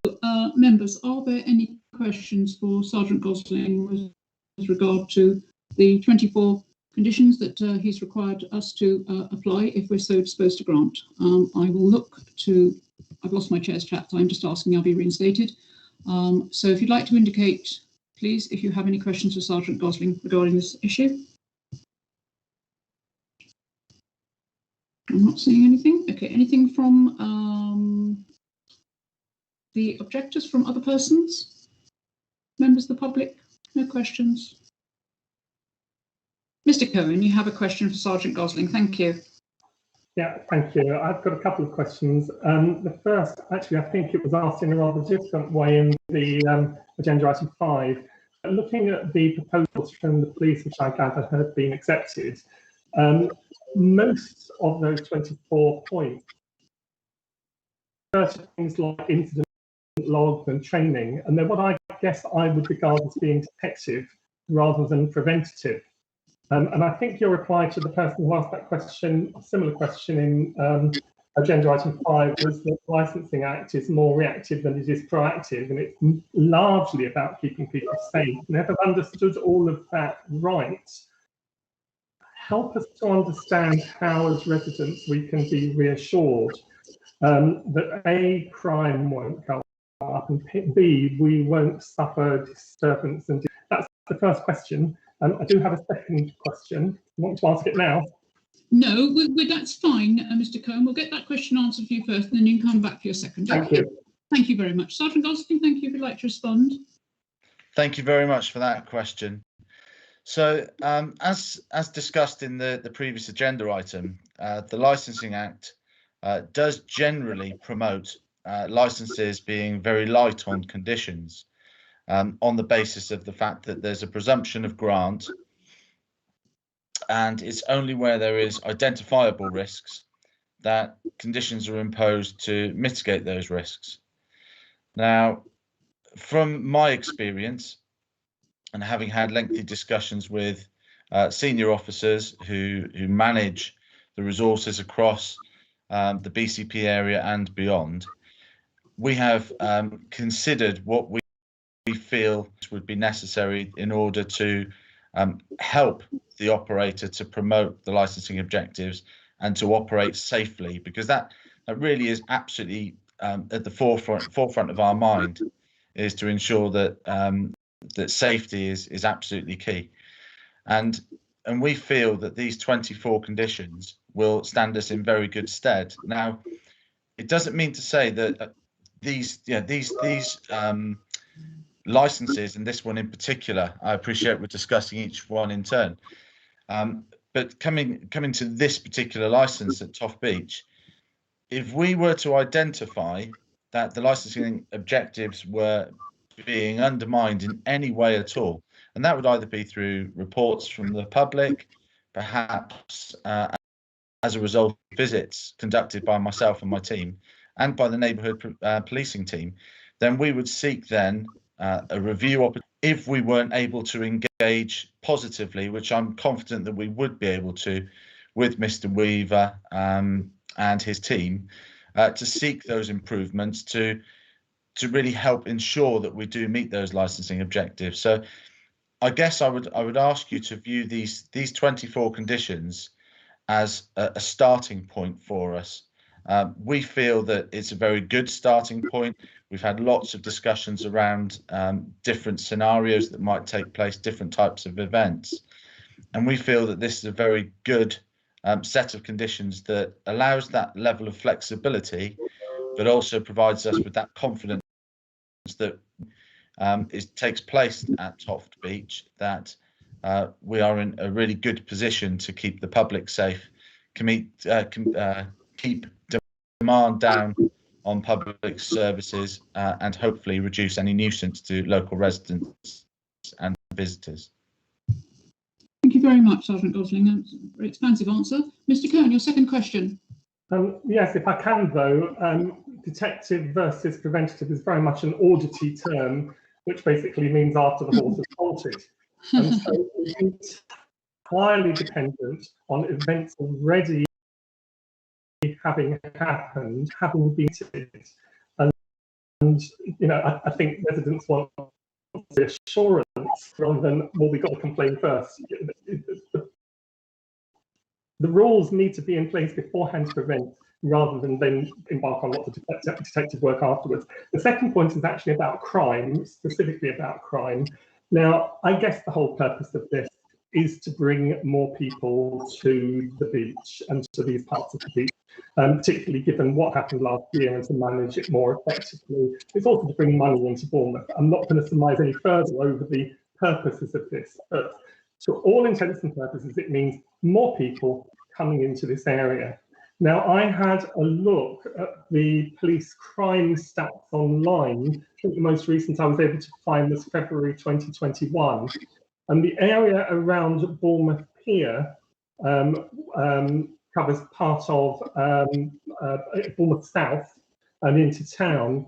members, are there any questions for Sergeant Gosling with regard to the 24 conditions that he's required us to apply if we're so disposed to grant? I will look to, I've lost my chair's chat, so I'm just asking I'll be reinstated. So if you'd like to indicate, please, if you have any questions for Sergeant Gosling regarding this issue. I'm not seeing anything. Okay, anything from the objectors, from other persons? Members of the public? No questions. Mr. Cohen, you have a question for Sergeant Gosling. Thank you. Yeah, thank you. I've got a couple of questions. The first, actually, I think it was asked in a rather different way in the agenda item 5. Looking at the proposals from the police, which I gather have been accepted, most of those 24 points are things like incident logs and training, and they're what I guess I would regard as being detective rather than preventative. And I think your reply to the person who asked that question, a similar question in agenda item 5, was that the Licensing Act is more reactive than it is proactive, and it's largely about keeping people safe. And if I've understood all of that right, help us to understand how, as residents, we can be reassured that A, crime won't go up, and B, we won't suffer disturbance. And that's the first question. I do have a second question. You want to ask it now? No, that's fine, Mr. Cohen. We'll get that question answered for you first, and then you can come back for your second. Thank you. Thank you very much. Sergeant Gosling, thank you if you'd like to respond. Thank you very much for that question. So, as discussed in the previous agenda item, the Licensing Act does generally promote licenses being very light on conditions, on the basis of the fact that there's a presumption of grant, and it's only where there is identifiable risks that conditions are imposed to mitigate those risks. Now, from my experience, and having had lengthy discussions with senior officers who manage the resources across the BCP area and beyond, we have considered what we we feel would be necessary in order to help the operator to promote the licensing objectives and to operate safely, because that really is absolutely at the forefront of our mind, is to ensure that that safety is absolutely key. And we feel that these 24 conditions will stand us in very good stead. Now, it doesn't mean to say that these licenses, and this one in particular, I appreciate we're discussing each one in turn. But coming to this particular license at Toft Beach, if we were to identify that the licensing objectives were being undermined in any way at all, and that would either be through reports from the public, perhaps as a result of visits conducted by myself and my team and by the neighbourhood policing team, then we would seek then a review opportunity. If we weren't able to engage positively, which I'm confident that we would be able to with Mr. Weaver and his team, to seek those improvements to really help ensure that we do meet those licensing objectives. So I guess I would ask you to view these 24 conditions as a starting point for us. We feel that it's a very good starting point. We've had lots of discussions around different scenarios that might take place, different types of events, and we feel that this is a very good set of conditions that allows that level of flexibility, but also provides us with that confidence that takes place at Toft Beach, that we are in a really good position to keep the public safe, keep demand down on public services, and hopefully reduce any nuisance to local residents and visitors. Thank you very much, Sergeant Gosling. Very expansive answer. Mr. Kern, your second question. Yes, if I can, though, detective versus preventative is very much an audity term, which basically means after the horse is bolted. And so it's entirely dependent on events already having happened, having been treated. And you know, I think residents want reassurance rather than, well, we've got to complain first. The rules need to be in place beforehand to prevent, rather than then embark on lots of detective work afterwards. The second point is actually about crime, specifically about crime. Now, I guess the whole purpose of this is to bring more people to the beach and to these parts of the beach, particularly given what happened last year, and to manage it more effectively. It's also to bring money into Bournemouth. I'm not going to surmise any further over the purposes of this, but to all intents and purposes, it means more people coming into this area. Now, I had a look at the police crime stats online. I think the most recent I was able to find was February 2021. And the area around Bournemouth Pier covers part of Bournemouth South and into town.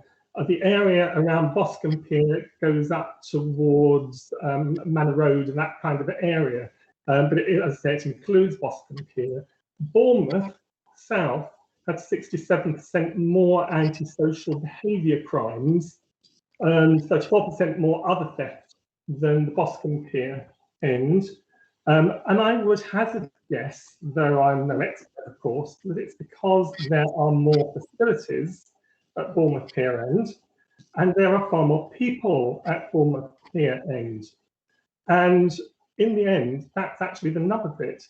The area around Boscombe Pier goes up towards Manor Road and that kind of area. But as I say, it includes Boscombe Pier. Bournemouth South had 67% more antisocial behaviour crimes and 34% more other theft than the Boscombe Pier end. And I would hazard a guess, though I'm no expert, of course, that it's because there are more facilities at Bournemouth Pier end, and there are far more people at Bournemouth Pier end. And in the end, that's actually the nub of it.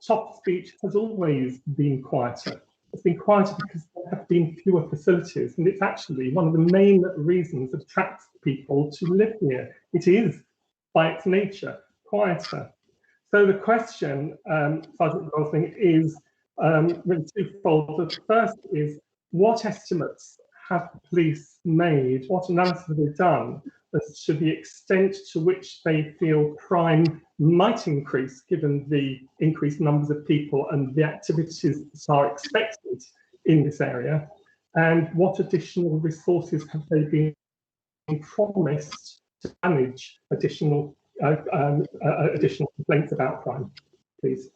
Toft Beach has always been quieter. It's been quieter because there have been fewer facilities, and it's actually one of the main reasons that attracts people to live here. It is, by its nature, quieter. So the question, Sergeant Gosling, is really twofold. The first is, what estimates have the police made? What analysis have they done as to the extent to which they feel crime might increase given the increased numbers of people and the activities that are expected in this area? And what additional resources have they been promised to manage additional complaints about crime, please?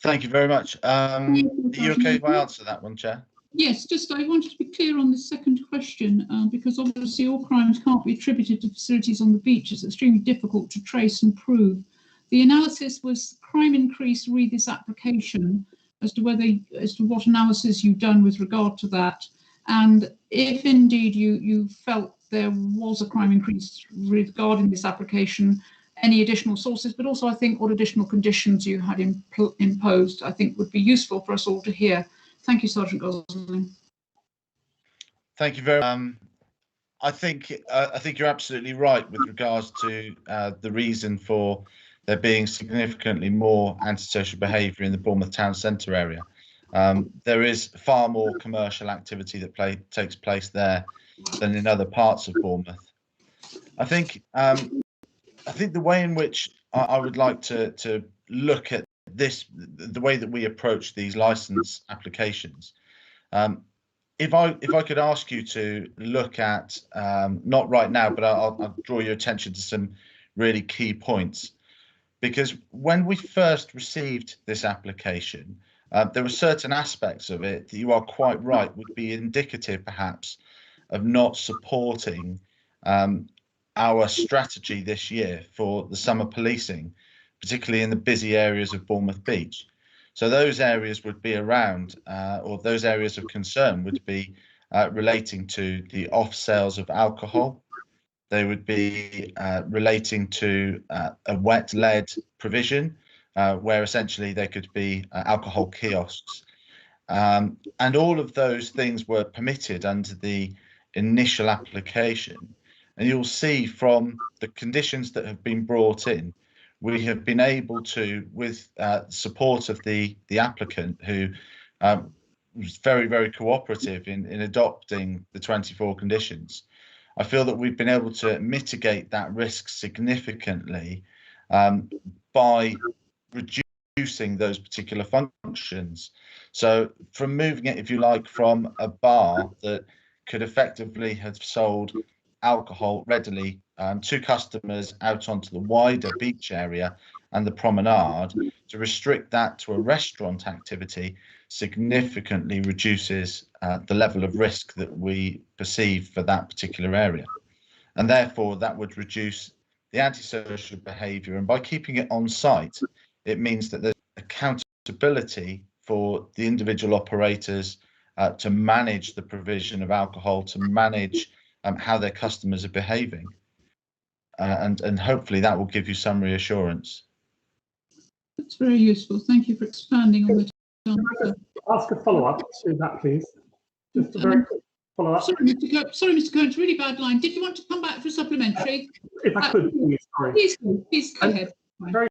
Thank you very much. Are you okay if I answer that one, Chair? Yes, just I wanted to be clear on the second question, because obviously all crimes can't be attributed to facilities on the beach. It's extremely difficult to trace and prove. The analysis was crime increase, read this application, as to what analysis you've done with regard to that. And if indeed you felt there was a crime increase regarding this application, any additional sources, but also I think what additional conditions you had imposed, I think would be useful for us all to hear. Thank you, Sergeant Gosling. Thank you very much. I think you're absolutely right with regards to the reason for there being significantly more antisocial behaviour in the Bournemouth town centre area. There is far more commercial activity that takes place there than in other parts of Bournemouth. I think the way in which I would like to look at this, the way that we approach these licence applications. If I could ask you to look at, not right now, but I'll draw your attention to some really key points. Because when we first received this application, there were certain aspects of it that you are quite right would be indicative perhaps of not supporting our strategy this year for the summer policing, particularly in the busy areas of Bournemouth Beach. So those areas would be around, or those areas of concern would be relating to the off sales of alcohol. They would be relating to a wet lead provision, where essentially there could be alcohol kiosks. And all of those things were permitted under the initial application. And you'll see from the conditions that have been brought in, we have been able to, with support of the applicant, who was very, very cooperative in adopting the 24 conditions, I feel that we've been able to mitigate that risk significantly by reducing those particular functions. So from moving it, if you like, from a bar that could effectively have sold alcohol readily to customers out onto the wider beach area and the promenade, to restrict that to a restaurant activity significantly reduces the level of risk that we perceive for that particular area. And therefore that would reduce the antisocial behaviour. And by keeping it on site, it means that there's accountability for the individual operators to manage the provision of alcohol, to manage how their customers are behaving. And hopefully that will give you some reassurance. That's very useful. Thank you for expanding on the answer. Ask a follow-up to that, please. Just a very quick follow-up. Sorry, Mr. Cohen, it's a really bad line. Did you want to come back for a supplementary? If I could, please. Sorry. Please go ahead. Very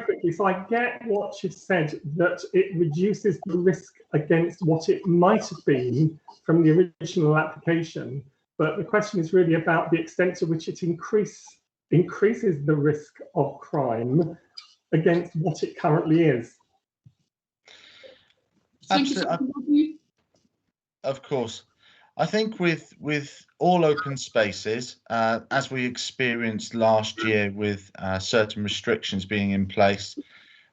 quickly, so I get what you've said, that it reduces the risk against what it might have been from the original application. But the question is really about the extent to which it increases the risk of crime against what it currently is. Absolutely. Of course. I think with all open spaces, as we experienced last year with certain restrictions being in place,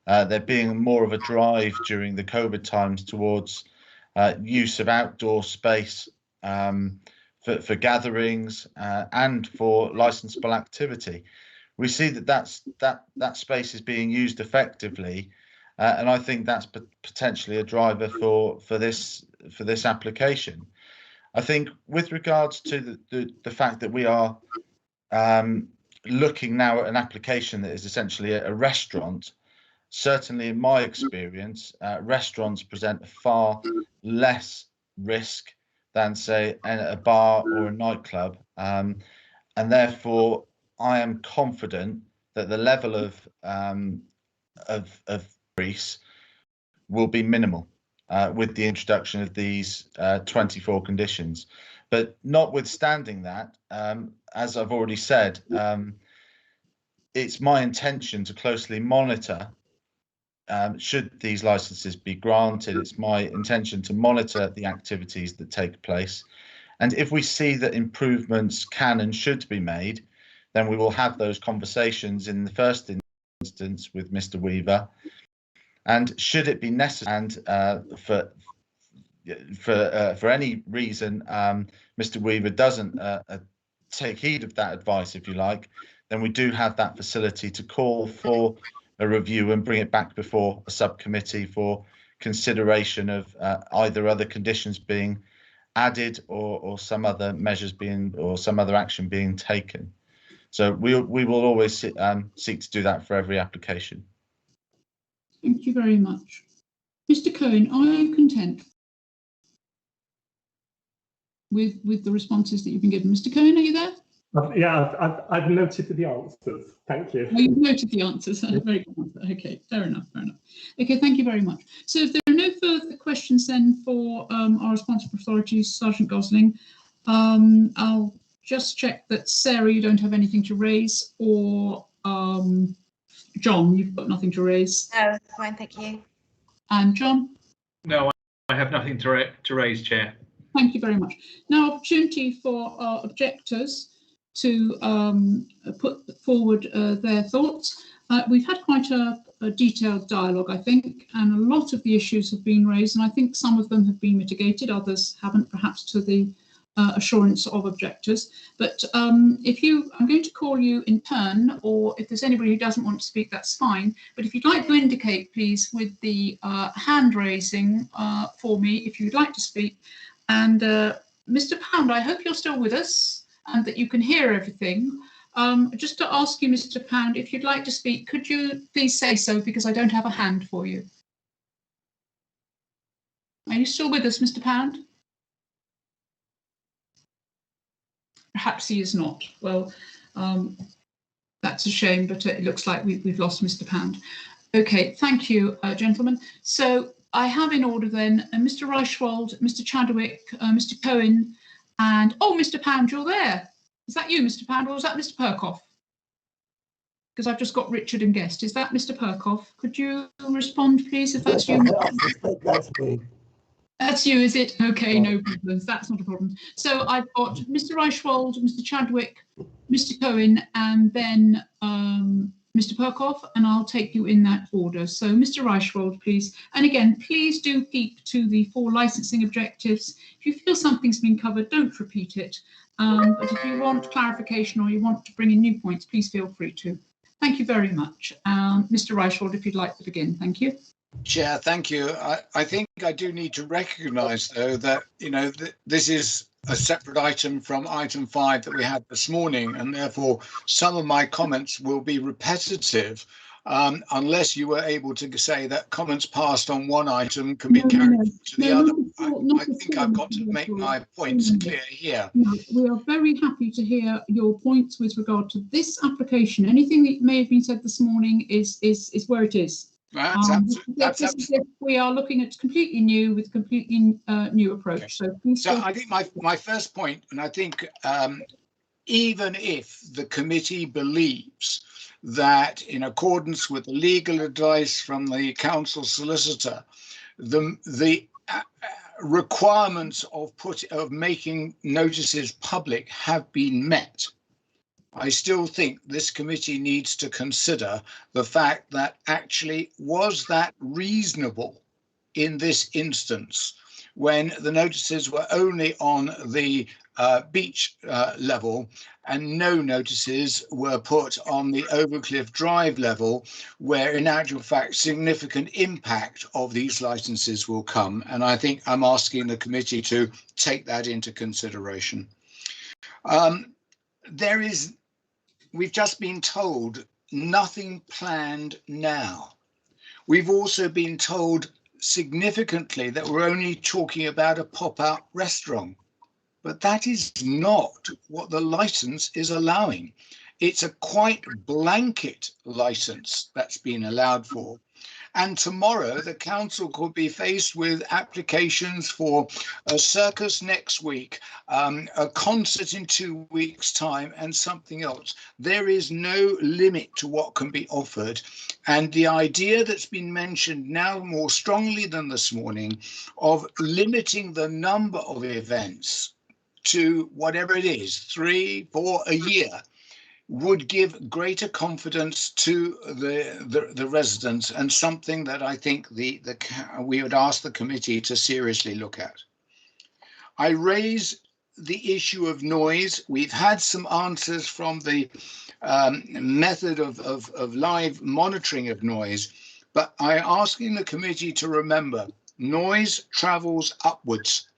there being more of a drive during the COVID times towards use of outdoor space for gatherings and for licensable activity. We see that space is being used effectively, and I think that's potentially a driver for this application. I think with regards to the fact that we are looking now at an application that is essentially a restaurant, certainly in my experience, restaurants present far less risk than, say, a bar or a nightclub, and therefore I am confident that the level of increase will be minimal with the introduction of these 24 conditions. But notwithstanding that, as I've already said, it's my intention to closely monitor. Should these licenses be granted, it's my intention to monitor the activities that take place. And if we see that improvements can and should be made, then we will have those conversations in the first instance with Mr. Weaver. And should it be necessary, and for for any reason Mr. Weaver doesn't take heed of that advice, if you like, then we do have that facility to call for a review and bring it back before a subcommittee for consideration of either other conditions being added or some other measures being or some other action being taken. So we will always seek to do that for every application. Thank you very much. Mr. Cohen, are you content with the responses that you've been given? Mr. Cohen, are you there? Yeah, I've noted the answers. Thank you. Oh, you've noted the answers. Very good answer. Okay, fair enough, fair enough. Okay, thank you very much. So if there are no further questions then for our responsible authorities, Sergeant Gosling, I'll just check that Sarah, you don't have anything to raise, or John, you've got nothing to raise. No, fine, thank you. And John? No, I have nothing to raise, Chair. Thank you very much. Now, opportunity for our objectors to put forward their thoughts. We've had quite a detailed dialogue, I think, and a lot of the issues have been raised, and I think some of them have been mitigated, others haven't, perhaps to the assurance of objectors. But I'm going to call you in turn, or if there's anybody who doesn't want to speak, that's fine. But if you'd like to indicate, please, with the hand raising for me, if you'd like to speak. And Mr. Pound, I hope you're still with us and that you can hear everything. Just to ask you, Mr. Pound, if you'd like to speak, could you please say so, because I don't have a hand for you. Are you still with us, Mr. Pound? Perhaps he is not. Well, that's a shame, but it looks like we've lost Mr. Pound. Okay, thank you, gentlemen. So I have in order then Mr. Reichwald, Mr. Chadwick, Mr. Cohen, and Mr. Pound, you're there. Is that you, Mr. Pound, or is that Mr. Perkoff? Because I've just got Richard and Guest. Is that Mr. Perkoff? Could you respond, please, if that's you? That's me. That's you, is it? Okay, no problems. That's not a problem. So I've got Mr. Reichwald, Mr. Chadwick, Mr. Cohen, and then Mr. Perkoff, and I'll take you in that order. So Mr. Reichwald, please. And again, please do keep to the 4 licensing objectives. If you feel something's been covered, don't repeat it. But if you want clarification or you want to bring in new points, please feel free to. Thank you very much. Mr. Reichwald, if you'd like to begin. Thank you. Chair, thank you. I think I do need to recognise, though, that, this is a separate item from item 5 that we had this morning, and therefore some of my comments will be repetitive, unless you were able to say that comments passed on one item can be carried to the other. I think I've got to make my points clear here. No, we are very happy to hear your points with regard to this application. Anything that may have been said this morning is where it is. We are looking at completely new with completely new approach. Okay. So I think my first point, and I think even if the committee believes that in accordance with the legal advice from the council solicitor, the requirements of making notices public have been met, I still think this committee needs to consider the fact that actually, was that reasonable in this instance when the notices were only on the beach level and no notices were put on the Overcliff Drive level, where in actual fact significant impact of these licenses will come. And I think I'm asking the committee to take that into consideration. We've just been told nothing planned now. We've also been told significantly that we're only talking about a pop-up restaurant, but that is not what the license is allowing. It's a quite blanket license that's been allowed for. And tomorrow the council could be faced with applications for a circus next week, a concert in 2 weeks' time, and something else. There is no limit to what can be offered. And the idea that's been mentioned now more strongly than this morning of limiting the number of events to whatever it is, 3, 4 a year, would give greater confidence to the residents, and something that I think we would ask the committee to seriously look at. I raise the issue of noise. We've had some answers from the method of live monitoring of noise, but I'm asking the committee to remember noise travels upwards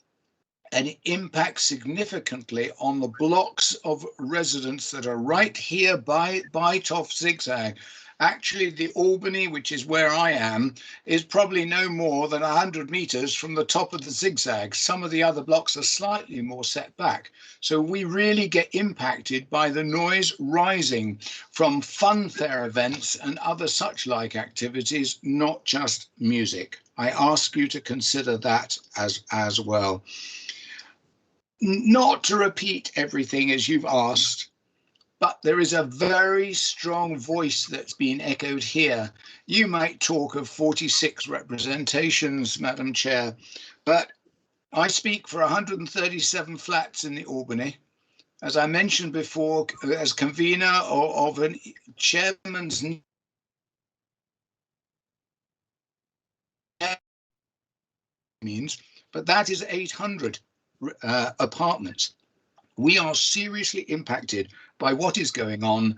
and it impacts significantly on the blocks of residents that are right here by Toff Zigzag. Actually, the Albany, which is where I am, is probably no more than 100 meters from the top of the zigzag. Some of the other blocks are slightly more set back. So we really get impacted by the noise rising from fun fair events and other such like activities, not just music. I ask you to consider that as well. Not to repeat everything as you've asked, but there is a very strong voice that's been echoed here. You might talk of 46 representations, Madam Chair, but I speak for 137 flats in the Albany. As I mentioned before, as convener of a chairman's means, but that is 800 apartments. We are seriously impacted by what is going on,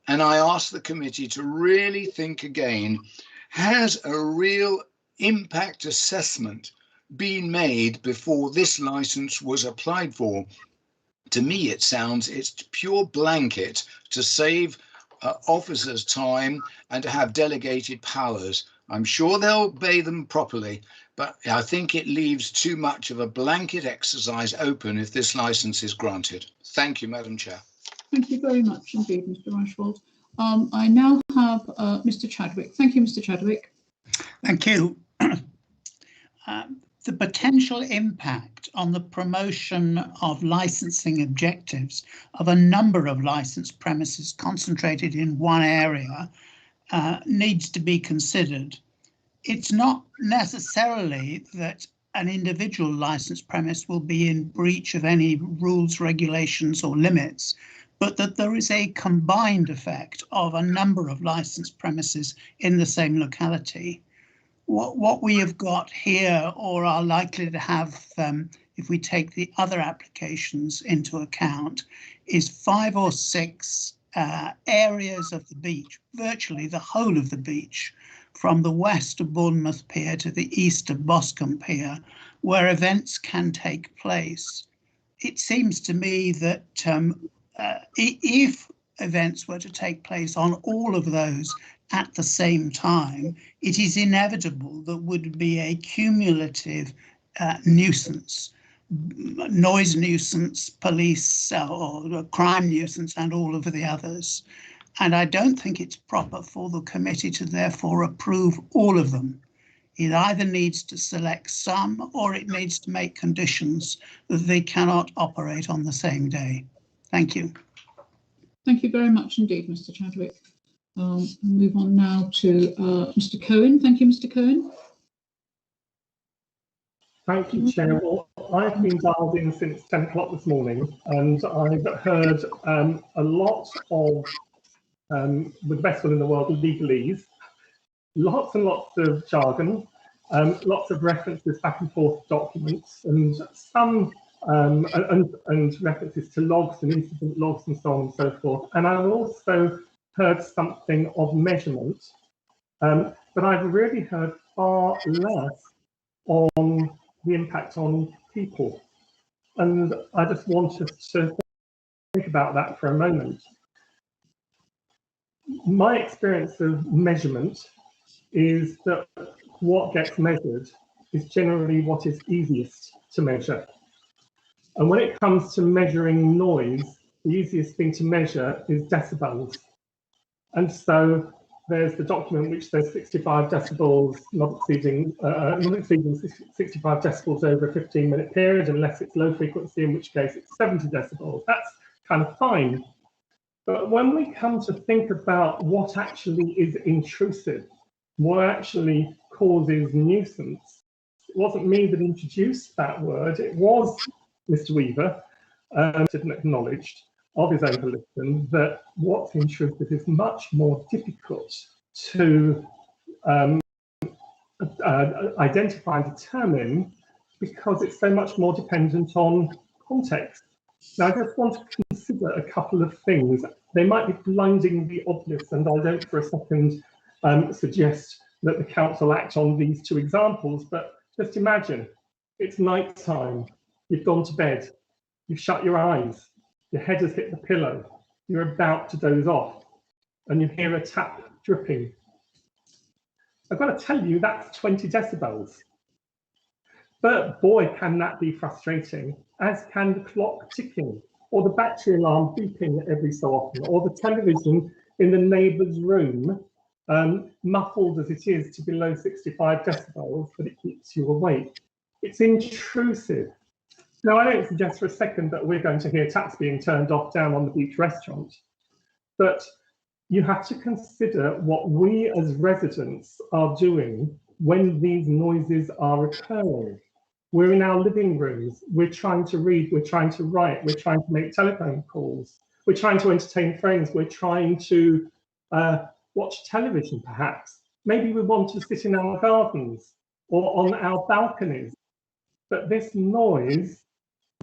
and I ask the committee to really think again. Has a real impact assessment been made before this license was applied for? To me, it sounds it's pure blanket to save officers time and to have delegated powers. I'm sure they'll obey them properly, but I think it leaves too much of a blanket exercise open if this license is granted. Thank you, Madam Chair. Thank you very much indeed, Mr. Rushford. I now have Mr. Chadwick. Thank you, Mr. Chadwick. Thank you. The potential impact on the promotion of licensing objectives of a number of licensed premises concentrated in one area needs to be considered. It's not necessarily that an individual licensed premise will be in breach of any rules, regulations or limits, but that there is a combined effect of a number of licensed premises in the same locality. What we have got here, or are likely to have if we take the other applications into account, is 5 or 6 areas of the beach, virtually the whole of the beach, from the west of Bournemouth Pier to the east of Boscombe Pier, where events can take place. It seems to me that if events were to take place on all of those at the same time, it is inevitable that would be a cumulative nuisance, noise nuisance, police or crime nuisance, and all of the others. And I don't think it's proper for the committee to therefore approve all of them. It either needs to select some, or it needs to make conditions that they cannot operate on the same day. Thank you. Thank you very much indeed, Mr. Chadwick. We'll move on now to Mr. Cohen. Thank you, Mr. Cohen. Thank you, Chair. Well, I've been dialed in since 10 o'clock this morning, and I've heard a lot of, with the best will in the world, legalese, lots and lots of jargon, lots of references back and forth documents, and some and references to logs and incident logs and so on and so forth. And I've also heard something of measurement, but I've really heard far less on the impact on people. And I just want us to think about that for a moment. My experience of measurement is that what gets measured is generally what is easiest to measure. And when it comes to measuring noise, the easiest thing to measure is decibels. And so there's the document which says 65 decibels, not exceeding 65 decibels over a 15-minute period, unless it's low frequency, in which case it's 70 decibels. That's kind of fine. But when we come to think about what actually is intrusive, what actually causes nuisance, it wasn't me that introduced that word, it was Mr. Weaver, acknowledged. of his own volition that what's intrusive is much more difficult to identify and determine because it's so much more dependent on context. Now, I just want to consider a couple of things. They might be blindingly obvious, and I don't for a second suggest that the council act on these two examples, but just imagine it's night time, you've gone to bed, you've shut your eyes, your head has hit the pillow, you're about to doze off, and you hear a tap dripping. I've got to tell you, that's 20 decibels. But boy, can that be frustrating, as can the clock ticking, or the battery alarm beeping every so often, or the television in the neighbour's room, muffled as it is to below 65 decibels, but it keeps you awake. It's intrusive. Now, I don't suggest for a second that we're going to hear taps being turned off down on the beach restaurant, but you have to consider what we as residents are doing when these noises are occurring. We're in our living rooms, we're trying to read, we're trying to write, we're trying to make telephone calls, we're trying to entertain friends, we're trying to watch television perhaps. Maybe we want to sit in our gardens or on our balconies. But this noise,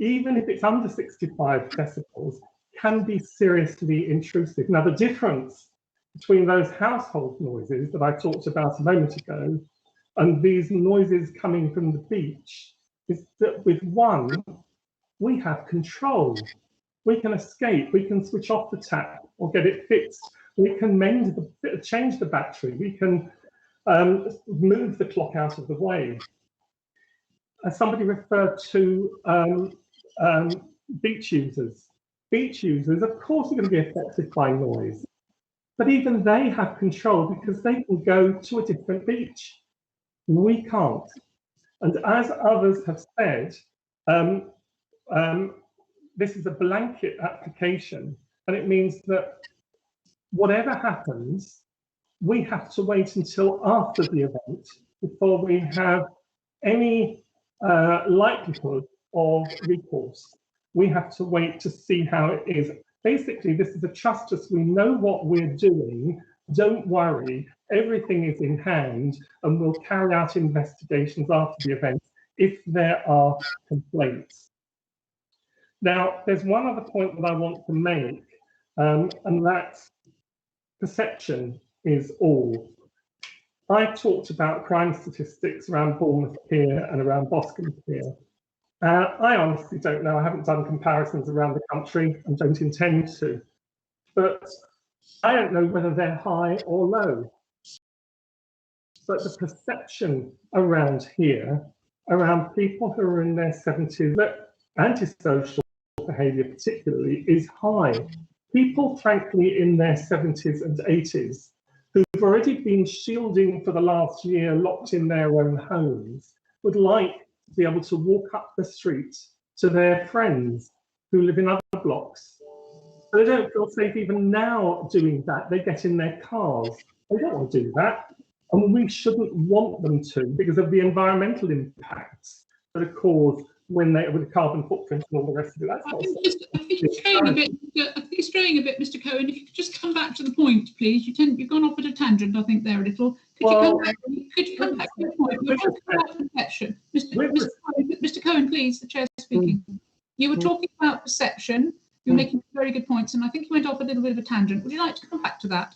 even if it's under 65 decibels, can be seriously intrusive. Now, the difference between those household noises that I talked about a moment ago and these noises coming from the beach is that with one, we have control. We can escape, we can switch off the tap or get it fixed. We can change the battery, we can move the clock out of the way. As somebody referred to beach users. Beach users, of course, are going to be affected by noise, but even they have control because they can go to a different beach. We can't. And as others have said, this is a blanket application, and it means that whatever happens, we have to wait until after the event before we have any likelihood of recourse. We have to wait to see how it is. Basically, this is a trust us. We know what we're doing. Don't worry. Everything is in hand, and we'll carry out investigations after the event if there are complaints. Now, there's one other point that I want to make, and that's perception is all. I talked about crime statistics around Bournemouth Pier and around Boscombe Pier. I honestly don't know. I haven't done comparisons around the country and don't intend to. But I don't know whether they're high or low. But the perception around here, around people who are in their 70s, that antisocial behaviour particularly, is high. People, frankly, in their 70s and 80s, who've already been shielding for the last year, locked in their own homes, would like to be able to walk up the street to their friends who live in other blocks. They don't feel safe even now doing that. They get in their cars. They don't want to do that. And we shouldn't want them to because of the environmental impacts that are caused when they, with the carbon footprint and all the rest of it. That's I think you're straying a bit, Mr. Cohen. If you could just come back to the point, please. You've gone off at a tangent, I think, there a little. Could you come back to the point? You're talking about perception. Mr. Cohen, please, the chair speaking. You were talking about perception. You're making very good points, and I think you went off a little bit of a tangent. Would you like to come back to that?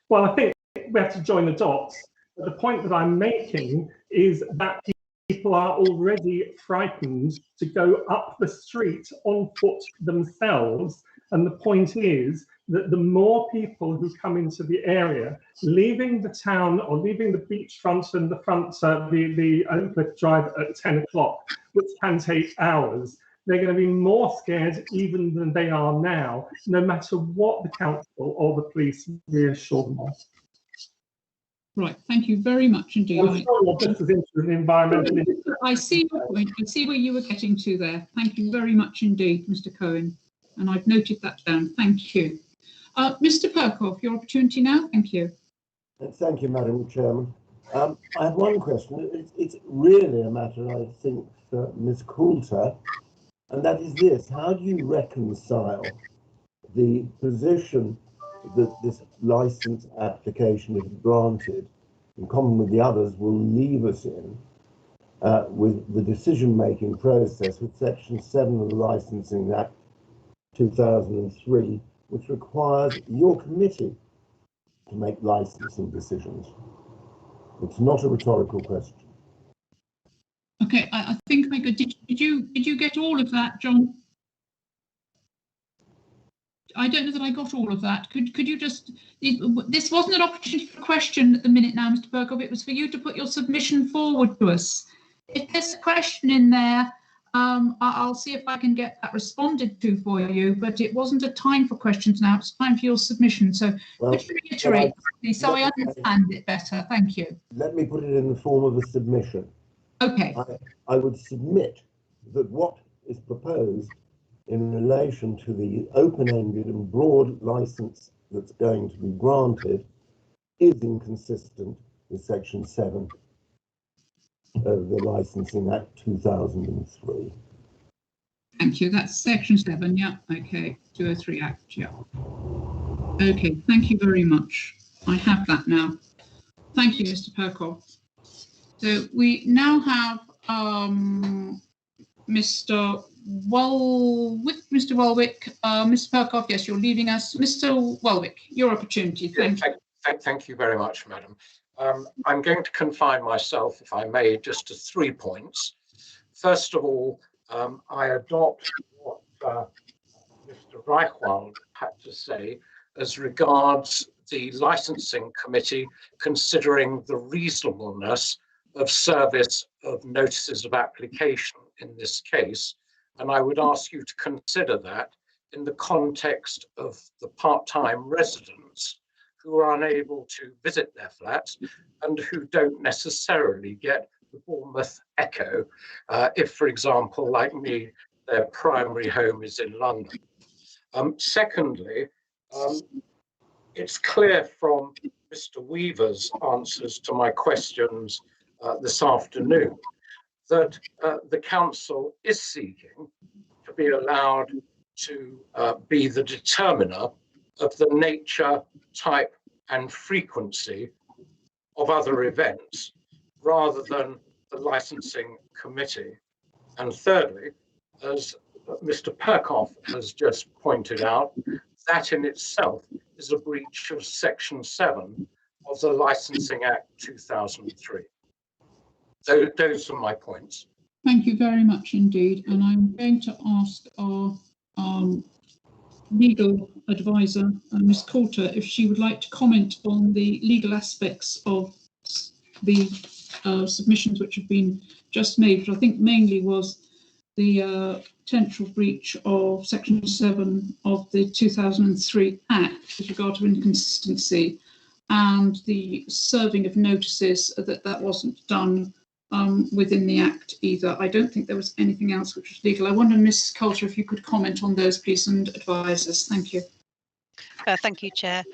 Well, I think we have to join the dots. But the point that I'm making is that people are already frightened to go up the street on foot themselves. And the point is that the more people who come into the area, leaving the town or leaving the beachfront and the front, the Oakcliffe Drive at 10 o'clock, which can take hours, they're going to be more scared even than they are now, no matter what the council or the police reassure them of. Right, thank you very much indeed. I'm sure this is into the environmental. I see your point. I see where you were getting to there. Thank you very much indeed, Mr. Cohen. And I've noted that down. Thank you. Mr. Perkoff, your opportunity now. Thank you. Thank you, Madam Chairman. I have one question. It's really a matter, I think, for Ms. Coulter. And that is this: how do you reconcile the position that this license application, if granted, in common with the others, will leave us in with the decision-making process with Section 7 of the Licensing Act 2003, which requires your committee to make licensing decisions? It's not a rhetorical question. Okay, I think I could. Did you get all of that, John? I don't know that I got all of that. Could you just? This wasn't an opportunity for a question at the minute now, Mr. Perkov. It was for you to put your submission forward to us. If there's a question in there, I'll see if I can get that responded to for you. But it wasn't a time for questions now. It's time for your submission. So could you reiterate, please, so I understand it better? Thank you. Let me put it in the form of a submission. Okay. I would submit that what is proposed in relation to the open-ended and broad license that's going to be granted is inconsistent with Section 7 of the Licensing Act 2003. Thank you. That's Section 7. Yeah. Okay. 203 Act. Yeah. Okay. Thank you very much. I have that now. Thank you, Mr. Perkov. So we now have Mr. Welwick. Mr. Perkov, yes, you're leaving us. Mr. Welwick, your opportunity. Thank you. Thank you very much, Madam. I'm going to confine myself, if I may, just to 3 points. First of all, I adopt what Mr. Reichwald had to say as regards the licensing committee considering the reasonableness of service of notices of application in this case. And I would ask you to consider that in the context of the part-time residents who are unable to visit their flats and who don't necessarily get the Bournemouth echo if, for example, like me, their primary home is in London. Secondly, it's clear from Mr. Weaver's answers to my questions this afternoon that the council is seeking to be allowed to be the determiner of the nature, type and frequency of other events rather than the licensing committee. And thirdly, as Mr. Perkov has just pointed out, that in itself is a breach of Section 7 of the Licensing Act 2003. So those are my points. Thank you very much indeed. And I'm going to ask our legal advisor, Ms. Coulter, if she would like to comment on the legal aspects of the submissions which have been just made, which I think mainly was the potential breach of Section 7 of the 2003 Act with regard to inconsistency and the serving of notices that wasn't done within the Act either. I don't think there was anything else which was legal. I wonder, Ms. Coulter, if you could comment on those, please, and advise us. Thank you. Thank you, Chair.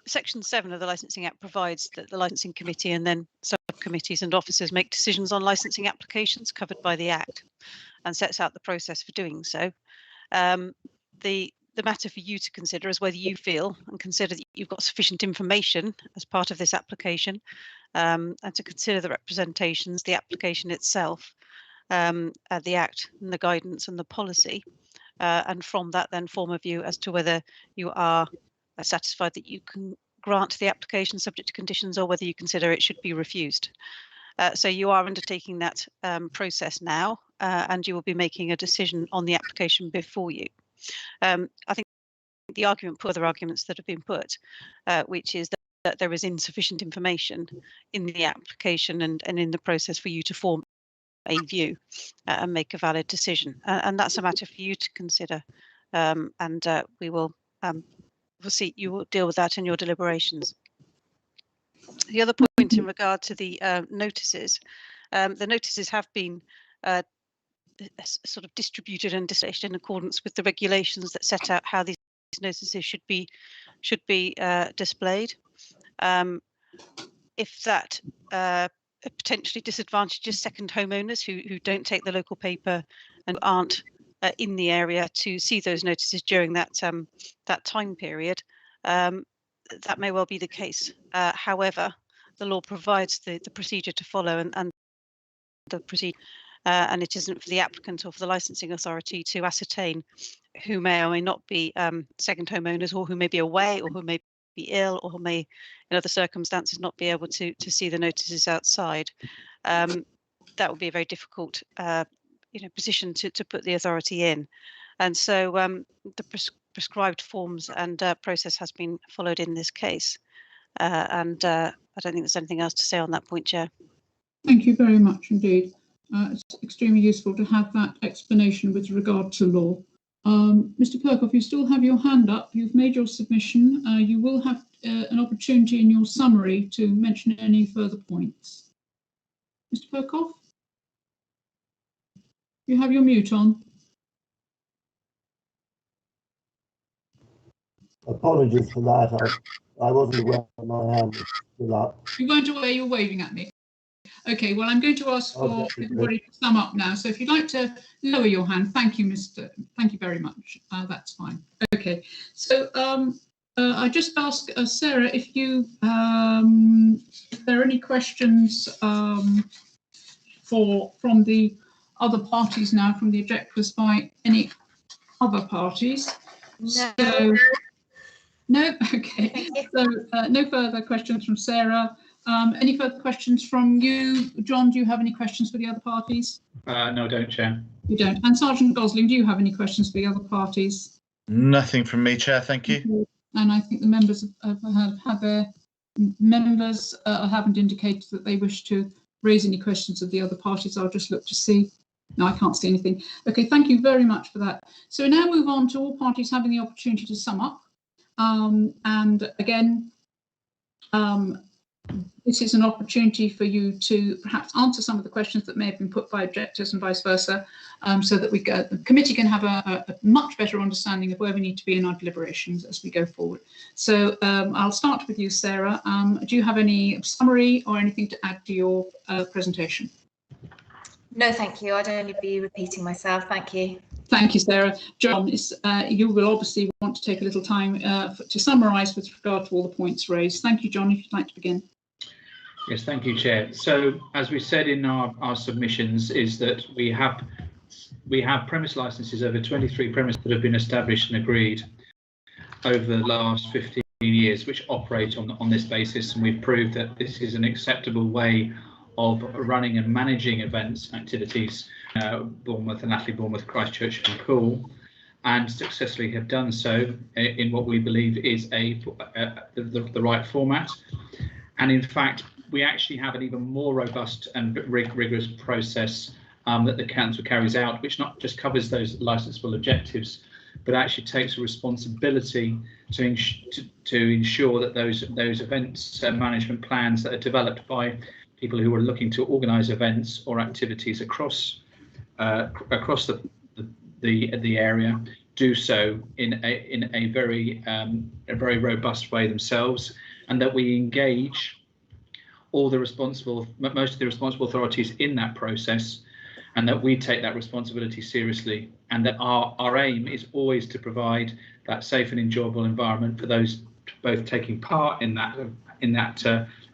Section 7 of the Licensing Act provides that the Licensing Committee and then subcommittees and officers make decisions on licensing applications covered by the Act and sets out the process for doing so. The matter for you to consider is whether you feel and consider that you've got sufficient information as part of this application and to consider the representations, the application itself, the Act and the guidance and the policy. And from that then form a view as to whether you are satisfied that you can grant the application subject to conditions or whether you consider it should be refused. So you are undertaking that process now and you will be making a decision on the application before you. I think the other arguments that have been put, which is that there is insufficient information in the application and in the process for you to form a view and make a valid decision. And that's a matter for you to consider. And we will we'll see, you will deal with that in your deliberations. The other point in regard to the notices, the notices have been sort of distributed and displayed in accordance with the regulations that set out how these notices should be displayed. If that potentially disadvantages second homeowners who don't take the local paper and aren't in the area to see those notices during that that time period, that may well be the case. However, the law provides the procedure to follow and the procedure, and it isn't for the applicant or for the licensing authority to ascertain who may or may not be second homeowners, or who may be away, or who may be ill, or who may, in other circumstances, not be able to see the notices outside. That would be a very difficult position to put the authority in, and so the prescribed forms and process has been followed in this case, and I don't think there's anything else to say on that point, Chair. Thank you very much indeed. It's extremely useful to have that explanation with regard to law. Mr. Kirkhoff, you still have your hand up. You've made your submission. You will have an opportunity in your summary to mention any further points. Mr. Kirkhoff, you have your mute on. Apologies for that. I wasn't aware that my hand was still up. You weren't aware, you're waving at me. Okay, well, I'm going to ask for everybody to sum up now. So if you'd like to lower your hand, thank you, thank you very much. That's fine. Okay, so I just ask Sarah if there are any questions from the other parties now, from the objectors by any other parties. No. So, no, okay. So no further questions from Sarah. Any further questions from you, John? Do you have any questions for the other parties? No, I don't, Chair. You don't. And Sergeant Gosling, do you have any questions for the other parties? Nothing from me, Chair. Thank you. And I think the members have had their members haven't indicated that they wish to raise any questions of the other parties. I'll just look to see. No, I can't see anything. Okay, thank you very much for that. So we now move on to all parties having the opportunity to sum up. And again, this is an opportunity for you to perhaps answer some of the questions that may have been put by objectors and vice versa, so that the committee can have a much better understanding of where we need to be in our deliberations as we go forward. So I'll start with you, Sarah. Do you have any summary or anything to add to your presentation? No, thank you. I'd only be repeating myself. Thank you. Thank you, Sarah. John, you will obviously want to take a little time to summarise with regard to all the points raised. Thank you, John, if you'd like to begin. Yes, thank you, Chair. So, as we said in our submissions, is that we have premise licences, over 23 premises that have been established and agreed over the last 15 years, which operate on this basis, and we've proved that this is an acceptable way of running and managing events, activities, Bournemouth and Athley, Bournemouth, Christchurch and Poole, and successfully have done so in what we believe is the right format. And in fact, we actually have an even more robust and rigorous process that the council carries out, which not just covers those licensable objectives, but actually takes a responsibility to ensure that those events management plans that are developed by people who are looking to organise events or activities across the area do so in a very robust way themselves, and that we engage most of the responsible authorities in that process, and that we take that responsibility seriously, and that our aim is always to provide that safe and enjoyable environment for those both taking part in that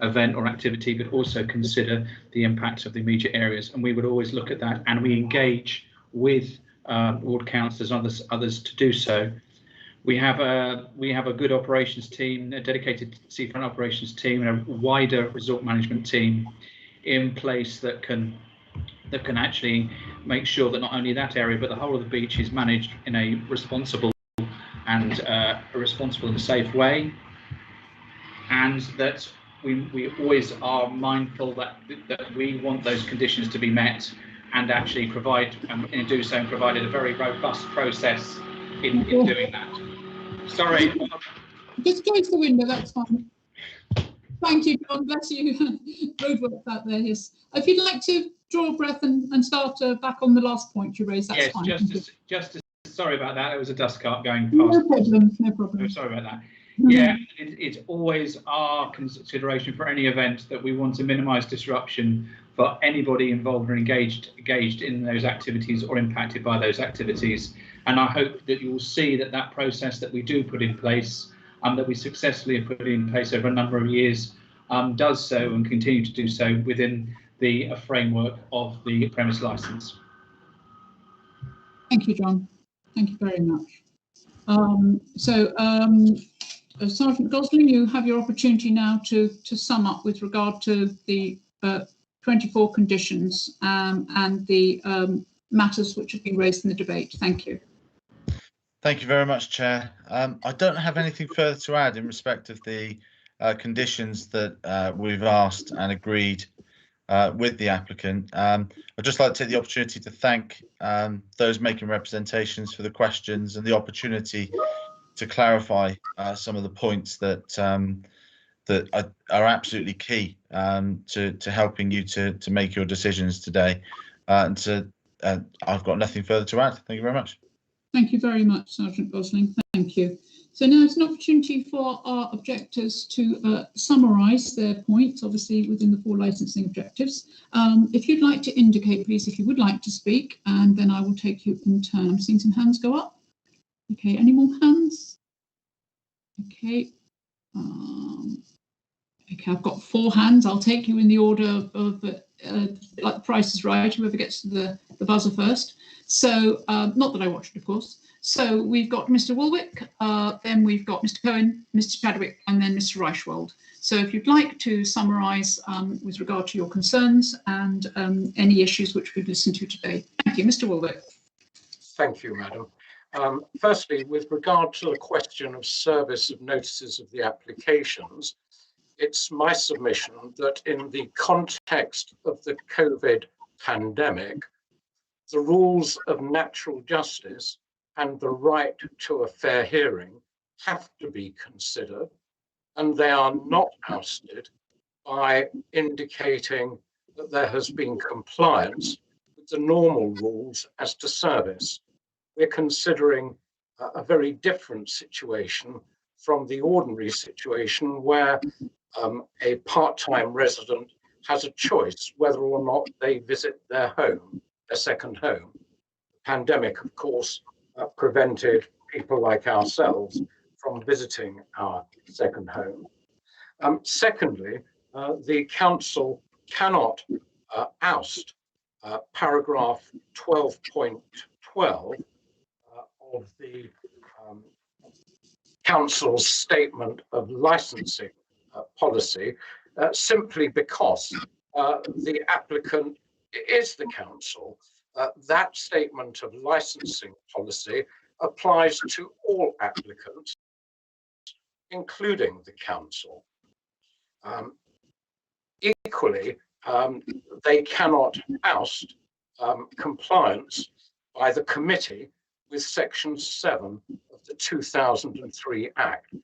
event or activity, but also consider the impact of the immediate areas. And we would always look at that, and we engage with ward councillors and others to do so. We have a good operations team, a dedicated seafront operations team, and a wider resort management team in place that can actually make sure that not only that area but the whole of the beach is managed in a responsible and safe way, and that we always are mindful that we want those conditions to be met, and actually provide, in doing so, provided a very robust process in doing that. Sorry. Just close the window, that's fine. Thank you, John. Bless you. Roadworks out there, yes. If you'd like to draw a breath and start back on the last point you raised, that's fine. Sorry about that. It was a dust cart going past. No problem, no problem. Sorry about that. Yeah, it's always our consideration for any event that we want to minimise disruption for anybody involved or engaged in those activities or impacted by those activities. And I hope that you will see that that process that we do put in place and that we successfully have put in place over a number of years does so and continue to do so within the framework of the premise licence. Thank you, John. Thank you very much. Sergeant Gosling, you have your opportunity now to sum up with regard to the 24 conditions and the matters which have been raised in the debate. Thank you. Thank you very much, Chair. I don't have anything further to add in respect of the conditions that we've asked and agreed with the applicant. I'd just like to take the opportunity to thank those making representations for the questions and the opportunity to clarify some of the points that are absolutely key to helping you to make your decisions today. I've got nothing further to add. Thank you very much. Thank you very much, Sergeant Gosling. Thank you. So now it's an opportunity for our objectors to summarise their points, obviously within the 4 licensing objectives. If you'd like to indicate, please, if you would like to speak, and then I will take you in turn. I'm seeing some hands go up. Okay, any more hands? Okay. Okay, I've got 4 hands. I'll take you in the order of like the Price is Right, whoever gets to the buzzer first. So, not that I watched, of course. So we've got Mr. Woolwick, then we've got Mr. Cohen, Mr. Chadwick, and then Mr. Reichwald. So if you'd like to summarise with regard to your concerns and any issues which we've listened to today. Thank you, Mr. Woolwick. Thank you, Madam. Firstly, with regard to the question of service of notices of the applications, it's my submission that in the context of the COVID pandemic, the rules of natural justice and the right to a fair hearing have to be considered, and they are not ousted by indicating that there has been compliance with the normal rules as to service. We're considering a very different situation from the ordinary situation where a part-time resident has a choice whether or not they visit their home, their second home. The pandemic, of course, prevented people like ourselves from visiting our second home. Secondly, the council cannot oust paragraph 12.12 of the council's statement of licensing policy simply because the applicant is the council. That statement of licensing policy applies to all applicants, including the council. Equally, they cannot oust compliance by the committee with Section 7 of the 2003 Act.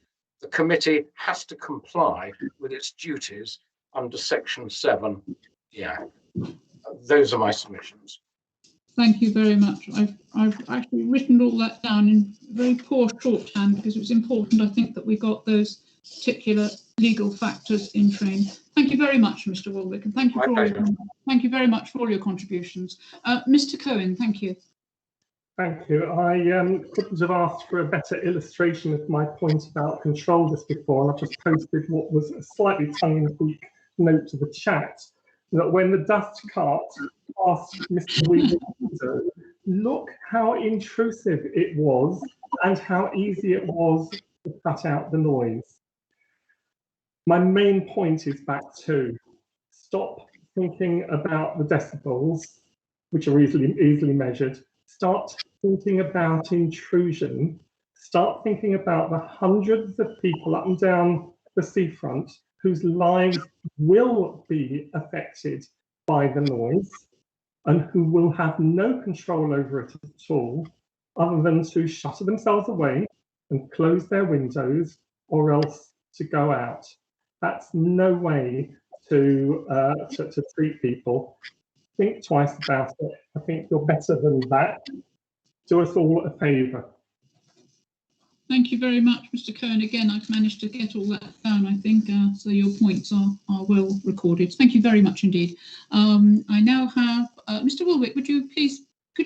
The committee has to comply with its duties under Section 7 of the Act. Those are my submissions. Thank you very much. I've actually written all that down in very poor shorthand because it was important, I think, that we got those particular legal factors in train. Thank you very much, Mr. Woolwick, and thank you very much for all your contributions. Mr. Cohen, thank you. Thank you. I couldn't have asked for a better illustration of my point about control just before, and I've just posted what was a slightly tongue-in-cheek note to the chat, that when the dust cart passed Mr. Weaver's window, look how intrusive it was and how easy it was to cut out the noise. My main point is back to stop thinking about the decibels, which are easily measured. Start thinking about intrusion. Start thinking about the hundreds of people up and down the seafront whose lives will be affected by the noise and who will have no control over it at all, other than to shutter themselves away and close their windows or else to go out. That's no way to treat people. Think twice about it. I think you're better than that. Do us all a favour. Thank you very much, Mr. Cohen. Again, I've managed to get all that down, I think, so your points are well recorded. Thank you very much indeed. I now have Mr. Woolwick. Could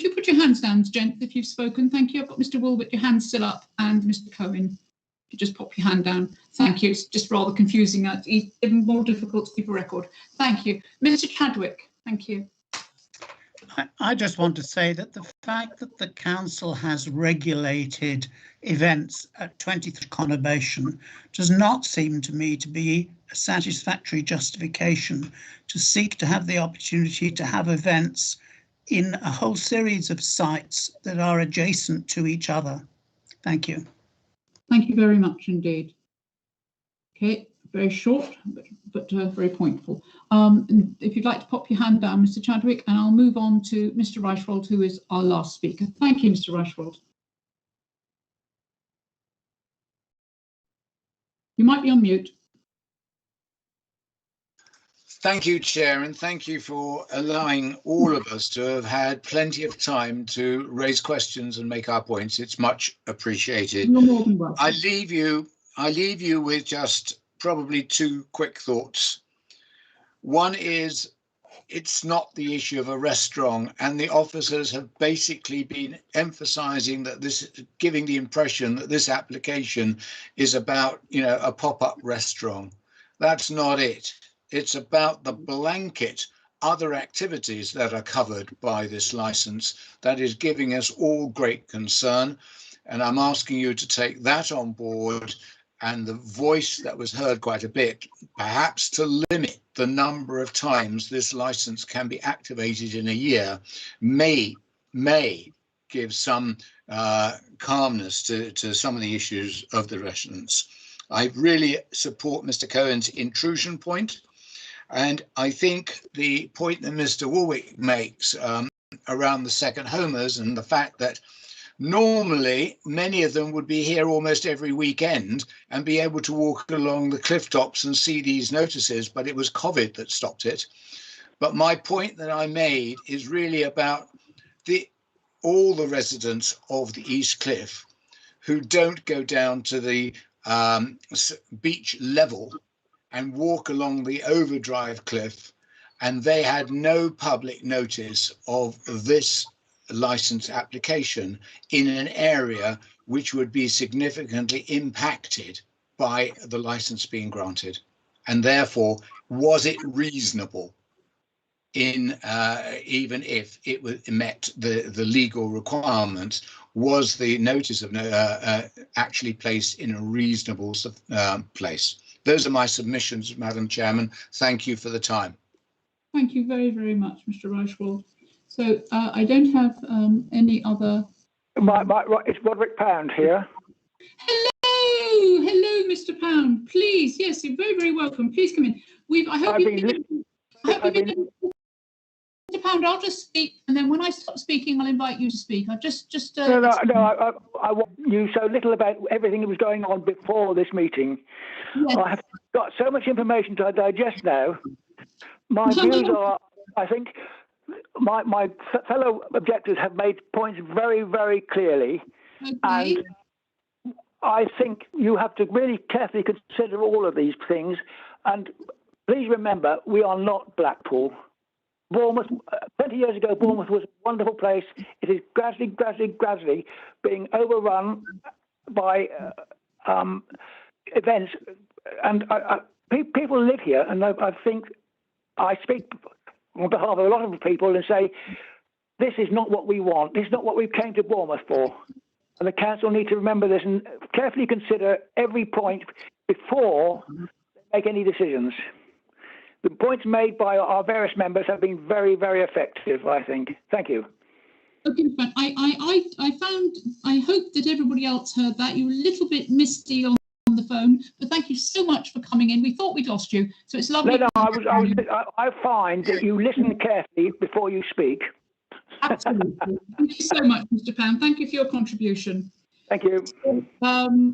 you put your hands down, gent, if you've spoken? Thank you. I've got Mr. Woolwick, your hand still up, and Mr. Cohen. You just pop your hand down. Thank you. It's just rather confusing. It's even more difficult to keep a record. Thank you. Mr. Chadwick, thank you. I just want to say that the fact that the council has regulated events at 23 Conurbation does not seem to me to be a satisfactory justification to seek to have the opportunity to have events in a whole series of sites that are adjacent to each other. Thank you. Thank you very much indeed. Okay, very short, but very pointful. If you'd like to pop your hand down, Mr. Chadwick, and I'll move on to Mr. Reichwald, who is our last speaker. Thank you, Mr. Reichwald. You might be on mute. Thank you, Chair, and thank you for allowing all of us to have had plenty of time to raise questions and make our points. It's much appreciated. You're more than welcome. I leave you with just probably two quick thoughts. One is, it's not the issue of a restaurant, and the officers have basically been emphasizing that this, giving the impression that this application is about, a pop-up restaurant. That's not it. It's about the blanket other activities that are covered by this license that is giving us all great concern. And I'm asking you to take that on board, and the voice that was heard quite a bit, perhaps to limit the number of times this license can be activated in a year, may give some calmness to some of the issues of the residents. I really support Mr. Cohen's intrusion point. And I think the point that Mr. Woolwick makes around the second homers and the fact that normally many of them would be here almost every weekend and be able to walk along the cliff tops and see these notices, but it was COVID that stopped it. But my point that I made is really about all the residents of the East Cliff who don't go down to the beach level and walk along the overdrive cliff, and they had no public notice of this license application in an area which would be significantly impacted by the license being granted. And therefore, was it reasonable in even if it met the legal requirements? Was the notice of actually placed in a reasonable place? Those are my submissions, Madam Chairman. Thank you for the time. Thank you very, very much, Mr. Reichwald. So I don't have any other. It's Roderick Pound here. Hello, Mr. Pound. Please, yes, you're very, very welcome. Please come in. Mr. Pound, I'll just speak, and then when I stop speaking, I'll invite you to speak. I I want you so little about everything that was going on before this meeting. Yes. I have got so much information to digest now. My views are, I think, my fellow objectors have made points very, very clearly, and I think you have to really carefully consider all of these things. And please remember, we are not Blackpool. Bournemouth, 20 years ago, Bournemouth was a wonderful place. It is gradually being overrun by events. And people live here, and I think I speak on behalf of a lot of people and say, this is not what we want. This is not what we came to Bournemouth for. And the council need to remember this and carefully consider every point before they make any decisions. The points made by our various members have been very, very effective, I think. Thank you. Okay, but I hope that everybody else heard that. You were a little bit misty on the phone, but thank you so much for coming in. We thought we'd lost you, so it's lovely. No, I find that you listen carefully before you speak. Absolutely. Thank you so much, Mr. Pound. Thank you for your contribution. Thank you.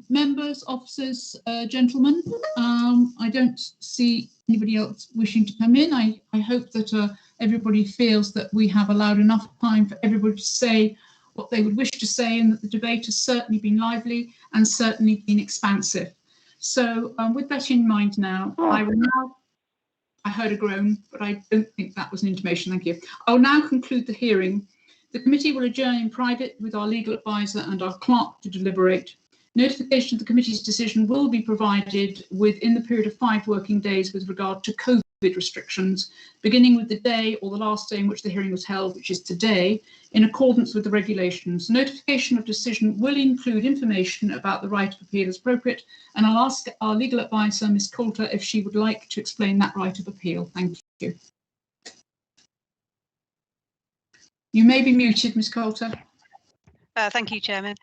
Members, officers, gentlemen, I don't see anybody else wishing to come in. I hope that everybody feels that we have allowed enough time for everybody to say what they would wish to say, and that the debate has certainly been lively and certainly been expansive. So with that in mind now, I heard a groan, but I don't think that was an intimation. Thank you. I'll now conclude the hearing. The committee will adjourn in private with our legal advisor and our clerk to deliberate. Notification of the committee's decision will be provided within the period of 5 working days with regard to COVID restrictions, beginning with the day or the last day in which the hearing was held, which is today, in accordance with the regulations. Notification of decision will include information about the right of appeal as appropriate, and I'll ask our legal advisor, Ms. Coulter, if she would like to explain that right of appeal. Thank you. You may be muted, Ms. Coulter. Thank you, Chairman.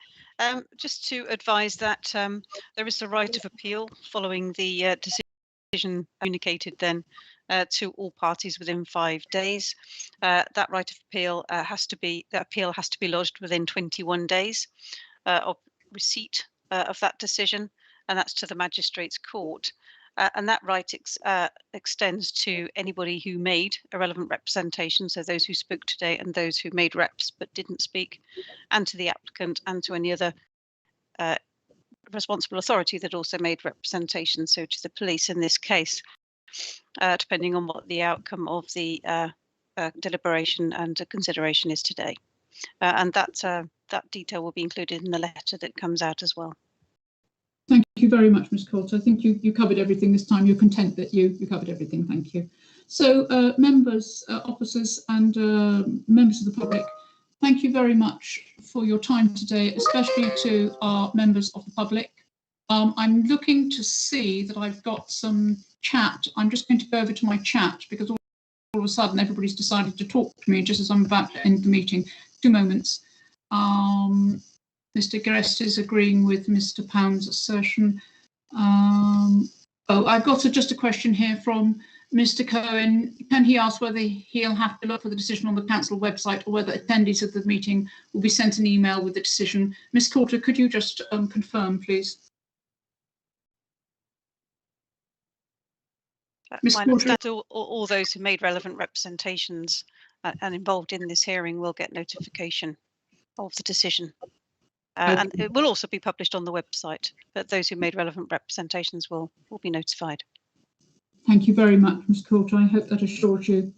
Just to advise that there is a right of appeal following the decision communicated then to all parties within 5 days. That right of appeal has to be lodged within 21 days of receipt of that decision, and that's to the Magistrates' Court. And that right extends to anybody who made a relevant representation, so those who spoke today and those who made reps but didn't speak, and to the applicant and to any other responsible authority that also made representation, so to the police in this case, depending on what the outcome of the deliberation and consideration is today. And that detail will be included in the letter that comes out as well. Thank you very much, Ms. Coulter. I think you covered everything this time. You're content that you covered everything. Thank you. So members, officers and members of the public, thank you very much for your time today, especially to our members of the public. I'm looking to see that I've got some chat. I'm just going to go over to my chat because all of a sudden everybody's decided to talk to me just as I'm about to end the meeting. 2 moments. Mr. Guest is agreeing with Mr. Pound's assertion. I've got just a question here from Mr. Cohen. Can he ask whether he'll have to look for the decision on the council website or whether attendees of the meeting will be sent an email with the decision? Ms. Coulter, could you just confirm, please? Ms. Coulter, all those who made relevant representations and involved in this hearing will get notification of the decision. And it will also be published on the website, but those who made relevant representations will be notified. Thank you very much, Ms. Coulter. I hope that assures you,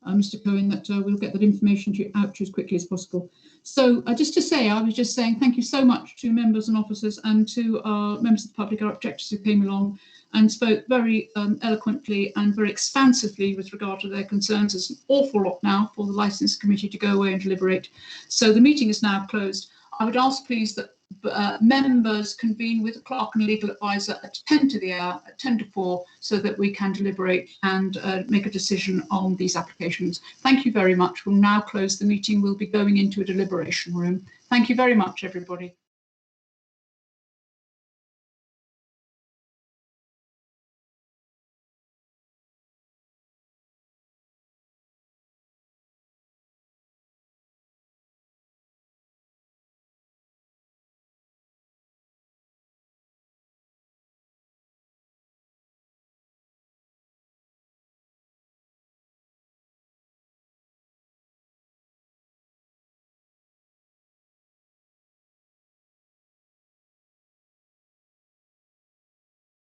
Mr. Cohen, that we'll get that information out to you as quickly as possible. So just to say, I was just saying thank you so much to members and officers and to our members of the public, our objectors who came along and spoke very eloquently and very expansively with regard to their concerns. There's an awful lot now for the Licensing Committee to go away and deliberate. So the meeting is now closed. I would ask, please, that members convene with a clerk and legal advisor at 10 to the hour, at 10 to 4, so that we can deliberate and make a decision on these applications. Thank you very much. We'll now close the meeting. We'll be going into a deliberation room. Thank you very much, everybody.